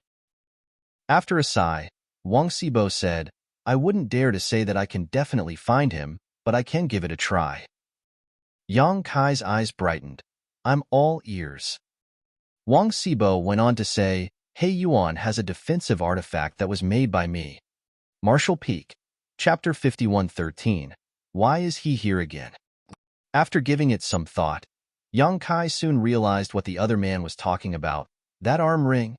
After a sigh, Wang Sibo said, I wouldn't dare to say that I can definitely find him, but I can give it a try. Yang Kai's eyes brightened. I'm all ears. Wang Sibo went on to say, He Yuan has a defensive artifact that was made by me. Martial Peak, Chapter 51:13. Why is he here again? After giving it some thought, Yang Kai soon realized what the other man was talking about. That arm ring?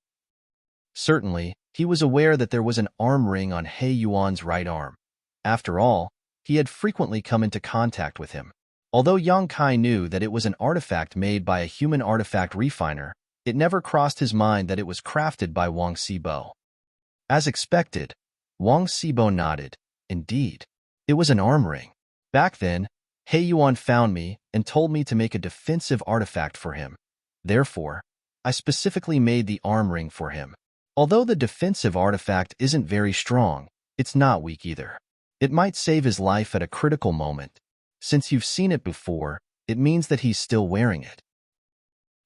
Certainly, he was aware that there was an arm ring on He Yuan's right arm. After all, he had frequently come into contact with him. Although Yang Kai knew that it was an artifact made by a human artifact refiner, it never crossed his mind that it was crafted by Wang Sibo. As expected, Wang Sibo nodded. Indeed, it was an arm ring. Back then, He Yuan found me and told me to make a defensive artifact for him. Therefore, I specifically made the arm ring for him. Although the defensive artifact isn't very strong, it's not weak either. It might save his life at a critical moment. Since you've seen it before, it means that he's still wearing it.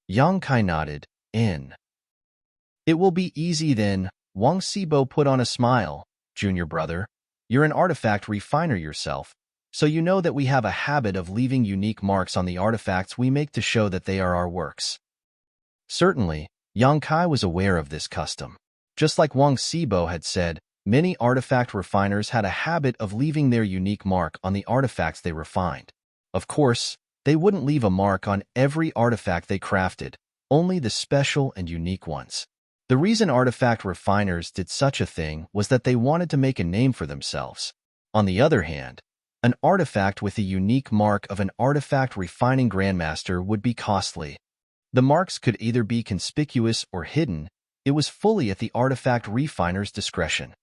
Yang Kai nodded. It will be easy then. Wang Sibo put on a smile. Junior brother, you're an artifact refiner yourself, so you know that we have a habit of leaving unique marks on the artifacts we make to show that they are our works. Certainly, Yang Kai was aware of this custom. Just like Wang Sibo had said, many artifact refiners had a habit of leaving their unique mark on the artifacts they refined. Of course, they wouldn't leave a mark on every artifact they crafted, only the special and unique ones. The reason artifact refiners did such a thing was that they wanted to make a name for themselves. On the other hand, an artifact with a unique mark of an artifact refining grandmaster would be costly. The marks could either be conspicuous or hidden. It was fully at the artifact refiner's discretion.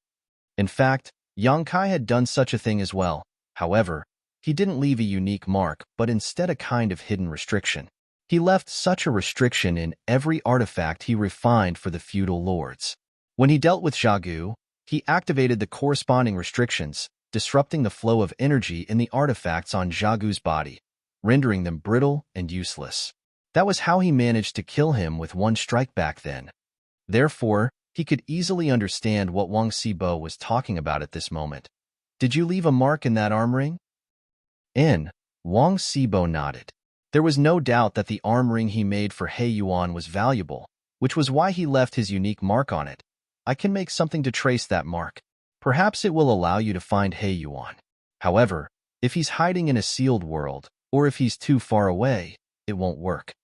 In fact, Yang Kai had done such a thing as well. However, he didn't leave a unique mark, but instead a kind of hidden restriction. He left such a restriction in every artifact he refined for the feudal lords. When he dealt with Xiaogu, he activated the corresponding restrictions, disrupting the flow of energy in the artifacts on Xiaogu's body, rendering them brittle and useless. That was how he managed to kill him with one strike back then. Therefore, he could easily understand what Wang Sibo was talking about at this moment. Did you leave a mark in that arm ring? Wang Sibo nodded. There was no doubt that the arm ring he made for He Yuan was valuable, which was why he left his unique mark on it. I can make something to trace that mark. Perhaps it will allow you to find He Yuan. However, if he's hiding in a sealed world, or if he's too far away, it won't work.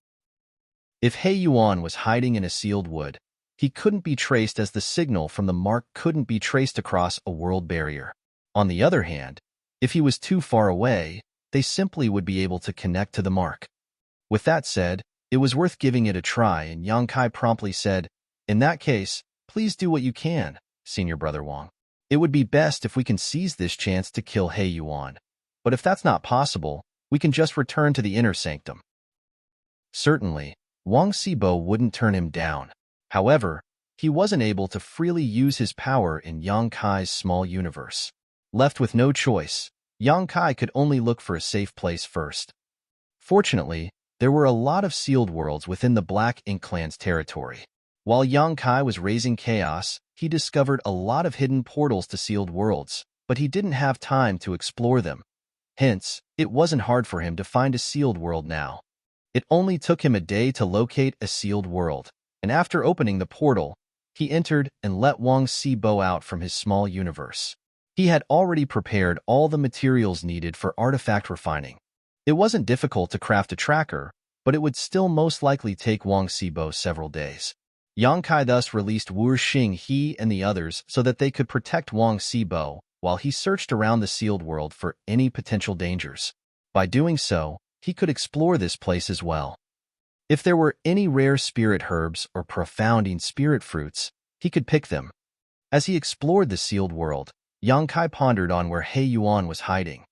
If He Yuan was hiding in a sealed wood, he couldn't be traced as the signal from the mark couldn't be traced across a world barrier. On the other hand, if he was too far away, they simply would be able to connect to the mark. With that said, it was worth giving it a try, and Yang Kai promptly said, in that case, please do what you can, Senior Brother Wang. It would be best if we can seize this chance to kill He Yuan. But if that's not possible, we can just return to the inner sanctum. Certainly, Wang Sibo wouldn't turn him down. However, he wasn't able to freely use his power in Yang Kai's small universe. Left with no choice, Yang Kai could only look for a safe place first. Fortunately, there were a lot of sealed worlds within the Black Ink clan's territory. While Yang Kai was raising chaos, he discovered a lot of hidden portals to sealed worlds, but he didn't have time to explore them. Hence, it wasn't hard for him to find a sealed world now. It only took him a day to locate a sealed world, and after opening the portal, he entered and let Wang Sibo out from his small universe. He had already prepared all the materials needed for artifact refining. It wasn't difficult to craft a tracker, but it would still most likely take Wang Xibo several days. Yang Kai thus released Wu Xing he and the others so that they could protect Wang Xibo while he searched around the sealed world for any potential dangers. By doing so, he could explore this place as well. If there were any rare spirit herbs or profounding spirit fruits, he could pick them. As he explored the sealed world, Yang Kai pondered on where He Yuan was hiding.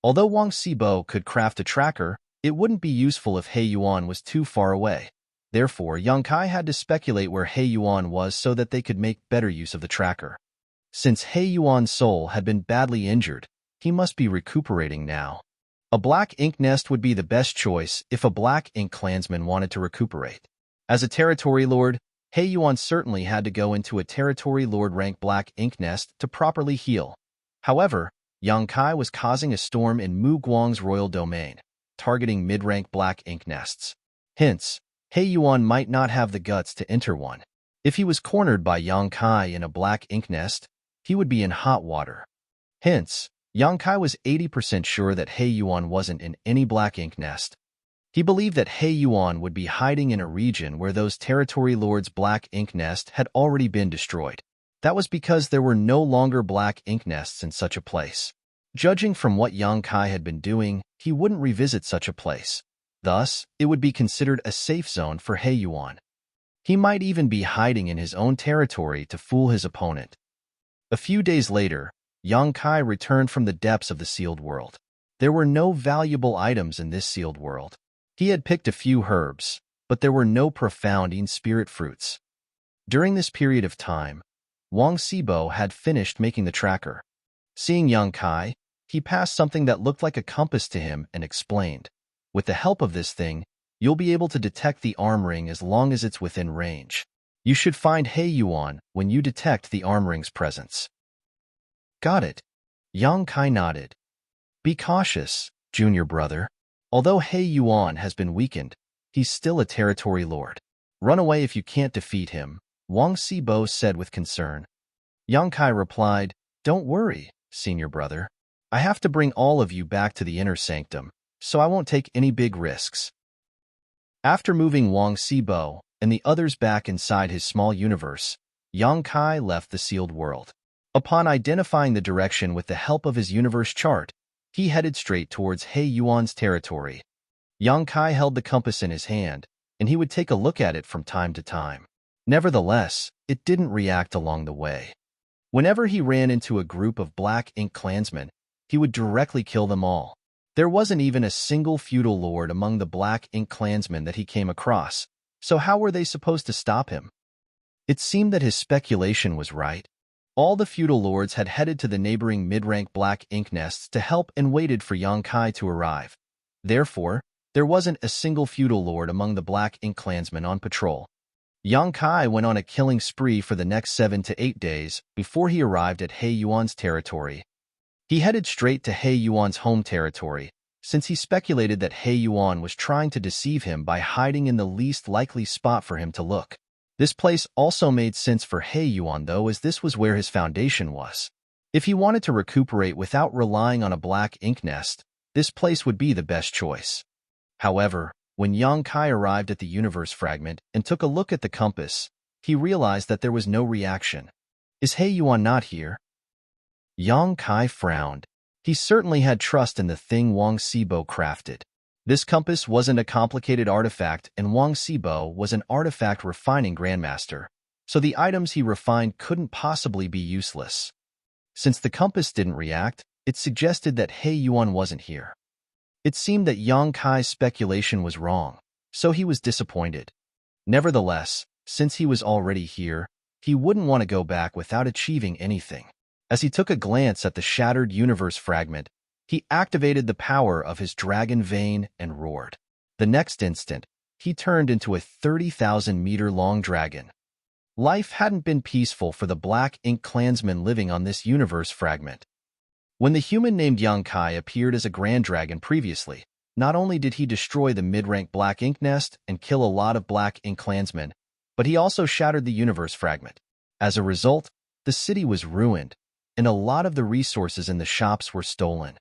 Although Wang Xibo could craft a tracker, it wouldn't be useful if He Yuan was too far away. Therefore, Yang Kai had to speculate where He Yuan was so that they could make better use of the tracker. Since He Yuan's soul had been badly injured, he must be recuperating now. A black ink nest would be the best choice if a black ink clansman wanted to recuperate. As a territory lord, He Yuan certainly had to go into a territory lord rank black ink nest to properly heal. However, Yang Kai was causing a storm in Mu Guang's royal domain, targeting mid-rank black ink nests. Hence, He Yuan might not have the guts to enter one. If he was cornered by Yang Kai in a black ink nest, he would be in hot water. Hence, Yang Kai was 80% sure that He Yuan wasn't in any black ink nest. He believed that He Yuan would be hiding in a region where those territory lords' black ink nest had already been destroyed. That was because there were no longer black ink nests in such a place. Judging from what Yang Kai had been doing, he wouldn't revisit such a place. Thus, it would be considered a safe zone for He Yuan. He might even be hiding in his own territory to fool his opponent. A few days later, Yang Kai returned from the depths of the sealed world. There were no valuable items in this sealed world. He had picked a few herbs, but there were no profounding spirit fruits. During this period of time, Wang Xibo had finished making the tracker. Seeing Yang Kai, he passed something that looked like a compass to him and explained, "With the help of this thing, you'll be able to detect the arm ring as long as it's within range. You should find He Yuan when you detect the arm ring's presence." "Got it." Yang Kai nodded. "Be cautious, junior brother. Although He Yuan has been weakened, he's still a territory lord. Run away if you can't defeat him," Wang Xibo said with concern. Yang Kai replied, "Don't worry, senior brother. I have to bring all of you back to the inner sanctum, so I won't take any big risks." After moving Wang Xibo and the others back inside his small universe, Yang Kai left the sealed world. Upon identifying the direction with the help of his universe chart, he headed straight towards He Yuan's territory. Yang Kai held the compass in his hand, and he would take a look at it from time to time. Nevertheless, it didn't react along the way. Whenever he ran into a group of black ink clansmen, he would directly kill them all. There wasn't even a single feudal lord among the black ink clansmen that he came across, so how were they supposed to stop him? It seemed that his speculation was right. All the feudal lords had headed to the neighboring mid-rank black ink nests to help and waited for Yang Kai to arrive. Therefore, there wasn't a single feudal lord among the black ink clansmen on patrol. Yang Kai went on a killing spree for the next 7 to 8 days before he arrived at He Yuan's territory. He headed straight to He Yuan's home territory, since he speculated that He Yuan was trying to deceive him by hiding in the least likely spot for him to look. This place also made sense for He Yuan though, as this was where his foundation was. If he wanted to recuperate without relying on a black ink nest, this place would be the best choice. However, when Yang Kai arrived at the universe fragment and took a look at the compass, he realized that there was no reaction. "Is He Yuan not here?" Yang Kai frowned. He certainly had trust in the thing Wang Xibo crafted. This compass wasn't a complicated artifact, and Wang Xibo was an artifact refining grandmaster, so the items he refined couldn't possibly be useless. Since the compass didn't react, it suggested that He Yuan wasn't here. It seemed that Yang Kai's speculation was wrong, so he was disappointed. Nevertheless, since he was already here, he wouldn't want to go back without achieving anything. As he took a glance at the shattered universe fragment, he activated the power of his dragon vein and roared. The next instant, he turned into a 30,000-meter-long dragon. Life hadn't been peaceful for the black ink clansmen living on this universe fragment. When the human named Yang Kai appeared as a grand dragon previously, not only did he destroy the mid-rank black ink nest and kill a lot of black ink clansmen, but he also shattered the universe fragment. As a result, the city was ruined. and a lot of the resources in the shops were stolen.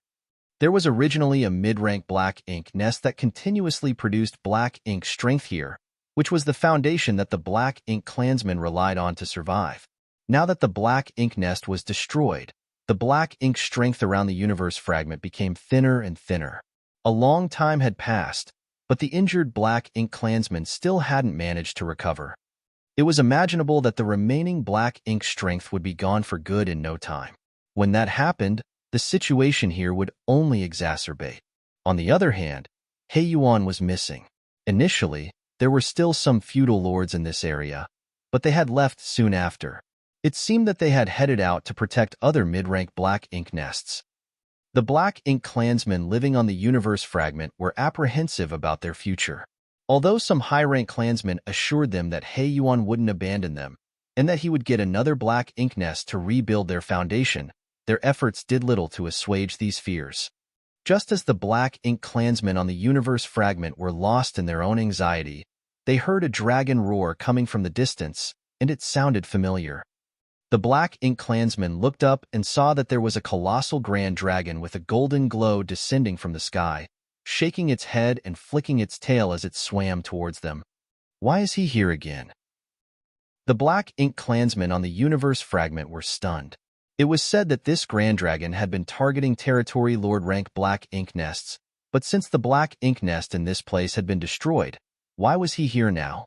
There was originally a mid-rank black ink nest that continuously produced black ink strength here, which was the foundation that the black ink clansmen relied on to survive. Now that the black ink nest was destroyed, the black ink strength around the universe fragment became thinner and thinner. A long time had passed, but the injured black ink clansmen still hadn't managed to recover. It was imaginable that the remaining black ink strength would be gone for good in no time. When that happened, the situation here would only exacerbate. On the other hand, Yuan was missing. Initially, there were still some feudal lords in this area, but they had left soon after. It seemed that they had headed out to protect other mid-rank black ink nests. The black ink clansmen living on the universe fragment were apprehensive about their future. Although some high-rank clansmen assured them that Yuan wouldn't abandon them, and that he would get another black ink nest to rebuild their foundation, their efforts did little to assuage these fears. Just as the black ink clansmen on the universe fragment were lost in their own anxiety, they heard a dragon roar coming from the distance, and it sounded familiar. The black ink clansmen looked up and saw that there was a colossal grand dragon with a golden glow descending from the sky, shaking its head and flicking its tail as it swam towards them. Why is he here again? The black ink clansmen on the universe fragment were stunned. It was said that this grand dragon had been targeting territory lord rank black ink nests, but since the black ink nest in this place had been destroyed, why was he here now?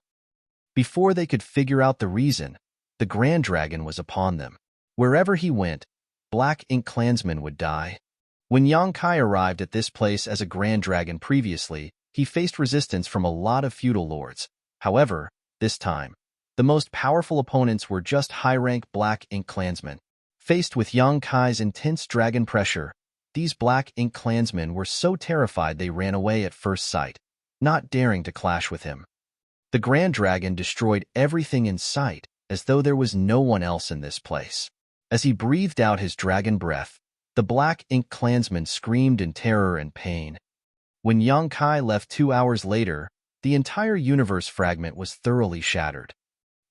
Before they could figure out the reason, the grand dragon was upon them. Wherever he went, black ink clansmen would die. When Yang Kai arrived at this place as a grand dragon previously, he faced resistance from a lot of feudal lords. However, this time, the most powerful opponents were just high-rank black ink clansmen. Faced with Yang Kai's intense dragon pressure, these black ink clansmen were so terrified they ran away at first sight, not daring to clash with him. The grand dragon destroyed everything in sight, as though there was no one else in this place. As he breathed out his dragon breath, the black ink clansmen screamed in terror and pain. When Yang Kai left 2 hours later, the entire universe fragment was thoroughly shattered.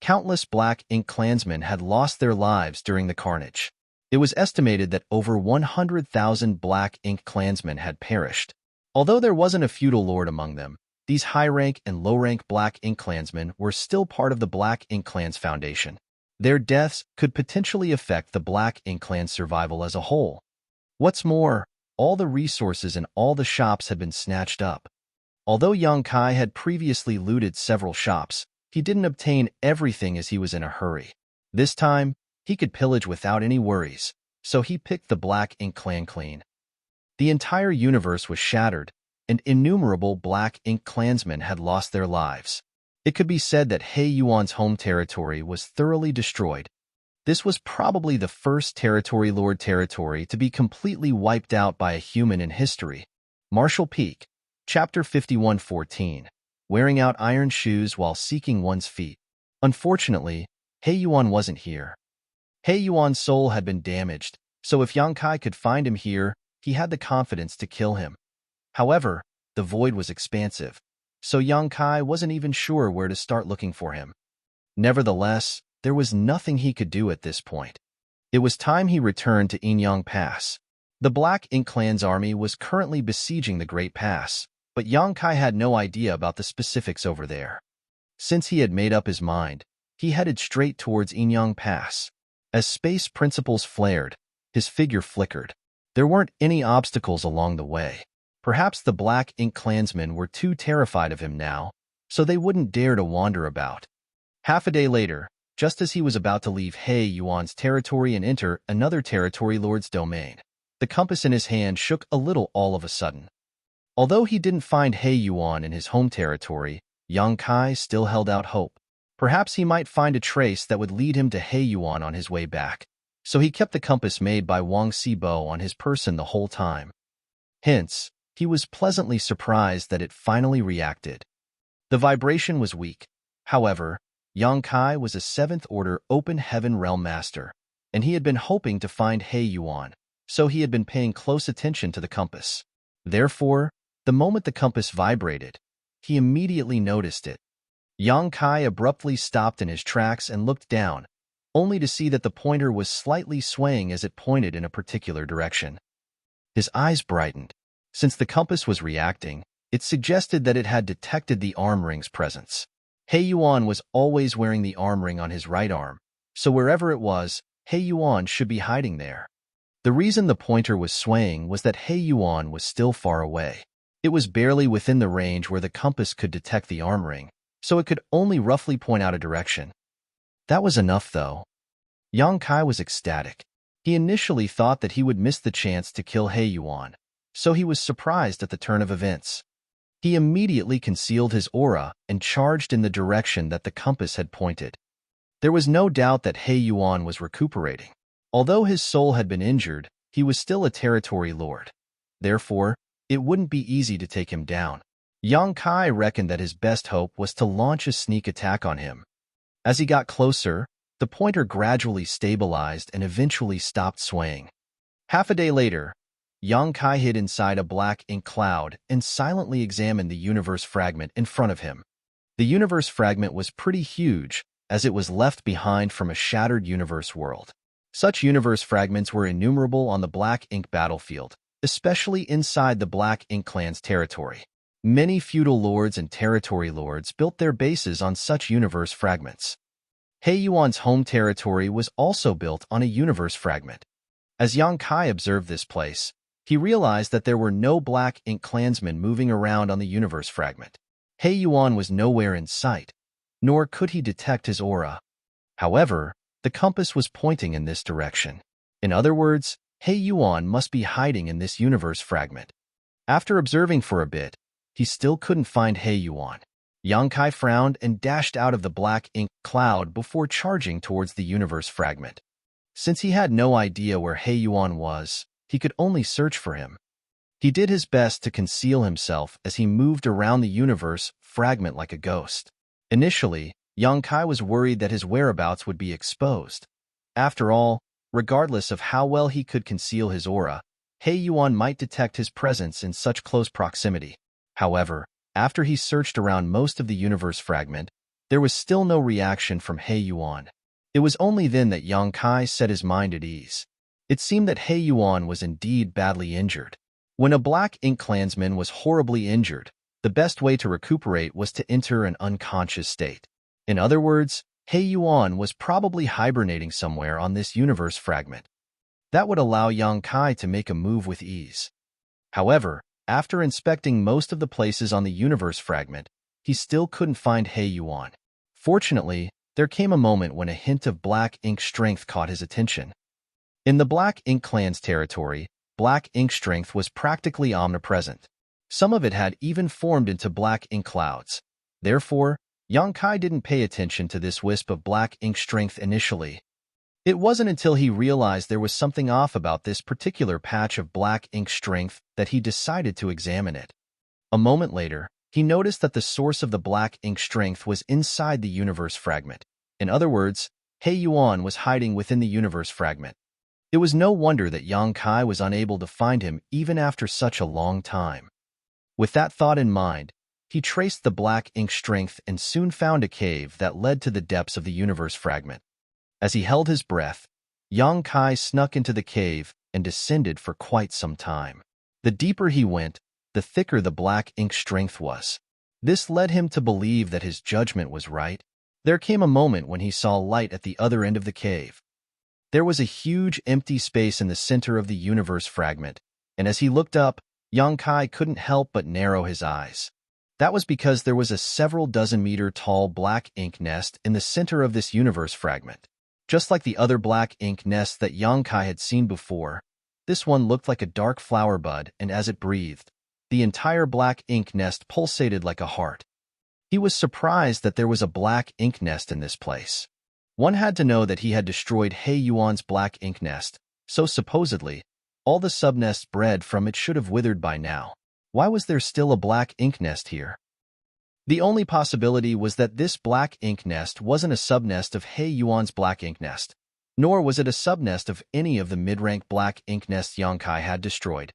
Countless black ink clansmen had lost their lives during the carnage. It was estimated that over 100,000 black ink clansmen had perished. Although there wasn't a feudal lord among them, these high-rank and low-rank black ink clansmen were still part of the Black Ink Clan's foundation. Their deaths could potentially affect the Black Ink Clan's survival as a whole. What's more, all the resources in all the shops had been snatched up. Although Yang Kai had previously looted several shops, he didn't obtain everything as he was in a hurry. This time, he could pillage without any worries, so he picked the Black Ink Clan clean. The entire universe was shattered, and innumerable black ink clansmen had lost their lives. It could be said that Yuan's home territory was thoroughly destroyed. This was probably the first territory lord territory to be completely wiped out by a human in history. Martial Peak, Chapter 51:14, Wearing out iron shoes while seeking one's feet. Unfortunately, Yuan wasn't here. Yuan's soul had been damaged, so if Yang Kai could find him here, he had the confidence to kill him. However, the void was expansive, so Yang Kai wasn't even sure where to start looking for him. Nevertheless, there was nothing he could do at this point. It was time he returned to Inyang Pass. The Black Ink Clan's army was currently besieging the Great Pass, but Yang Kai had no idea about the specifics over there. Since he had made up his mind, he headed straight towards Inyang Pass. As space principles flared, his figure flickered. There weren't any obstacles along the way. Perhaps the Black Ink clansmen were too terrified of him now, so they wouldn't dare to wander about. Half a day later, just as he was about to leave Yuan's territory and enter another territory lord's domain, the compass in his hand shook a little all of a sudden. Although he didn't find Yuan in his home territory, Yang Kai still held out hope. Perhaps he might find a trace that would lead him to Yuan on his way back, so he kept the compass made by Wang Sibo on his person the whole time. Hence, he was pleasantly surprised that it finally reacted. The vibration was weak. However, Yang Kai was a 7th-order open heaven realm master, and he had been hoping to find Yuan, so he had been paying close attention to the compass. Therefore, the moment the compass vibrated, he immediately noticed it. Yang Kai abruptly stopped in his tracks and looked down, only to see that the pointer was slightly swaying as it pointed in a particular direction. His eyes brightened. Since the compass was reacting, it suggested that it had detected the arm ring's presence. He Yuan was always wearing the arm ring on his right arm, so wherever it was, He Yuan should be hiding there. The reason the pointer was swaying was that He Yuan was still far away. It was barely within the range where the compass could detect the arm ring, so it could only roughly point out a direction. That was enough, though. Yang Kai was ecstatic. He initially thought that he would miss the chance to kill He Yuan, so he was surprised at the turn of events. He immediately concealed his aura and charged in the direction that the compass had pointed. There was no doubt that He Yuan was recuperating. Although his soul had been injured, he was still a territory lord. Therefore, it wouldn't be easy to take him down. Yang Kai reckoned that his best hope was to launch a sneak attack on him. As he got closer, the pointer gradually stabilized and eventually stopped swaying. Half a day later, Yang Kai hid inside a black ink cloud and silently examined the universe fragment in front of him. The universe fragment was pretty huge, as it was left behind from a shattered universe world. Such universe fragments were innumerable on the black ink battlefield, especially inside the black ink clan's territory. Many feudal lords and territory lords built their bases on such universe fragments. He Yuan's home territory was also built on a universe fragment. As Yang Kai observed this place, he realized that there were no black ink clansmen moving around on the universe fragment. He Yuan was nowhere in sight, nor could he detect his aura. However, the compass was pointing in this direction. In other words, He Yuan must be hiding in this universe fragment. After observing for a bit, he still couldn't find He Yuan. Yang Kai frowned and dashed out of the black ink cloud before charging towards the universe fragment. Since he had no idea where He Yuan was, he could only search for him. He did his best to conceal himself as he moved around the universe fragment like a ghost. Initially, Yang Kai was worried that his whereabouts would be exposed. After all, regardless of how well he could conceal his aura, He Yuan might detect his presence in such close proximity. However, after he searched around most of the universe fragment, there was still no reaction from He Yuan. It was only then that Yang Kai set his mind at ease. It seemed that He Yuan was indeed badly injured. When a black ink clansman was horribly injured, the best way to recuperate was to enter an unconscious state. In other words, He Yuan was probably hibernating somewhere on this universe fragment. That would allow Yang Kai to make a move with ease. However, after inspecting most of the places on the universe fragment, he still couldn't find He Yuan. Fortunately, there came a moment when a hint of black ink strength caught his attention. In the black ink clan's territory, black ink strength was practically omnipresent. Some of it had even formed into black ink clouds. Therefore, Yang Kai didn't pay attention to this wisp of black ink strength initially. It wasn't until he realized there was something off about this particular patch of black ink strength that he decided to examine it. A moment later, he noticed that the source of the black ink strength was inside the universe fragment. In other words, He Yuan was hiding within the universe fragment. It was no wonder that Yang Kai was unable to find him even after such a long time. With that thought in mind, he traced the black ink strength and soon found a cave that led to the depths of the universe fragment. As he held his breath, Yang Kai snuck into the cave and descended for quite some time. The deeper he went, the thicker the black ink strength was. This led him to believe that his judgment was right. There came a moment when he saw light at the other end of the cave. There was a huge empty space in the center of the universe fragment, and as he looked up, Yang Kai couldn't help but narrow his eyes. That was because there was a several dozen meter tall black ink nest in the center of this universe fragment. Just like the other black ink nests that Yang Kai had seen before, this one looked like a dark flower bud, and as it breathed, the entire black ink nest pulsated like a heart. He was surprised that there was a black ink nest in this place. One had to know that he had destroyed He Yuan's black ink nest, so supposedly, all the subnests bred from it should have withered by now. Why was there still a black ink nest here? The only possibility was that this black ink nest wasn't a subnest of He Yuan's black ink nest, nor was it a subnest of any of the mid-rank black ink nests Yang Kai had destroyed.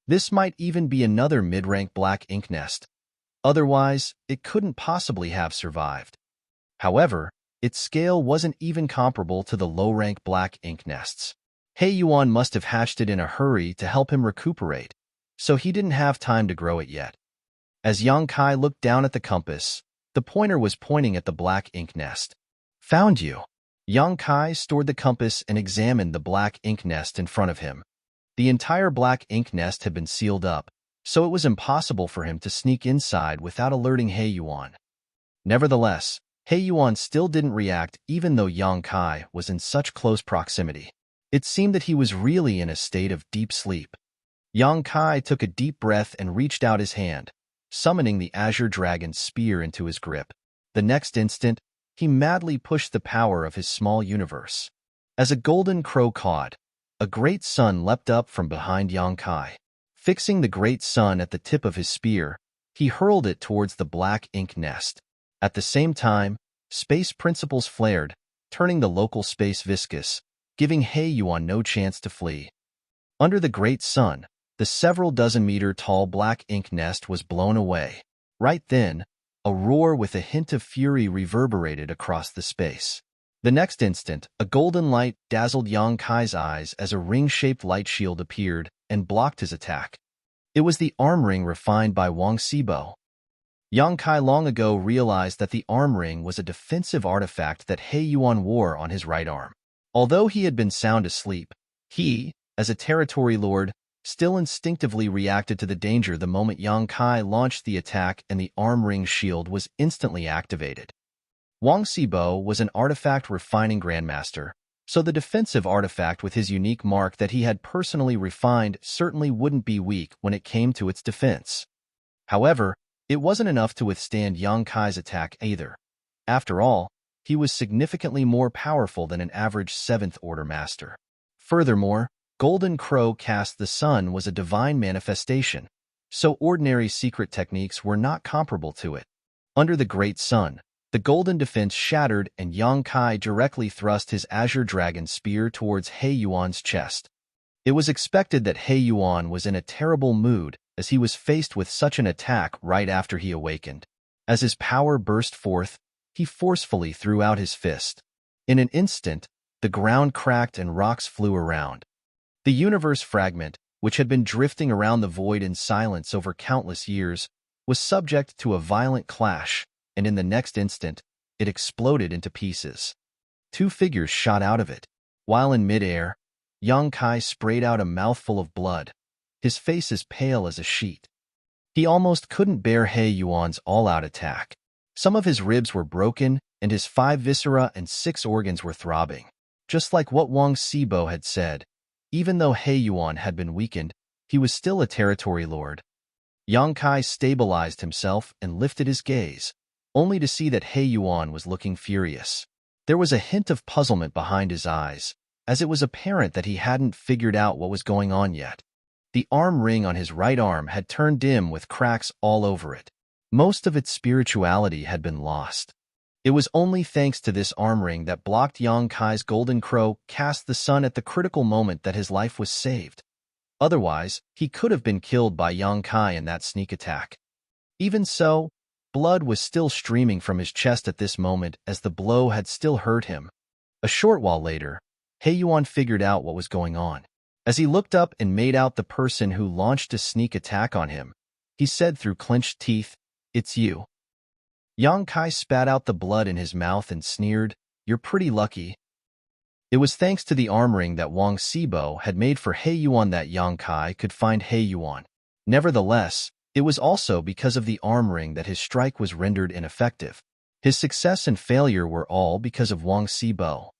This might even be another mid-rank black ink nest. Otherwise, it couldn't possibly have survived. However, Its scale wasn't even comparable to the low-rank black ink nests. He Yuan must have hatched it in a hurry to help him recuperate, so he didn't have time to grow it yet. As Yang Kai looked down at the compass, the pointer was pointing at the black ink nest. Found you. Yang Kai stored the compass and examined the black ink nest in front of him. The entire black ink nest had been sealed up, so it was impossible for him to sneak inside without alerting He Yuan. Nevertheless, He Yuan still didn't react even though Yang Kai was in such close proximity. It seemed that he was really in a state of deep sleep. Yang Kai took a deep breath and reached out his hand, summoning the azure dragon's spear into his grip. The next instant, he madly pushed the power of his small universe. As a golden crow cawed, a great sun leapt up from behind Yang Kai. Fixing the great sun at the tip of his spear, he hurled it towards the black ink nest. At the same time, space principles flared, turning the local space viscous, giving He Yuan no chance to flee. Under the great sun, the several dozen meter tall black ink nest was blown away. Right then, a roar with a hint of fury reverberated across the space. The next instant, a golden light dazzled Yang Kai's eyes as a ring-shaped light shield appeared and blocked his attack. It was the arm ring refined by Wang Sibo. Yang Kai long ago realized that the arm ring was a defensive artifact that He Yuan wore on his right arm. Although he had been sound asleep, he, as a territory lord, still instinctively reacted to the danger the moment Yang Kai launched the attack and the arm ring shield was instantly activated. Wang Sibo was an artifact refining grandmaster, so the defensive artifact with his unique mark that he had personally refined certainly wouldn't be weak when it came to its defense. However, it wasn't enough to withstand Yang Kai's attack either. After all, he was significantly more powerful than an average 7th-order master. Furthermore, Golden Crow cast the sun was a divine manifestation, so ordinary secret techniques were not comparable to it. Under the great sun, the golden defense shattered and Yang Kai directly thrust his azure dragon spear towards He Yuan's chest. It was expected that He Yuan was in a terrible mood as he was faced with such an attack right after he awakened. As his power burst forth, he forcefully threw out his fist. In an instant, the ground cracked and rocks flew around. The universe fragment, which had been drifting around the void in silence over countless years, was subject to a violent clash, and in the next instant, it exploded into pieces. 2 figures shot out of it. While in midair, Yang Kai sprayed out a mouthful of blood, his face as pale as a sheet. He almost couldn't bear He Yuan's all-out attack. Some of his ribs were broken, and his 5 viscera and 6 organs were throbbing. Just like what Wang Sibo had said, even though He Yuan had been weakened, he was still a territory lord. Yang Kai stabilized himself and lifted his gaze, only to see that He Yuan was looking furious. There was a hint of puzzlement behind his eyes, as it was apparent that he hadn't figured out what was going on yet. The arm ring on his right arm had turned dim with cracks all over it. Most of its spirituality had been lost. It was only thanks to this arm ring that blocked Yang Kai's golden crow cast the sun at the critical moment that his life was saved. Otherwise, he could have been killed by Yang Kai in that sneak attack. Even so, blood was still streaming from his chest at this moment as the blow had still hurt him. A short while later, He Yuan figured out what was going on. As he looked up and made out the person who launched a sneak attack on him, he said through clenched teeth, "It's you." Yang Kai spat out the blood in his mouth and sneered, "You're pretty lucky." It was thanks to the arm ring that Wang Sibo had made for He Yuan that Yang Kai could find He Yuan. Nevertheless, it was also because of the arm ring that his strike was rendered ineffective. His success and failure were all because of Wang Sibo.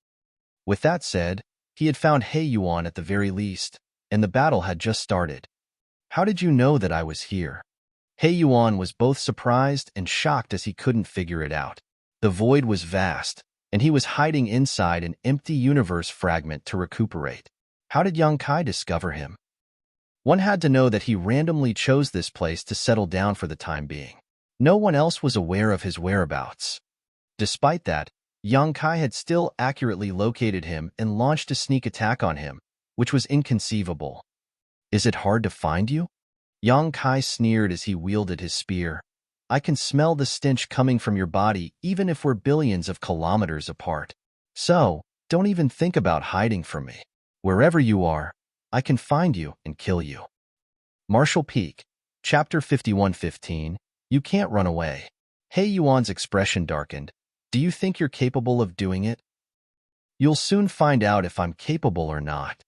With that said, he had found He Yuan at the very least, and the battle had just started. "How did you know that I was here?" He Yuan was both surprised and shocked as he couldn't figure it out. The void was vast, and he was hiding inside an empty universe fragment to recuperate. How did Yang Kai discover him? One had to know that he randomly chose this place to settle down for the time being. No one else was aware of his whereabouts. Despite that, Yang Kai had still accurately located him and launched a sneak attack on him, which was inconceivable. "Is it hard to find you?" Yang Kai sneered as he wielded his spear. I can smell the stench coming from your body even if we're billions of kilometers apart. So, don't even think about hiding from me. Wherever you are, I can find you and kill you. Marshall Peak, Chapter 51:15. You can't run away. He Yuan's expression darkened. Do you think you're capable of doing it? You'll soon find out if I'm capable or not.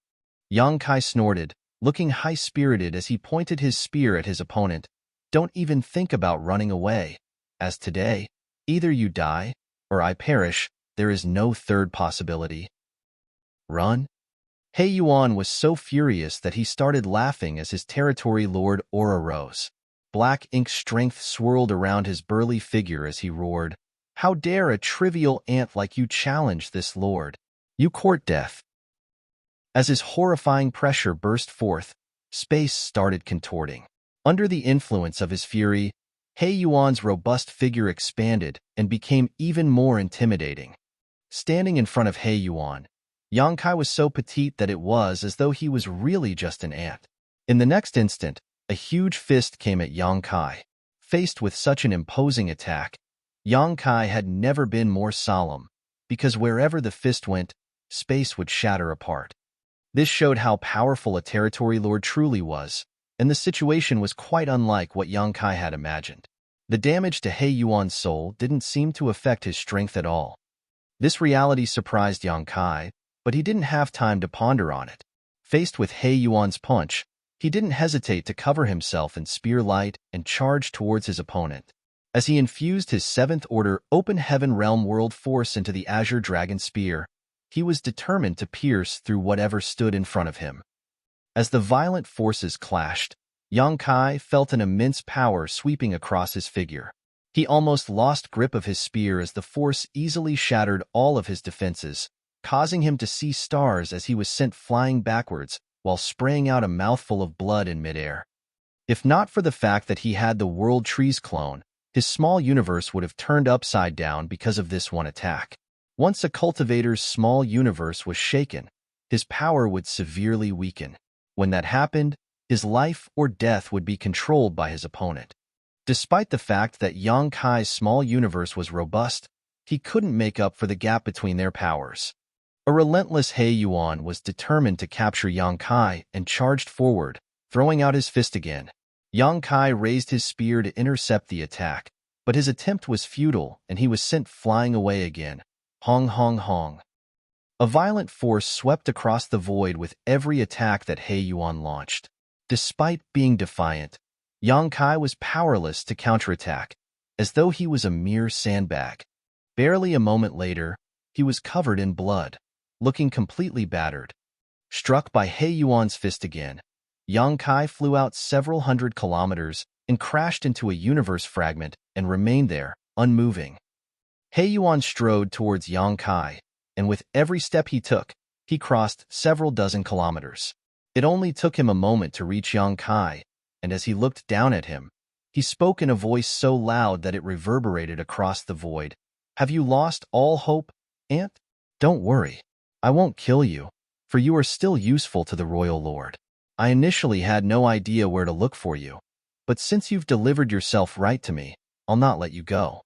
Yang Kai snorted, looking high-spirited as he pointed his spear at his opponent. Don't even think about running away. As today, either you die, or I perish. There is no third possibility. Run? He Yuan was so furious that he started laughing as his territory lord aura rose. Black ink strength swirled around his burly figure as he roared. How dare a trivial ant like you challenge this lord? You court death. As his horrifying pressure burst forth, space started contorting. Under the influence of his fury, He Yuan's robust figure expanded and became even more intimidating. Standing in front of He Yuan, Yang Kai was so petite that it was as though he was really just an ant. In the next instant, a huge fist came at Yang Kai. Faced with such an imposing attack, Yang Kai had never been more solemn, because wherever the fist went, space would shatter apart. This showed how powerful a territory lord truly was, and the situation was quite unlike what Yang Kai had imagined. The damage to He Yuan's soul didn't seem to affect his strength at all. This reality surprised Yang Kai, but he didn't have time to ponder on it. Faced with He Yuan's punch, he didn't hesitate to cover himself in spear light and charge towards his opponent. As he infused his 7th Order Open Heaven Realm World Force into the Azure Dragon Spear, he was determined to pierce through whatever stood in front of him. As the violent forces clashed, Yang Kai felt an immense power sweeping across his figure. He almost lost grip of his spear as the force easily shattered all of his defenses, causing him to see stars as he was sent flying backwards while spraying out a mouthful of blood in midair. If not for the fact that he had the World Trees clone, his small universe would have turned upside down because of this one attack. Once a cultivator's small universe was shaken, his power would severely weaken. When that happened, his life or death would be controlled by his opponent. Despite the fact that Yang Kai's small universe was robust, he couldn't make up for the gap between their powers. A relentless He Yuan was determined to capture Yang Kai and charged forward, throwing out his fist again. Yang Kai raised his spear to intercept the attack, but his attempt was futile and he was sent flying away again. Hong hong hong. A violent force swept across the void with every attack that He Yuan launched. Despite being defiant, Yang Kai was powerless to counterattack, as though he was a mere sandbag. Barely a moment later, he was covered in blood, looking completely battered. Struck by He Yuan's fist again, Yang Kai flew out several hundred kilometers and crashed into a universe fragment and remained there, unmoving. He Yuan strode towards Yang Kai, and with every step he took, he crossed several dozen kilometers. It only took him a moment to reach Yang Kai, and as he looked down at him, he spoke in a voice so loud that it reverberated across the void. Have you lost all hope, Ant? Don't worry. I won't kill you, for you are still useful to the Royal Lord. I initially had no idea where to look for you, but since you've delivered yourself right to me, I'll not let you go.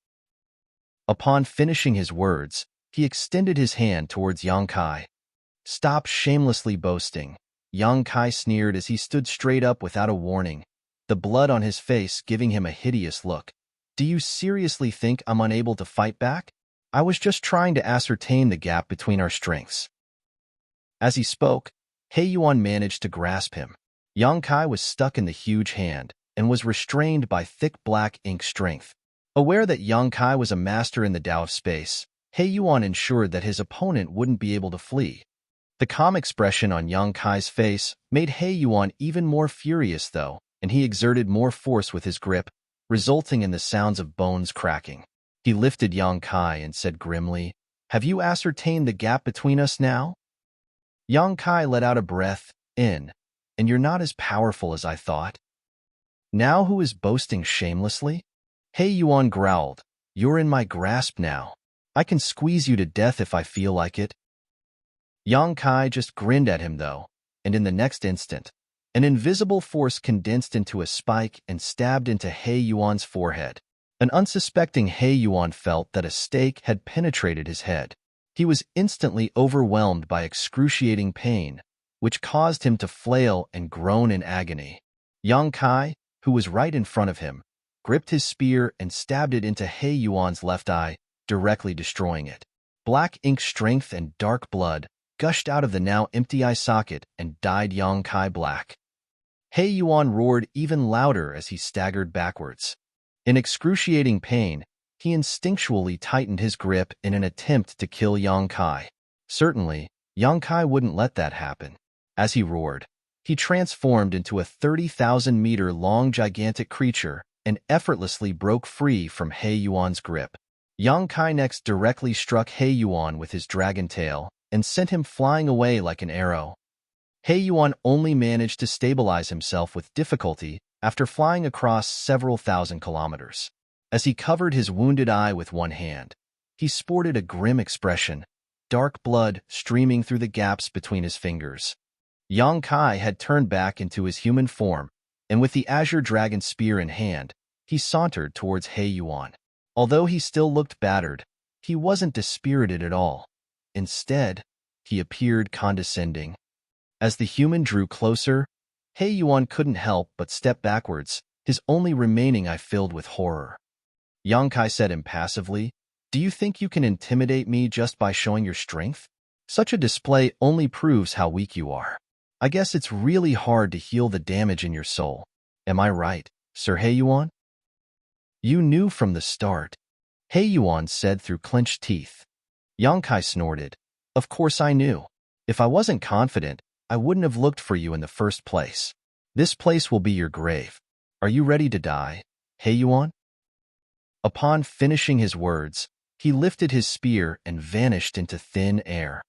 Upon finishing his words, he extended his hand towards Yang Kai. Stop shamelessly boasting, Yang Kai sneered as he stood straight up without a warning, the blood on his face giving him a hideous look. Do you seriously think I'm unable to fight back? I was just trying to ascertain the gap between our strengths. As he spoke, He Yuan managed to grasp him. Yang Kai was stuck in the huge hand and was restrained by thick black ink strength. Aware that Yang Kai was a master in the Tao of space, He Yuan ensured that his opponent wouldn't be able to flee. The calm expression on Yang Kai's face made He Yuan even more furious though, and he exerted more force with his grip, resulting in the sounds of bones cracking. He lifted Yang Kai and said grimly, "Have you ascertained the gap between us now?" Yang Kai let out a breath, and you're not as powerful as I thought. Now who is boasting shamelessly? He Yuan growled, "You're in my grasp now. I can squeeze you to death if I feel like it." Yang Kai just grinned at him though, and in the next instant, an invisible force condensed into a spike and stabbed into He Yuan's forehead. An unsuspecting He Yuan felt that a stake had penetrated his head. He was instantly overwhelmed by excruciating pain, which caused him to flail and groan in agony. Yang Kai, who was right in front of him, gripped his spear and stabbed it into He Yuan's left eye, directly destroying it. Black ink strength and dark blood gushed out of the now empty eye socket and dyed Yang Kai black. He Yuan roared even louder as he staggered backwards. In excruciating pain, he instinctually tightened his grip in an attempt to kill Yang Kai. Certainly, Yang Kai wouldn't let that happen. As he roared, he transformed into a 30,000-meter-long gigantic creature and effortlessly broke free from He Yuan's grip. Yang Kai next directly struck He Yuan with his dragon tail and sent him flying away like an arrow. He Yuan only managed to stabilize himself with difficulty after flying across several thousand kilometers. As he covered his wounded eye with one hand, he sported a grim expression, dark blood streaming through the gaps between his fingers. Yang Kai had turned back into his human form, and with the azure dragon spear in hand, he sauntered towards He Yuan. Although he still looked battered, he wasn't dispirited at all. Instead, he appeared condescending. As the human drew closer, He Yuan couldn't help but step backwards, his only remaining eye filled with horror. Yang Kai said impassively, "Do you think you can intimidate me just by showing your strength? Such a display only proves how weak you are. I guess it's really hard to heal the damage in your soul. Am I right, Sir He Yuan?" "You knew from the start," He Yuan said through clenched teeth. Yang Kai snorted. "Of course I knew. If I wasn't confident, I wouldn't have looked for you in the first place. This place will be your grave. Are you ready to die, He Yuan?" Upon finishing his words, he lifted his spear and vanished into thin air.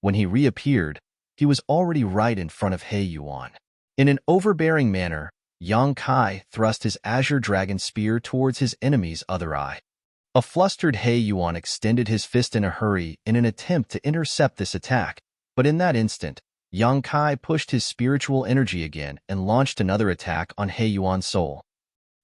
When he reappeared, he was already right in front of He Yuan. In an overbearing manner, Yang Kai thrust his azure dragon spear towards his enemy's other eye. A flustered He Yuan extended his fist in a hurry in an attempt to intercept this attack, but in that instant, Yang Kai pushed his spiritual energy again and launched another attack on He Yuan's soul.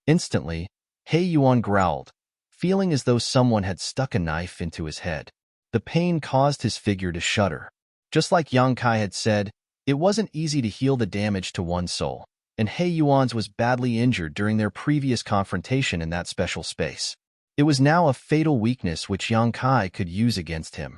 Instantly, He Yuan growled, feeling as though someone had stuck a knife into his head. The pain caused his figure to shudder. Just like Yang Kai had said, it wasn't easy to heal the damage to one's soul, and He Yuan's was badly injured during their previous confrontation in that special space. It was now a fatal weakness which Yang Kai could use against him.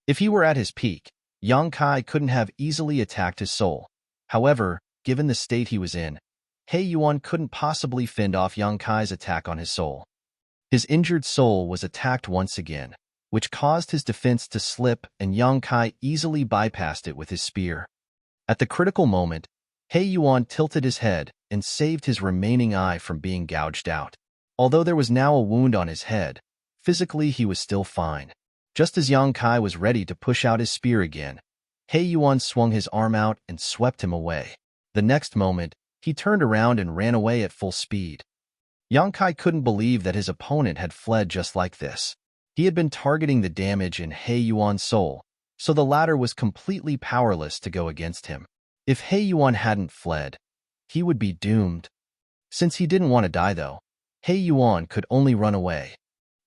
If he were at his peak, Yang Kai couldn't have easily attacked his soul. However, given the state he was in, He Yuan couldn't possibly fend off Yang Kai's attack on his soul. His injured soul was attacked once again, which caused his defense to slip, and Yang Kai easily bypassed it with his spear. At the critical moment, He Yuan tilted his head and saved his remaining eye from being gouged out. Although there was now a wound on his head, physically he was still fine. Just as Yang Kai was ready to push out his spear again, He Yuan swung his arm out and swept him away. The next moment, he turned around and ran away at full speed. Yang Kai couldn't believe that his opponent had fled just like this. He had been targeting the damage in He Yuan's soul, so the latter was completely powerless to go against him. If He Yuan hadn't fled, he would be doomed. Since he didn't want to die though, He Yuan could only run away.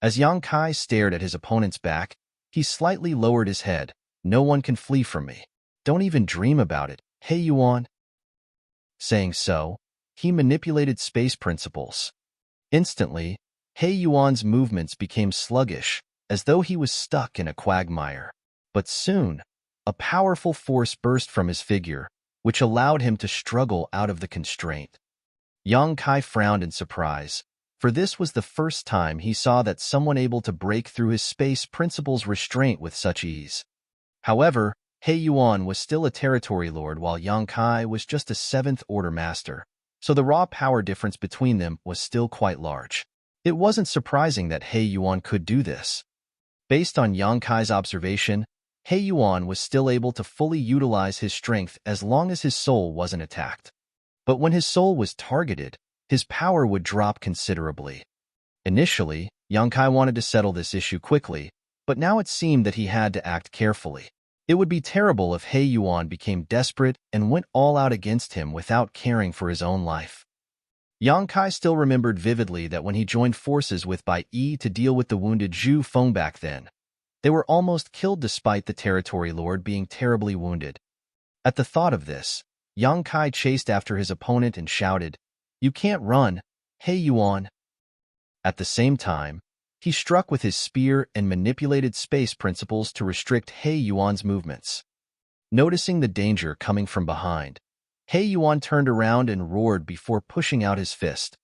As Yang Kai stared at his opponent's back, he slightly lowered his head. "No one can flee from me. Don't even dream about it, He Yuan." Saying so, he manipulated space principles. Instantly, He Yuan's movements became sluggish, as though he was stuck in a quagmire. But soon, a powerful force burst from his figure, which allowed him to struggle out of the constraint. Yang Kai frowned in surprise, for this was the first time he saw that someone able to break through his space principles restraint with such ease. However, He Yuan was still a territory lord while Yang Kai was just a 7th-order master, so the raw power difference between them was still quite large. It wasn't surprising that He Yuan could do this. Based on Yang Kai's observation, He Yuan was still able to fully utilize his strength as long as his soul wasn't attacked. But when his soul was targeted, his power would drop considerably. Initially, Yang Kai wanted to settle this issue quickly, but now it seemed that he had to act carefully. It would be terrible if He Yuan became desperate and went all out against him without caring for his own life. Yang Kai still remembered vividly that when he joined forces with Bai Yi to deal with the wounded Zhu Feng back then, they were almost killed despite the territory lord being terribly wounded. At the thought of this, Yang Kai chased after his opponent and shouted, "You can't run, He Yuan!" At the same time, he struck with his spear and manipulated space principles to restrict He Yuan's movements. Noticing the danger coming from behind, He Yuan turned around and roared before pushing out his fist.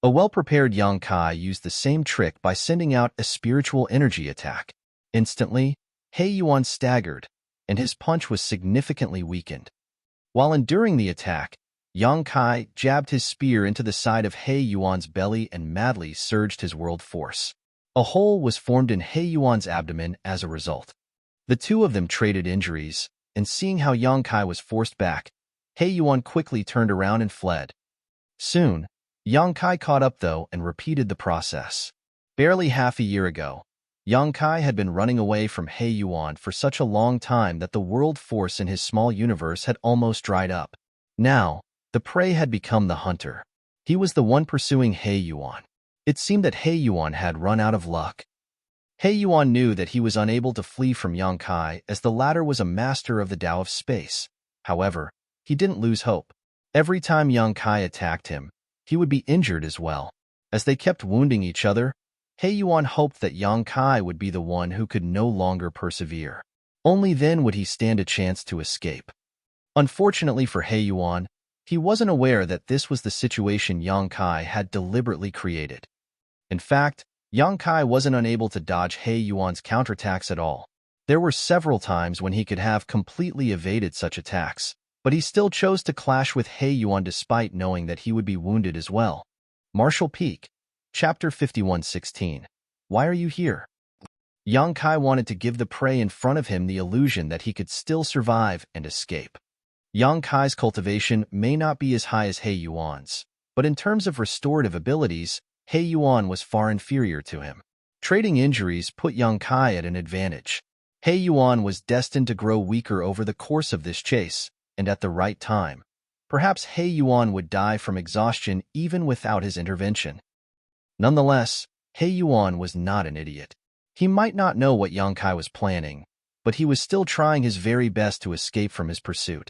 A well-prepared Yang Kai used the same trick by sending out a spiritual energy attack. Instantly, He Yuan staggered, and his punch was significantly weakened. While enduring the attack, Yang Kai jabbed his spear into the side of He Yuan's belly and madly surged his world force. A hole was formed in He Yuan's abdomen as a result. The two of them traded injuries, and seeing how Yang Kai was forced back, He Yuan quickly turned around and fled. Soon, Yang Kai caught up though and repeated the process. Barely half a year ago, Yang Kai had been running away from He Yuan for such a long time that the world force in his small universe had almost dried up. Now, the prey had become the hunter. He was the one pursuing He Yuan. It seemed that He Yuan had run out of luck. He Yuan knew that he was unable to flee from Yang Kai as the latter was a master of the Tao of space. However, he didn't lose hope. Every time Yang Kai attacked him, he would be injured as well. As they kept wounding each other, He Yuan hoped that Yang Kai would be the one who could no longer persevere. Only then would he stand a chance to escape. Unfortunately for He Yuan, he wasn't aware that this was the situation Yang Kai had deliberately created. In fact, Yang Kai wasn't unable to dodge He Yuan's counterattacks at all. There were several times when he could have completely evaded such attacks, but he still chose to clash with He Yuan despite knowing that he would be wounded as well. Martial Peak, Chapter 51:16. Why are you here? Yang Kai wanted to give the prey in front of him the illusion that he could still survive and escape. Yang Kai's cultivation may not be as high as He Yuan's, but in terms of restorative abilities, He Yuan was far inferior to him. Trading injuries put Yang Kai at an advantage. He Yuan was destined to grow weaker over the course of this chase, and at the right time, perhaps He Yuan would die from exhaustion even without his intervention. Nonetheless, He Yuan was not an idiot. He might not know what Yang Kai was planning, but he was still trying his very best to escape from his pursuit.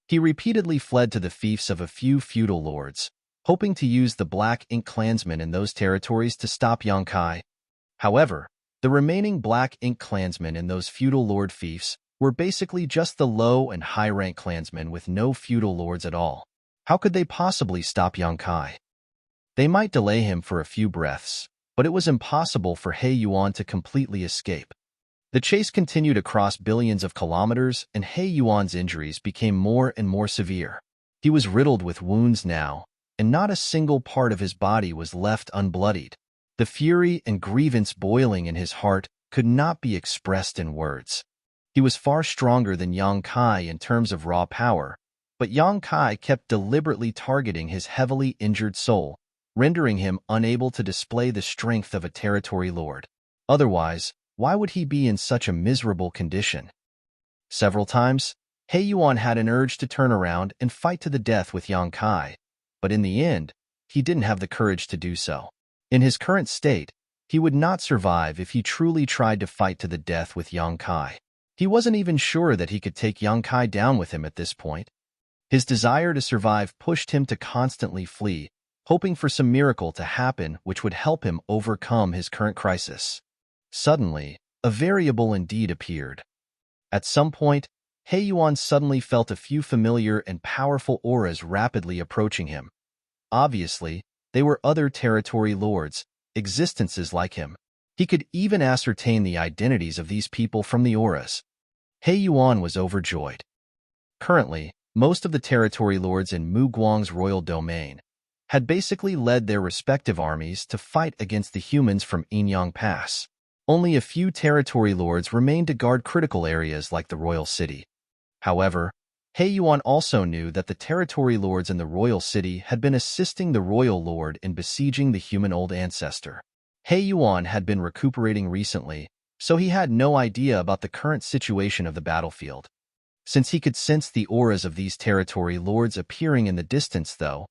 He repeatedly fled to the fiefs of a few feudal lords, hoping to use the Black Ink clansmen in those territories to stop Yang Kai. However, the remaining Black Ink clansmen in those feudal lord fiefs were basically just the low and high-rank clansmen with no feudal lords at all. How could they possibly stop Yang Kai? They might delay him for a few breaths, but it was impossible for He Yuan to completely escape. The chase continued across billions of kilometers, and He Yuan's injuries became more and more severe. He was riddled with wounds now, and not a single part of his body was left unbloodied. The fury and grievance boiling in his heart could not be expressed in words. He was far stronger than Yang Kai in terms of raw power, but Yang Kai kept deliberately targeting his heavily injured soul, rendering him unable to display the strength of a territory lord. Otherwise, why would he be in such a miserable condition? Several times, He Yuan had an urge to turn around and fight to the death with Yang Kai, but in the end, he didn't have the courage to do so. In his current state, he would not survive if he truly tried to fight to the death with Yang Kai. He wasn't even sure that he could take Yang Kai down with him at this point. His desire to survive pushed him to constantly flee, hoping for some miracle to happen which would help him overcome his current crisis. Suddenly, a variable indeed appeared. At some point, He Yuan suddenly felt a few familiar and powerful auras rapidly approaching him. Obviously, they were other territory lords, existences like him. He could even ascertain the identities of these people from the auras. He Yuan was overjoyed. Currently, most of the territory lords in Mu Guang's royal domain had basically led their respective armies to fight against the humans from Inyang Pass. Only a few territory lords remained to guard critical areas like the royal city. However, He Yuan also knew that the territory lords in the royal city had been assisting the royal lord in besieging the human old ancestor. He Yuan had been recuperating recently, so he had no idea about the current situation of the battlefield. Since he could sense the auras of these territory lords appearing in the distance though,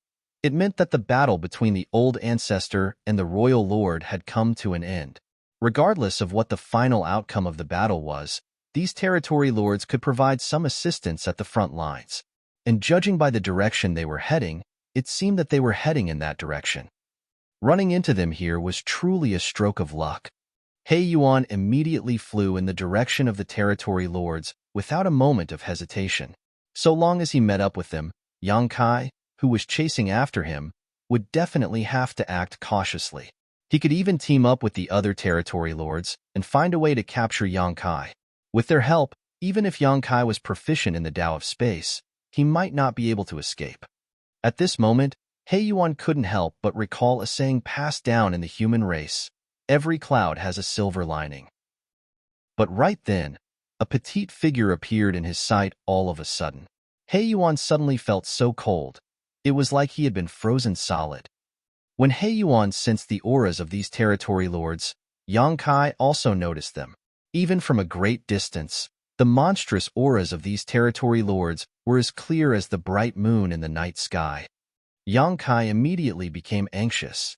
It meant that the battle between the old ancestor and the royal lord had come to an end. Regardless of what the final outcome of the battle was, these territory lords could provide some assistance at the front lines. And judging by the direction they were heading, it seemed that they were heading in that direction. Running into them here was truly a stroke of luck. He Yuan immediately flew in the direction of the territory lords without a moment of hesitation. So long as he met up with them, Yang Kai, who was chasing after him, would definitely have to act cautiously. He could even team up with the other territory lords and find a way to capture Yang Kai. With their help, even if Yang Kai was proficient in the Tao of space, he might not be able to escape. At this moment, He Yuan couldn't help but recall a saying passed down in the human race: every cloud has a silver lining. But right then, a petite figure appeared in his sight all of a sudden. He Yuan suddenly felt so cold. It was like he had been frozen solid. When He Yuan sensed the auras of these territory lords, Yang Kai also noticed them. Even from a great distance, the monstrous auras of these territory lords were as clear as the bright moon in the night sky. Yang Kai immediately became anxious.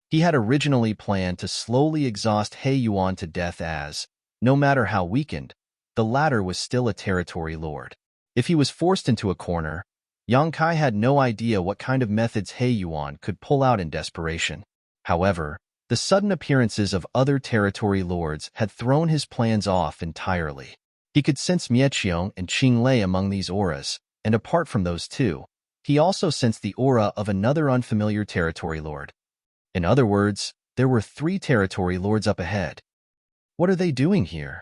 He had originally planned to slowly exhaust He Yuan to death as, no matter how weakened, the latter was still a territory lord. If he was forced into a corner, Yang Kai had no idea what kind of methods He Yuan could pull out in desperation. However, the sudden appearances of other territory lords had thrown his plans off entirely. He could sense Mieqiong and Qinglei among these auras, and apart from those two, he also sensed the aura of another unfamiliar territory lord. In other words, there were 3 territory lords up ahead. What are they doing here?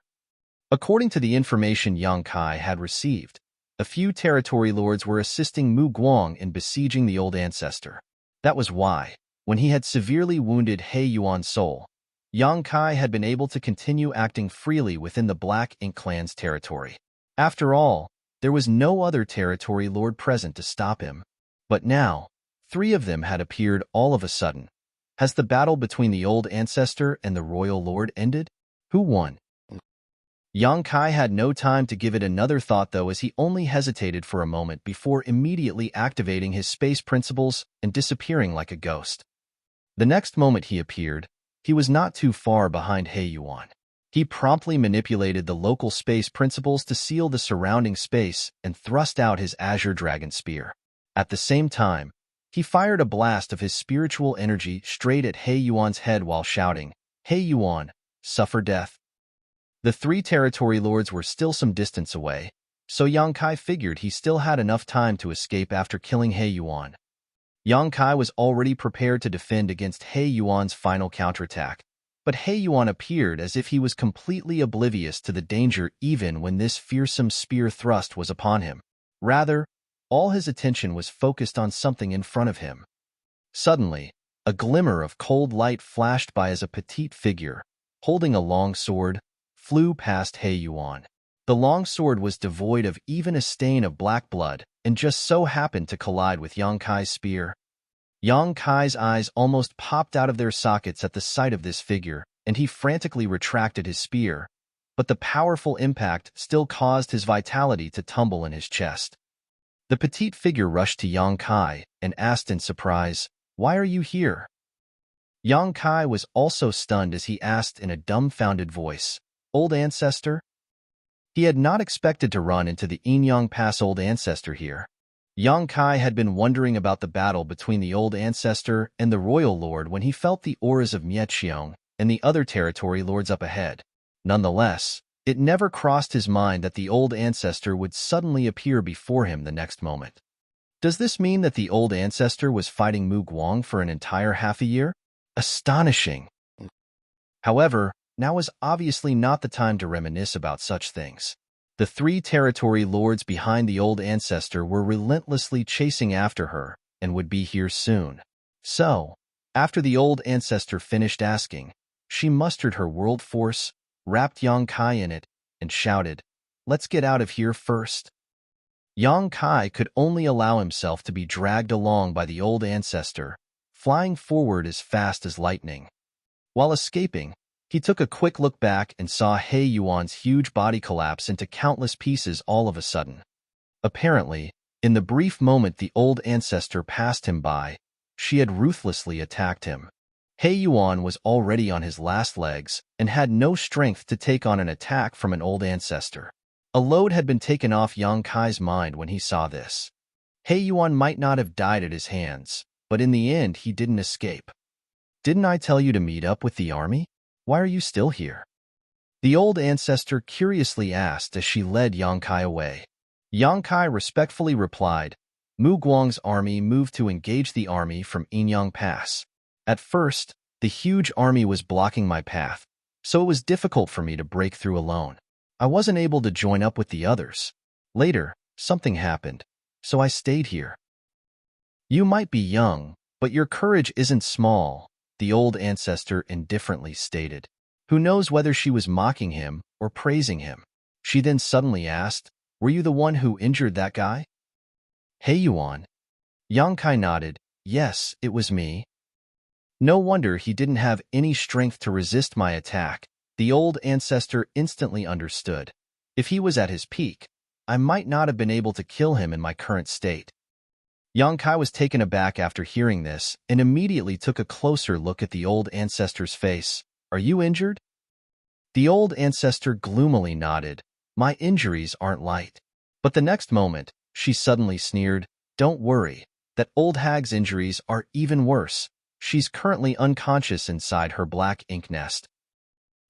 According to the information Yang Kai had received, a few territory lords were assisting Mu Guang in besieging the old ancestor. That was why, when he had severely wounded He Yuan's soul, Yang Kai had been able to continue acting freely within the Black Ink clan's territory. After all, there was no other territory lord present to stop him. But now, 3 of them had appeared all of a sudden. Has the battle between the old ancestor and the royal lord ended? Who won? Yang Kai had no time to give it another thought though, as he only hesitated for a moment before immediately activating his space principles and disappearing like a ghost. The next moment he appeared, he was not too far behind He Yuan. He promptly manipulated the local space principles to seal the surrounding space and thrust out his Azure Dragon Spear. At the same time, he fired a blast of his spiritual energy straight at He Yuan's head while shouting, "He Yuan, suffer death." The 3 territory lords were still some distance away, so Yang Kai figured he still had enough time to escape after killing He Yuan. Yang Kai was already prepared to defend against He Yuan's final counterattack, but He Yuan appeared as if he was completely oblivious to the danger even when this fearsome spear thrust was upon him. Rather, all his attention was focused on something in front of him. Suddenly, a glimmer of cold light flashed by as a petite figure, holding a long sword, flew past He Yuan. The long sword was devoid of even a stain of black blood and just so happened to collide with Yang Kai's spear. Yang Kai's eyes almost popped out of their sockets at the sight of this figure, and he frantically retracted his spear, but the powerful impact still caused his vitality to tumble in his chest. The petite figure rushed to Yang Kai and asked in surprise, "Why are you here?" Yang Kai was also stunned as he asked in a dumbfounded voice, "Old ancestor?" He had not expected to run into the Enyang Pass old ancestor here. Yang Kai had been wondering about the battle between the old ancestor and the royal lord when he felt the auras of Mieqiong and the other territory lords up ahead. Nonetheless, it never crossed his mind that the old ancestor would suddenly appear before him the next moment. Does this mean that the old ancestor was fighting Mu Guang for an entire half a year? Astonishing! However, now is obviously not the time to reminisce about such things. The 3 territory lords behind the old ancestor were relentlessly chasing after her and would be here soon. So, after the old ancestor finished asking, she mustered her world force, wrapped Yang Kai in it, and shouted, "Let's get out of here first." Yang Kai could only allow himself to be dragged along by the old ancestor, flying forward as fast as lightning. While escaping, he took a quick look back and saw He Yuan's huge body collapse into countless pieces all of a sudden. Apparently, in the brief moment the old ancestor passed him by, she had ruthlessly attacked him. He Yuan was already on his last legs and had no strength to take on an attack from an old ancestor. A load had been taken off Yang Kai's mind when he saw this. He Yuan might not have died at his hands, but in the end he didn't escape. "Didn't I tell you to meet up with the army? Why are you still here?" the old ancestor curiously asked as she led Yang Kai away. Yang Kai respectfully replied, "Mu Guang's army moved to engage the army from Inyang Pass. At first, the huge army was blocking my path, so it was difficult for me to break through alone. I wasn't able to join up with the others. Later, something happened, so I stayed here." "You might be young, but your courage isn't small," the old ancestor indifferently stated. Who knows whether she was mocking him or praising him? She then suddenly asked, "Were you the one who injured that guy?" "He Yuan." Yang Kai nodded, "Yes, it was me." "No wonder he didn't have any strength to resist my attack." The old ancestor instantly understood. If he was at his peak, I might not have been able to kill him in my current state. Yang Kai was taken aback after hearing this and immediately took a closer look at the old ancestor's face. "Are you injured?" The old ancestor gloomily nodded. "My injuries aren't light." But the next moment, she suddenly sneered, "Don't worry, that old hag's injuries are even worse. She's currently unconscious inside her black ink nest."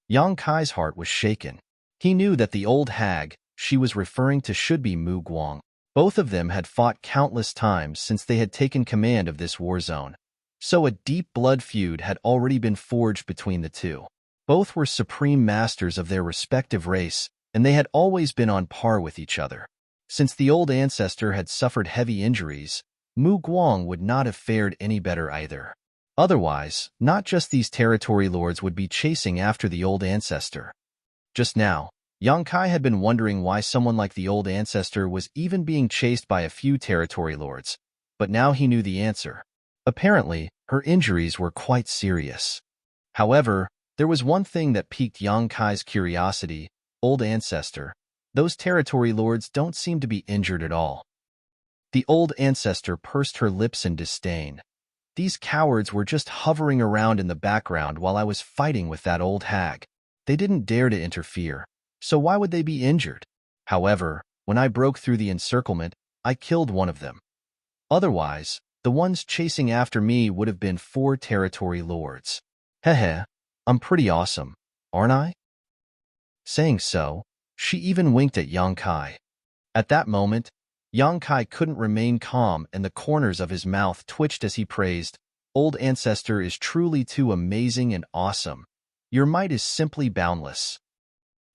Yang Kai's heart was shaken. He knew that the old hag she was referring to should be Mu Guang. Both of them had fought countless times since they had taken command of this war zone. So a deep blood feud had already been forged between the two. Both were supreme masters of their respective race, and they had always been on par with each other. Since the old ancestor had suffered heavy injuries, Mu Guang would not have fared any better either. Otherwise, not just these territory lords would be chasing after the old ancestor. Just now, Yang Kai had been wondering why someone like the old ancestor was even being chased by a few territory lords, but now he knew the answer. Apparently, her injuries were quite serious. However, there was one thing that piqued Yang Kai's curiosity. "Old ancestor, those territory lords don't seem to be injured at all." The old ancestor pursed her lips in disdain. "These cowards were just hovering around in the background while I was fighting with that old hag. They didn't dare to interfere, so why would they be injured? However, when I broke through the encirclement, I killed one of them. Otherwise, the ones chasing after me would have been 4 territory lords. Heh, I'm pretty awesome, aren't I?" Saying so, she even winked at Yang Kai. At that moment, Yang Kai couldn't remain calm and the corners of his mouth twitched as he praised, "Old ancestor is truly too amazing and awesome. Your might is simply boundless."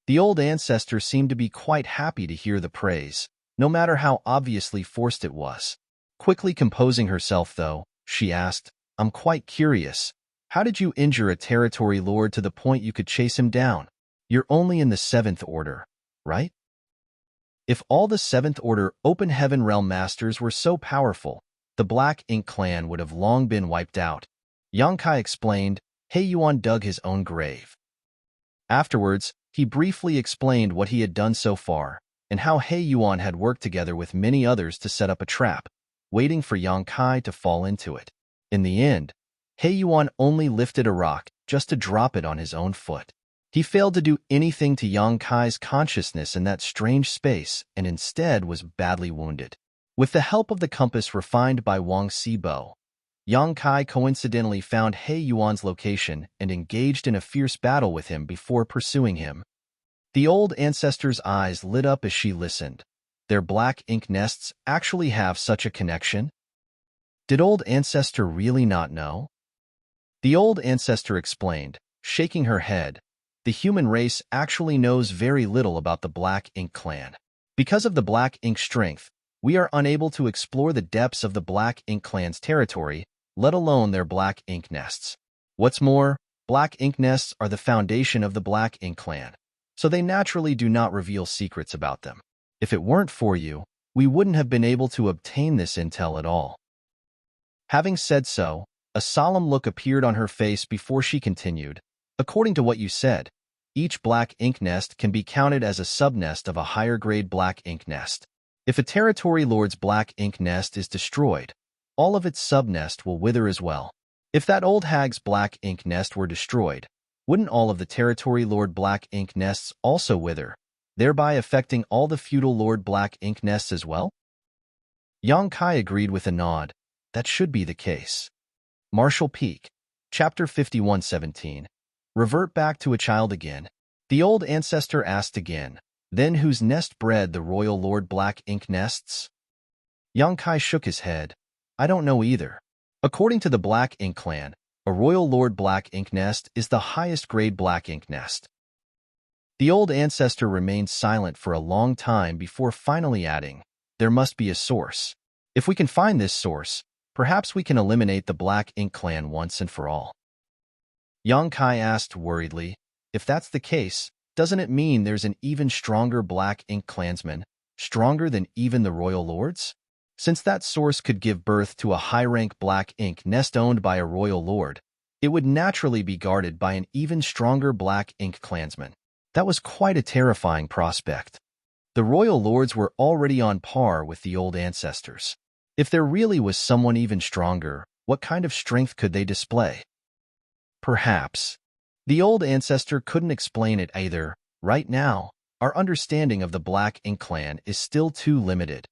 The old ancestor seemed to be quite happy to hear the praise, no matter how obviously forced it was. Quickly composing herself, though, she asked, "I'm quite curious. How did you injure a territory lord to the point you could chase him down? You're only in the 7th order, right?" If all the 7th order Open Heaven Realm Masters were so powerful, the Black Ink clan would have long been wiped out. Yang Kai explained, He Yuan dug his own grave. Afterwards, he briefly explained what he had done so far, and how He Yuan had worked together with many others to set up a trap, waiting for Yang Kai to fall into it. In the end, He Yuan only lifted a rock just to drop it on his own foot. He failed to do anything to Yang Kai's consciousness in that strange space and instead was badly wounded. With the help of the compass refined by Wang Sibo, Yang Kai coincidentally found He Yuan's location and engaged in a fierce battle with him before pursuing him. The old ancestor's eyes lit up as she listened. Their black ink nests actually have such a connection? Did old ancestor really not know? The old ancestor explained, shaking her head. The human race actually knows very little about the Black Ink clan. Because of the Black Ink strength, we are unable to explore the depths of the Black Ink clan's territory, let alone their Black Ink nests. What's more, Black Ink nests are the foundation of the Black Ink clan, so they naturally do not reveal secrets about them. If it weren't for you, we wouldn't have been able to obtain this intel at all. Having said so, a solemn look appeared on her face before she continued. According to what you said, each black ink nest can be counted as a subnest of a higher-grade black ink nest. If a territory lord's black ink nest is destroyed, all of its sub-nest will wither as well. If that old hag's black ink nest were destroyed, wouldn't all of the Territory Lord black ink nests also wither, thereby affecting all the feudal Lord black ink nests as well? Yang Kai agreed with a nod. That should be the case. Martial Peak, Chapter 5117. Revert back to a child again. The old ancestor asked again, then whose nest bred the royal Lord black ink nests? Yang Kai shook his head. I don't know either. According to the Black Ink clan, a royal Lord black ink nest is the highest grade black ink nest. The old ancestor remained silent for a long time before finally adding, there must be a source. If we can find this source, perhaps we can eliminate the Black Ink clan once and for all. Yang Kai asked worriedly, if that's the case, doesn't it mean there's an even stronger Black Ink clansman, stronger than even the royal lords? Since that source could give birth to a high-rank black ink nest owned by a royal lord, it would naturally be guarded by an even stronger black ink clansman. That was quite a terrifying prospect. The royal lords were already on par with the old ancestors. If there really was someone even stronger, what kind of strength could they display? Perhaps. The old ancestor couldn't explain it either. Right now, our understanding of the Black Ink clan is still too limited.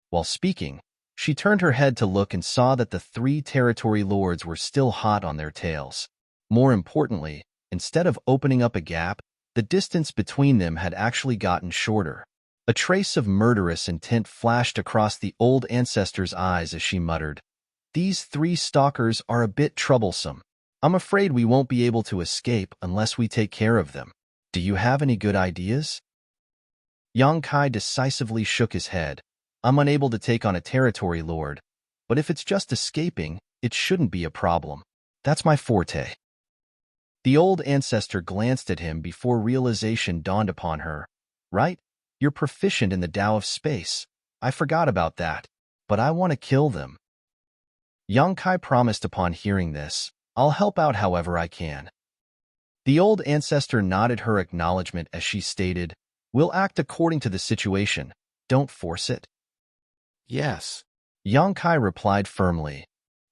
While speaking, she turned her head to look and saw that the 3 territory lords were still hot on their tails. More importantly, instead of opening up a gap, the distance between them had actually gotten shorter. A trace of murderous intent flashed across the old ancestor's eyes as she muttered, these 3 stalkers are a bit troublesome. I'm afraid we won't be able to escape unless we take care of them. Do you have any good ideas? Yang Kai decisively shook his head. I'm unable to take on a territory lord, but if it's just escaping, it shouldn't be a problem. That's my forte. The old ancestor glanced at him before realization dawned upon her. Right? You're proficient in the Tao of space. I forgot about that, but I want to kill them. Yang Kai promised upon hearing this, I'll help out however I can. The old ancestor nodded her acknowledgement as she stated, we'll act according to the situation. Don't force it. Yes. Yang Kai replied firmly.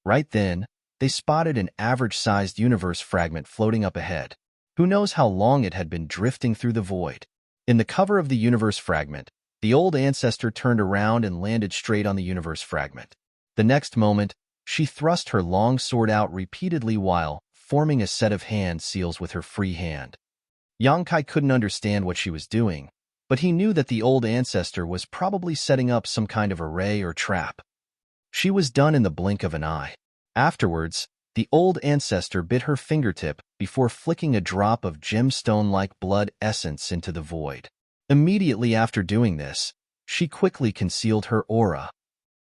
Right then, they spotted an average-sized universe fragment floating up ahead. Who knows how long it had been drifting through the void. In the cover of the universe fragment, the old ancestor turned around and landed straight on the universe fragment. The next moment, she thrust her long sword out repeatedly while forming a set of hand seals with her free hand. Yang Kai couldn't understand what she was doing, but he knew that the old ancestor was probably setting up some kind of array or trap. She was done in the blink of an eye. Afterwards, the old ancestor bit her fingertip before flicking a drop of gemstone-like blood essence into the void. Immediately after doing this, she quickly concealed her aura.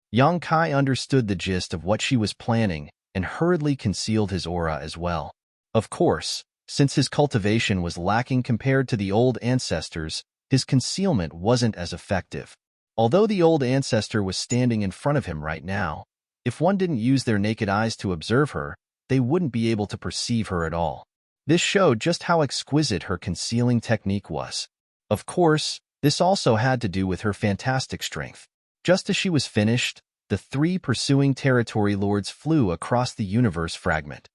Yang Kai understood the gist of what she was planning and hurriedly concealed his aura as well. Of course, since his cultivation was lacking compared to the old ancestors, his concealment wasn't as effective. Although the old ancestor was standing in front of him right now, if one didn't use their naked eyes to observe her, they wouldn't be able to perceive her at all. This showed just how exquisite her concealing technique was. Of course, this also had to do with her fantastic strength. Just as she was finished, the 3 pursuing territory lords flew across the universe fragment.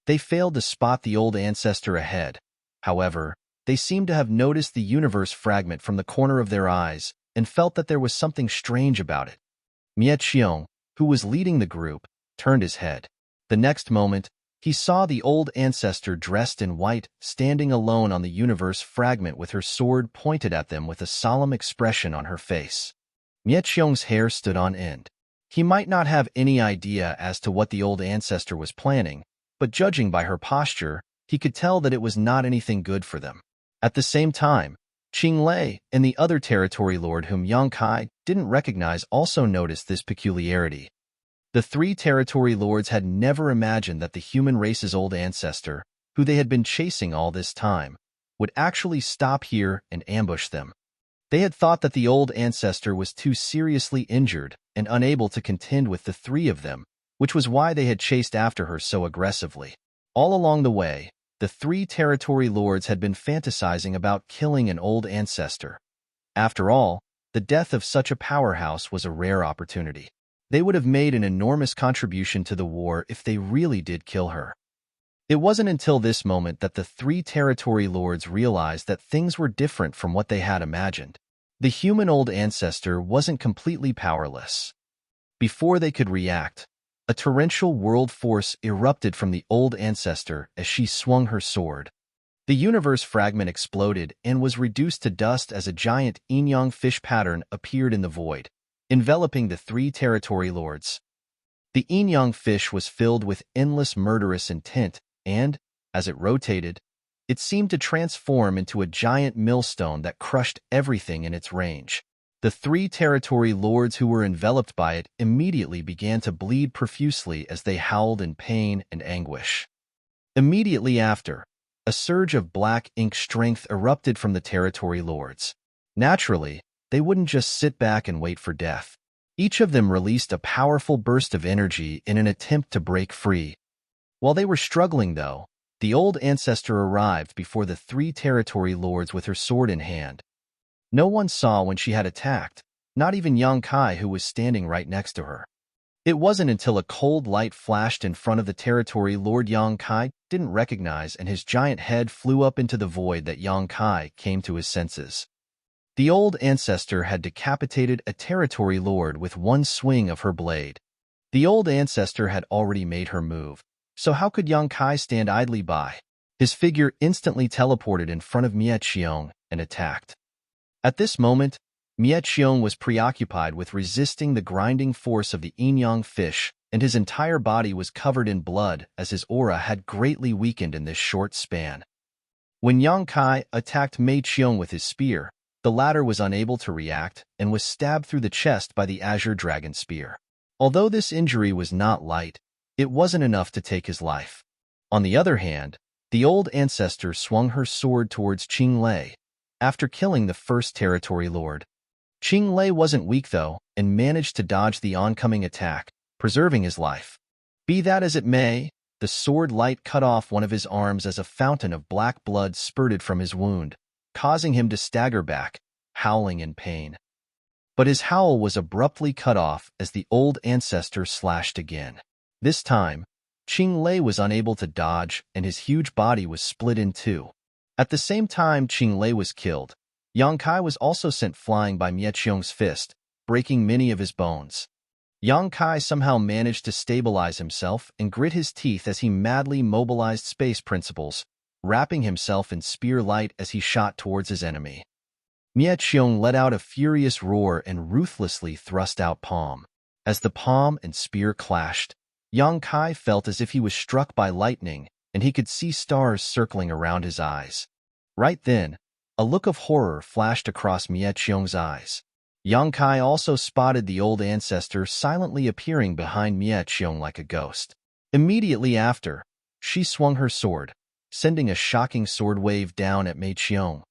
They failed to spot the old ancestor ahead. However, they seemed to have noticed the universe fragment from the corner of their eyes and felt that there was something strange about it. Miet Xiong, who was leading the group, turned his head. The next moment, he saw the old ancestor dressed in white, standing alone on the universe fragment with her sword pointed at them with a solemn expression on her face. Miet Xiong's hair stood on end. He might not have any idea as to what the old ancestor was planning, but judging by her posture, he could tell that it was not anything good for them. At the same time, Qing Lei and the other territory lord whom Yang Kai didn't recognize also noticed this peculiarity. The 3 territory lords had never imagined that the human race's old ancestor, who they had been chasing all this time, would actually stop here and ambush them. They had thought that the old ancestor was too seriously injured and unable to contend with the 3 of them, which was why they had chased after her so aggressively. All along the way, the 3 territory lords had been fantasizing about killing an old ancestor. After all, the death of such a powerhouse was a rare opportunity. They would have made an enormous contribution to the war if they really did kill her. It wasn't until this moment that the three territory lords realized that things were different from what they had imagined. The human old ancestor wasn't completely powerless. Before they could react, a torrential world force erupted from the old ancestor as she swung her sword. The universe fragment exploded and was reduced to dust as a giant yin-yang fish pattern appeared in the void, enveloping the three territory lords. The yin-yang fish was filled with endless murderous intent, and, as it rotated, it seemed to transform into a giant millstone that crushed everything in its range. The three territory lords who were enveloped by it immediately began to bleed profusely as they howled in pain and anguish. Immediately after, a surge of black ink strength erupted from the territory lords. Naturally, they wouldn't just sit back and wait for death. Each of them released a powerful burst of energy in an attempt to break free. While they were struggling, though, the old ancestor arrived before the three territory lords with her sword in hand. No one saw when she had attacked, not even Yang Kai, who was standing right next to her. It wasn't until a cold light flashed in front of the territory Lord Yang Kai didn't recognize and his giant head flew up into the void that Yang Kai came to his senses. The old ancestor had decapitated a territory lord with one swing of her blade. The old ancestor had already made her move, so how could Yang Kai stand idly by? His figure instantly teleported in front of Miet Xiong and attacked. At this moment, Miet Xiong was preoccupied with resisting the grinding force of the yin-yang fish, and his entire body was covered in blood as his aura had greatly weakened in this short span. When Yang Kai attacked Mei Xiong with his spear, the latter was unable to react and was stabbed through the chest by the azure dragon spear. Although this injury was not light, it wasn't enough to take his life. On the other hand, the old ancestor swung her sword towards Qing Lei. After killing the first territory lord, Qing Lei wasn't weak though, and managed to dodge the oncoming attack, preserving his life. Be that as it may, the sword light cut off one of his arms as a fountain of black blood spurted from his wound, causing him to stagger back, howling in pain. But his howl was abruptly cut off as the old ancestor slashed again. This time, Qing Lei was unable to dodge and his huge body was split in two. At the same time Qing Lei was killed, Yang Kai was also sent flying by Miet Xiong's fist, breaking many of his bones. Yang Kai somehow managed to stabilize himself and grit his teeth as he madly mobilized space principles, wrapping himself in spear light as he shot towards his enemy. Miet Xiong let out a furious roar and ruthlessly thrust out palm. As the palm and spear clashed, Yang Kai felt as if he was struck by lightning, and he could see stars circling around his eyes. Right then, a look of horror flashed across Miet Xiong's eyes. Yang Kai also spotted the old ancestor silently appearing behind Miet Xiong like a ghost. Immediately after, she swung her sword, sending a shocking sword wave down at Miet Xiong.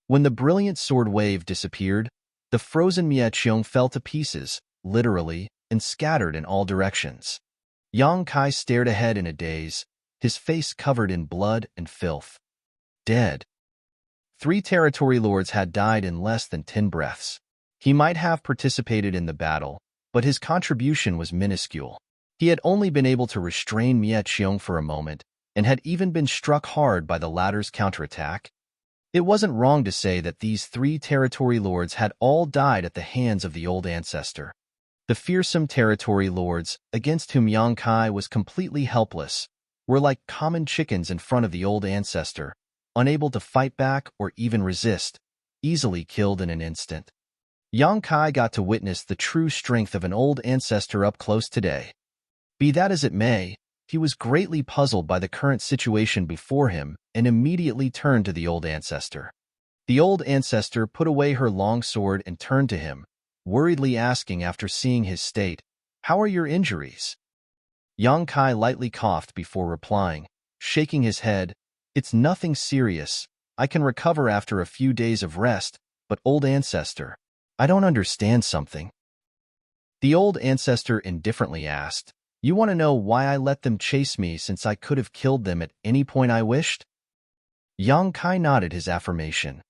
When the brilliant sword wave disappeared, the frozen Miet Xiong fell to pieces, literally, and scattered in all directions. Yang Kai stared ahead in a daze, his face covered in blood and filth. Dead. 3 territory lords had died in less than 10 breaths. He might have participated in the battle, but his contribution was minuscule. He had only been able to restrain Miet Xiong for a moment, and had even been struck hard by the latter's counterattack. It wasn't wrong to say that these 3 territory lords had all died at the hands of the old ancestor. The fearsome territory lords, against whom Yang Kai was completely helpless, were like common chickens in front of the old ancestor, unable to fight back or even resist, easily killed in an instant. Yang Kai got to witness the true strength of an old ancestor up close today. Be that as it may, he was greatly puzzled by the current situation before him and immediately turned to the old ancestor. The old ancestor put away her long sword and turned to him, worriedly asking after seeing his state, "How are your injuries?" Yang Kai lightly coughed before replying, shaking his head, "It's nothing serious. I can recover after a few days of rest, but old ancestor, I don't understand something." The old ancestor indifferently asked, "You want to know why I let them chase me since I could have killed them at any point I wished?" Yang Kai nodded his affirmation.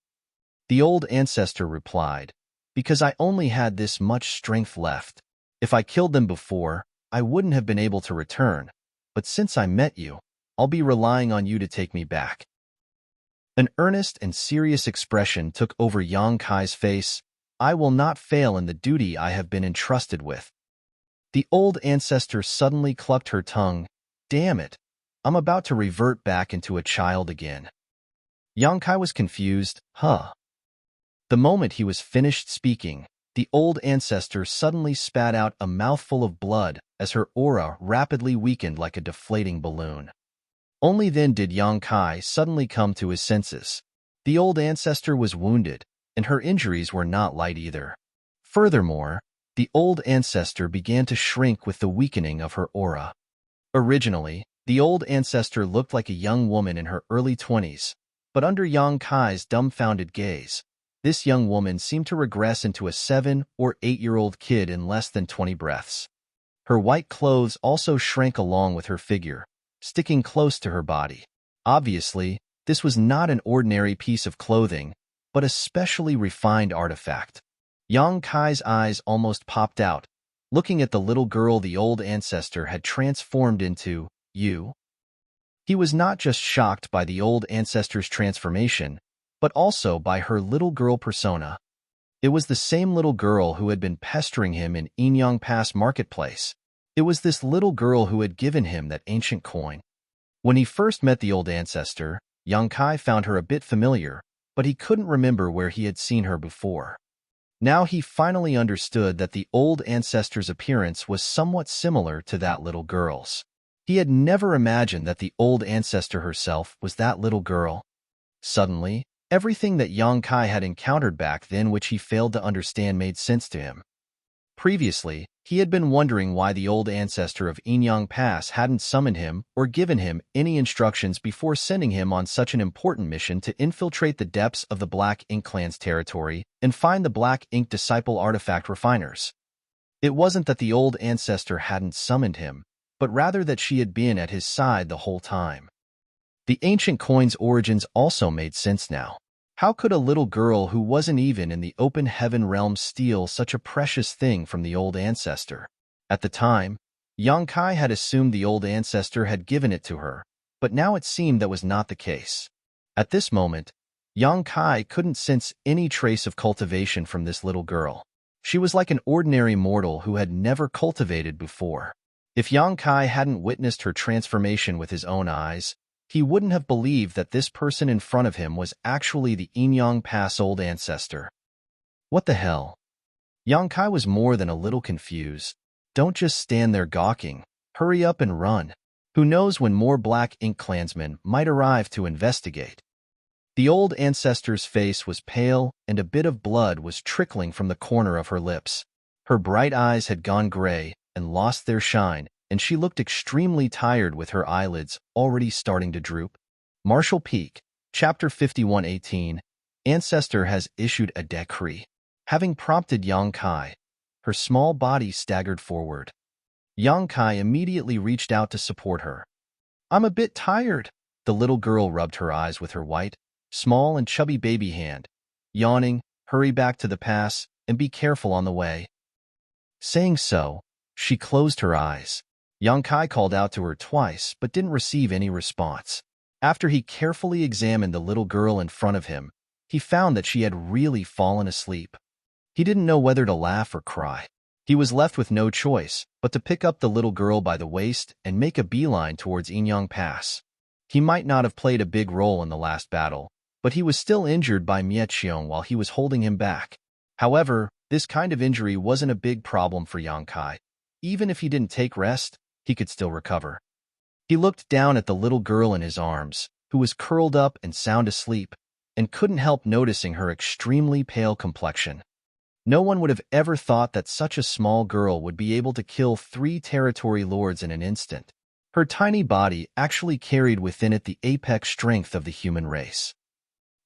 The old ancestor replied, "Because I only had this much strength left. If I killed them before, I wouldn't have been able to return, but since I met you, I'll be relying on you to take me back." An earnest and serious expression took over Yang Kai's face. "I will not fail in the duty I have been entrusted with." The old ancestor suddenly clucked her tongue. "Damn it, I'm about to revert back into a child again." Yang Kai was confused. Huh? The moment he was finished speaking, the old ancestor suddenly spat out a mouthful of blood as her aura rapidly weakened like a deflating balloon. Only then did Yang Kai suddenly come to his senses. The old ancestor was wounded, and her injuries were not light either. Furthermore, the old ancestor began to shrink with the weakening of her aura. Originally, the old ancestor looked like a young woman in her early 20s, but under Yang Kai's dumbfounded gaze, this young woman seemed to regress into a 7- or 8-year-old kid in less than 20 breaths. Her white clothes also shrank along with her figure, sticking close to her body. Obviously, this was not an ordinary piece of clothing, but a specially refined artifact. Yang Kai's eyes almost popped out, looking at the little girl the old ancestor had transformed into. You? He was not just shocked by the old ancestor's transformation, but also by her little girl persona. It was the same little girl who had been pestering him in Enyang Pass marketplace. It was this little girl who had given him that ancient coin. When he first met the old ancestor, Yang Kai found her a bit familiar, but he couldn't remember where he had seen her before. Now he finally understood that the old ancestor's appearance was somewhat similar to that little girl's. He had never imagined that the old ancestor herself was that little girl. Suddenly, everything that Yang Kai had encountered back then which he failed to understand made sense to him. Previously, he had been wondering why the old ancestor of Enyang Pass hadn't summoned him or given him any instructions before sending him on such an important mission to infiltrate the depths of the Black Ink Clan's territory and find the Black Ink Disciple artifact refiners. It wasn't that the old ancestor hadn't summoned him, but rather that she had been at his side the whole time. The ancient coin's origins also made sense now. How could a little girl who wasn't even in the open heaven realm steal such a precious thing from the old ancestor? At the time, Yang Kai had assumed the old ancestor had given it to her, but now it seemed that was not the case. At this moment, Yang Kai couldn't sense any trace of cultivation from this little girl. She was like an ordinary mortal who had never cultivated before. If Yang Kai hadn't witnessed her transformation with his own eyes, he wouldn't have believed that this person in front of him was actually the Enyang Pass old ancestor. What the hell? Yang Kai was more than a little confused. Don't just stand there gawking. Hurry up and run. Who knows when more Black Ink clansmen might arrive to investigate. The old ancestor's face was pale and a bit of blood was trickling from the corner of her lips. Her bright eyes had gone gray and lost their shine, and she looked extremely tired with her eyelids already starting to droop. Marshall Peak, Chapter 5118, Ancestor has issued a decree. Having prompted Yang Kai, her small body staggered forward. Yang Kai immediately reached out to support her. I'm a bit tired. The little girl rubbed her eyes with her white, small and chubby baby hand. Yawning, hurry back to the pass and be careful on the way. Saying so, she closed her eyes. Yang Kai called out to her twice but didn't receive any response. After he carefully examined the little girl in front of him, he found that she had really fallen asleep. He didn't know whether to laugh or cry. He was left with no choice but to pick up the little girl by the waist and make a beeline towards Enyang Pass. He might not have played a big role in the last battle, but he was still injured by Mietxiong while he was holding him back. However, this kind of injury wasn't a big problem for Yang Kai. Even if he didn't take rest, he could still recover. He looked down at the little girl in his arms, who was curled up and sound asleep, and couldn't help noticing her extremely pale complexion. No one would have ever thought that such a small girl would be able to kill 3 territory lords in an instant. Her tiny body actually carried within it the apex strength of the human race.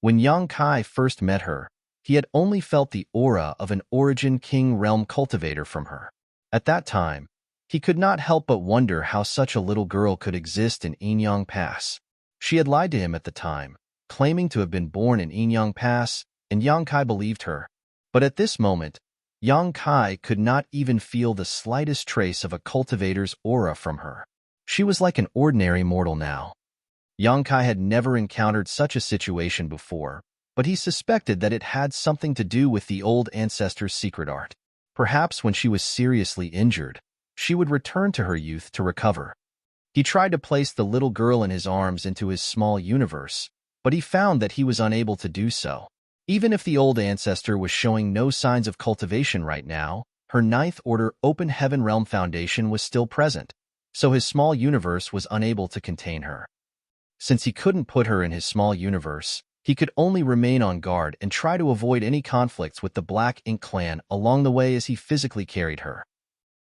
When Yang Kai first met her, he had only felt the aura of an Origin King realm cultivator from her. At that time, he could not help but wonder how such a little girl could exist in Enyang Pass. She had lied to him at the time, claiming to have been born in Enyang Pass, and Yang Kai believed her. But at this moment, Yang Kai could not even feel the slightest trace of a cultivator's aura from her. She was like an ordinary mortal now. Yang Kai had never encountered such a situation before, but he suspected that it had something to do with the old ancestor's secret art. Perhaps when she was seriously injured, she would return to her youth to recover. He tried to place the little girl in his arms into his small universe, but he found that he was unable to do so. Even if the old ancestor was showing no signs of cultivation right now, her Ninth Order Open Heaven Realm Foundation was still present, so his small universe was unable to contain her. Since he couldn't put her in his small universe, he could only remain on guard and try to avoid any conflicts with the Black Ink clan along the way as he physically carried her.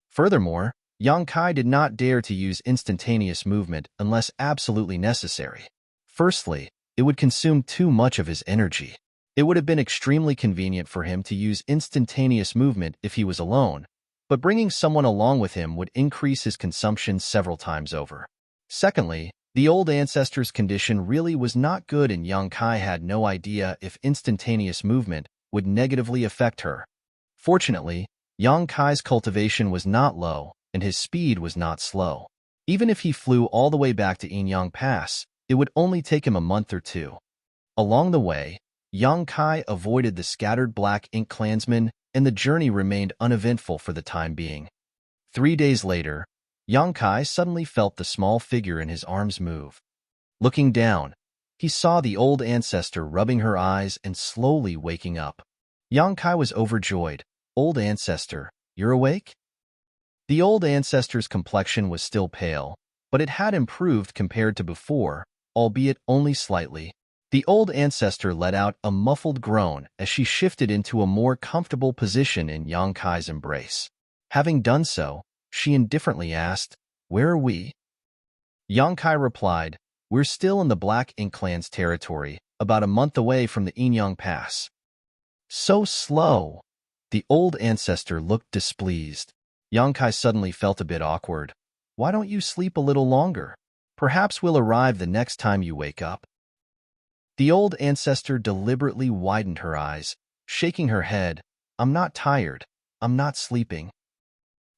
Furthermore, Yang Kai did not dare to use instantaneous movement unless absolutely necessary. Firstly, it would consume too much of his energy. It would have been extremely convenient for him to use instantaneous movement if he was alone, but bringing someone along with him would increase his consumption several times over. Secondly, the old ancestor's condition really was not good and Yang Kai had no idea if instantaneous movement would negatively affect her. Fortunately, Yang Kai's cultivation was not low, and his speed was not slow. Even if he flew all the way back to Inyang Pass, it would only take him a month or two. Along the way, Yang Kai avoided the scattered Black Ink clansmen, and the journey remained uneventful for the time being. 3 days later, Yang Kai suddenly felt the small figure in his arms move. Looking down, he saw the old ancestor rubbing her eyes and slowly waking up. Yang Kai was overjoyed. "Old ancestor, you're awake?" The old ancestor's complexion was still pale, but it had improved compared to before, albeit only slightly. The old ancestor let out a muffled groan as she shifted into a more comfortable position in Yang Kai's embrace. Having done so, she indifferently asked, "Where are we?" Yang Kai replied, "We're still in the Black Ink clan's territory, about a month away from the Inyang Pass." "So slow." The old ancestor looked displeased. Yang Kai suddenly felt a bit awkward. "Why don't you sleep a little longer? Perhaps we'll arrive the next time you wake up." The old ancestor deliberately widened her eyes, shaking her head. "I'm not tired. I'm not sleeping."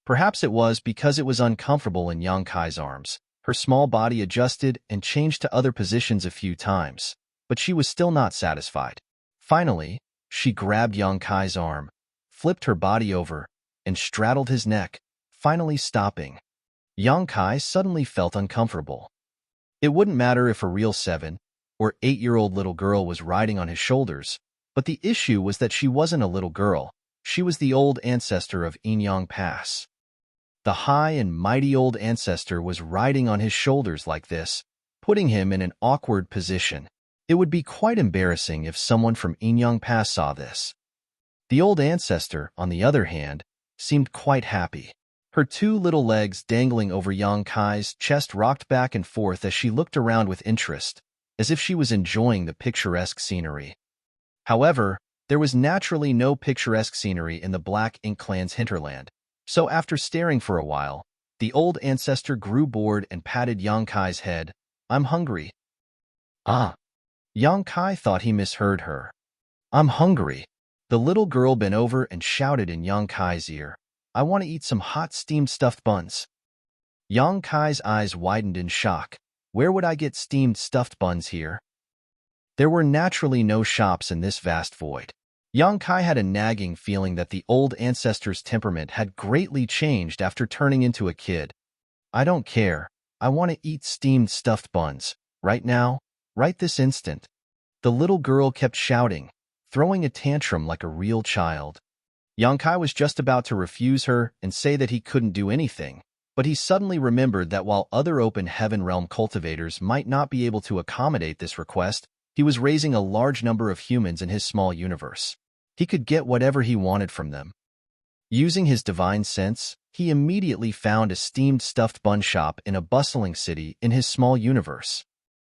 Perhaps it was because it was uncomfortable in Yang Kai's arms. Her small body adjusted and changed to other positions a few times, but she was still not satisfied. Finally, she grabbed Yang Kai's arm, flipped her body over, and straddled his neck, finally stopping. Yang Kai suddenly felt uncomfortable. It wouldn't matter if a real 7 or 8-year-old little girl was riding on his shoulders, but the issue was that she wasn't a little girl. She was the old ancestor of Inyang Pass. The high and mighty old ancestor was riding on his shoulders like this, putting him in an awkward position. It would be quite embarrassing if someone from Inyang Pass saw this. The old ancestor, on the other hand, seemed quite happy. Her 2 little legs dangling over Yang Kai's chest rocked back and forth as she looked around with interest, as if she was enjoying the picturesque scenery. However, there was naturally no picturesque scenery in the Black Ink clan's hinterland, so after staring for a while, the old ancestor grew bored and patted Yang Kai's head. "I'm hungry." "Ah." Yang Kai thought he misheard her. "I'm hungry." The little girl bent over and shouted in Yang Kai's ear, "I want to eat some hot steamed stuffed buns." Yang Kai's eyes widened in shock. Where would I get steamed stuffed buns here? There were naturally no shops in this vast void. Yang Kai had a nagging feeling that the old ancestor's temperament had greatly changed after turning into a kid. "I don't care. I want to eat steamed stuffed buns. Right now. Right this instant." The little girl kept shouting, throwing a tantrum like a real child. Yang Kai was just about to refuse her and say that he couldn't do anything, but he suddenly remembered that while other Open Heaven Realm cultivators might not be able to accommodate this request, he was raising a large number of humans in his small universe. He could get whatever he wanted from them. Using his divine sense, he immediately found a steamed stuffed bun shop in a bustling city in his small universe.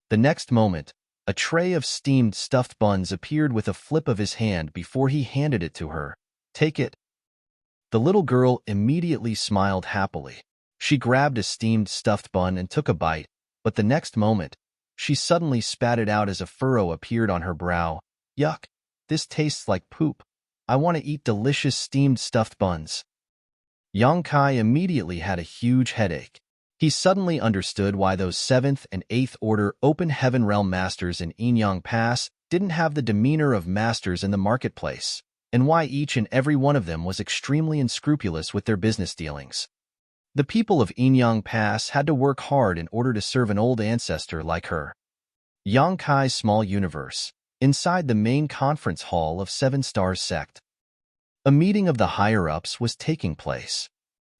The next moment, a tray of steamed stuffed buns appeared with a flip of his hand before he handed it to her. "Take it." The little girl immediately smiled happily. She grabbed a steamed stuffed bun and took a bite, but the next moment, she suddenly spat it out as a furrow appeared on her brow. "Yuck, this tastes like poop." I want to eat delicious steamed stuffed buns. Yang Kai immediately had a huge headache. He suddenly understood why those 7th and 8th Order Open Heaven Realm Masters in Enyang Pass didn't have the demeanor of masters in the marketplace, and why each and every one of them was extremely unscrupulous with their business dealings. The people of Enyang Pass had to work hard in order to serve an old ancestor like her. Yang Kai's small universe, inside the main conference hall of Seven Stars Sect. A meeting of the higher-ups was taking place.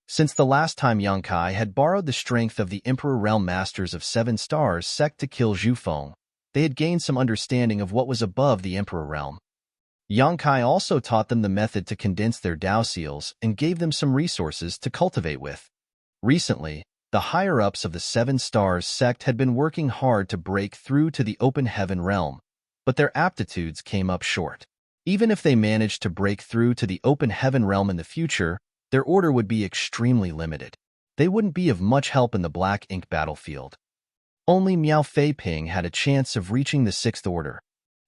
Since the last time Yang Kai had borrowed the strength of the Emperor Realm Masters of Seven Stars Sect to kill Zhu Feng, they had gained some understanding of what was above the Emperor Realm. Yang Kai also taught them the method to condense their Dao seals and gave them some resources to cultivate with. Recently, the higher-ups of the Seven Stars Sect had been working hard to break through to the Open Heaven Realm, but their aptitudes came up short. Even if they managed to break through to the Open Heaven Realm in the future, their order would be extremely limited. They wouldn't be of much help in the Black Ink battlefield. Only Miao Fei Ping had a chance of reaching the 6th Order.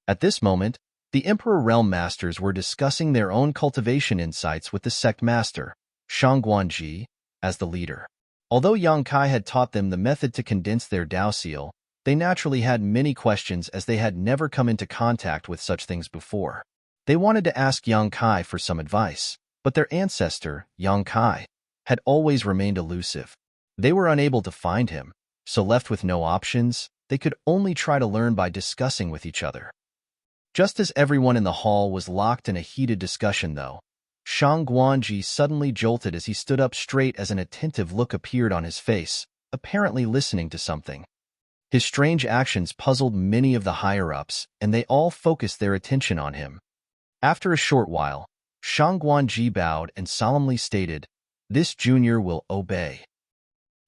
At this moment, the Emperor Realm Masters were discussing their own cultivation insights with the Sect Master, Shang Guanji, as the leader. Although Yang Kai had taught them the method to condense their Dao seal, they naturally had many questions as they had never come into contact with such things before. They wanted to ask Yang Kai for some advice, but their ancestor, Yang Kai, had always remained elusive. They were unable to find him, so left with no options, they could only try to learn by discussing with each other. Just as everyone in the hall was locked in a heated discussion, though, Shang Guanji suddenly jolted as he stood up straight as an attentive look appeared on his face, apparently listening to something. His strange actions puzzled many of the higher-ups, and they all focused their attention on him. After a short while, Shang Guanji bowed and solemnly stated, "This junior will obey."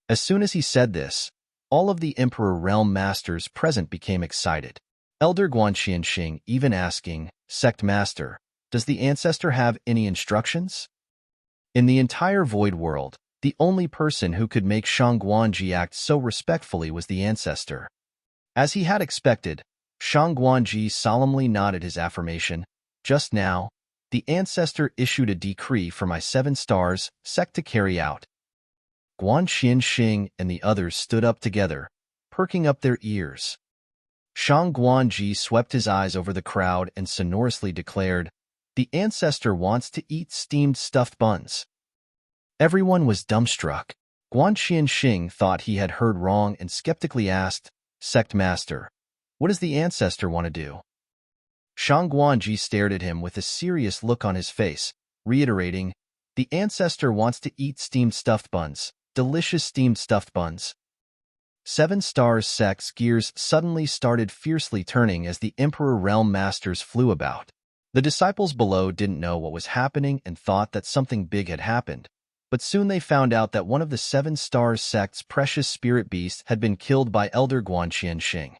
As soon as he said this, all of the Emperor Realm Masters present became excited. Elder Guanxianxing even asking, "Sect Master, does the ancestor have any instructions?" In the entire Void World, the only person who could make Shang Guanji act so respectfully was the ancestor. As he had expected, Shang Guanji solemnly nodded his affirmation. "Just now, the ancestor issued a decree for my 7 Stars Sect to carry out." Guan Xianxing and the others stood up together, perking up their ears. Shang Guanji swept his eyes over the crowd and sonorously declared, "The ancestor wants to eat steamed stuffed buns." Everyone was dumbstruck. Guan Xianxing thought he had heard wrong and skeptically asked, "Sect Master, what does the ancestor want to do?" Shang Guanji stared at him with a serious look on his face, reiterating, "The ancestor wants to eat steamed stuffed buns, delicious steamed stuffed buns." 7 Stars Sect's gears suddenly started fiercely turning as the Emperor Realm Masters flew about. The disciples below didn't know what was happening and thought that something big had happened, but soon they found out that one of the 7 Stars Sect's precious spirit beasts had been killed by Elder Guanxianxing.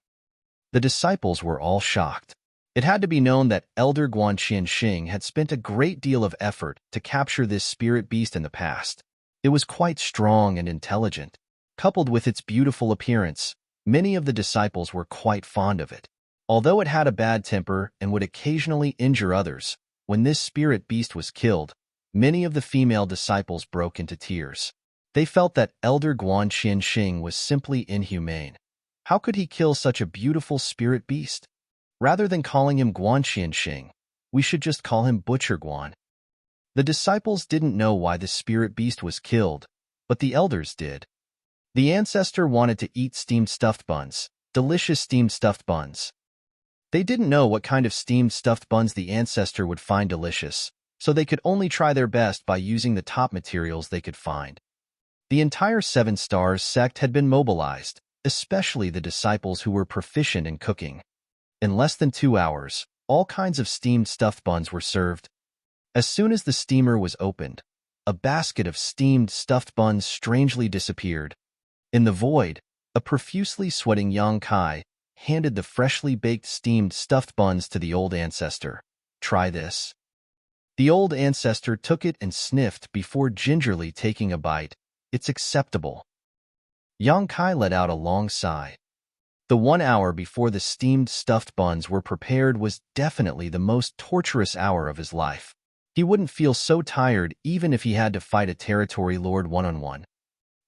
The disciples were all shocked. It had to be known that Elder Guanxianxing had spent a great deal of effort to capture this spirit beast in the past. It was quite strong and intelligent. Coupled with its beautiful appearance, many of the disciples were quite fond of it. Although it had a bad temper and would occasionally injure others, when this spirit beast was killed, many of the female disciples broke into tears. They felt that Elder Guanxianxing was simply inhumane. How could he kill such a beautiful spirit beast? Rather than calling him Guanxianxing, we should just call him Butcher Guan. The disciples didn't know why the spirit beast was killed, but the elders did. The ancestor wanted to eat steamed stuffed buns, delicious steamed stuffed buns. They didn't know what kind of steamed stuffed buns the ancestor would find delicious, so they could only try their best by using the top materials they could find. The entire 7 Stars Sect had been mobilized, especially the disciples who were proficient in cooking. In less than 2 hours, all kinds of steamed stuffed buns were served. As soon as the steamer was opened, a basket of steamed stuffed buns strangely disappeared. In the void, a profusely sweating Yang Kai handed the freshly baked steamed stuffed buns to the old ancestor. "Try this." The old ancestor took it and sniffed before gingerly taking a bite. "It's acceptable." Yang Kai let out a long sigh. The 1 hour before the steamed stuffed buns were prepared was definitely the most torturous hour of his life. He wouldn't feel so tired even if he had to fight a territory lord one-on-one.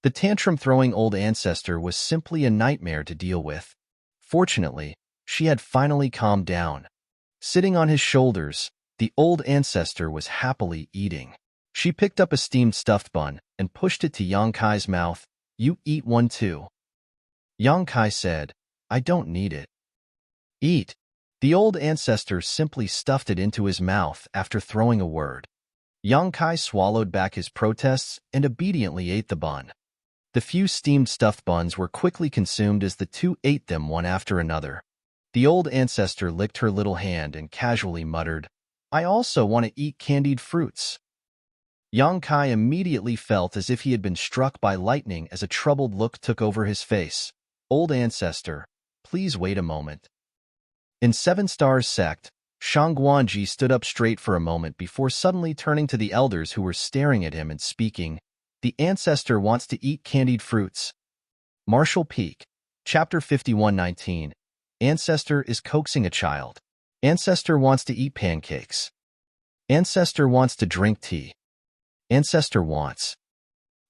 The tantrum-throwing old ancestor was simply a nightmare to deal with. Fortunately, she had finally calmed down. Sitting on his shoulders, the old ancestor was happily eating. She picked up a steamed stuffed bun and pushed it to Yang Kai's mouth. "You eat one too." Yang Kai said, "I don't need it." "Eat." The old ancestor simply stuffed it into his mouth after throwing a word. Yang Kai swallowed back his protests and obediently ate the bun. The few steamed stuffed buns were quickly consumed as the two ate them one after another. The old ancestor licked her little hand and casually muttered, "I also want to eat candied fruits." Yang Kai immediately felt as if he had been struck by lightning as a troubled look took over his face. "Old ancestor, please wait a moment." In Seven Stars Sect, Shangguanji stood up straight for a moment before suddenly turning to the elders who were staring at him and speaking, "The ancestor wants to eat candied fruits." Marshall Peak, Chapter 5119. Ancestor is coaxing a child. Ancestor wants to eat pancakes. Ancestor wants to drink tea. Ancestor wants.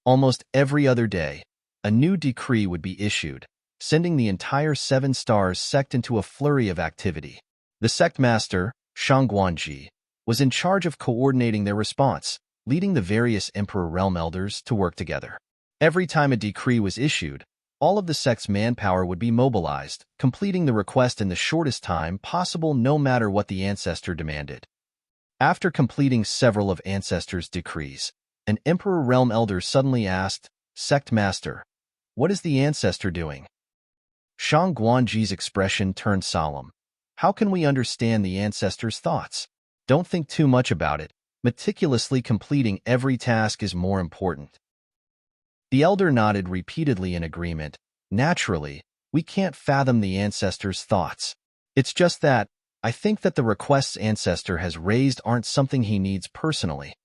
Almost every other day, a new decree would be issued, sending the entire Seven Stars sect into a flurry of activity. The sect master, Shangguanji, was in charge of coordinating their response, leading the various Emperor Realm Elders to work together. Every time a decree was issued, all of the sect's manpower would be mobilized, completing the request in the shortest time possible no matter what the ancestor demanded. After completing several of Ancestor's decrees, an Emperor Realm Elder suddenly asked, "Sect Master, what is the Ancestor doing?" Shangguanji's expression turned solemn. "How can we understand the Ancestor's thoughts? Don't think too much about it. Meticulously completing every task is more important." The Elder nodded repeatedly in agreement. "Naturally, we can't fathom the Ancestor's thoughts. It's just that, I think that the requests Ancestor has raised aren't something he needs personally."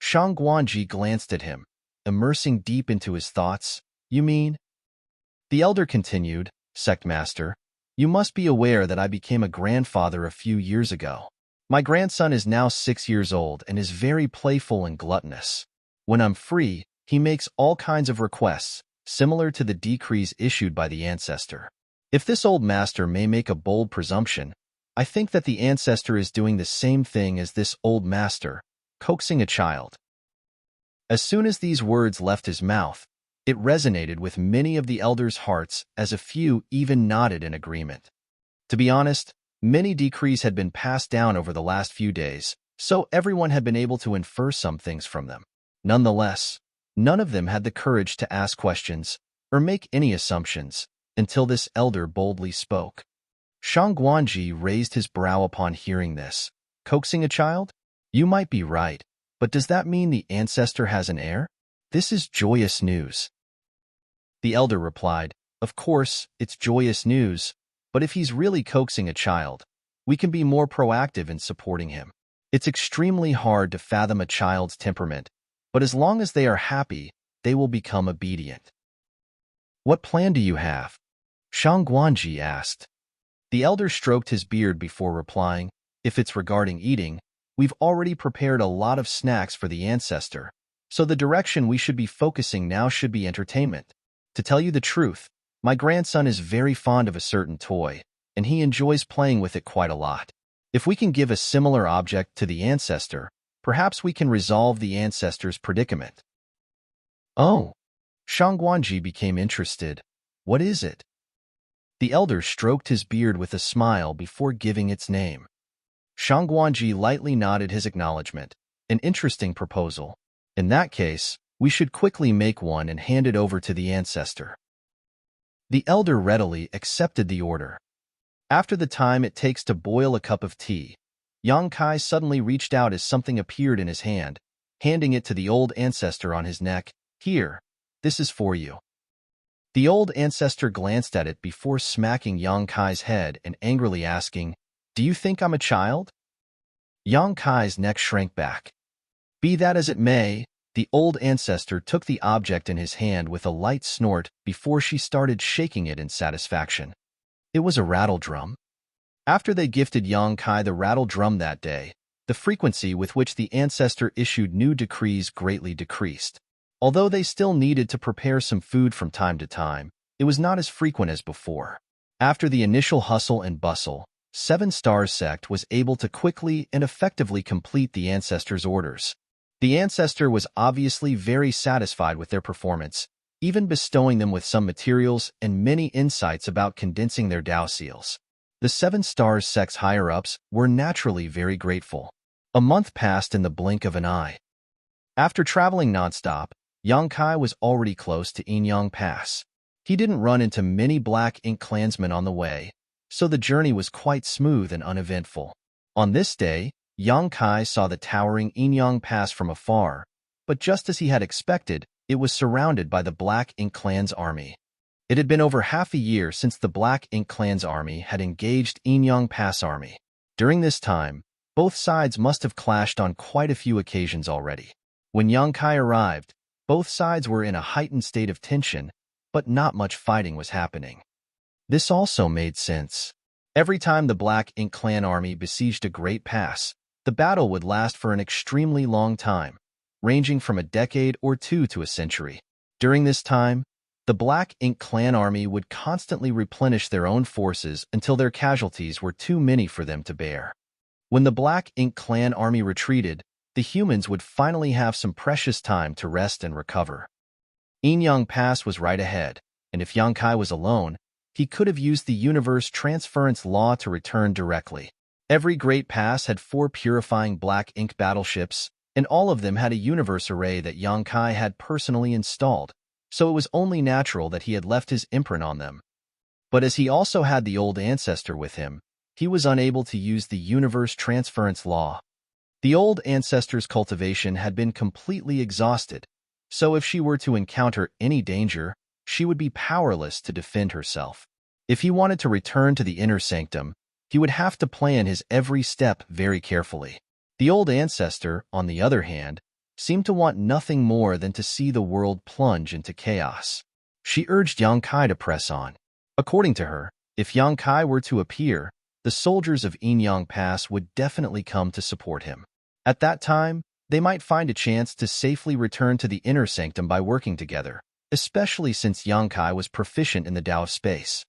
Shangguanji glanced at him, immersing deep into his thoughts. "You mean?" The Elder continued, "Sect Master, you must be aware that I became a grandfather a few years ago. My grandson is now 6 years old and is very playful and gluttonous. When I'm free, he makes all kinds of requests, similar to the decrees issued by the Ancestor. If this old master may make a bold presumption, I think that the Ancestor is doing the same thing as this old master, coaxing a child." As soon as these words left his mouth, it resonated with many of the elders' hearts as a few even nodded in agreement. To be honest, many decrees had been passed down over the last few days, so everyone had been able to infer some things from them. Nonetheless, none of them had the courage to ask questions or make any assumptions until this elder boldly spoke. Shangguanji raised his brow upon hearing this. "Coaxing a child? You might be right, but does that mean the Ancestor has an heir? This is joyous news." The elder replied, "Of course, it's joyous news, but if he's really coaxing a child, we can be more proactive in supporting him. It's extremely hard to fathom a child's temperament, but as long as they are happy, they will become obedient." "What plan do you have?" Shangguanji asked. The elder stroked his beard before replying, "If it's regarding eating, we've already prepared a lot of snacks for the Ancestor, so the direction we should be focusing now should be entertainment. To tell you the truth, my grandson is very fond of a certain toy, and he enjoys playing with it quite a lot. If we can give a similar object to the Ancestor, perhaps we can resolve the Ancestor's predicament." "Oh." Shangguanji became interested. "What is it?" The elder stroked his beard with a smile before giving its name. Shangguanji lightly nodded his acknowledgement. "An interesting proposal. In that case, we should quickly make one and hand it over to the Ancestor." The elder readily accepted the order. After the time it takes to boil a cup of tea, Yang Kai suddenly reached out as something appeared in his hand, handing it to the old Ancestor on his neck. "Here, this is for you." The old Ancestor glanced at it before smacking Yang Kai's head and angrily asking, "Do you think I'm a child?" Yang Kai's neck shrank back. Be that as it may, the old Ancestor took the object in his hand with a light snort before she started shaking it in satisfaction. It was a rattle drum. After they gifted Yang Kai the rattle drum that day, the frequency with which the ancestor issued new decrees greatly decreased. Although they still needed to prepare some food from time to time, it was not as frequent as before. After the initial hustle and bustle, Seven Stars sect was able to quickly and effectively complete the ancestor's orders. The ancestor was obviously very satisfied with their performance, even bestowing them with some materials and many insights about condensing their Tao seals. The Seven Stars sect's higher-ups were naturally very grateful. A month passed in the blink of an eye. After traveling nonstop, Yang Kai was already close to Enyang Pass. He didn't run into many Black Ink clansmen on the way, so the journey was quite smooth and uneventful. On this day, Yang Kai saw the towering Enyang Pass from afar, but just as he had expected, it was surrounded by the Black Ink clan's army. It had been over half a year since the Black Ink clan's army had engaged Enyang Pass army. During this time, both sides must have clashed on quite a few occasions already. When Yang Kai arrived, both sides were in a heightened state of tension, but not much fighting was happening. This also made sense. Every time the Black Ink clan army besieged a great pass, the battle would last for an extremely long time, ranging from a decade or two to a century. During this time, the Black Ink clan army would constantly replenish their own forces until their casualties were too many for them to bear. When the Black Ink clan army retreated, the humans would finally have some precious time to rest and recover. Enyang Pass was right ahead, and if Yang Kai was alone, he could have used the universe transference law to return directly. Every great pass had 4 purifying Black Ink battleships, and all of them had a universe array that Yang Kai had personally installed, so it was only natural that he had left his imprint on them. But as he also had the old ancestor with him, he was unable to use the universe transference law. The old ancestor's cultivation had been completely exhausted, so if she were to encounter any danger, she would be powerless to defend herself. If he wanted to return to the inner sanctum, he would have to plan his every step very carefully. The old ancestor, on the other hand, seemed to want nothing more than to see the world plunge into chaos. She urged Yang Kai to press on. According to her, if Yang Kai were to appear, the soldiers of Enyang Pass would definitely come to support him. At that time, they might find a chance to safely return to the inner sanctum by working together, especially since Yang Kai was proficient in the Tao of space.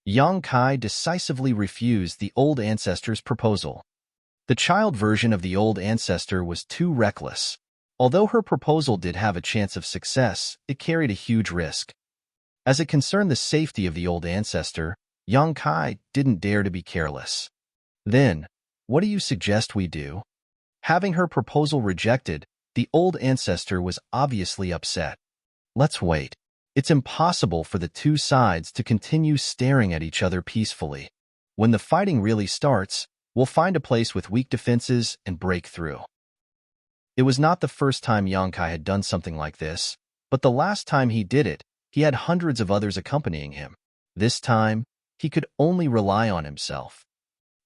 Yang Kai decisively refused the old ancestor's proposal. The child version of the old ancestor was too reckless. Although her proposal did have a chance of success, it carried a huge risk. As it concerned the safety of the old ancestor, Yang Kai didn't dare to be careless. Then, what do you suggest we do? Having her proposal rejected, the old ancestor was obviously upset. Let's wait. It's impossible for the two sides to continue staring at each other peacefully. When the fighting really starts, we'll find a place with weak defenses and break through. It was not the first time Yang Kai had done something like this, but the last time he did it, he had hundreds of others accompanying him. This time, he could only rely on himself.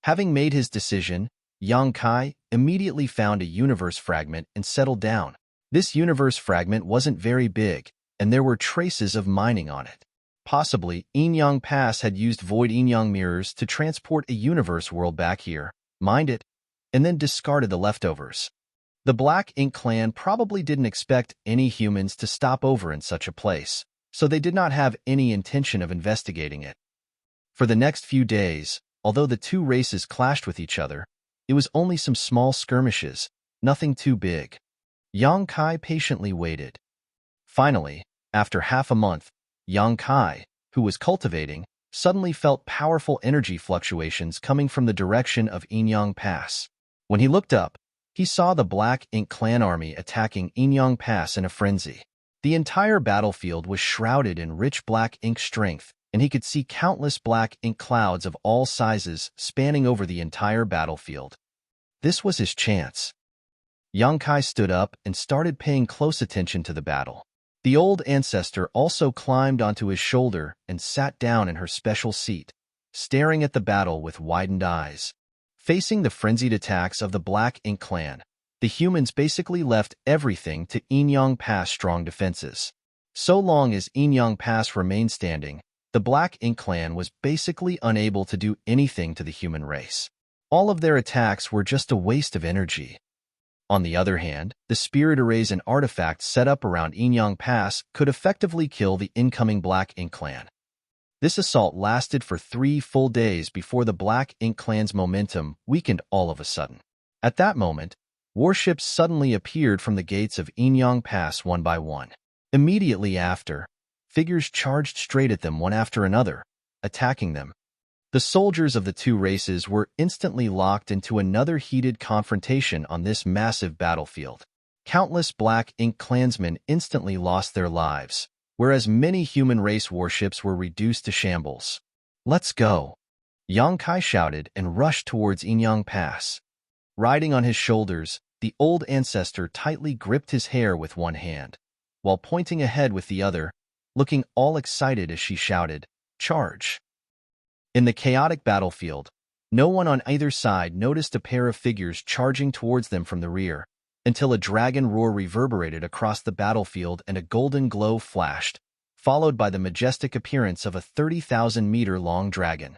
Having made his decision, Yang Kai immediately found a universe fragment and settled down. This universe fragment wasn't very big, and there were traces of mining on it. Possibly, Enyang Pass had used void Enyang mirrors to transport a universe world back here, mined it, and then discarded the leftovers. The Black Ink clan probably didn't expect any humans to stop over in such a place, so they did not have any intention of investigating it. For the next few days, although the two races clashed with each other, it was only some small skirmishes, nothing too big. Yang Kai patiently waited. Finally, after half a month, Yang Kai, who was cultivating, suddenly felt powerful energy fluctuations coming from the direction of Enyang Pass. When he looked up, he saw the Black Ink clan army attacking Enyang Pass in a frenzy. The entire battlefield was shrouded in rich Black Ink strength, and he could see countless Black Ink clouds of all sizes spanning over the entire battlefield. This was his chance. Yang Kai stood up and started paying close attention to the battle. The old ancestor also climbed onto his shoulder and sat down in her special seat, staring at the battle with widened eyes. Facing the frenzied attacks of the Black Ink clan, the humans basically left everything to Enyang Pass' strong defenses. So long as Enyang Pass remained standing, the Black Ink clan was basically unable to do anything to the human race. All of their attacks were just a waste of energy. On the other hand, the spirit arrays and artifacts set up around Enyang Pass could effectively kill the incoming Black Ink Clan. This assault lasted for 3 full days before the Black Ink Clan's momentum weakened all of a sudden. At that moment, warships suddenly appeared from the gates of Enyang Pass one by one. Immediately after, figures charged straight at them one after another, attacking them. The soldiers of the two races were instantly locked into another heated confrontation on this massive battlefield. Countless Black Ink clansmen instantly lost their lives, whereas many human race warships were reduced to shambles. "Let's go!" Yang Kai shouted and rushed towards Enyang Pass. Riding on his shoulders, the old ancestor tightly gripped his hair with one hand, while pointing ahead with the other, looking all excited as she shouted, "Charge!" In the chaotic battlefield, no one on either side noticed a pair of figures charging towards them from the rear, until a dragon roar reverberated across the battlefield and a golden glow flashed, followed by the majestic appearance of a 30,000-meter-long dragon.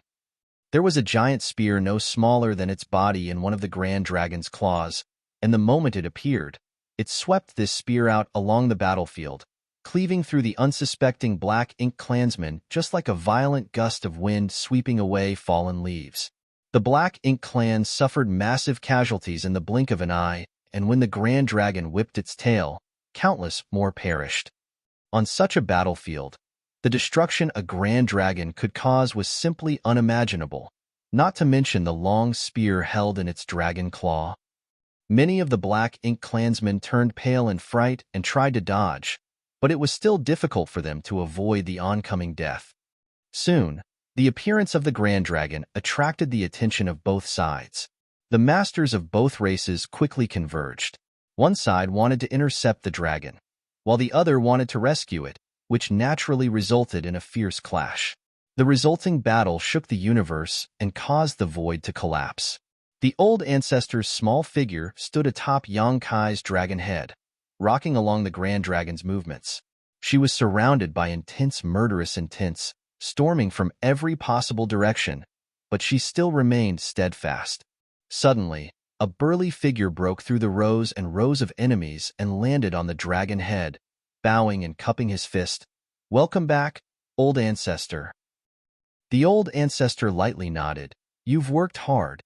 There was a giant spear no smaller than its body in one of the Grand Dragon's claws, and the moment it appeared, it swept this spear out along the battlefield, cleaving through the unsuspecting Black Ink clansmen just like a violent gust of wind sweeping away fallen leaves. The Black Ink clan suffered massive casualties in the blink of an eye, and when the Grand Dragon whipped its tail, countless more perished. On such a battlefield, the destruction a Grand Dragon could cause was simply unimaginable, not to mention the long spear held in its dragon claw. Many of the Black Ink clansmen turned pale in fright and tried to dodge, but it was still difficult for them to avoid the oncoming death. Soon, the appearance of the Grand Dragon attracted the attention of both sides. The masters of both races quickly converged. One side wanted to intercept the dragon, while the other wanted to rescue it, which naturally resulted in a fierce clash. The resulting battle shook the universe and caused the void to collapse. The old ancestor's small figure stood atop Yang Kai's dragon head, rocking along the Grand Dragon's movements. She was surrounded by intense murderous intents, storming from every possible direction, but she still remained steadfast. Suddenly, a burly figure broke through the rows and rows of enemies and landed on the dragon head, bowing and cupping his fist. "Welcome back, old ancestor." The old ancestor lightly nodded. "You've worked hard."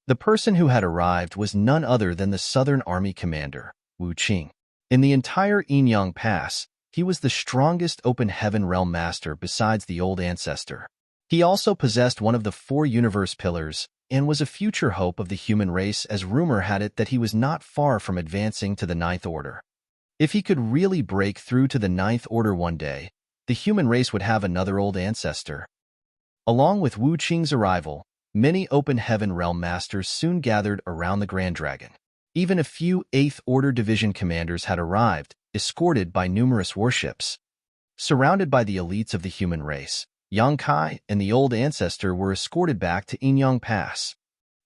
The person who had arrived was none other than the Southern Army commander, Wu Qing. In the entire Enyang Pass, he was the strongest open heaven realm master besides the old ancestor. He also possessed one of the 4 universe pillars and was a future hope of the human race, as rumor had it that he was not far from advancing to the 9th Order. If he could really break through to the 9th Order one day, the human race would have another old ancestor. Along with Wu Qing's arrival, many open heaven realm masters soon gathered around the Grand Dragon. Even a few 8th Order Division commanders had arrived, escorted by numerous warships. Surrounded by the elites of the human race, Yang Kai and the old ancestor were escorted back to Enyang Pass.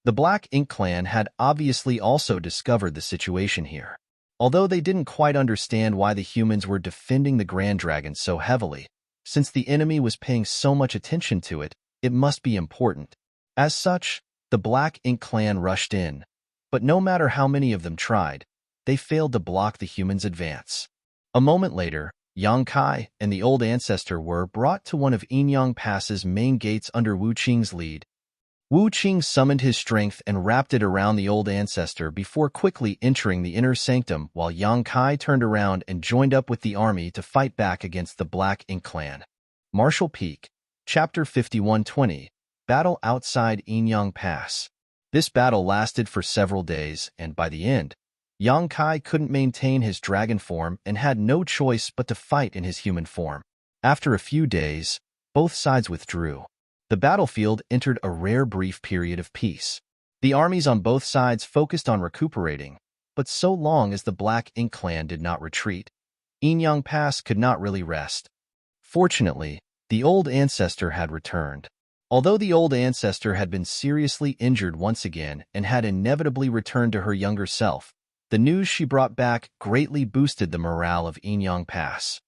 The Black Ink clan had obviously also discovered the situation here. Although they didn't quite understand why the humans were defending the Grand Dragon so heavily, since the enemy was paying so much attention to it, it must be important. As such, the Black Ink clan rushed in, but no matter how many of them tried, they failed to block the humans' advance. A moment later, Yang Kai and the old ancestor were brought to one of Enyang Pass's main gates under Wu Qing's lead. Wu Qing summoned his strength and wrapped it around the old ancestor before quickly entering the inner sanctum, while Yang Kai turned around and joined up with the army to fight back against the Black Ink clan. Martial Peak, Chapter 5120, Battle Outside Enyang Pass. This battle lasted for several days, and by the end, Yang Kai couldn't maintain his dragon form and had no choice but to fight in his human form. After a few days, both sides withdrew. The battlefield entered a rare brief period of peace. The armies on both sides focused on recuperating, but so long as the Black Ink clan did not retreat, Enyang Pass could not really rest. Fortunately, the old ancestor had returned. Although the old ancestor had been seriously injured once again and had inevitably returned to her younger self, the news she brought back greatly boosted the morale of Enyang Pass.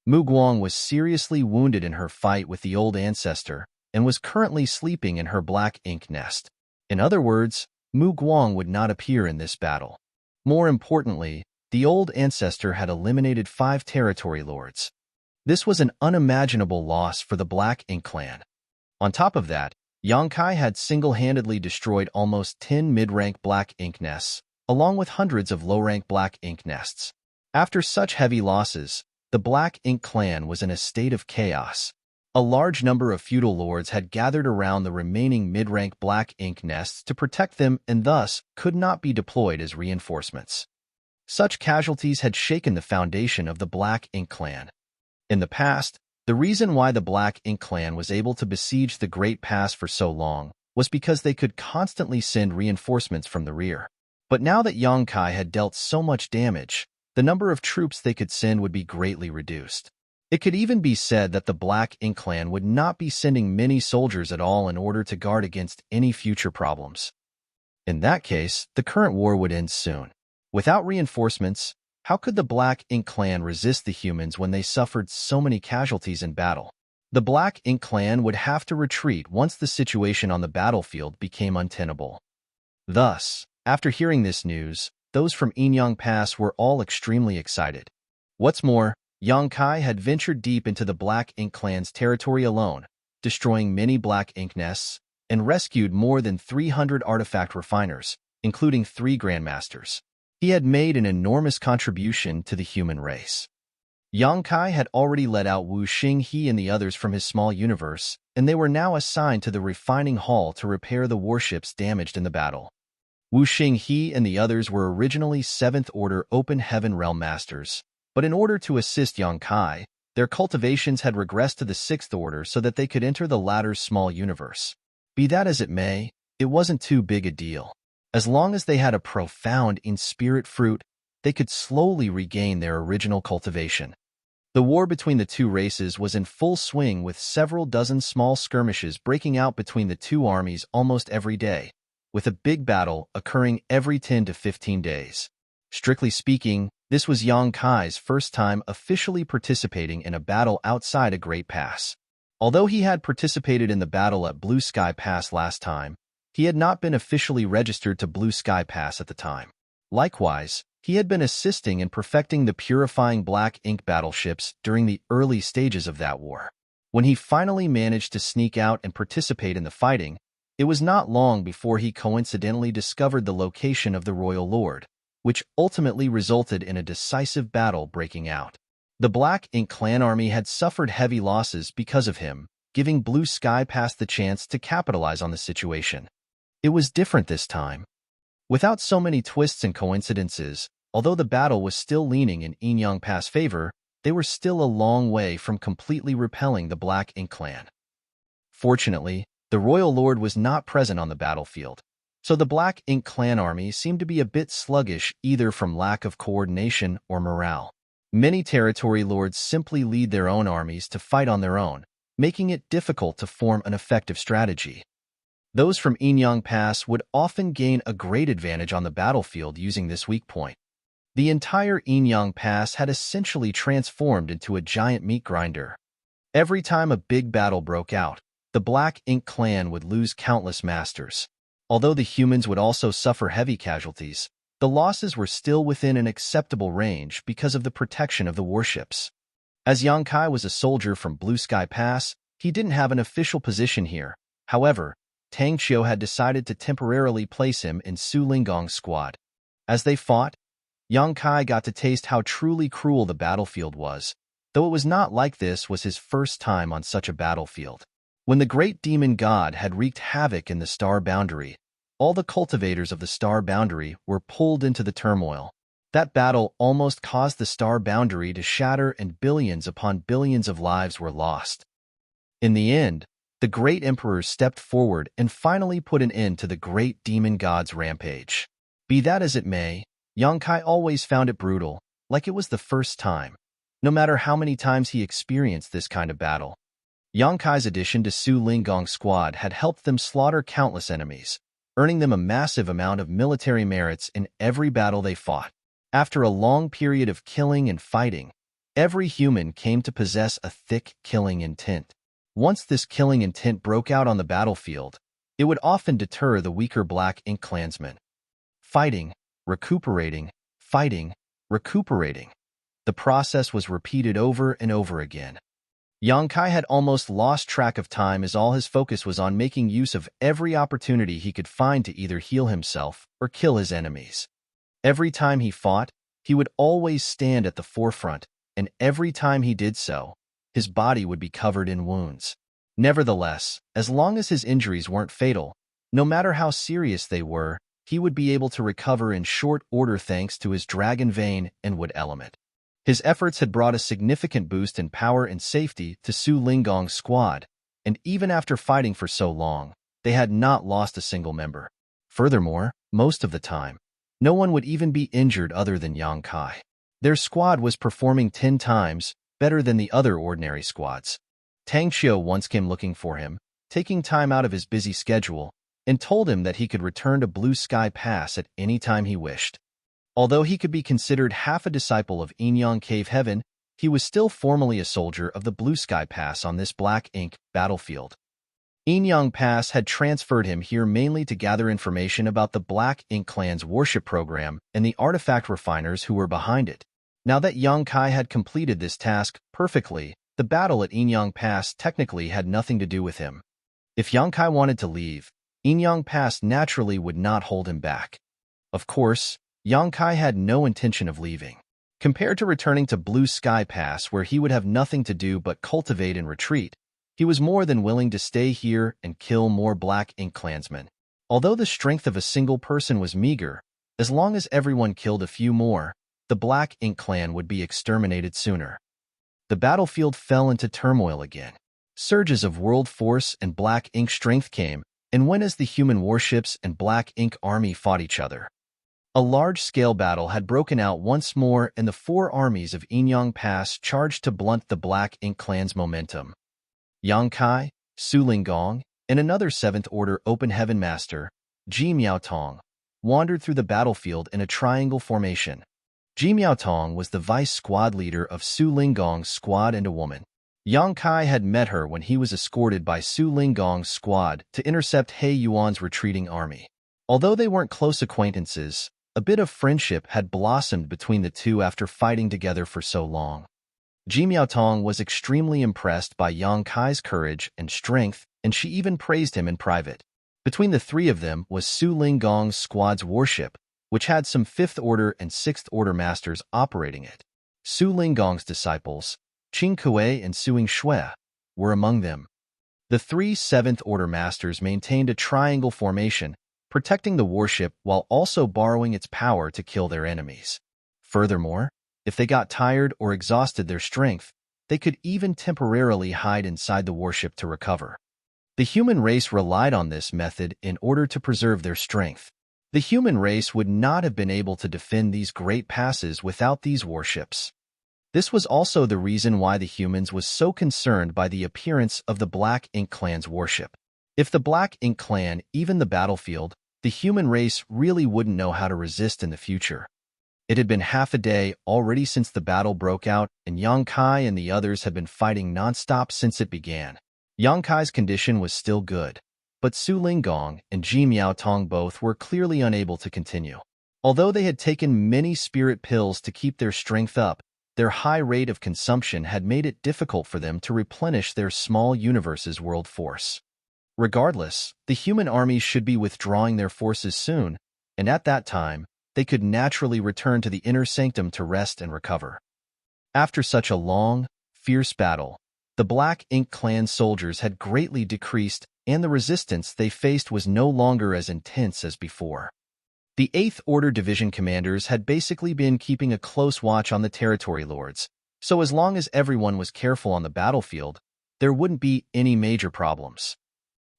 Mu Guang was seriously wounded in her fight with the old ancestor and was currently sleeping in her Black Ink nest. In other words, Mu Guang would not appear in this battle. More importantly, the old ancestor had eliminated 5 territory lords. This was an unimaginable loss for the Black Ink clan. On top of that, Yang Kai had single-handedly destroyed almost 10 mid-rank Black Ink nests, along with hundreds of low-rank Black Ink nests. After such heavy losses, the Black Ink clan was in a state of chaos. A large number of feudal lords had gathered around the remaining mid-rank Black Ink nests to protect them and thus could not be deployed as reinforcements. Such casualties had shaken the foundation of the Black Ink clan. In the past, the reason why the Black Ink clan was able to besiege the Great Pass for so long was because they could constantly send reinforcements from the rear. But now that Yang Kai had dealt so much damage, the number of troops they could send would be greatly reduced. It could even be said that the Black Ink clan would not be sending many soldiers at all in order to guard against any future problems. In that case, the current war would end soon. Without reinforcements, how could the Black Ink clan resist the humans when they suffered so many casualties in battle? The Black Ink clan would have to retreat once the situation on the battlefield became untenable. Thus, after hearing this news, those from Enyang Pass were all extremely excited. What's more, Yang Kai had ventured deep into the Black Ink clan's territory alone, destroying many Black Ink nests, and rescued more than 300 artifact refiners, including 3 grandmasters. He had made an enormous contribution to the human race. Yang Kai had already let out Wu Xinghe and the others from his small universe, and they were now assigned to the refining hall to repair the warships damaged in the battle. Wu Xinghe and the others were originally 7th Order Open Heaven Realm Masters, but in order to assist Yang Kai, their cultivations had regressed to the 6th Order so that they could enter the latter's small universe. Be that as it may, it wasn't too big a deal. As long as they had a profound in-spirit fruit, they could slowly regain their original cultivation. The war between the two races was in full swing with several dozen small skirmishes breaking out between the two armies almost every day, with a big battle occurring every 10 to 15 days. Strictly speaking, this was Yang Kai's first time officially participating in a battle outside a Great Pass. Although he had participated in the battle at Blue Sky Pass last time, he had not been officially registered to Blue Sky Pass at the time. Likewise, he had been assisting in perfecting the purifying Black Ink battleships during the early stages of that war. When he finally managed to sneak out and participate in the fighting, it was not long before he coincidentally discovered the location of the Royal Lord, which ultimately resulted in a decisive battle breaking out. The Black Ink clan army had suffered heavy losses because of him, giving Blue Sky Pass the chance to capitalize on the situation. It was different this time. Without so many twists and coincidences, although the battle was still leaning in Enyang Pass' favor, they were still a long way from completely repelling the Black Ink clan. Fortunately, the Royal Lord was not present on the battlefield, so the Black Ink clan army seemed to be a bit sluggish either from lack of coordination or morale. Many territory lords simply lead their own armies to fight on their own, making it difficult to form an effective strategy. Those from Enyang Pass would often gain a great advantage on the battlefield using this weak point. The entire Enyang Pass had essentially transformed into a giant meat grinder. Every time a big battle broke out, the Black Ink clan would lose countless masters. Although the humans would also suffer heavy casualties, the losses were still within an acceptable range because of the protection of the warships. As Yang Kai was a soldier from Blue Sky Pass, he didn't have an official position here. However, Tang Qiu had decided to temporarily place him in Su Linggong's squad. As they fought, Yang Kai got to taste how truly cruel the battlefield was, though it was not like this was his first time on such a battlefield. When the great demon god had wreaked havoc in the star boundary, all the cultivators of the star boundary were pulled into the turmoil. That battle almost caused the star boundary to shatter and billions upon billions of lives were lost. In the end, the great emperor stepped forward and finally put an end to the great demon god's rampage. Be that as it may, Yang Kai always found it brutal, like it was the first time, no matter how many times he experienced this kind of battle. Yang Kai's addition to Su Linggong's squad had helped them slaughter countless enemies, earning them a massive amount of military merits in every battle they fought. After a long period of killing and fighting, every human came to possess a thick killing intent. Once this killing intent broke out on the battlefield, It would often deter the weaker black ink clansmen. Fighting, recuperating, fighting, recuperating. The process was repeated over and over again. Yang Kai had almost lost track of time as all his focus was on making use of every opportunity he could find to either heal himself or kill his enemies. Every time he fought, he would always stand at the forefront, and every time he did so, his body would be covered in wounds. Nevertheless, as long as his injuries weren't fatal, no matter how serious they were, he would be able to recover in short order thanks to his dragon vein and wood element. His efforts had brought a significant boost in power and safety to Su Lingong's squad, and even after fighting for so long, they had not lost a single member. Furthermore, most of the time, no one would even be injured other than Yang Kai. Their squad was performing 10 times better than the other ordinary squads. Tang Qiu once came looking for him, taking time out of his busy schedule, and told him that he could return to Blue Sky Pass at any time he wished. Although he could be considered half a disciple of Enyang Cave Heaven, he was still formally a soldier of the Blue Sky Pass on this black ink battlefield. Enyang Pass had transferred him here mainly to gather information about the Black Ink Clan's worship program and the artifact refiners who were behind it. Now that Yang Kai had completed this task perfectly, the battle at Enyang Pass technically had nothing to do with him. If Yang Kai wanted to leave, Enyang Pass naturally would not hold him back. Of course, Yang Kai had no intention of leaving. Compared to returning to Blue Sky Pass where he would have nothing to do but cultivate and retreat, he was more than willing to stay here and kill more Black Ink clansmen. Although the strength of a single person was meager, as long as everyone killed a few more, the Black Ink clan would be exterminated sooner. The battlefield fell into turmoil again. Surges of world force and Black Ink strength came and went as the human warships and Black Ink army fought each other. A large-scale battle had broken out once more and the 4 armies of Enyang Pass charged to blunt the Black Ink clan's momentum. Yang Kai, Su Lingong, and another 7th Order Open Heaven Master, Ji Miaotong, wandered through the battlefield in a triangle formation. Ji Miaotong was the vice squad leader of Su Lingong's squad and a woman. Yang Kai had met her when he was escorted by Su Lingong's squad to intercept He Yuan's retreating army. Although they weren't close acquaintances, a bit of friendship had blossomed between the two after fighting together for so long. Ji Miaotong was extremely impressed by Yang Kai's courage and strength, and she even praised him in private. Between the 3 of them was Su Lingong's squad's warship, which had some 5th Order and 6th Order masters operating it. Su Lingong's disciples, Qing Kuei and Suing Shui, were among them. The 3 7th Order masters maintained a triangle formation, protecting the warship while also borrowing its power to kill their enemies. Furthermore, if they got tired or exhausted their strength, they could even temporarily hide inside the warship to recover. The human race relied on this method in order to preserve their strength. The human race would not have been able to defend these great passes without these warships. This was also the reason why the humans was so concerned by the appearance of the Black Ink clan's warship. If the Black Ink clan even the battlefield, the human race really wouldn't know how to resist in the future. It had been half a day already since the battle broke out, and Yang Kai and the others had been fighting non-stop since it began. Yang Kai's condition was still good, but Su Lingong and Ji Miaotong both were clearly unable to continue. Although they had taken many spirit pills to keep their strength up, their high rate of consumption had made it difficult for them to replenish their small universe's world force. Regardless, the human armies should be withdrawing their forces soon, and at that time, they could naturally return to the inner sanctum to rest and recover. After such a long, fierce battle, the Black Ink clan soldiers had greatly decreased, and the resistance they faced was no longer as intense as before. The 8th Order Division commanders had basically been keeping a close watch on the territory lords, so as long as everyone was careful on the battlefield, there wouldn't be any major problems.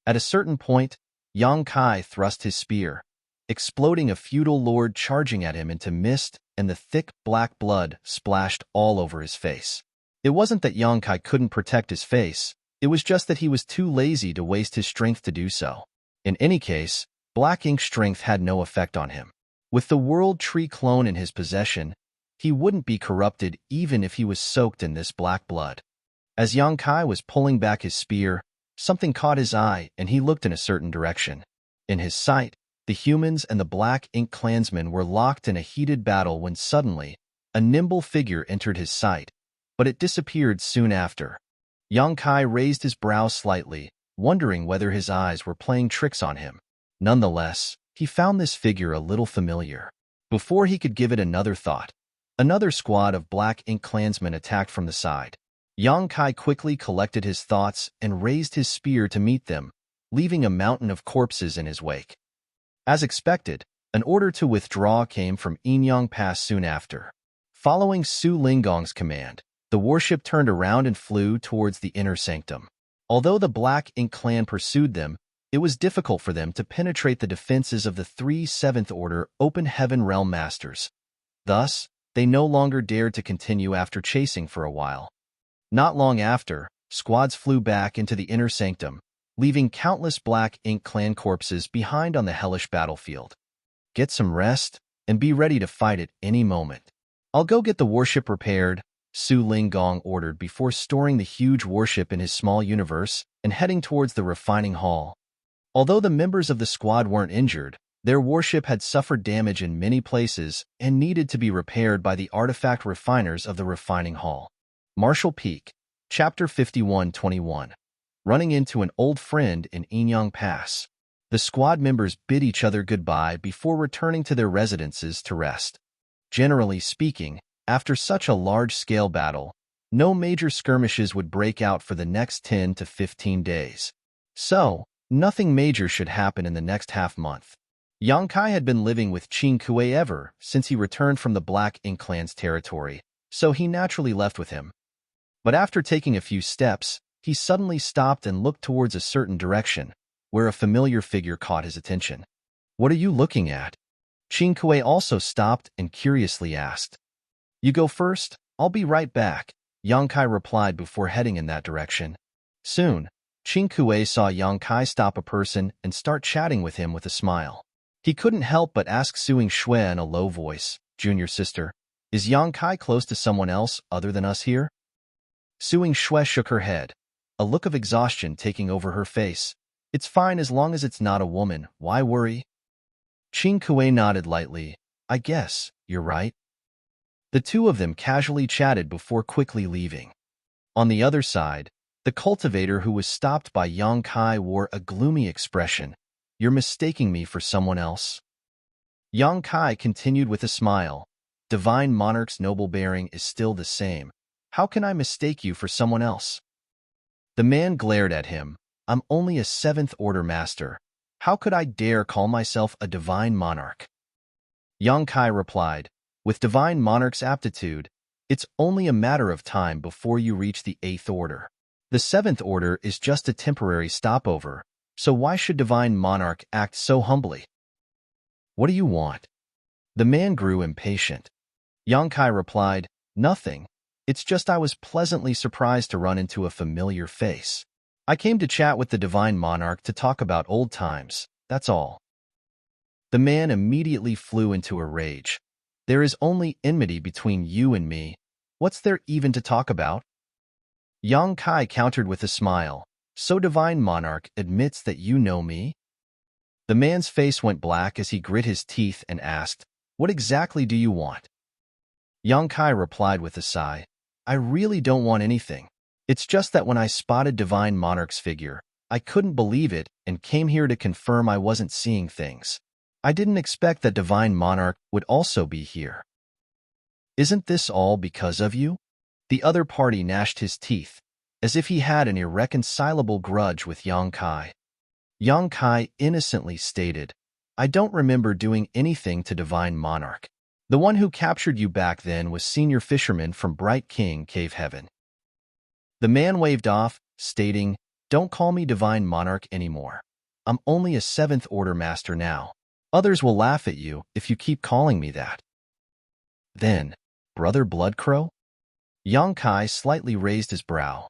At a certain point, Yang Kai thrust his spear, exploding a feudal lord charging at him into mist, and the thick black blood splashed all over his face. It wasn't that Yang Kai couldn't protect his face, it was just that he was too lazy to waste his strength to do so. In any case, Black Ink's strength had no effect on him. With the World Tree clone in his possession, he wouldn't be corrupted even if he was soaked in this black blood. As Yang Kai was pulling back his spear, Something caught his eye, and he looked in a certain direction. In his sight, the humans and the Black Ink clansmen were locked in a heated battle when suddenly, a nimble figure entered his sight, but it disappeared soon after. Kai raised his brow slightly, wondering whether his eyes were playing tricks on him. Nonetheless, he found this figure a little familiar. Before he could give it another thought, another squad of Black Ink clansmen attacked from the side. Kai quickly collected his thoughts and raised his spear to meet them, leaving a mountain of corpses in his wake. As expected, an order to withdraw came from Enyang Pass soon after. Following Su Lingong's command, the warship turned around and flew towards the inner sanctum. Although the Black Ink clan pursued them, it was difficult for them to penetrate the defenses of the 3 Seventh Order Open Heaven Realm Masters. Thus, they no longer dared to continue after chasing for a while. Not long after, squads flew back into the inner sanctum, leaving countless Black Ink clan corpses behind on the hellish battlefield. Get some rest, and be ready to fight at any moment. I'll go get the warship repaired, Su Lingong ordered before storing the huge warship in his small universe and heading towards the refining hall. Although the members of the squad weren't injured, their warship had suffered damage in many places and needed to be repaired by the artifact refiners of the refining hall. Marshall Peak, Chapter 51-21. Running into an old friend in Enyang Pass. The squad members bid each other goodbye before returning to their residences to rest. Generally speaking, after such a large-scale battle, no major skirmishes would break out for the next 10 to 15 days. So, nothing major should happen in the next half-month. Kai had been living with Qing Kuei ever since he returned from the Black Ink clan's territory, so he naturally left with him. But after taking a few steps, he suddenly stopped and looked towards a certain direction, where a familiar figure caught his attention. "What are you looking at?" Qing Kuei also stopped and curiously asked. "You go first, I'll be right back," Kai replied before heading in that direction. Soon, Qing Kuei saw Kai stop a person and start chatting with him with a smile. He couldn't help but ask Suing Shui in a low voice, "Junior sister, is Kai close to someone else other than us here?" Suing Shui shook her head, a look of exhaustion taking over her face. "It's fine as long as it's not a woman, why worry?" Qing Kuei nodded lightly. "I guess, you're right." The two of them casually chatted before quickly leaving. On the other side, the cultivator who was stopped by Kai wore a gloomy expression. "You're mistaking me for someone else." Kai continued with a smile. "Divine Monarch's noble bearing is still the same. How can I mistake you for someone else?" The man glared at him. "I'm only a 7th Order Master. How could I dare call myself a Divine Monarch?" Kai replied, "With Divine Monarch's aptitude, it's only a matter of time before you reach the 8th Order. The 7th Order is just a temporary stopover, so why should Divine Monarch act so humbly?" "What do you want?" The man grew impatient. Kai replied, "Nothing. It's just I was pleasantly surprised to run into a familiar face. I came to chat with the Divine Monarch to talk about old times, that's all." The man immediately flew into a rage. "There is only enmity between you and me. What's there even to talk about?" Kai countered with a smile. "So Divine Monarch admits that you know me?" The man's face went black as he grit his teeth and asked, "What exactly do you want?" Kai replied with a sigh, "I really don't want anything. It's just that when I spotted Divine Monarch's figure, I couldn't believe it and came here to confirm I wasn't seeing things. I didn't expect that Divine Monarch would also be here." "Isn't this all because of you?" The other party gnashed his teeth, as if he had an irreconcilable grudge with Kai. Kai innocently stated, "I don't remember doing anything to Divine Monarch. The one who captured you back then was Senior Fisherman from Bright King Cave Heaven." The man waved off, stating, "Don't call me Divine Monarch anymore. I'm only a 7th Order Master now. Others will laugh at you if you keep calling me that." "Then, Brother Bloodcrow?" Kai slightly raised his brow.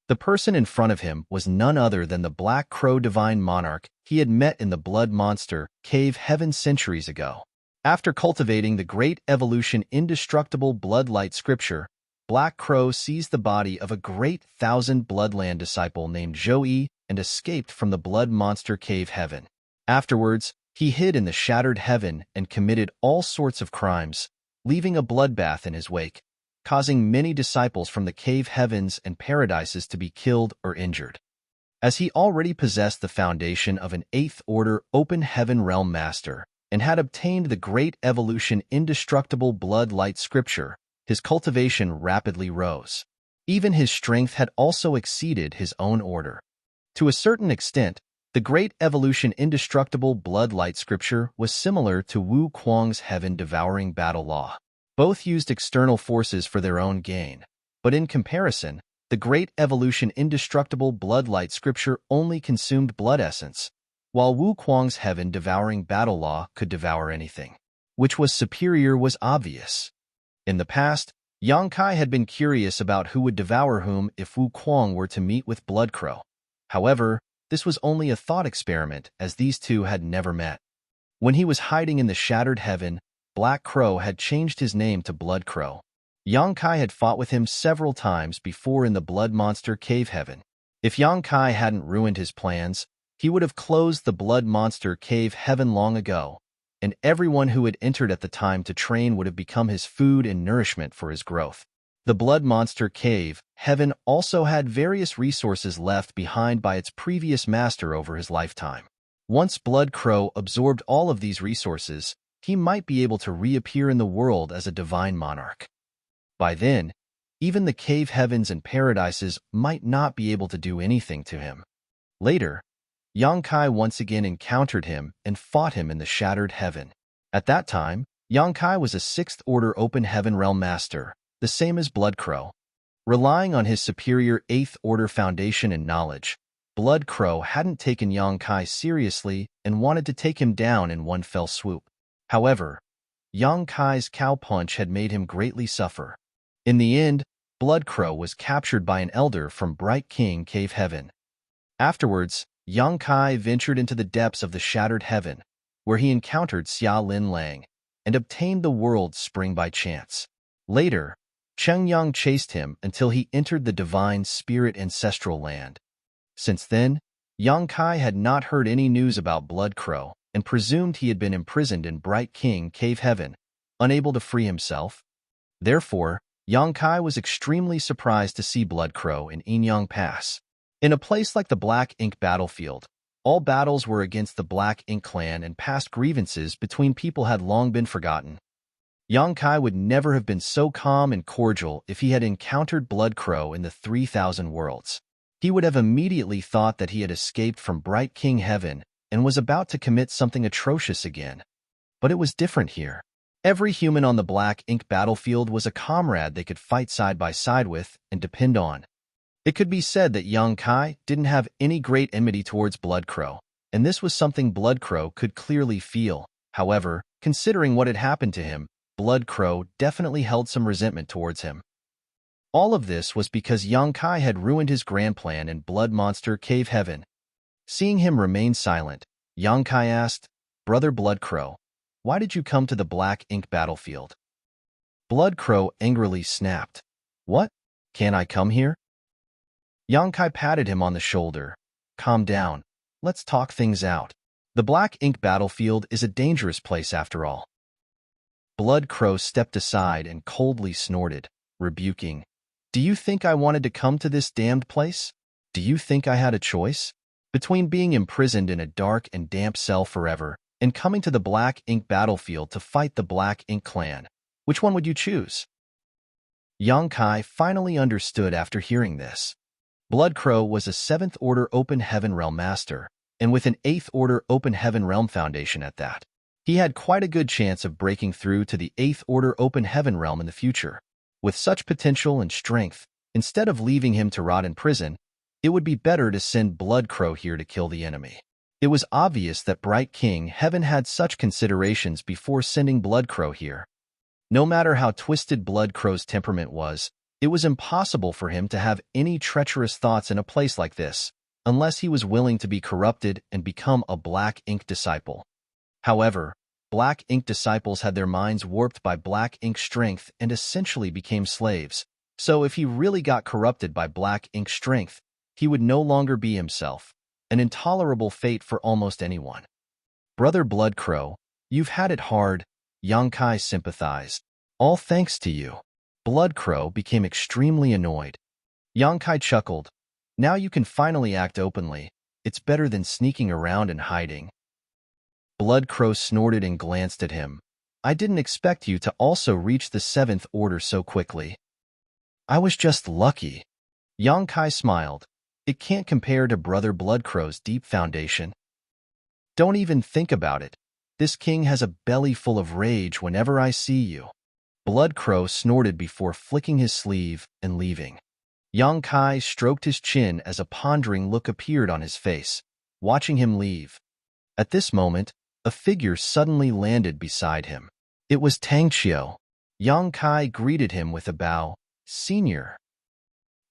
The person in front of him was none other than the Black Crow Divine Monarch he had met in the Blood Monster Cave Heaven centuries ago. After cultivating the Great Evolution Indestructible Bloodlight Scripture, Black Crow seized the body of a great 1000 Bloodland disciple named Zhou Yi and escaped from the blood monster cave heaven. Afterwards, he hid in the shattered heaven and committed all sorts of crimes, leaving a bloodbath in his wake, causing many disciples from the cave heavens and paradises to be killed or injured. As he already possessed the foundation of an eighth-order open heaven realm master and had obtained the great evolution indestructible blood light scripture, his cultivation rapidly rose. Even his strength had also exceeded his own order. To a certain extent, the great evolution indestructible blood light scripture was similar to Wu Kuang's heaven-devouring battle law. Both used external forces for their own gain, but in comparison, the great evolution indestructible blood light scripture only consumed blood essence, while Wu Kuang's heaven-devouring battle law could devour anything. Which was superior was obvious. In the past, Yang Kai had been curious about who would devour whom if Wu Kuang were to meet with Blood Crow. However, this was only a thought experiment, as these two had never met. When he was hiding in the shattered heaven, Black Crow had changed his name to Blood Crow. Yang Kai had fought with him several times before in the blood monster cave heaven. If Yang Kai hadn't ruined his plans, he would have closed the blood monster cave heaven long ago, and everyone who had entered at the time to train would have become his food and nourishment for his growth. The blood monster cave heaven also had various resources left behind by its previous master over his lifetime. Once Blood Crow absorbed all of these resources, he might be able to reappear in the world as a divine monarch. By then, even the cave heavens and paradises might not be able to do anything to him. Later, Yang Kai once again encountered him and fought him in the shattered heaven. At that time, Yang Kai was a sixth-order open heaven realm master, the same as Blood Crow. Relying on his superior eighth-order foundation and knowledge, Blood Crow hadn't taken Yang Kai seriously and wanted to take him down in one fell swoop. However, Yang Kai's cow punch had made him greatly suffer. In the end, Blood Crow was captured by an elder from Bright King Cave Heaven. Afterwards, Yang Kai ventured into the depths of the shattered heaven, where he encountered Xia Lin Lang, and obtained the world's spring by chance. Later, Cheng Yang chased him until he entered the divine spirit ancestral land. Since then, Yang Kai had not heard any news about Blood Crow and presumed he had been imprisoned in Bright King Cave Heaven, unable to free himself. Therefore, Yang Kai was extremely surprised to see Blood Crow in Yinyang Pass. In a place like the Black Ink battlefield, all battles were against the Black Ink clan and past grievances between people had long been forgotten. Yang Kai would never have been so calm and cordial if he had encountered Blood Crow in the 3,000 worlds. He would have immediately thought that he had escaped from Bright King Heaven and was about to commit something atrocious again. But it was different here. Every human on the Black Ink battlefield was a comrade they could fight side by side with and depend on. It could be said that Yang Kai didn't have any great enmity towards Blood Crow, and this was something Blood Crow could clearly feel. However, considering what had happened to him, Blood Crow definitely held some resentment towards him. All of this was because Yang Kai had ruined his grand plan in Blood Monster Cave Heaven. Seeing him remain silent, Yang Kai asked, "Brother Blood Crow, why did you come to the Black Ink battlefield?" Blood Crow angrily snapped, "What? Can I come here?" Yang Kai patted him on the shoulder. "Calm down. Let's talk things out. The Black Ink battlefield is a dangerous place after all." Blood Crow stepped aside and coldly snorted, rebuking, "Do you think I wanted to come to this damned place? Do you think I had a choice? Between being imprisoned in a dark and damp cell forever and coming to the Black Ink battlefield to fight the Black Ink clan, which one would you choose?" Yang Kai finally understood after hearing this. Blood Crow was a 7th Order Open Heaven Realm Master, and with an 8th Order Open Heaven Realm Foundation at that. He had quite a good chance of breaking through to the 8th Order Open Heaven Realm in the future. With such potential and strength, instead of leaving him to rot in prison, it would be better to send Blood Crow here to kill the enemy. It was obvious that Bright King Heaven had such considerations before sending Blood Crow here. No matter how twisted Blood Crow's temperament was, it was impossible for him to have any treacherous thoughts in a place like this, unless he was willing to be corrupted and become a Black Ink disciple. However, Black Ink disciples had their minds warped by Black Ink strength and essentially became slaves, so if he really got corrupted by Black Ink strength, he would no longer be himself, an intolerable fate for almost anyone. Brother Bloodcrow, you've had it hard, Yongkai sympathized. All thanks to you. Bloodcrow became extremely annoyed. Yongkai chuckled. Now you can finally act openly. It's better than sneaking around and hiding. Bloodcrow snorted and glanced at him. I didn't expect you to also reach the 7th order so quickly. I was just lucky. Yongkai smiled. It can't compare to Brother Bloodcrow's deep foundation. Don't even think about it. This king has a belly full of rage whenever I see you. Bloodcrow snorted before flicking his sleeve and leaving. Yongkai stroked his chin as a pondering look appeared on his face, watching him leave. At this moment, a figure suddenly landed beside him. It was Tangqiu. Yongkai greeted him with a bow. Senior.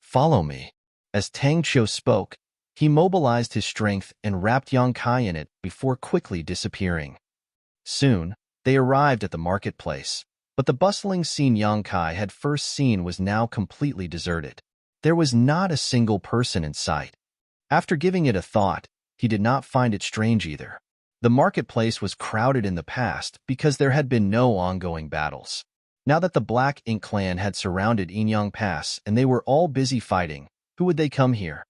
Follow me. As Tangqiu spoke, he mobilized his strength and wrapped Yongkai in it before quickly disappearing. Soon, they arrived at the marketplace, but the bustling scene Yongkai had first seen was now completely deserted. There was not a single person in sight. After giving it a thought, he did not find it strange either. The marketplace was crowded in the past because there had been no ongoing battles. Now that the Black Ink clan had surrounded Inyang Pass and they were all busy fighting, who would they come here?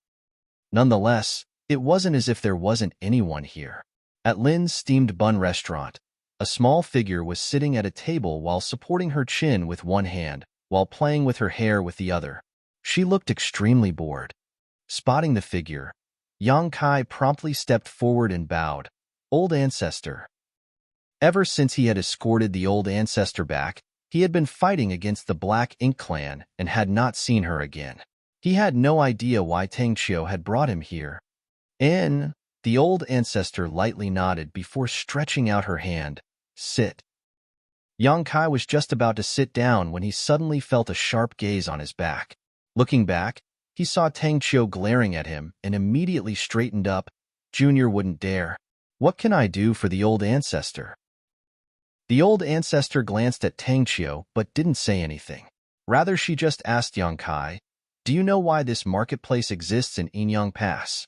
Nonetheless, it wasn't as if there wasn't anyone here. At Lin's steamed bun restaurant, a small figure was sitting at a table while supporting her chin with one hand, while playing with her hair with the other. She looked extremely bored. Spotting the figure, Yongkai promptly stepped forward and bowed. Old ancestor. Ever since he had escorted the old ancestor back, he had been fighting against the Black Ink clan and had not seen her again. He had no idea why Tangqiu had brought him here. The old ancestor lightly nodded before stretching out her hand. Sit. Yongkai was just about to sit down when he suddenly felt a sharp gaze on his back. Looking back, he saw Tangqiu glaring at him and immediately straightened up. Junior wouldn't dare. What can I do for the old ancestor? The old ancestor glanced at Tangqiu but didn't say anything. Rather, she just asked Yongkai, do you know why this marketplace exists in Inyang Pass?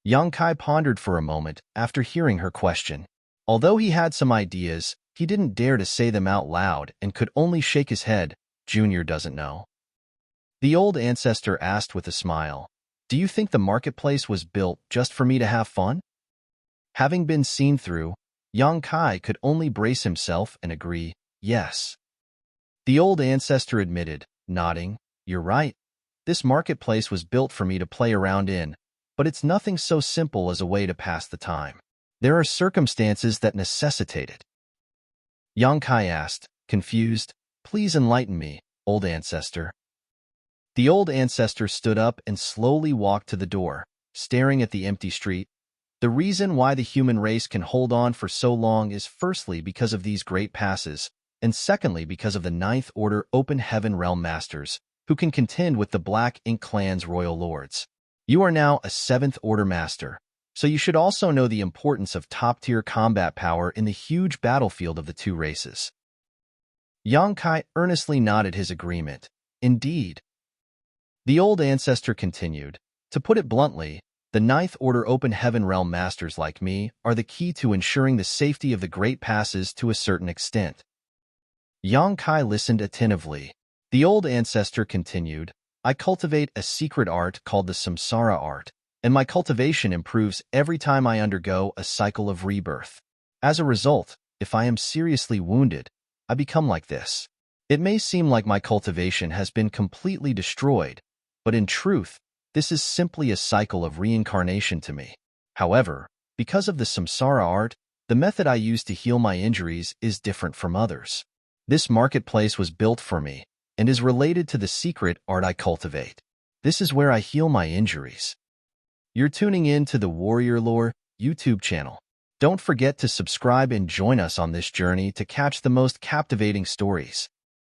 Yongkai pondered for a moment after hearing her question. Although he had some ideas, he didn't dare to say them out loud and could only shake his head. Junior doesn't know. The old ancestor asked with a smile, do you think the marketplace was built just for me to have fun? Having been seen through, Yongkai could only brace himself and agree, yes. The old ancestor admitted, nodding, you're right. This marketplace was built for me to play around in, but it's nothing so simple as a way to pass the time. There are circumstances that necessitate it. Yongkai asked, confused, please enlighten me, old ancestor. The old ancestor stood up and slowly walked to the door, staring at the empty street. The reason why the human race can hold on for so long is firstly because of these great passes, and secondly because of the 9th Order Open Heaven Realm Masters, who can contend with the Black Ink clan's royal lords. You are now a 7th Order Master, so you should also know the importance of top-tier combat power in the huge battlefield of the two races. Yongkai earnestly nodded his agreement. Indeed. The old ancestor continued, to put it bluntly, the 9th Order Open Heaven Realm Masters like me are the key to ensuring the safety of the Great Passes to a certain extent. Yongkai listened attentively. The old ancestor continued, I cultivate a secret art called the samsara art, and my cultivation improves every time I undergo a cycle of rebirth. As a result, if I am seriously wounded, I become like this. It may seem like my cultivation has been completely destroyed, but in truth, this is simply a cycle of reincarnation to me. However, because of the samsara art, the method I use to heal my injuries is different from others. This marketplace was built for me and is related to the secret art I cultivate. This is where I heal my injuries. You're tuning in to the Warrior Lore YouTube channel. Don't forget to subscribe and join us on this journey to catch the most captivating stories.